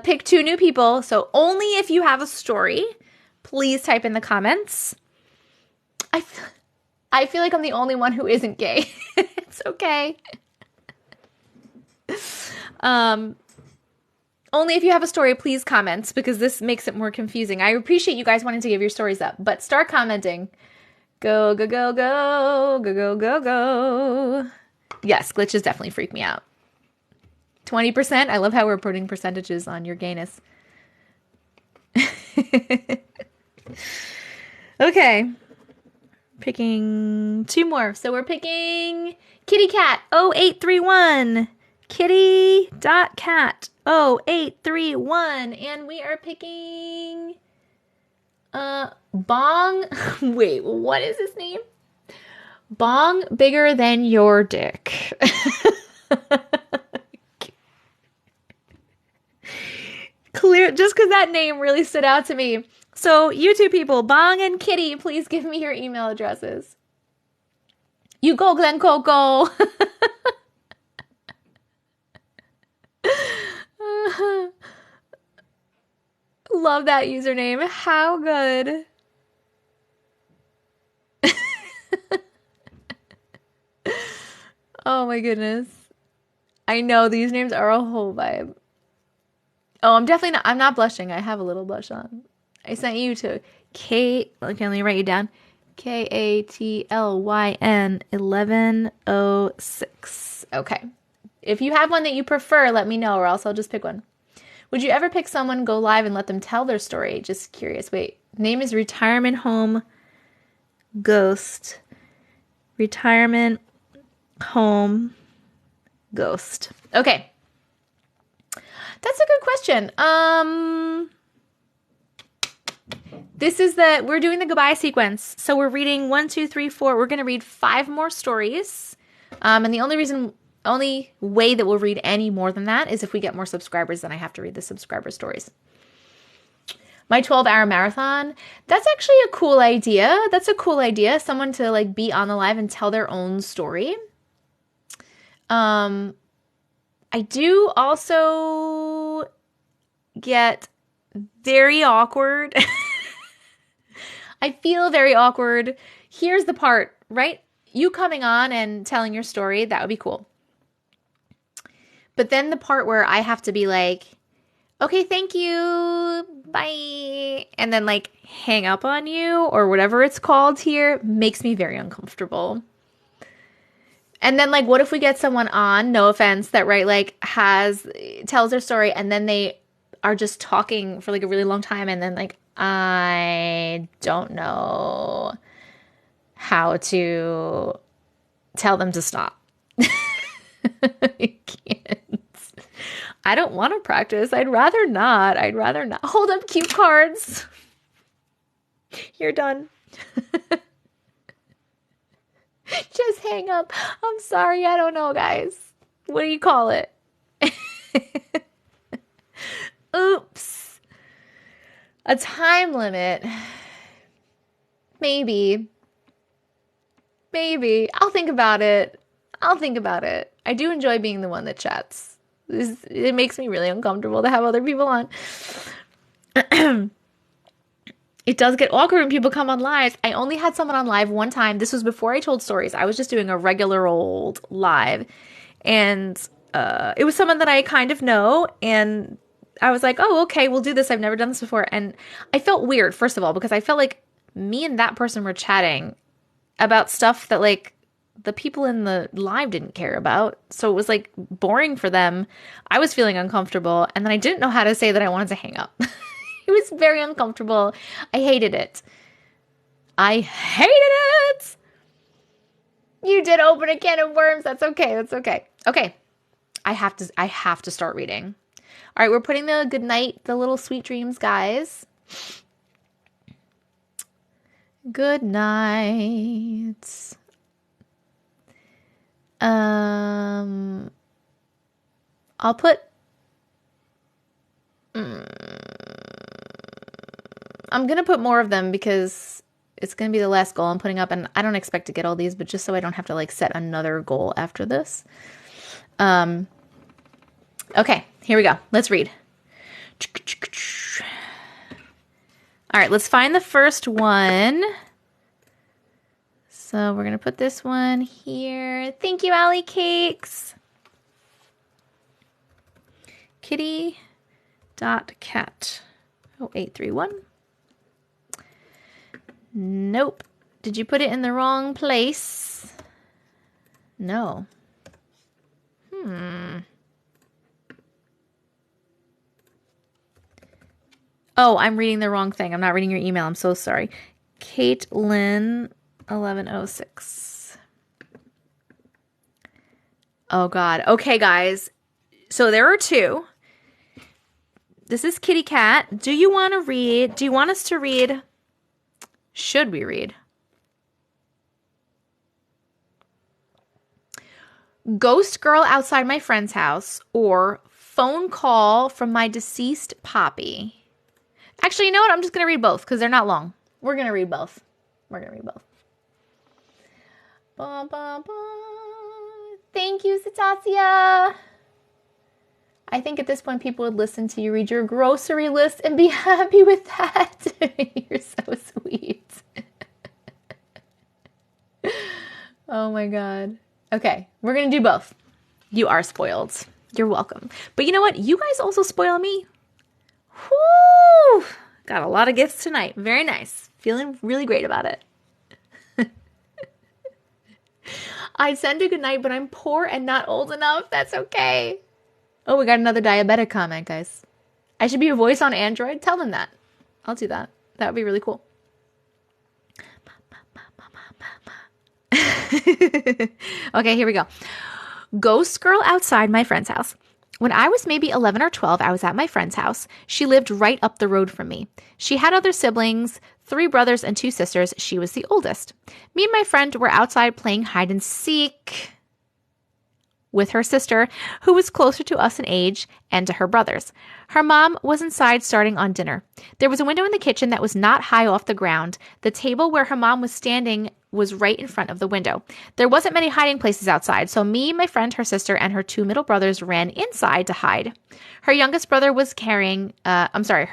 pick 2 new people. So only if you have a story, please type in the comments. I feel like I'm the only one who isn't gay. It's okay. Only if you have a story, please comment, because this makes it more confusing. I appreciate you guys wanting to give your stories up, but start commenting. Go, go, go, go, go, go, go, go. Yes, glitches definitely freak me out. 20%? I love how we're putting percentages on your gayness. Okay. Picking 2 more. So we're picking Kitty Cat 0831. Kitty.cat 0831. And we are picking Bong. Wait, what is his name? Bong bigger than your dick. Clear, just because that name really stood out to me. So you 2 people, Bong and Kitty, please give me your email addresses. You go, Glen Coco. Love that username. How good. Oh my goodness. I know these names are a whole vibe. Oh, I'm not blushing. I have a little blush on. I sent you to okay, let me write you down. KATLYN 1106. Okay. If you have one that you prefer, let me know, or else I'll just pick one. Would you ever pick someone, go live, and let them tell their story? Just curious. Wait. Name is Retirement Home Ghost. Retirement Home Ghost. Okay. That's a good question. We're doing the goodbye sequence. So we're reading 1, 2, 3, 4. We're going to read 5 more stories. And the only way that we'll read any more than that is if we get more subscribers, then I have to read the subscriber stories. My 12-hour marathon. That's actually a cool idea. That's a cool idea. Someone to like be on the live and tell their own story. I do also get very awkward. I feel very awkward. Here's the part, right? You coming on and telling your story, that would be cool. But then the part where I have to be like, okay, thank you, bye, and then like hang up on you or whatever it's called here makes me very uncomfortable. And then like, what if we get someone on, no offense, that right, like tells their story and then they are just talking for like a really long time and then like I don't know how to tell them to stop. I can't. I don't want to practice. I'd rather not. Hold up cue cards. You're done. Just hang up. I'm sorry. I don't know, guys. What do you call it? Oops. A time limit. Maybe. I'll think about it. I do enjoy being the one that chats. It makes me really uncomfortable to have other people on. It does get awkward when people come on live. I only had someone on live one time. This was before I told stories. I was just doing a regular old live. And it was someone that I kind of know. And I was like, oh, okay, we'll do this. I've never done this before. And I felt weird, first of all, because I felt like me and that person were chatting about stuff that, like, the people in the live didn't care about. So it was, like, boring for them. I was feeling uncomfortable. And then I didn't know how to say that I wanted to hang up. It was very uncomfortable. I hated it. You did open a can of worms. That's okay. Okay. I have to start reading. All right, we're putting the good night, the little sweet dreams, guys. Good night. I'll put I'm going to put more of them because it's going to be the last goal I'm putting up, and I don't expect to get all these, but just so I don't have to, like, set another goal after this. Okay, here we go. Let's read. All right, let's find the first one. So we're going to put this one here. Thank you, Allie Cakes. Kitty.cat. 0831. Nope. Did you put it in the wrong place? No. Oh, I'm reading the wrong thing. I'm not reading your email. I'm so sorry. Caitlin 1106. Oh, God. Okay, guys. So there are two. This is Kitty Cat. Do you want to read? Do you want us to read? Should we read? Ghost Girl Outside My Friend's House or Phone Call from My Deceased Poppy. Actually, you know what? I'm just going to read both because they're not long. We're going to read both. Ba, ba, ba. Thank you, Satasia. I think at this point people would listen to you read your grocery list and be happy with that. You're so sweet. Oh my God. Okay, we're going to do both. You are spoiled. You're welcome. But you know what? You guys also spoil me. Whoo! Got a lot of gifts tonight. Very nice. Feeling really great about it. I'd send a good night, but I'm poor and not old enough. That's okay. Oh, we got another diabetic comment, guys. I should be a voice on Android. Tell them that. I'll do that. That would be really cool. Okay, here we go. Ghost Girl Outside My Friend's House. When I was maybe 11 or 12, I was at my friend's house. She lived right up the road from me. She had other siblings, 3 brothers and 2 sisters. She was the oldest. Me and my friend were outside playing hide and seek with her sister, who was closer to us in age and to her brothers. Her mom was inside starting on dinner. There was a window in the kitchen that was not high off the ground. The table where her mom was standing was right in front of the window. There wasn't many hiding places outside, so me, my friend, her sister, and her 2 middle brothers ran inside to hide. Her youngest brother was counting outside.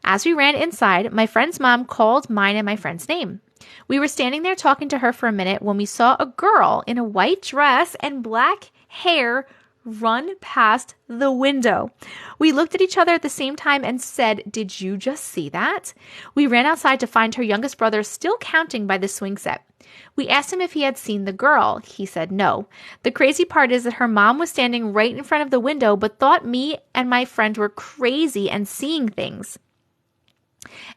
As we ran inside, my friend's mom called mine and my friend's name. We were standing there talking to her for a minute when we saw a girl in a white dress and black hair run past the window. We looked at each other at the same time and said, "Did you just see that?" We ran outside to find her youngest brother still counting by the swing set. We asked him if he had seen the girl. He said no. The crazy part is that her mom was standing right in front of the window, but thought me and my friend were crazy and seeing things.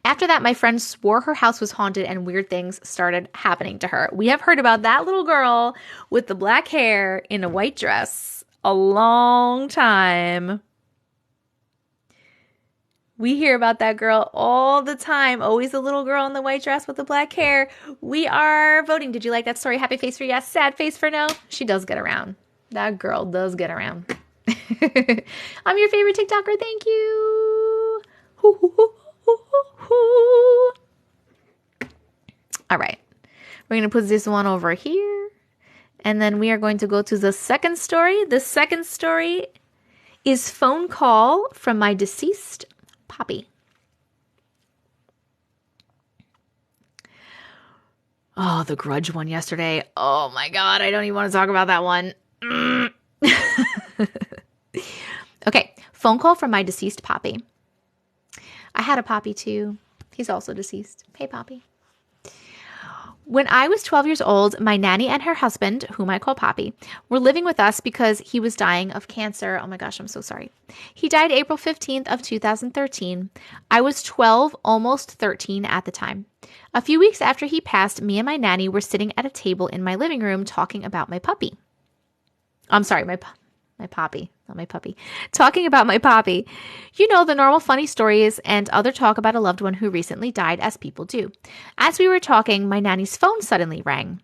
After that, my friend swore her house was haunted and weird things started happening to her. We have heard about that little girl with the black hair in a white dress a long time. We hear about that girl all the time. Always a little girl in the white dress with the black hair. We are voting. Did you like that story? Happy face for yes, sad face for no. She does get around. That girl does get around. I'm your favorite TikToker. Thank you. All right. We're going to put this one over here. And then we are going to go to the second story. The second story is phone call from my deceased Poppy. Oh, the Grudge one yesterday. Oh my God, I don't even want to talk about that one. Okay, phone call from my deceased Poppy. I had a Poppy too. He's also deceased. Hey, Poppy. When I was 12 years old, my nanny and her husband, whom I call Poppy, were living with us because he was dying of cancer. Oh my gosh, I'm so sorry. He died April 15th of 2013. I was 12, almost 13 at the time. A few weeks after he passed, me and my nanny were sitting at a table in my living room talking about my puppy. I'm sorry, my Poppy, not my puppy. Talking about my Poppy. You know, the normal funny stories and other talk about a loved one who recently died, as people do. As we were talking, my nanny's phone suddenly rang.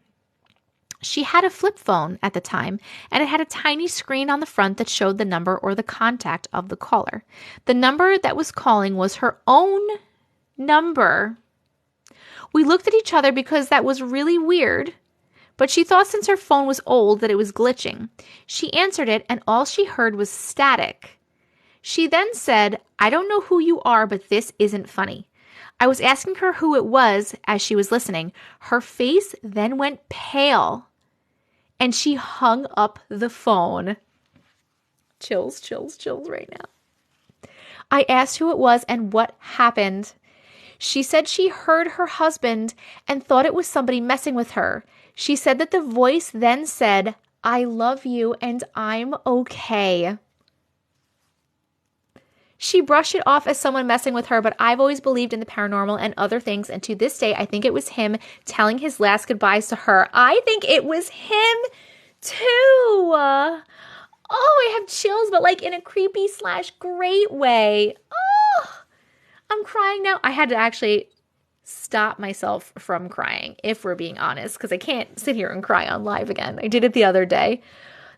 She had a flip phone at the time, and it had a tiny screen on the front that showed the number or the contact of the caller. The number that was calling was her own number. We looked at each other because that was really weird, but she thought since her phone was old that it was glitching. She answered it, and all she heard was static. She then said, "I don't know who you are, but this isn't funny." I was asking her who it was as she was listening. Her face then went pale, and she hung up the phone. Chills, chills, chills right now. I asked who it was and what happened. She said she heard her husband and thought it was somebody messing with her. She said that the voice then said, "I love you and I'm okay." She brushed it off as someone messing with her, but I've always believed in the paranormal and other things, and to this day, I think it was him telling his last goodbyes to her. I think it was him, too. Oh, I have chills, but like in a creepy / great way. Oh, I'm crying now. I had to actually stop myself from crying, if we're being honest, because I can't sit here and cry on live again. I did it the other day.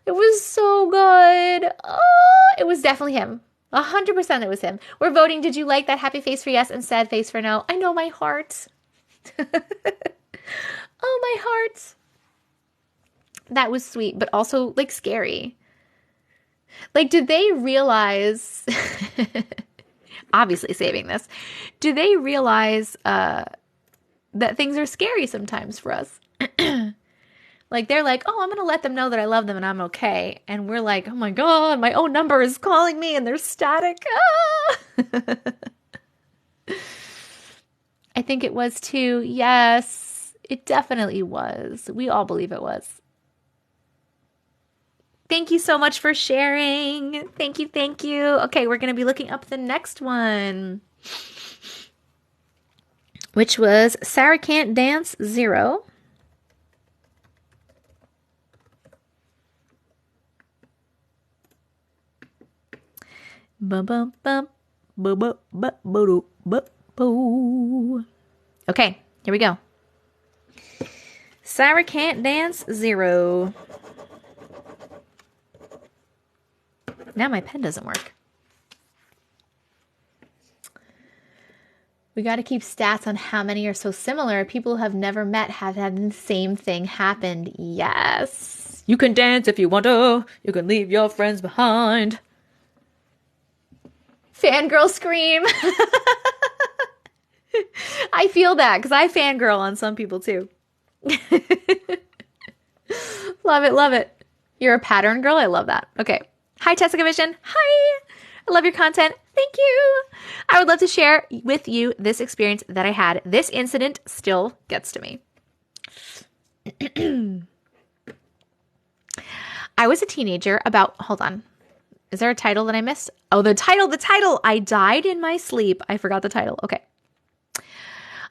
It was so good. Oh, it was definitely him. 100% it was him. We're voting. Did you like that happy face for yes and sad face for no? I know, my heart. Oh, my heart. That was sweet, but also like scary. Like, did they realize, obviously saving this, do they realize that things are scary sometimes for us? Like, they're like, oh, I'm going to let them know that I love them and I'm okay. And we're like, oh my God, my own number is calling me and they're static. Ah! I think it was too. Yes, it definitely was. We all believe it was. Thank you so much for sharing. Thank you, thank you. Okay, we're going to be looking up the next one, which was Sarah Can't Dance 0. Okay, here we go. Sarah Can't Dance 0. Now my pen doesn't work. We got to keep stats on how many are so similar. People who have never met have had the same thing happen. Yes. You can dance if you want to. You can leave your friends behind. Fangirl scream. I feel that because I fangirl on some people too. Love it, love it. You're a pattern girl? I love that. Okay, Hi, TessicaVision. Hi. I love your content. Thank you. I would love to share with you this experience that I had. This incident still gets to me. I was a teenager about, hold on. Is there a title that I missed? Oh, the title. I died in my sleep. I forgot the title. Okay.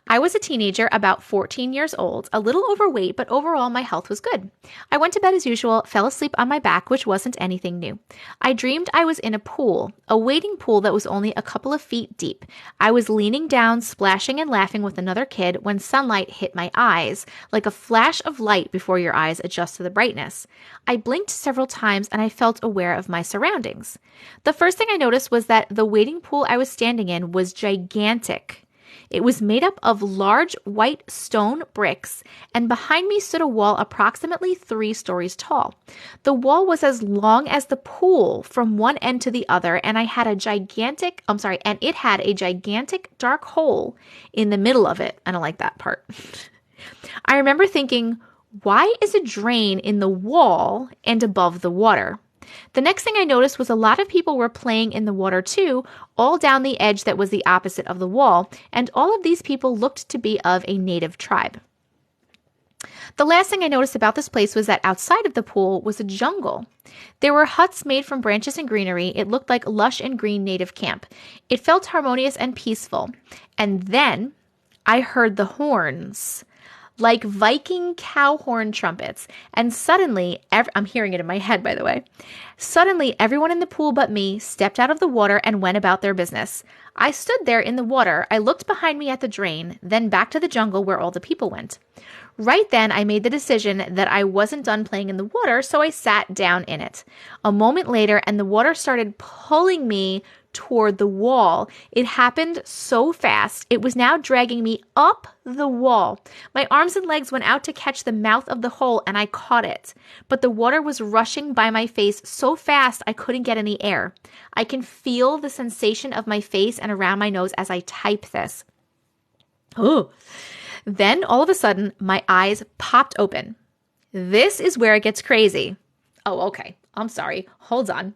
I was a teenager, about 14 years old, a little overweight, but overall my health was good. I went to bed as usual, fell asleep on my back, which wasn't anything new. I dreamed I was in a pool, a wading pool that was only a couple of feet deep. I was leaning down, splashing and laughing with another kid when sunlight hit my eyes, like a flash of light before your eyes adjust to the brightness. I blinked several times and I felt aware of my surroundings. The first thing I noticed was that the wading pool I was standing in was gigantic. It was made up of large white stone bricks, and behind me stood a wall approximately 3 stories tall. The wall was as long as the pool from one end to the other, and it had a gigantic dark hole in the middle of it. I don't like that part. I remember thinking, why is a drain in the wall and above the water? The next thing I noticed was a lot of people were playing in the water too, all down the edge that was the opposite of the wall, and all of these people looked to be of a native tribe. The last thing I noticed about this place was that outside of the pool was a jungle. There were huts made from branches and greenery. It looked like lush and green native camp. It felt harmonious and peaceful. And then I heard the horns, like Viking cow horn trumpets. And suddenly, I'm hearing it in my head, by the way. Suddenly, everyone in the pool but me stepped out of the water and went about their business. I stood there in the water. I looked behind me at the drain, then back to the jungle where all the people went. Right then, I made the decision that I wasn't done playing in the water, so I sat down in it. A moment later, and the water started pulling me toward the wall. It happened so fast. It was now dragging me up the wall. My arms and legs went out to catch the mouth of the hole, and I caught it. But the water was rushing by my face so fast I couldn't get any air. I can feel the sensation of my face and around my nose as I type this. Oh. Then, all of a sudden, my eyes popped open. This is where it gets crazy. Oh, okay. I'm sorry. Hold on.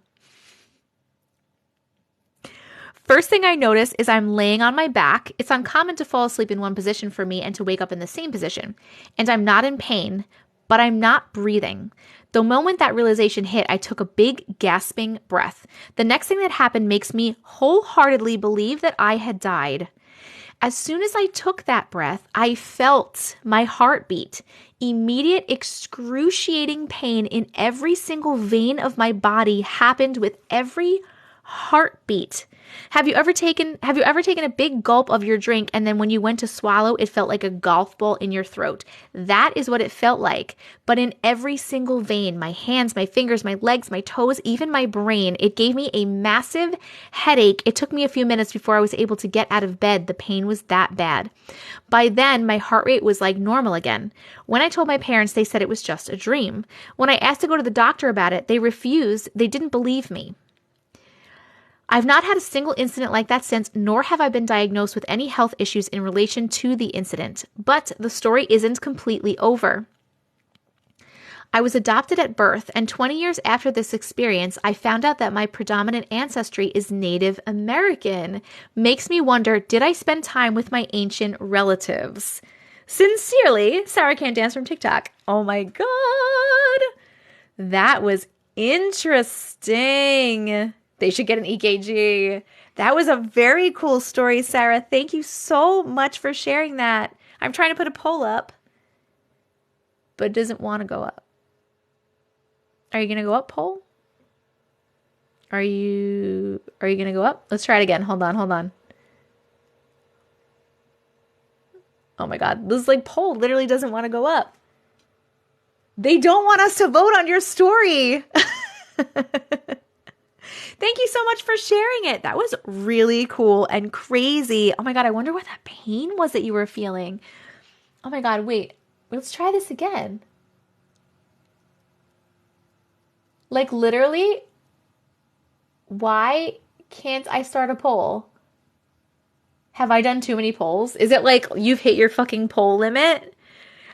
First thing I notice is I'm laying on my back. It's uncommon to fall asleep in one position for me and to wake up in the same position. And I'm not in pain, but I'm not breathing. The moment that realization hit, I took a big gasping breath. The next thing that happened makes me wholeheartedly believe that I had died. As soon as I took that breath, I felt my heartbeat. Immediate excruciating pain in every single vein of my body happened with every heartbeat. Have you ever taken a big gulp of your drink and then when you went to swallow, it felt like a golf ball in your throat? That is what it felt like. But in every single vein, my hands, my fingers, my legs, my toes, even my brain, it gave me a massive headache. It took me a few minutes before I was able to get out of bed. The pain was that bad. By then, my heart rate was like normal again. When I told my parents, they said it was just a dream. When I asked to go to the doctor about it, they refused. They didn't believe me. I've not had a single incident like that since, nor have I been diagnosed with any health issues in relation to the incident. But the story isn't completely over. I was adopted at birth, and 20 years after this experience, I found out that my predominant ancestry is Native American. Makes me wonder, did I spend time with my ancient relatives? Sincerely, Sarah Can't Dance from TikTok. Oh my God. That was interesting. They should get an EKG. That was a very cool story, Sarah. Thank you so much for sharing that. I'm trying to put a poll up, but it doesn't want to go up. Are you going to go up, poll? Are you going to go up? Let's try it again. Hold on. Oh my God. This poll literally doesn't want to go up. They don't want us to vote on your story. Thank you so much for sharing it. That was really cool and crazy. Oh my God, I wonder what that pain was that you were feeling. Oh my God, wait. Let's try this again. Literally, why can't I start a poll? Have I done too many polls? Is it you've hit your fucking poll limit?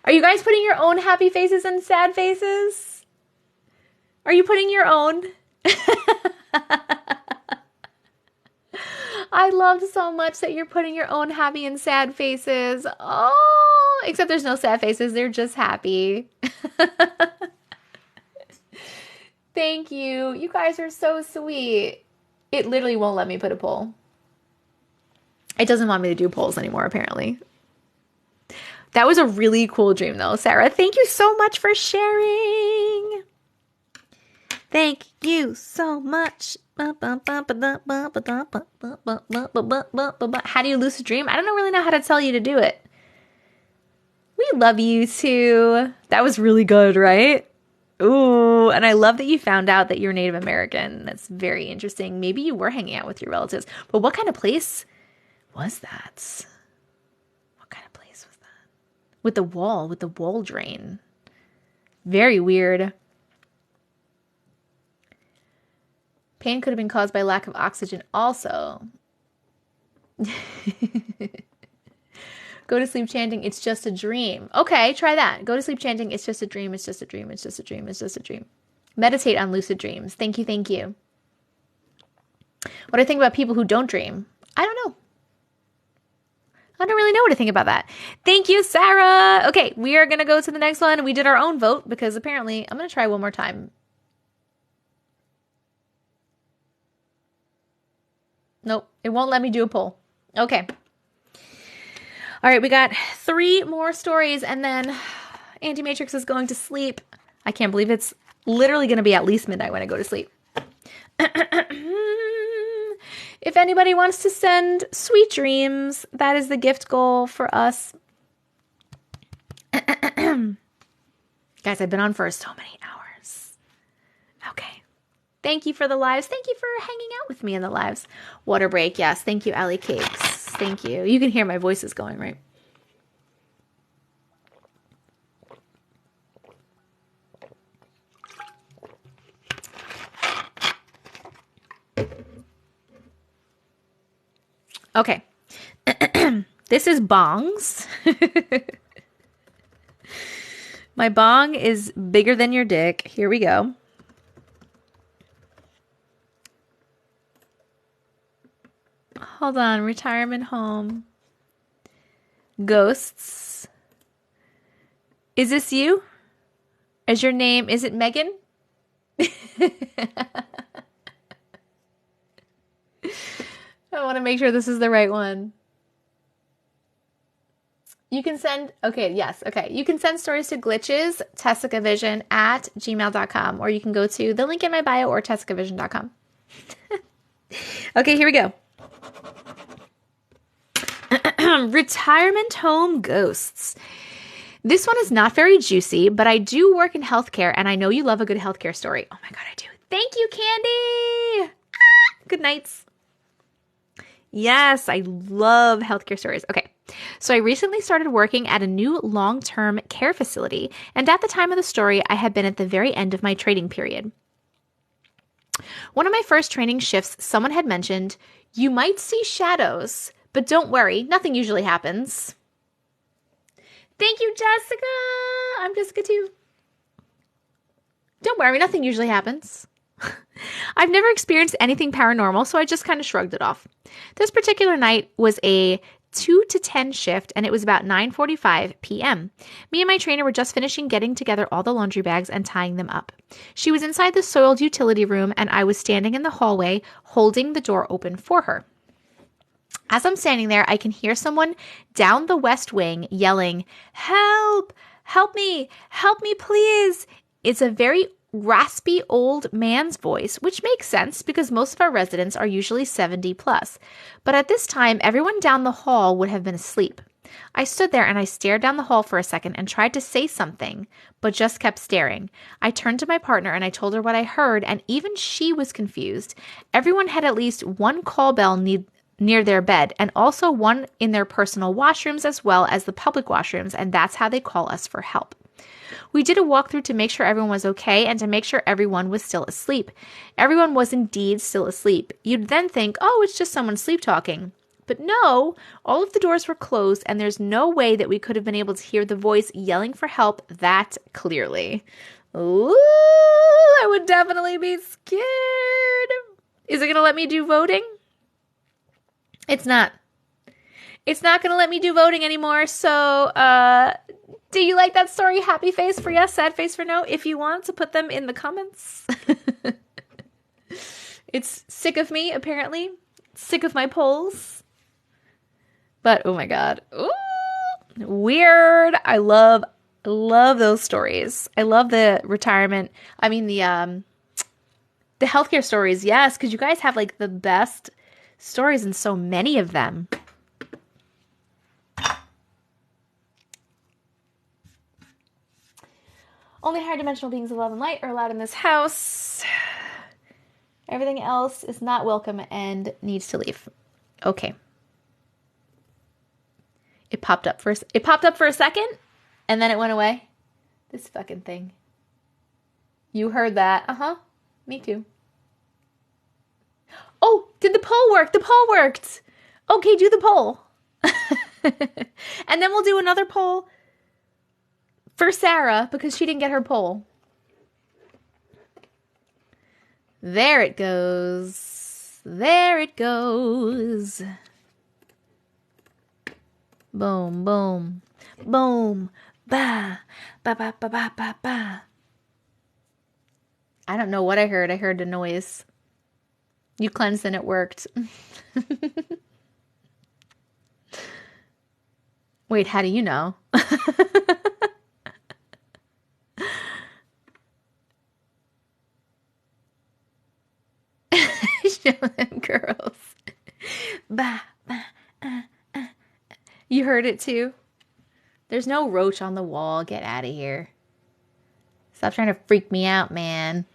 Are you guys putting your own happy faces and sad faces? Are you putting your own? I love so much that you're putting your own happy and sad faces. Oh, except there's no sad faces. They're just happy. Thank you. You guys are so sweet. It literally won't let me put a poll. It doesn't want me to do polls anymore, apparently. That was a really cool dream, though, Sarah. Thank you so much for sharing. Thank you so much. How do you lucid dream? I don't really know how to tell you to do it. We love you too. That was really good, right? Ooh, and I love that you found out that you're Native American. That's very interesting. Maybe you were hanging out with your relatives. But what kind of place was that? What kind of place was that? With the wall drain. Very weird. Pain could have been caused by lack of oxygen also. Go to sleep chanting, it's just a dream. Okay, try that. Go to sleep chanting, it's just a dream, it's just a dream, it's just a dream, it's just a dream. Meditate on lucid dreams. Thank you, thank you. What do I think about people who don't dream? I don't know. I don't really know what to think about that. Thank you, Sarah. Okay, we are going to go to the next one. We did our own vote because apparently, I'm going to try one more time. Nope, it won't let me do a poll. Okay. All right, we got 3 more stories, and then Auntie Matrix is going to sleep. I can't believe it's literally going to be at least midnight when I go to sleep. If anybody wants to send sweet dreams, that is the gift goal for us. Guys, I've been on for so many hours. Okay. Thank you for the lives. Thank you for hanging out with me in the lives. Water break, yes. Thank you, Allie Cakes. Thank you. You can hear my voice is going, right? Okay. This is bongs. My bong is bigger than your dick. Here we go. Hold on. Retirement home. Ghosts. Is this you? Is your name, is it Megan? I want to make sure this is the right one. You can send, okay, yes, okay. You can send stories to glitches, TessicaVision at gmail.com, or you can go to the link in my bio or TessicaVision.com. Okay, here we go. Retirement home ghosts. This one is not very juicy, but I do work in healthcare, and I know you love a good healthcare story. Oh my God, I do. Thank you, Candy. Good nights. Yes, I love healthcare stories. Okay, so I recently started working at a new long-term care facility, and at the time of the story, I had been at the very end of my training period. One of my first training shifts, someone had mentioned, you might see shadows, but don't worry, nothing usually happens. Thank you, Jessica. I'm Jessica too. Don't worry, nothing usually happens. I've never experienced anything paranormal, so I just kind of shrugged it off. This particular night was a 2 to 10 shift, and it was about 9:45 p.m. Me and my trainer were just finishing getting together all the laundry bags and tying them up. She was inside the soiled utility room, and I was standing in the hallway holding the door open for her. As I'm standing there, I can hear someone down the west wing yelling, "Help! Help me! Help me, please!" It's a very raspy old man's voice, which makes sense because most of our residents are usually 70 plus. But at this time, everyone down the hall would have been asleep. I stood there and I stared down the hall for a second and tried to say something, but just kept staring. I turned to my partner and I told her what I heard, and even she was confused. Everyone had at least one call bell near their bed, and also one in their personal washrooms as well as the public washrooms, and that's how they call us for help. We did a walkthrough to make sure everyone was okay and to make sure everyone was still asleep. Everyone was indeed still asleep. You'd then think, oh, it's just someone sleep talking. But no, all of the doors were closed, and there's no way that we could have been able to hear the voice yelling for help that clearly. Ooh, I would definitely be scared. Is it going to let me do voting? It's not. It's not going to let me do voting anymore. So, do you like that story? Happy face for yes, sad face for no. If you want to put them in the comments. It's sick of me, apparently. Sick of my polls. But, oh my God. Ooh, weird. I love those stories. I love the retirement. I mean, the healthcare stories. Yes, because you guys have like the best stories and so many of them. Only higher dimensional beings of love and light are allowed in this house. Everything else is not welcome and needs to leave. Okay. It popped up for a second, and then it went away. This fucking thing. You heard that. Uh-huh. Me too. Oh, did the poll work? The poll worked. Okay, do the poll. And then we'll do another poll for Sarah because she didn't get her poll. There it goes. There it goes. Boom, boom, boom, ba, ba, ba, ba, ba, ba, ba. I don't know what I heard. I heard a noise. You cleansed and it worked. Wait, how do you know? Show them girls. Bah, bah, You heard it too? There's no roach on the wall. Get out of here. Stop trying to freak me out, man.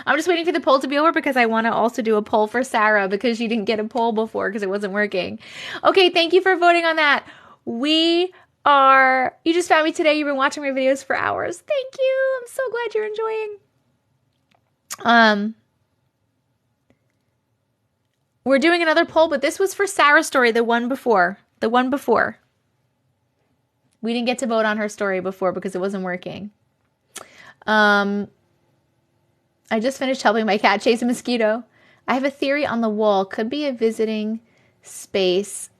I'm just waiting for the poll to be over because I want to also do a poll for Sarah because she didn't get a poll before because it wasn't working. Okay, thank you for voting on that. You just found me today. You've been watching my videos for hours. Thank you. I'm so glad you're enjoying. We're doing another poll, but this was for Sarah's story, the one before. We didn't get to vote on her story before because it wasn't working. I just finished helping my cat chase a mosquito. I have a theory on the wall. Could be a visiting space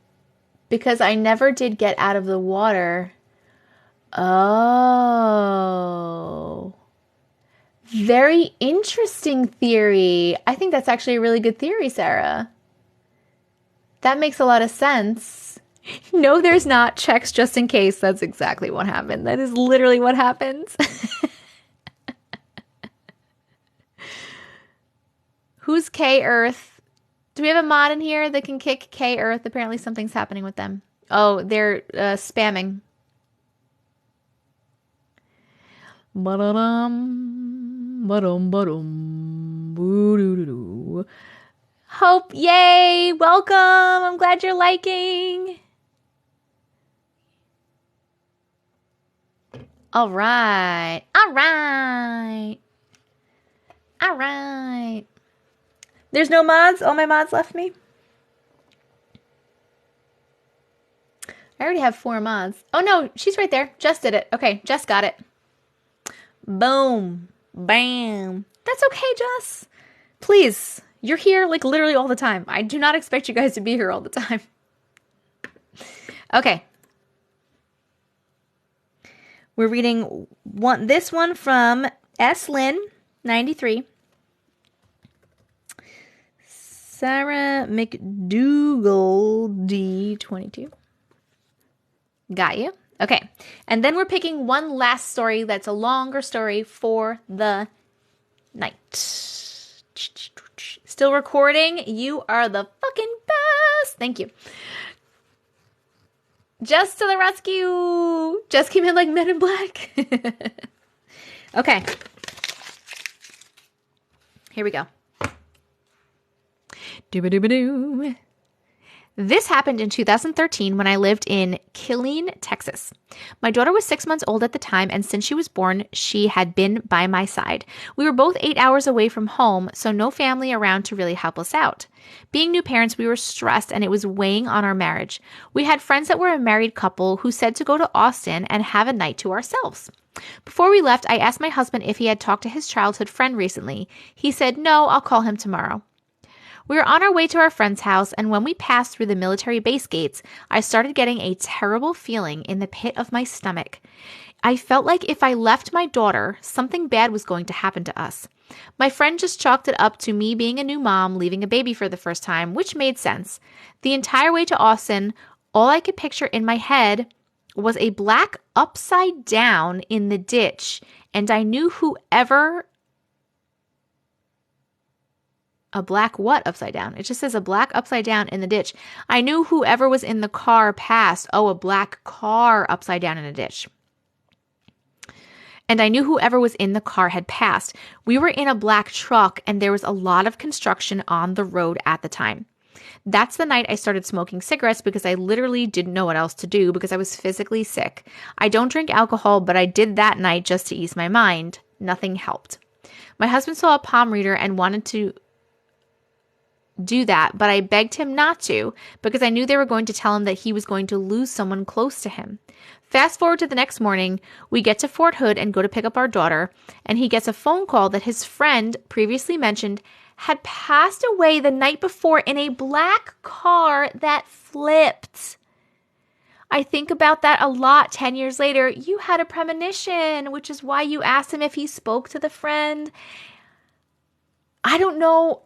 because I never did get out of the water. Oh. Very interesting theory. I think that's actually a really good theory, Sarah. That makes a lot of sense. No, there's not. Checks just in case. That's exactly what happened. That is literally what happens. Who's K-Earth? Do we have a mod in here that can kick K-Earth? Apparently something's happening with them. Oh, they're spamming. Hope, yay! Welcome! I'm glad you're liking. All right. There's no mods? All my mods left me? I already have 4 mods. Oh no, she's right there. Jess did it. Okay, Jess got it. Boom. Bam. That's okay, Jess. Please, you're here like literally all the time. I do not expect you guys to be here all the time. Okay. We're reading this one from S. Lynn, 93. Sarah McDougall, D, 22. Got you. Okay. And then we're picking one last story that's a longer story for the night. Still recording? You are the fucking best. Thank you. Jess to the rescue. Jess came in like Men in Black. Okay. Here we go. Dooba-dooba-doo. This happened in 2013 when I lived in Killeen, Texas. My daughter was 6 months old at the time, and since she was born, she had been by my side. We were both 8 hours away from home, so no family around to really help us out. Being new parents, we were stressed, and it was weighing on our marriage. We had friends that were a married couple who said to go to Austin and have a night to ourselves. Before we left, I asked my husband if he had talked to his childhood friend recently. He said, "No, I'll call him tomorrow." We were on our way to our friend's house, and when we passed through the military base gates, I started getting a terrible feeling in the pit of my stomach. I felt like if I left my daughter, something bad was going to happen to us. My friend just chalked it up to me being a new mom, leaving a baby for the first time, which made sense. The entire way to Austin, all I could picture in my head was a black upside down in the ditch, and I knew whoever... A black what upside down? It just says a black upside down in the ditch. I knew whoever was in the car passed. Oh, a black car upside down in a ditch. And I knew whoever was in the car had passed. We were in a black truck, and there was a lot of construction on the road at the time. That's the night I started smoking cigarettes because I literally didn't know what else to do because I was physically sick. I don't drink alcohol, but I did that night just to ease my mind. Nothing helped. My husband saw a palm reader and wanted to do that, but I begged him not to because I knew they were going to tell him that he was going to lose someone close to him. Fast forward to the next morning, we get to Fort Hood and go to pick up our daughter, and he gets a phone call that his friend, previously mentioned, had passed away the night before in a black car that flipped. I think about that a lot 10 years later. You had a premonition, which is why you asked him if he spoke to the friend. I don't know.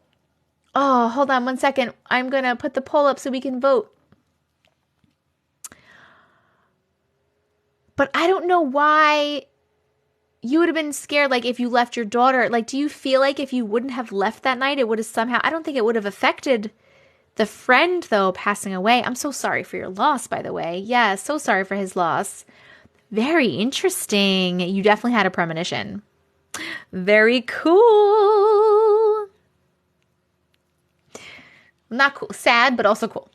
Oh, hold on 1 second. I'm going to put the poll up so we can vote. But I don't know why you would have been scared, like, if you left your daughter. Like, do you feel like if you wouldn't have left that night, it would have somehow... I don't think it would have affected the friend, though, passing away. I'm so sorry for your loss, by the way. Yeah, so sorry for his loss. Very interesting. You definitely had a premonition. Very cool. Not cool. Sad, but also cool.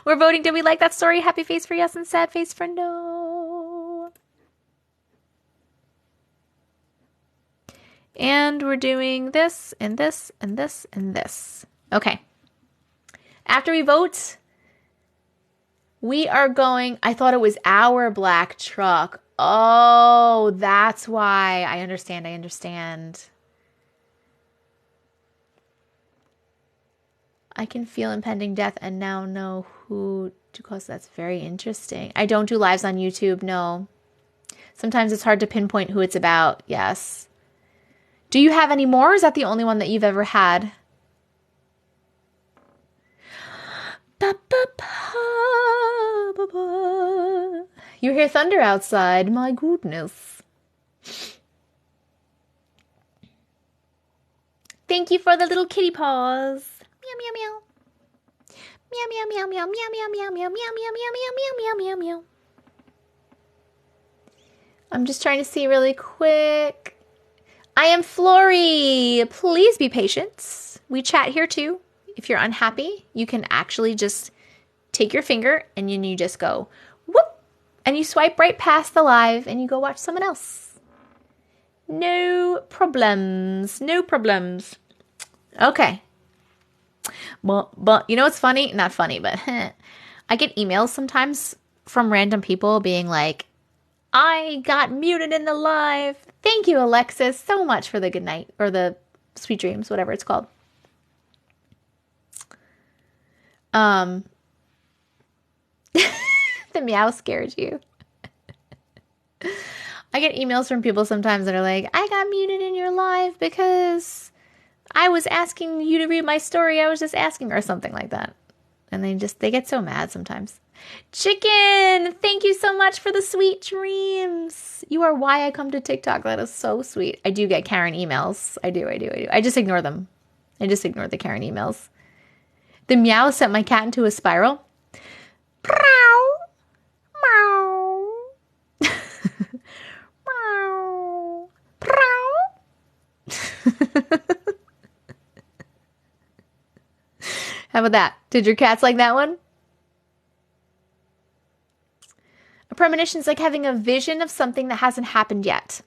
We're voting. Did we like that story? Happy face for yes and sad face for no. And we're doing this and this and this and this. Okay. After we vote, we are going... I thought it was our black truck. Oh, that's why. I understand. I can feel impending death and now know who to cause. That's very interesting. I don't do lives on YouTube, no. Sometimes it's hard to pinpoint who it's about, yes. Do you have any more, or is that the only one that you've ever had? You hear thunder outside, my goodness. Thank you for the little kitty paws. Meow, meow, meow. Meow, meow, meow, meow, meow, meow, meow, meow, meow, meow, meow, meow, meow, meow, meow. I'm just trying to see really quick. I am Flory. Please be patient. We chat here too. If you're unhappy, you can actually just take your finger and then you just go whoop, and you swipe right past the live and you go watch someone else. No problems. No problems. Okay. But you know what's funny? Not funny, but I get emails sometimes from random people being like, I got muted in the live. Thank you, Alexis, so much for the good night or the sweet dreams, whatever it's called. The meow scared you. I get emails from people sometimes that are like, I got muted in your live because I was asking you to read my story. I was just asking, or something like that. And they get so mad sometimes. Chicken, thank you so much for the sweet dreams. You are why I come to TikTok. That is so sweet. I do get Karen emails. I do. I just ignore them. I just ignore the Karen emails. The meow sent my cat into a spiral. Meow. Meow. Meow. Meow. How about that? Did your cats like that one? A premonition is like having a vision of something that hasn't happened yet.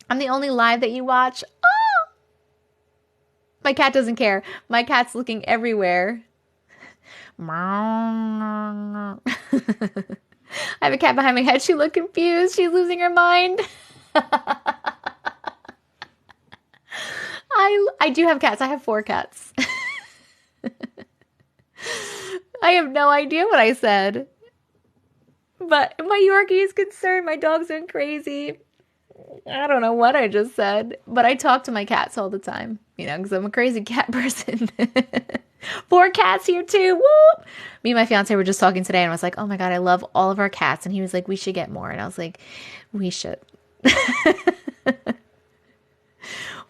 I'm the only live that you watch. Oh! My cat doesn't care. My cat's looking everywhere. I have a cat behind my head. She looked confused. She's losing her mind. I do have cats. I have 4 cats. I have no idea what I said. But my Yorkie is concerned. My dog's been crazy. I don't know what I just said. But I talk to my cats all the time. Because I'm a crazy cat person. 4 cats here too. Woo! Me and my fiance were just talking today and I was like, oh my God, I love all of our cats. And he was like, we should get more. And I was like, we should.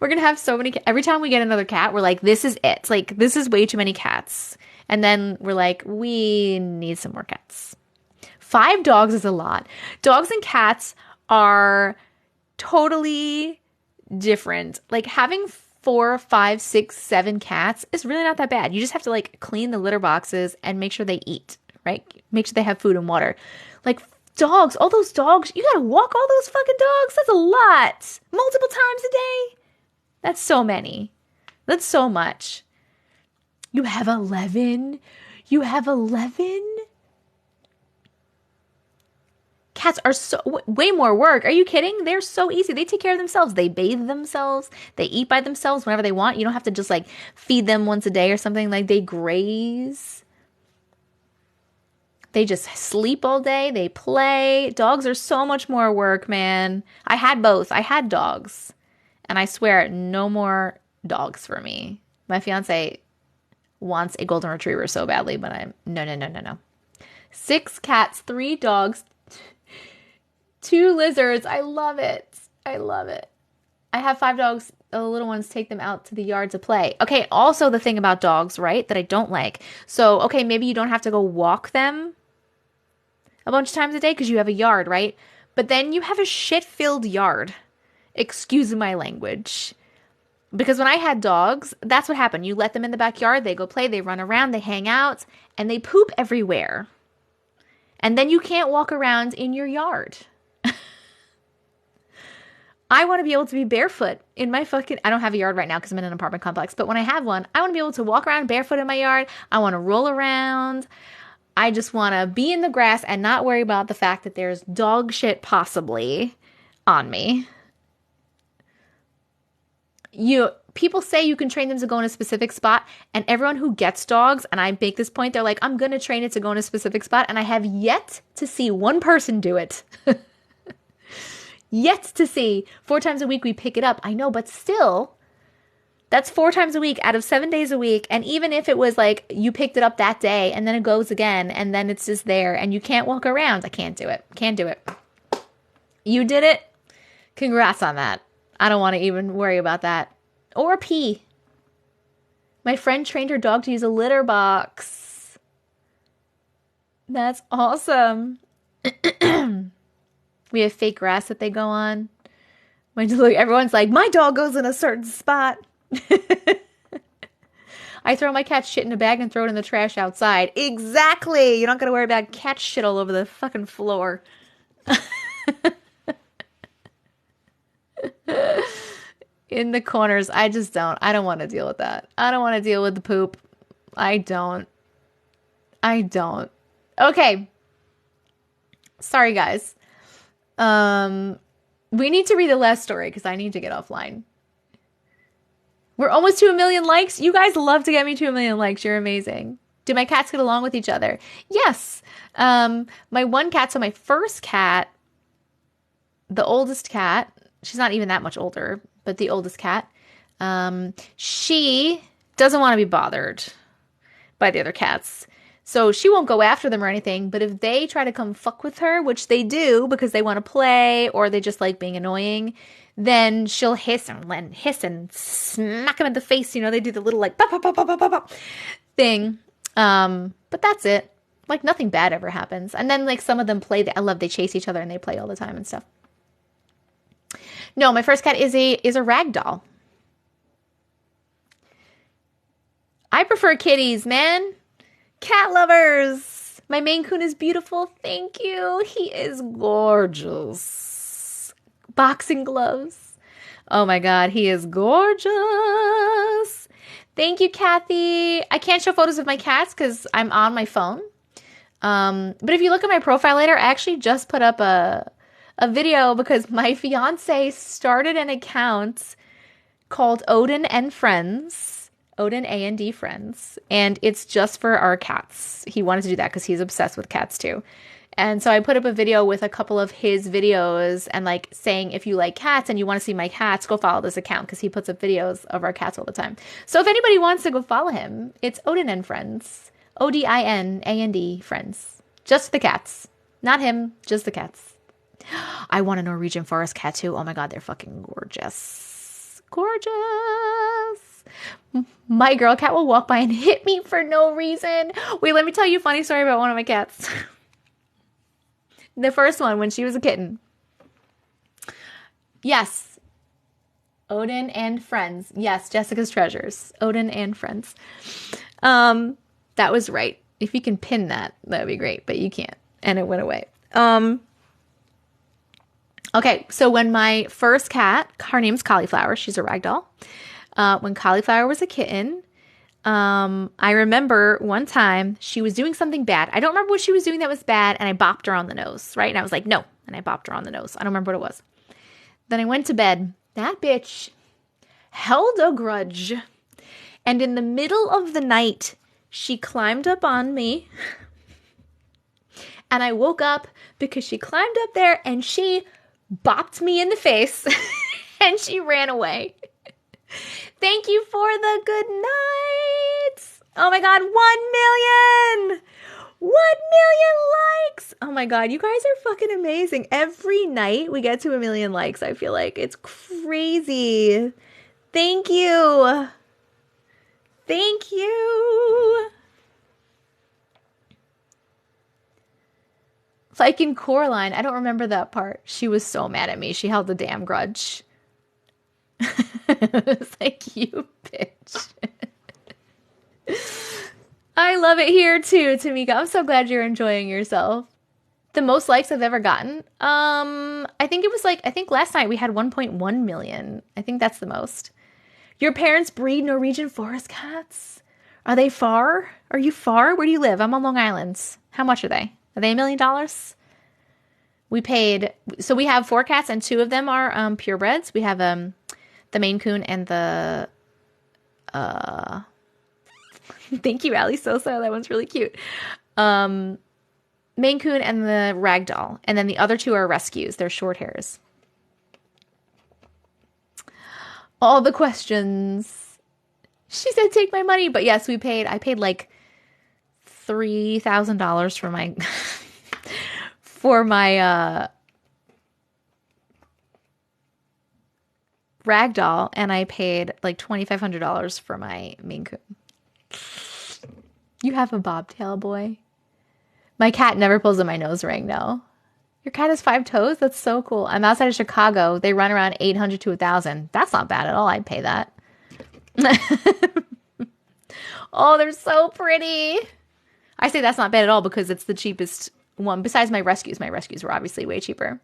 We're going to have so many. Every time we get another cat, we're like, this is it. Like, this is way too many cats. And then we're like, we need some more cats. 5 dogs is a lot. Dogs and cats are totally different. Like having 4, 5, 6, 7 cats is really not that bad. You just have to like clean the litter boxes and make sure they eat, right? Make sure they have food and water. Like dogs, all those dogs, you gotta walk all those fucking dogs. That's a lot. Multiple times a day. That's so many. That's so much. You have 11. You have 11? Cats are so way more work. Are you kidding? They're so easy. They take care of themselves. They bathe themselves. They eat by themselves whenever they want. You don't have to just like feed them once a day or something. Like they graze. They just sleep all day. They play. Dogs are so much more work, man. I had both. I had dogs. And I swear, no more dogs for me. My fiance wants a golden retriever so badly, but I'm no. 6 cats, 3 dogs, 2 lizards. I love it. I love it. I have 5 dogs. The little ones take them out to the yard to play. Okay, also the thing about dogs, right, that I don't like. So, okay, maybe you don't have to go walk them a bunch of times a day because you have a yard, right? But then you have a shit-filled yard. Excuse my language. Because when I had dogs, that's what happened. You let them in the backyard, they go play, they run around, they hang out, and they poop everywhere. And then you can't walk around in your yard. I want to be able to be barefoot in my I don't have a yard right now because I'm in an apartment complex, but when I have one, I want to be able to walk around barefoot in my yard. I want to roll around. I just want to be in the grass and not worry about the fact that there's dog shit possibly on me. People say you can train them to go in a specific spot, and everyone who gets dogs, and I make this point, they're like, I'm going to train it to go in a specific spot, and I have yet to see one person do it. Yet to see. 4 times a week we pick it up. I know, but still, that's 4 times a week out of 7 days a week, and even if it was like you picked it up that day, and then it goes again, and then it's just there, and you can't walk around, I can't do it. Can't do it. You did it? Congrats on that. I don't want to even worry about that. Or pee. My friend trained her dog to use a litter box. That's awesome. We have fake grass that they go on. Everyone's like, my dog goes in a certain spot. I throw my cat shit in a bag and throw it in the trash outside. Exactly. You're not going to worry about cat shit all over the fucking floor. In the corners. I don't want to deal with that. I don't want to deal with the poop. I don't. Okay. Sorry, guys. We need to read the last story because I need to get offline. We're almost to 1 million likes. You guys love to get me to 1 million likes. You're amazing. Do my cats get along with each other? Yes. My one cat, so my first cat, the oldest cat, she's not even that much older, but the oldest cat, she doesn't want to be bothered by the other cats. So she won't go after them or anything, but if they try to come fuck with her, which they do because they want to play or they just like being annoying, then she'll hiss and smack them in the face. You know, they do the little like pop, pop, pop, pop, pop, pop thing. But that's it. Like nothing bad ever happens. And then like some of them play, they chase each other and they play all the time and stuff. No, my first cat is a rag doll. I prefer kitties, man. Cat lovers. My Maine Coon is beautiful. Thank you. He is gorgeous. Boxing gloves. Oh my God, he is gorgeous. Thank you, Kathy. I can't show photos of my cats because I'm on my phone. But if you look at my profile later, I actually just put up a video because my fiance started an account called Odin and Friends. Odin A&D Friends. And it's just for our cats. He wanted to do that because he's obsessed with cats too. And so I put up a video with a couple of his videos and like saying, if you like cats and you want to see my cats, go follow this account because he puts up videos of our cats all the time. So if anybody wants to go follow him, it's Odin and Friends. ODIN-A&D Friends. Just the cats. Not him, just the cats. I want a Norwegian forest cat too. Oh my God, they're fucking gorgeous. Gorgeous. My girl cat will walk by and hit me for no reason. Wait, let me tell you a funny story about one of my cats. The first one, when she was a kitten. Yes. Odin and Friends. Yes, Jessica's Treasures. Odin and Friends. That was right. If you can pin that, that would be great, but you can't. And it went away. Okay, so when my first cat, her name's Cauliflower. She's a ragdoll. When Cauliflower was a kitten, I remember one time she was doing something bad. I don't remember what she was doing that was bad, and I bopped her on the nose, right? And I was like, no. And I bopped her on the nose. I don't remember what it was. Then I went to bed. That bitch held a grudge. And in the middle of the night, she climbed up on me. And I woke up because she climbed up there and she bopped me in the face. And she ran away. Thank you for the good nights. Oh my God, 1 million. 1 million likes. Oh my God, you guys are fucking amazing. Every night we get to 1 million likes, I feel like. It's crazy. Thank you. Thank you. Like in Coraline, I don't remember that part. She was so mad at me. She held the damn grudge. It's like, you bitch. I love it here too, Tamika. I'm so glad you're enjoying yourself. The most likes I've ever gotten. I think last night we had 1.1 million. I think that's the most. Your parents breed Norwegian forest cats? Are they far? Are you far? Where do you live? I'm on Long Island. How much are they? Are they $1 million? We paid, so we have 4 cats and 2 of them are purebreds. We have the Maine Coon and the, thank you, Ali Sosa. That one's really cute. Maine Coon and the Ragdoll. And then the other 2 are rescues. They're short hairs. All the questions. She said, take my money. But yes, I paid like $3,000 for my, for my, Ragdoll. And I paid like $2,500 for my Maine Coon. You have a bobtail boy. My cat never pulls in my nose ring, no. Your cat has 5 toes? That's so cool. I'm outside of Chicago. They run around 800 to 1,000. That's not bad at all. I'd pay that. Oh, they're so pretty. I say that's not bad at all because it's the cheapest one. Besides my rescues. My rescues were obviously way cheaper.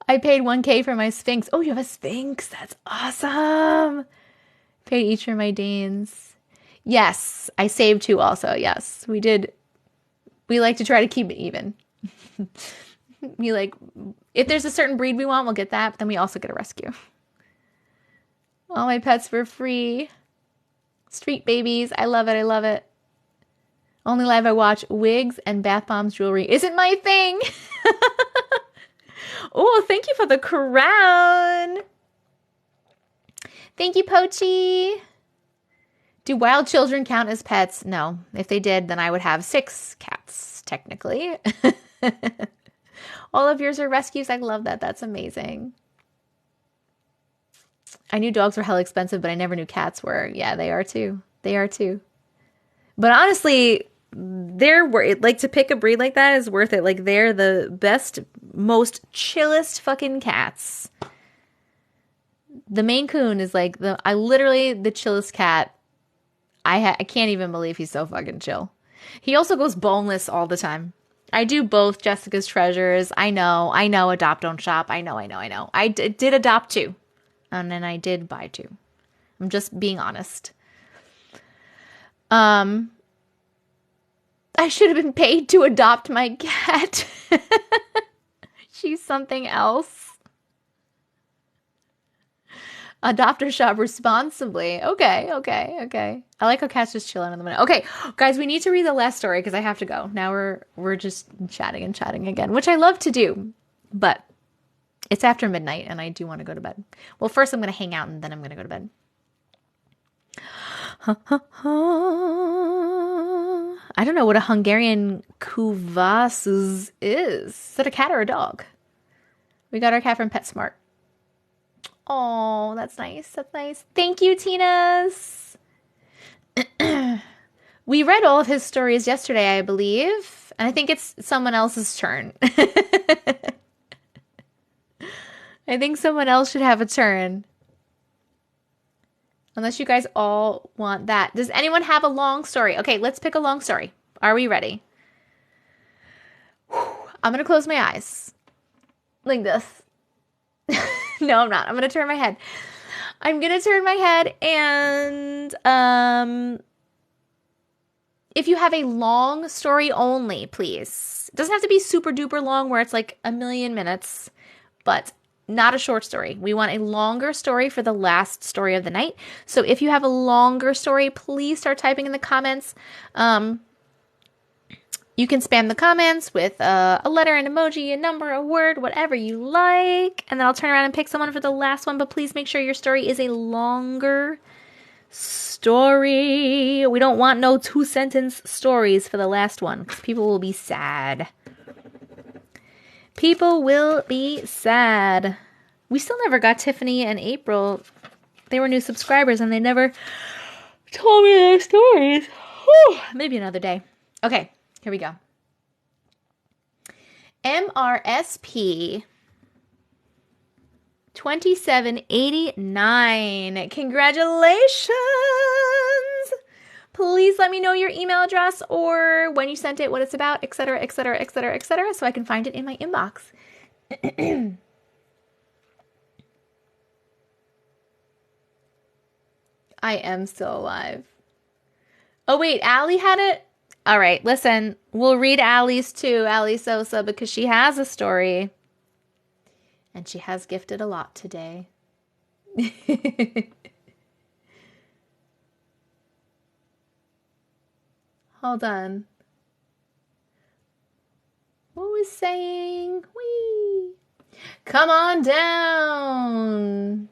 I paid $1,000 for my Sphinx. Oh, you have a Sphinx? That's awesome. Paid each for my Danes. Yes, I saved 2 also. Yes, we did. We like to try to keep it even. We like, if there's a certain breed we want, we'll get that. But then we also get a rescue. All my pets for free. Street babies. I love it. I love it. Only live I watch. Wigs and bath bombs jewelry isn't my thing. Oh, thank you for the crown. Thank you, Pochi. Do wild children count as pets? No. If they did, then I would have 6 cats, technically. All of yours are rescues. I love that. That's amazing. I knew dogs were hella expensive, but I never knew cats were. Yeah, they are too. They are too. But honestly, like to pick a breed like that is worth it. Like they're the best, most chillest fucking cats. The Maine Coon is like the chillest cat. I can't even believe he's so fucking chill. He also goes boneless all the time. I do both Jessica's treasures. I know, adopt, don't shop. I know. I did adopt 2. And then I did buy 2. I'm just being honest. I should have been paid to adopt my cat. She's something else. Adopt or shop responsibly. Okay. I like how cats just chill out in the minute. Okay, guys, we need to read the last story because I have to go. Now we're just chatting again, which I love to do, but it's after midnight and I do want to go to bed. Well, first I'm going to hang out and then I'm going to go to bed. I don't know what a Hungarian kuvas is. Is that a cat or a dog? We got our cat from PetSmart. Oh, that's nice. Thank you, Tinas. We read all of his stories yesterday, I believe. And I think it's someone else's turn. I think someone else should have a turn. Unless you guys all want that. Does anyone have a long story? Okay, let's pick a long story. Are we ready? I'm going to close my eyes. Like this. No, I'm not. I'm going to turn my head. And if you have a long story only, please. It doesn't have to be super duper long where it's like a million minutes, but not a short story. We want a longer story for the last story of the night. So if you have a longer story, please start typing in the comments. You can spam the comments with a letter, an emoji, a number, a word, whatever you like. And then I'll turn around and pick someone for the last one. But please make sure your story is a longer story. We don't want no 2-sentence stories for the last one because people will be sad. People will be sad. We still never got Tiffany and April. They were new subscribers and they never told me their stories. Whew. Maybe another day. Okay. Here we go. MRSP 2789. Congratulations! Please let me know your email address or when you sent it, what it's about, etc., so I can find it in my inbox. I am still alive. Oh, wait, Allie had it? All right, listen, we'll read Allie's too, Allie Sosa, because she has a story. And she has gifted a lot today. Hold on. What was saying? Whee! Come on down.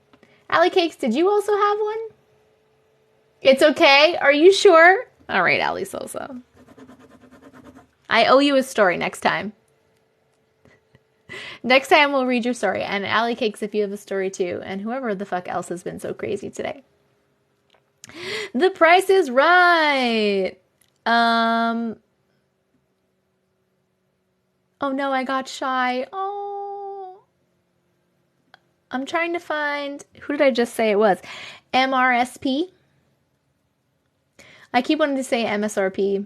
Allie Cakes, did you also have one? It's okay? Are you sure? All right, Allie Sosa. I owe you a story next time. Next time we'll read your story. And Allie Cakes if you have a story too. And whoever the fuck else has been so crazy today. The Price is Right. Oh no, I got shy. Oh. I'm trying to find, who did I just say it was? MRSP. I keep wanting to say MSRP.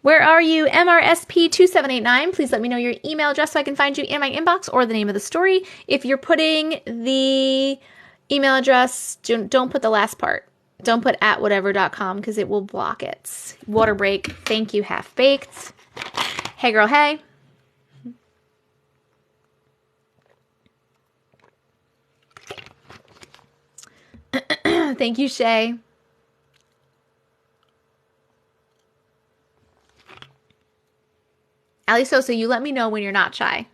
Where are you? MRSP2789. Please let me know your email address so I can find you in my inbox or the name of the story. If you're putting the email address, don't put the last part. Don't put @whatever.com because it will block it. Water break. Thank you, Half Baked. Hey, girl, hey. Thank you, Shay. Allie Sosa, you let me know when you're not shy.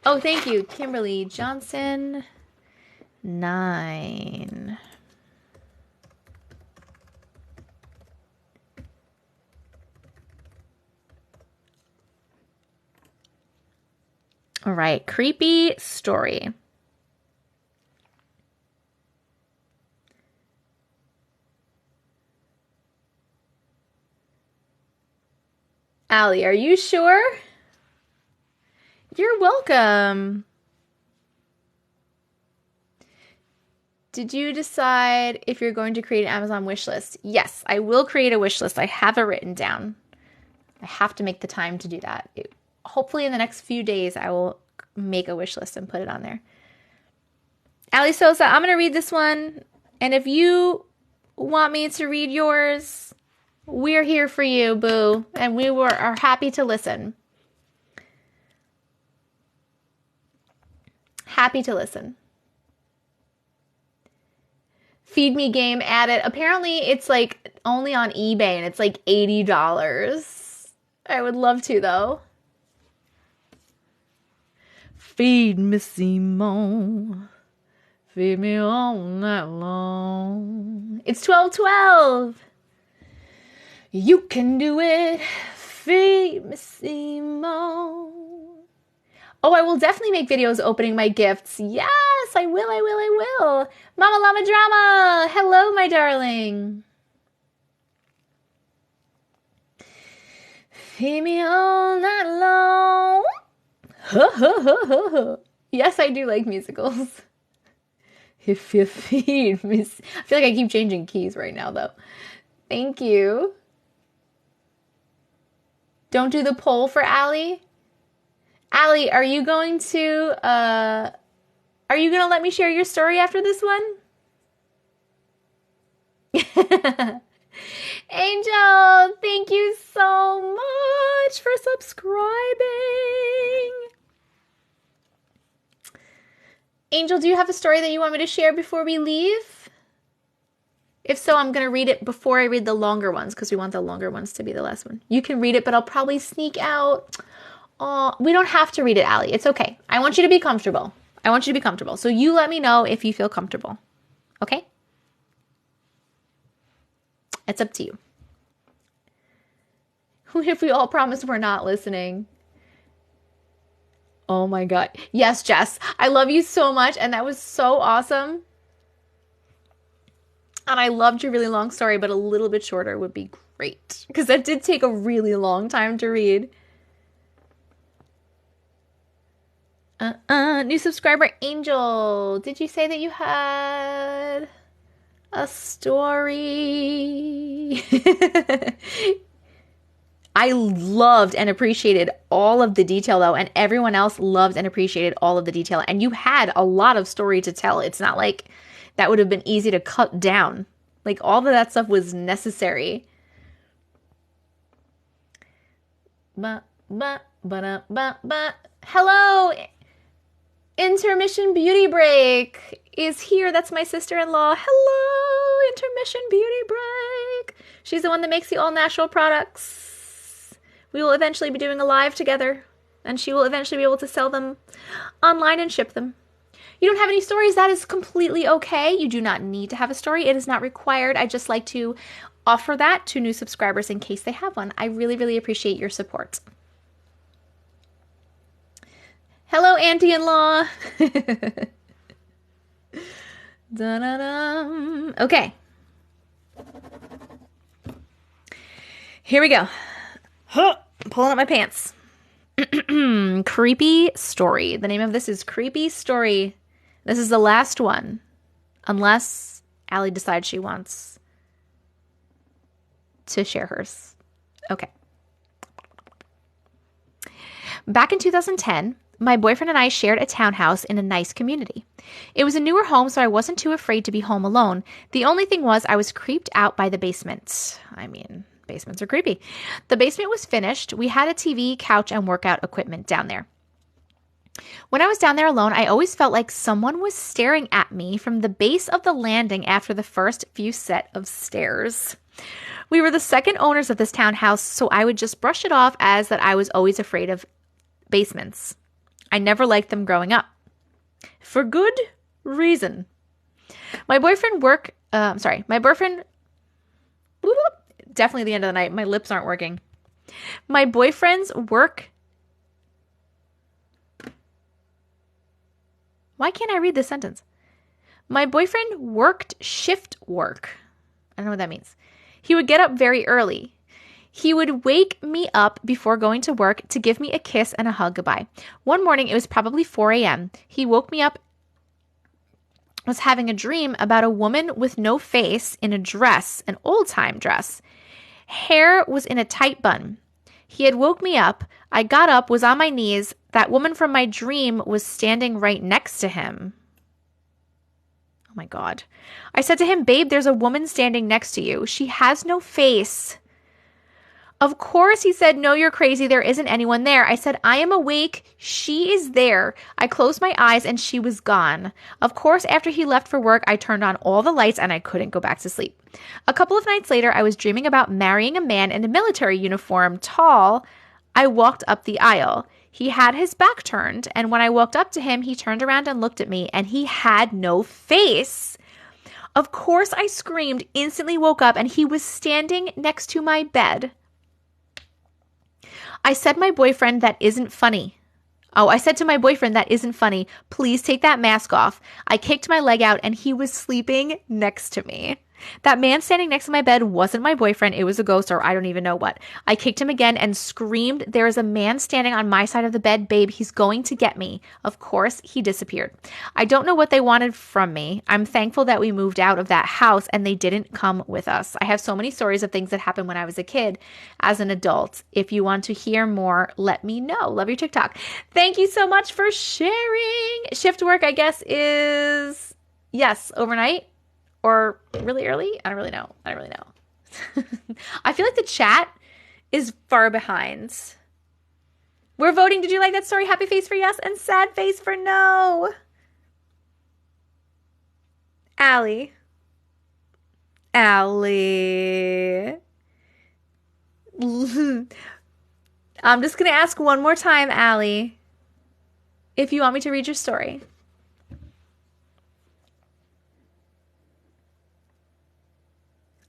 Oh, thank you. Kimberly Johnson, 9. All right. Creepy story. Allie, are you sure? You're welcome. Did you decide if you're going to create an Amazon wish list? Yes, I will create a wish list. I have it written down. I have to make the time to do that. Hopefully in the next few days, I will make a wish list and put it on there. Ali Sosa, I'm going to read this one. And if you want me to read yours, we're here for you, boo. And we are happy to listen. Happy to listen. Feed Me game added. Apparently, it's like only on eBay and it's like $80. I would love to, though. Feed me, Simone. Feed me all night long. It's 12:12. You can do it. Feed me, Simone. Oh, I will definitely make videos opening my gifts. Yes, I will. Mama Llama Drama. Hello, my darling. Feed me all night long. Yes, I do like musicals. If you feed me. I feel like I keep changing keys right now, though. Thank you. Don't do the poll for Allie. Allie, are you going to let me share your story after this one? Angel, thank you so much for subscribing. Angel, do you have a story that you want me to share before we leave? If so, I'm going to read it before I read the longer ones because we want the longer ones to be the last one. You can read it, but I'll probably sneak out. Oh, we don't have to read it, Allie. It's okay. I want you to be comfortable. So you let me know if you feel comfortable. Okay? It's up to you. What if we all promise we're not listening? Oh my God. Yes, Jess. I love you so much. And that was so awesome. And I loved your really long story, but a little bit shorter would be great. Because that did take a really long time to read. New subscriber Angel. Did you say that you had a story? I loved and appreciated all of the detail, though, and everyone else loved and appreciated all of the detail. And you had a lot of story to tell. It's not like that would have been easy to cut down. Like, all of that stuff was necessary. Hello! Intermission Beauty Break is here. That's my sister-in-law. Hello, Intermission Beauty Break. She's the one that makes the all-natural products. We will eventually be doing a live together, and she will eventually be able to sell them online and ship them. You don't have any stories? That is completely okay. You do not need to have a story. It is not required. I just like to offer that to new subscribers in case they have one. I really, really appreciate your support. Hello, auntie-in-law. Okay. Here we go. Pulling up my pants. Creepy story. The name of this is Creepy Story. This is the last one. Unless Allie decides she wants to share hers. Okay. Back in 2010, my boyfriend and I shared a townhouse in a nice community. It was a newer home, so I wasn't too afraid to be home alone. The only thing was I was creeped out by the basement. I mean, basements are creepy. The basement was finished. We had a TV, couch, and workout equipment down there. When I was down there alone, I always felt like someone was staring at me from the base of the landing after the first few set of stairs. We were the second owners of this townhouse, so I would just brush it off as that I was always afraid of basements. I never liked them growing up. For good reason. My boyfriend, definitely the end of the night. My lips aren't working. My boyfriend's work. Why can't I read this sentence? My boyfriend worked shift work. I don't know what that means. He would get up very early. He would wake me up before going to work to give me a kiss and a hug goodbye. One morning, it was probably 4 a.m. He woke me up was having a dream about a woman with no face in a dress, an old-time dress. Hair was in a tight bun. He had woke me up. I got up, was on my knees. That woman from my dream was standing right next to him. Oh my God. I said to him, babe, there's a woman standing next to you. She has no face. Of course, he said, no, you're crazy. There isn't anyone there. I said, I am awake. She is there. I closed my eyes and she was gone. Of course, after he left for work, I turned on all the lights and I couldn't go back to sleep. A couple of nights later, I was dreaming about marrying a man in a military uniform, tall. I walked up the aisle. He had his back turned, and when I walked up to him, he turned around and looked at me, and he had no face. Of course, I screamed, instantly woke up, and he was standing next to my bed. I said to my boyfriend, that isn't funny. Please take that mask off. I kicked my leg out and he was sleeping next to me. That man standing next to my bed wasn't my boyfriend. It was a ghost or I don't even know what. I kicked him again and screamed, there is a man standing on my side of the bed. Babe, he's going to get me. Of course, he disappeared. I don't know what they wanted from me. I'm thankful that we moved out of that house and they didn't come with us. I have so many stories of things that happened when I was a kid as an adult. If you want to hear more, let me know. Love your TikTok. Thank you so much for sharing. Shift work, I guess, is, yes, overnight. Or really early? I don't really know. I feel like the chat is far behind. We're voting. Did you like that story? Happy face for yes and sad face for no. Allie. I'm just going to ask one more time, Allie, if you want me to read your story.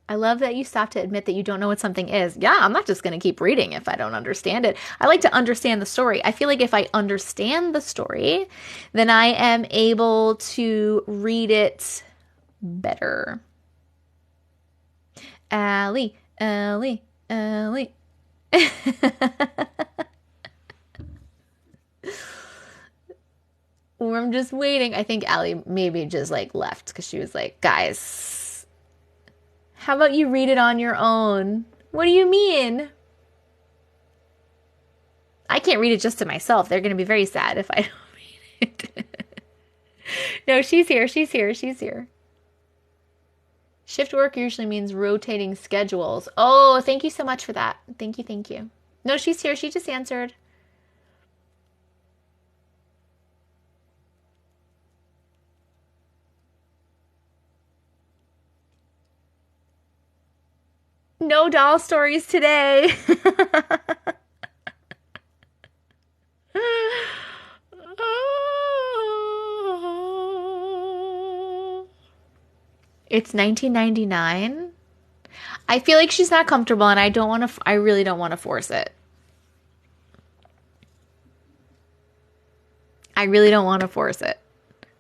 I love that you stop to admit that you don't know what something is. Yeah, I'm not just going to keep reading if I don't understand it. I like to understand the story. I feel like if I understand the story, then I am able to read it better. Allie. I'm just waiting. I think Allie maybe just like left because she was like, guys, how about you read it on your own? What do you mean? I can't read it just to myself. They're going to be very sad if I don't read it. No, she's here. Shift work usually means rotating schedules. Oh, thank you so much for that. Thank you. No, she's here. She just answered. No doll stories today. It's 1999. I feel like she's not comfortable and I really don't want to force it. I really don't want to force it.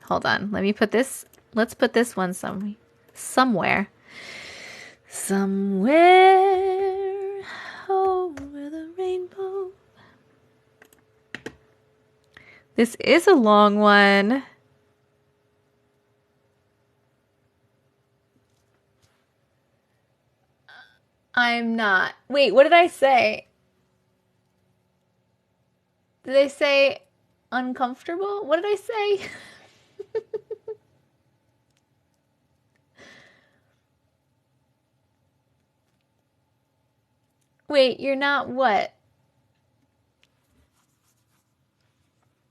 Hold on. Let's put this one somewhere. Somewhere over the rainbow. This is a long one. I'm not. Wait, what did I say? Did I say uncomfortable? What did I say? Wait, you're not what?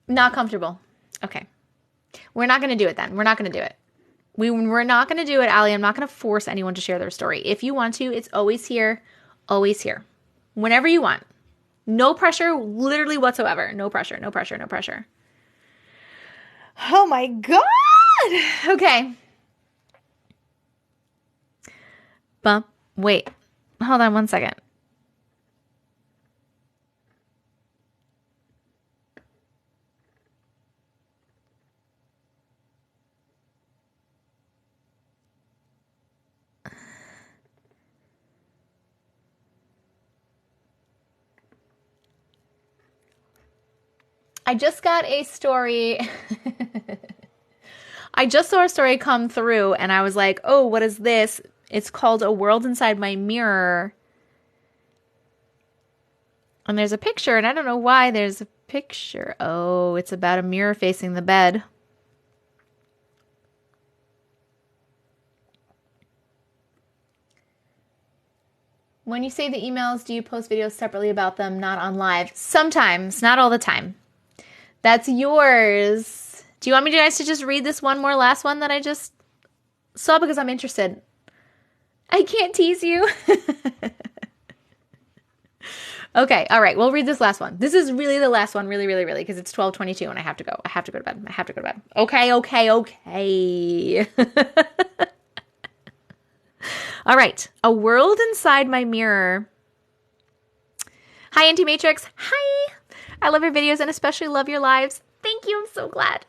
Not comfortable. Okay. We're not going to do it then. We're not going to do it. We're not going to do it, Allie. I'm not going to force anyone to share their story. If you want to, it's always here. Always here. Whenever you want. No pressure, literally whatsoever. No pressure. Oh my God. Okay. Wait. Hold on one second. I just got a story. I just saw a story come through and I was like, oh, what is this? It's called A World Inside My Mirror. And there's a picture, and I don't know why there's a picture. Oh, it's about a mirror facing the bed. When you save the emails, do you post videos separately about them, not on live? Sometimes, not all the time. That's yours. Do you want me to guys to just read this last one that I just saw because I'm interested? I can't tease you. Okay, all right, we'll read this last one. This is really the last one, really, because it's 12:22 and I have to go. I have to go to bed. Okay. All right, A World Inside My Mirror. Hi, Auntie Matrix. Hi. I love your videos and especially love your lives. Thank you, I'm so glad.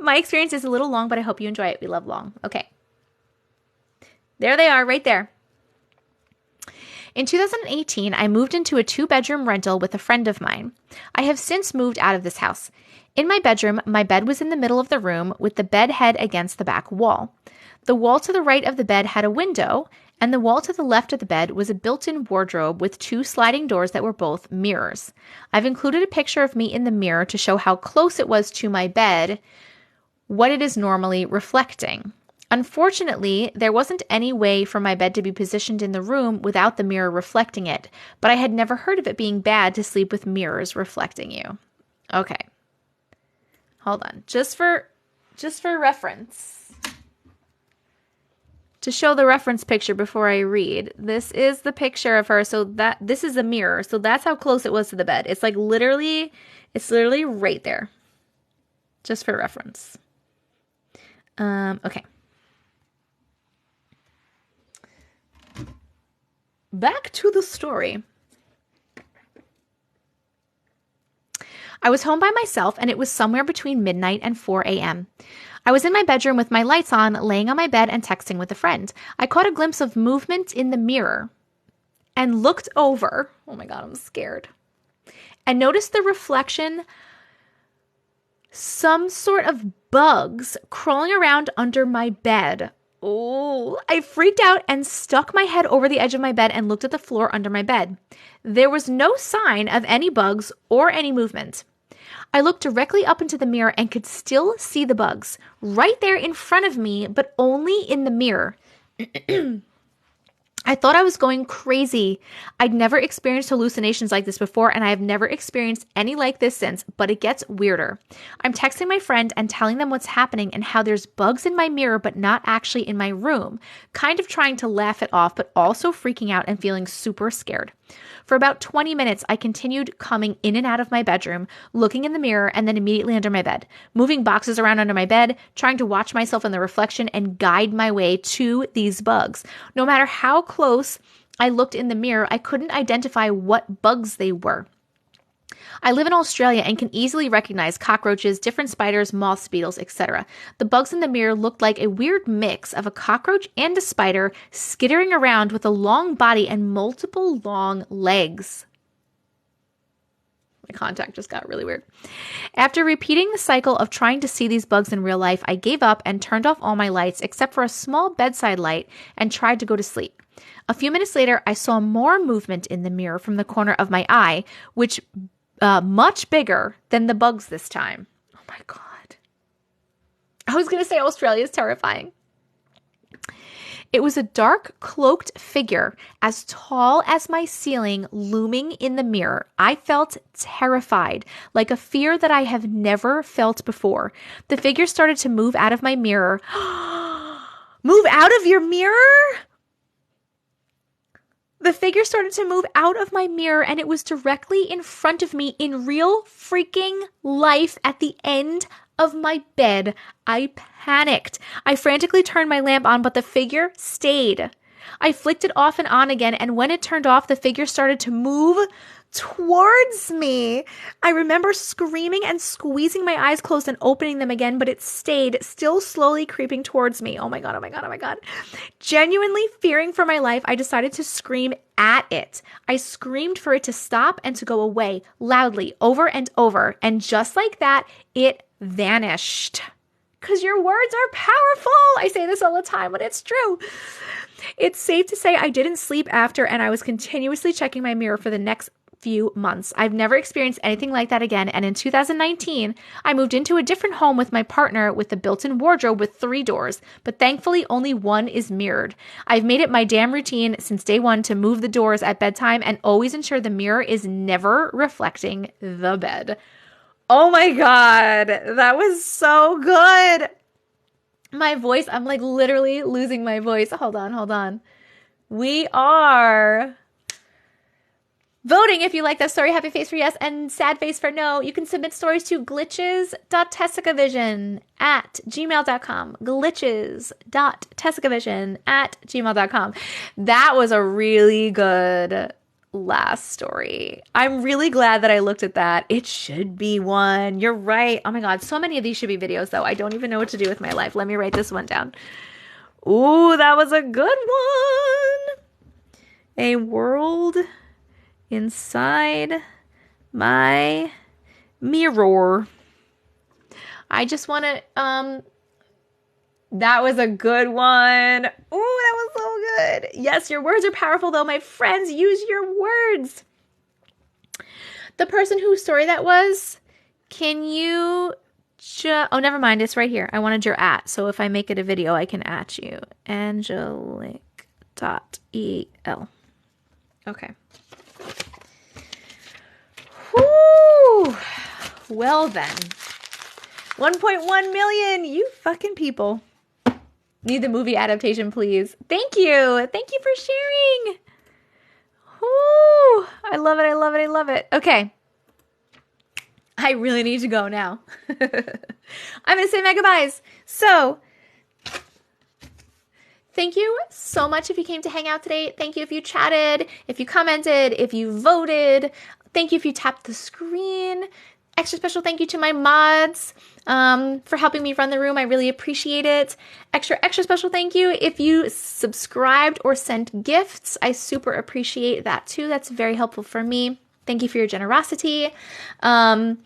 My experience is a little long, but I hope you enjoy it. We love long. Okay. There they are, right there. In 2018, I moved into a 2-bedroom rental with a friend of mine. I have since moved out of this house. In my bedroom, my bed was in the middle of the room with the bed head against the back wall. The wall to the right of the bed had a window, and the wall to the left of the bed was a built-in wardrobe with 2 sliding doors that were both mirrors. I've included a picture of me in the mirror to show how close it was to my bed, what it is normally reflecting. Unfortunately, there wasn't any way for my bed to be positioned in the room without the mirror reflecting it, but I had never heard of it being bad to sleep with mirrors reflecting you. Okay. Hold on. Just for reference. To show the reference picture before I read, this is the picture of her. So this is a mirror. So that's how close it was to the bed. It's like literally right there. Just for reference. Okay. Back to the story. I was home by myself and it was somewhere between midnight and 4 a.m. I was in my bedroom with my lights on, laying on my bed and texting with a friend. I caught a glimpse of movement in the mirror and looked over. Oh my God, I'm scared. And noticed the reflection, some sort of bugs crawling around under my bed. Oh, I freaked out and stuck my head over the edge of my bed and looked at the floor under my bed. There was no sign of any bugs or any movement. I looked directly up into the mirror and could still see the bugs right there in front of me, but only in the mirror. I thought I was going crazy. I'd never experienced hallucinations like this before, and I have never experienced any like this since, but it gets weirder. I'm texting my friend and telling them what's happening and how there's bugs in my mirror, but not actually in my room, kind of trying to laugh it off, but also freaking out and feeling super scared. For about 20 minutes, I continued coming in and out of my bedroom, looking in the mirror and then immediately under my bed, moving boxes around under my bed, trying to watch myself in the reflection and guide my way to these bugs. No matter how close I looked in the mirror, I couldn't identify what bugs they were. I live in Australia and can easily recognize cockroaches, different spiders, moths, beetles, etc. The bugs in the mirror looked like a weird mix of a cockroach and a spider skittering around with a long body and multiple long legs. My contact just got really weird. After repeating the cycle of trying to see these bugs in real life, I gave up and turned off all my lights except for a small bedside light and tried to go to sleep. A few minutes later, I saw more movement in the mirror from the corner of my eye, which much bigger than the bugs this time. Oh my God. I was going to say Australia is terrifying. It was a dark, cloaked figure as tall as my ceiling looming in the mirror. I felt terrified, like a fear that I have never felt before. The figure started to move out of my mirror. Move out of your mirror? The figure started to move out of my mirror and it was directly in front of me in real freaking life at the end of my bed. I panicked. I frantically turned my lamp on, but the figure stayed. I flicked it off and on again, and when it turned off, the figure started to move towards me. I remember screaming and squeezing my eyes closed and opening them again, but it stayed, still slowly creeping towards me. Oh my God, oh my God, oh my God. Genuinely fearing for my life, I decided to scream at it. I screamed for it to stop and to go away, loudly, over and over, and just like that, it vanished. because your words are powerful. I say this all the time, but it's true. It's safe to say I didn't sleep after, and I was continuously checking my mirror for the next few months. I've never experienced anything like that again. And in 2019, I moved into a different home with my partner with a built-in wardrobe with 3 doors, but thankfully only one is mirrored. I've made it my damn routine since day one to move the doors at bedtime and always ensure the mirror is never reflecting the bed. Oh my God, that was so good. My voice, I'm like literally losing my voice. Hold on. We are voting if you like that story. Happy face for yes and sad face for no. You can submit stories to glitches.tessicavision@gmail.com. glitches.tessicavision@gmail.com. That was a really good last story. I'm really glad that I looked at that. It should be one. You're right. Oh my God. So many of these should be videos though. I don't even know what to do with my life. Let me write this one down. Ooh, that was a good one. A world inside my mirror. I just want to, that was a good one. Ooh, that was so good. Yes, your words are powerful though, my friends. Use your words. The person whose story that was, can you oh, never mind. It's right here. I wanted your @ so if I make it a video, I can @ you. Angelic.el. Okay. Whoo! Well then. 1.1 million, you fucking people. Need the movie adaptation, please. Thank you. Thank you for sharing. Whoo! I love it. I love it. I love it. Okay. I really need to go now. I'm going to say my goodbyes. So, thank you so much if you came to hang out today. Thank you if you chatted, if you commented, if you voted. Thank you if you tapped the screen. Extra special thank you to my mods for helping me run the room. I really appreciate it. Extra special thank you if you subscribed or sent gifts. I super appreciate that too. That's very helpful for me. Thank you for your generosity. Thank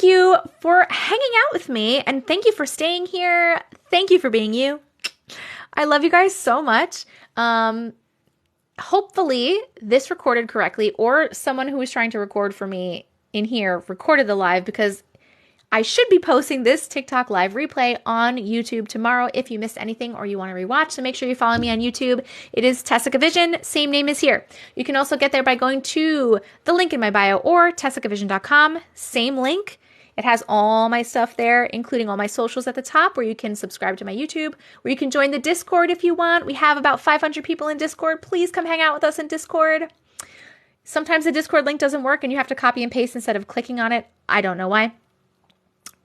you for hanging out with me, and thank you for staying here. Thank you for being you. I love you guys so much. Hopefully this recorded correctly, or someone who was trying to record for me in here recorded the live, because I should be posting this TikTok live replay on YouTube tomorrow if you missed anything or you want to rewatch. So make sure you follow me on YouTube. It is TessicaVision, same name as here. You can also get there by going to the link in my bio or TessicaVision.com, same link. It has all my stuff there, including all my socials at the top, where you can subscribe to my YouTube, where you can join the Discord if you want. We have about 500 people in Discord. Please come hang out with us in Discord. Sometimes the Discord link doesn't work and you have to copy and paste instead of clicking on it. I don't know why.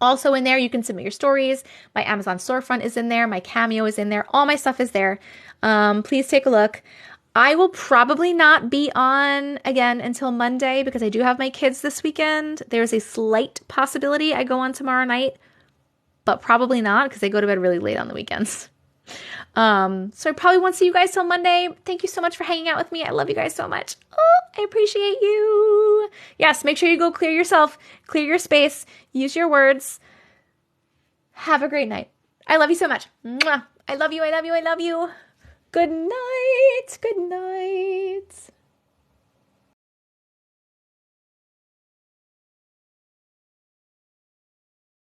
Also in there, you can submit your stories. My Amazon storefront is in there. My Cameo is in there. All my stuff is there. Please take a look. I will probably not be on again until Monday because I do have my kids this weekend. There's a slight possibility I go on tomorrow night, but probably not because they go to bed really late on the weekends. So I probably won't see you guys till Monday. Thank you so much for hanging out with me. I love you guys so much. Oh, I appreciate you. Yes, make sure you go clear yourself, clear your space, use your words. Have a great night. I love you so much. Mwah. I love you. I love you. I love you. Good night. Good night.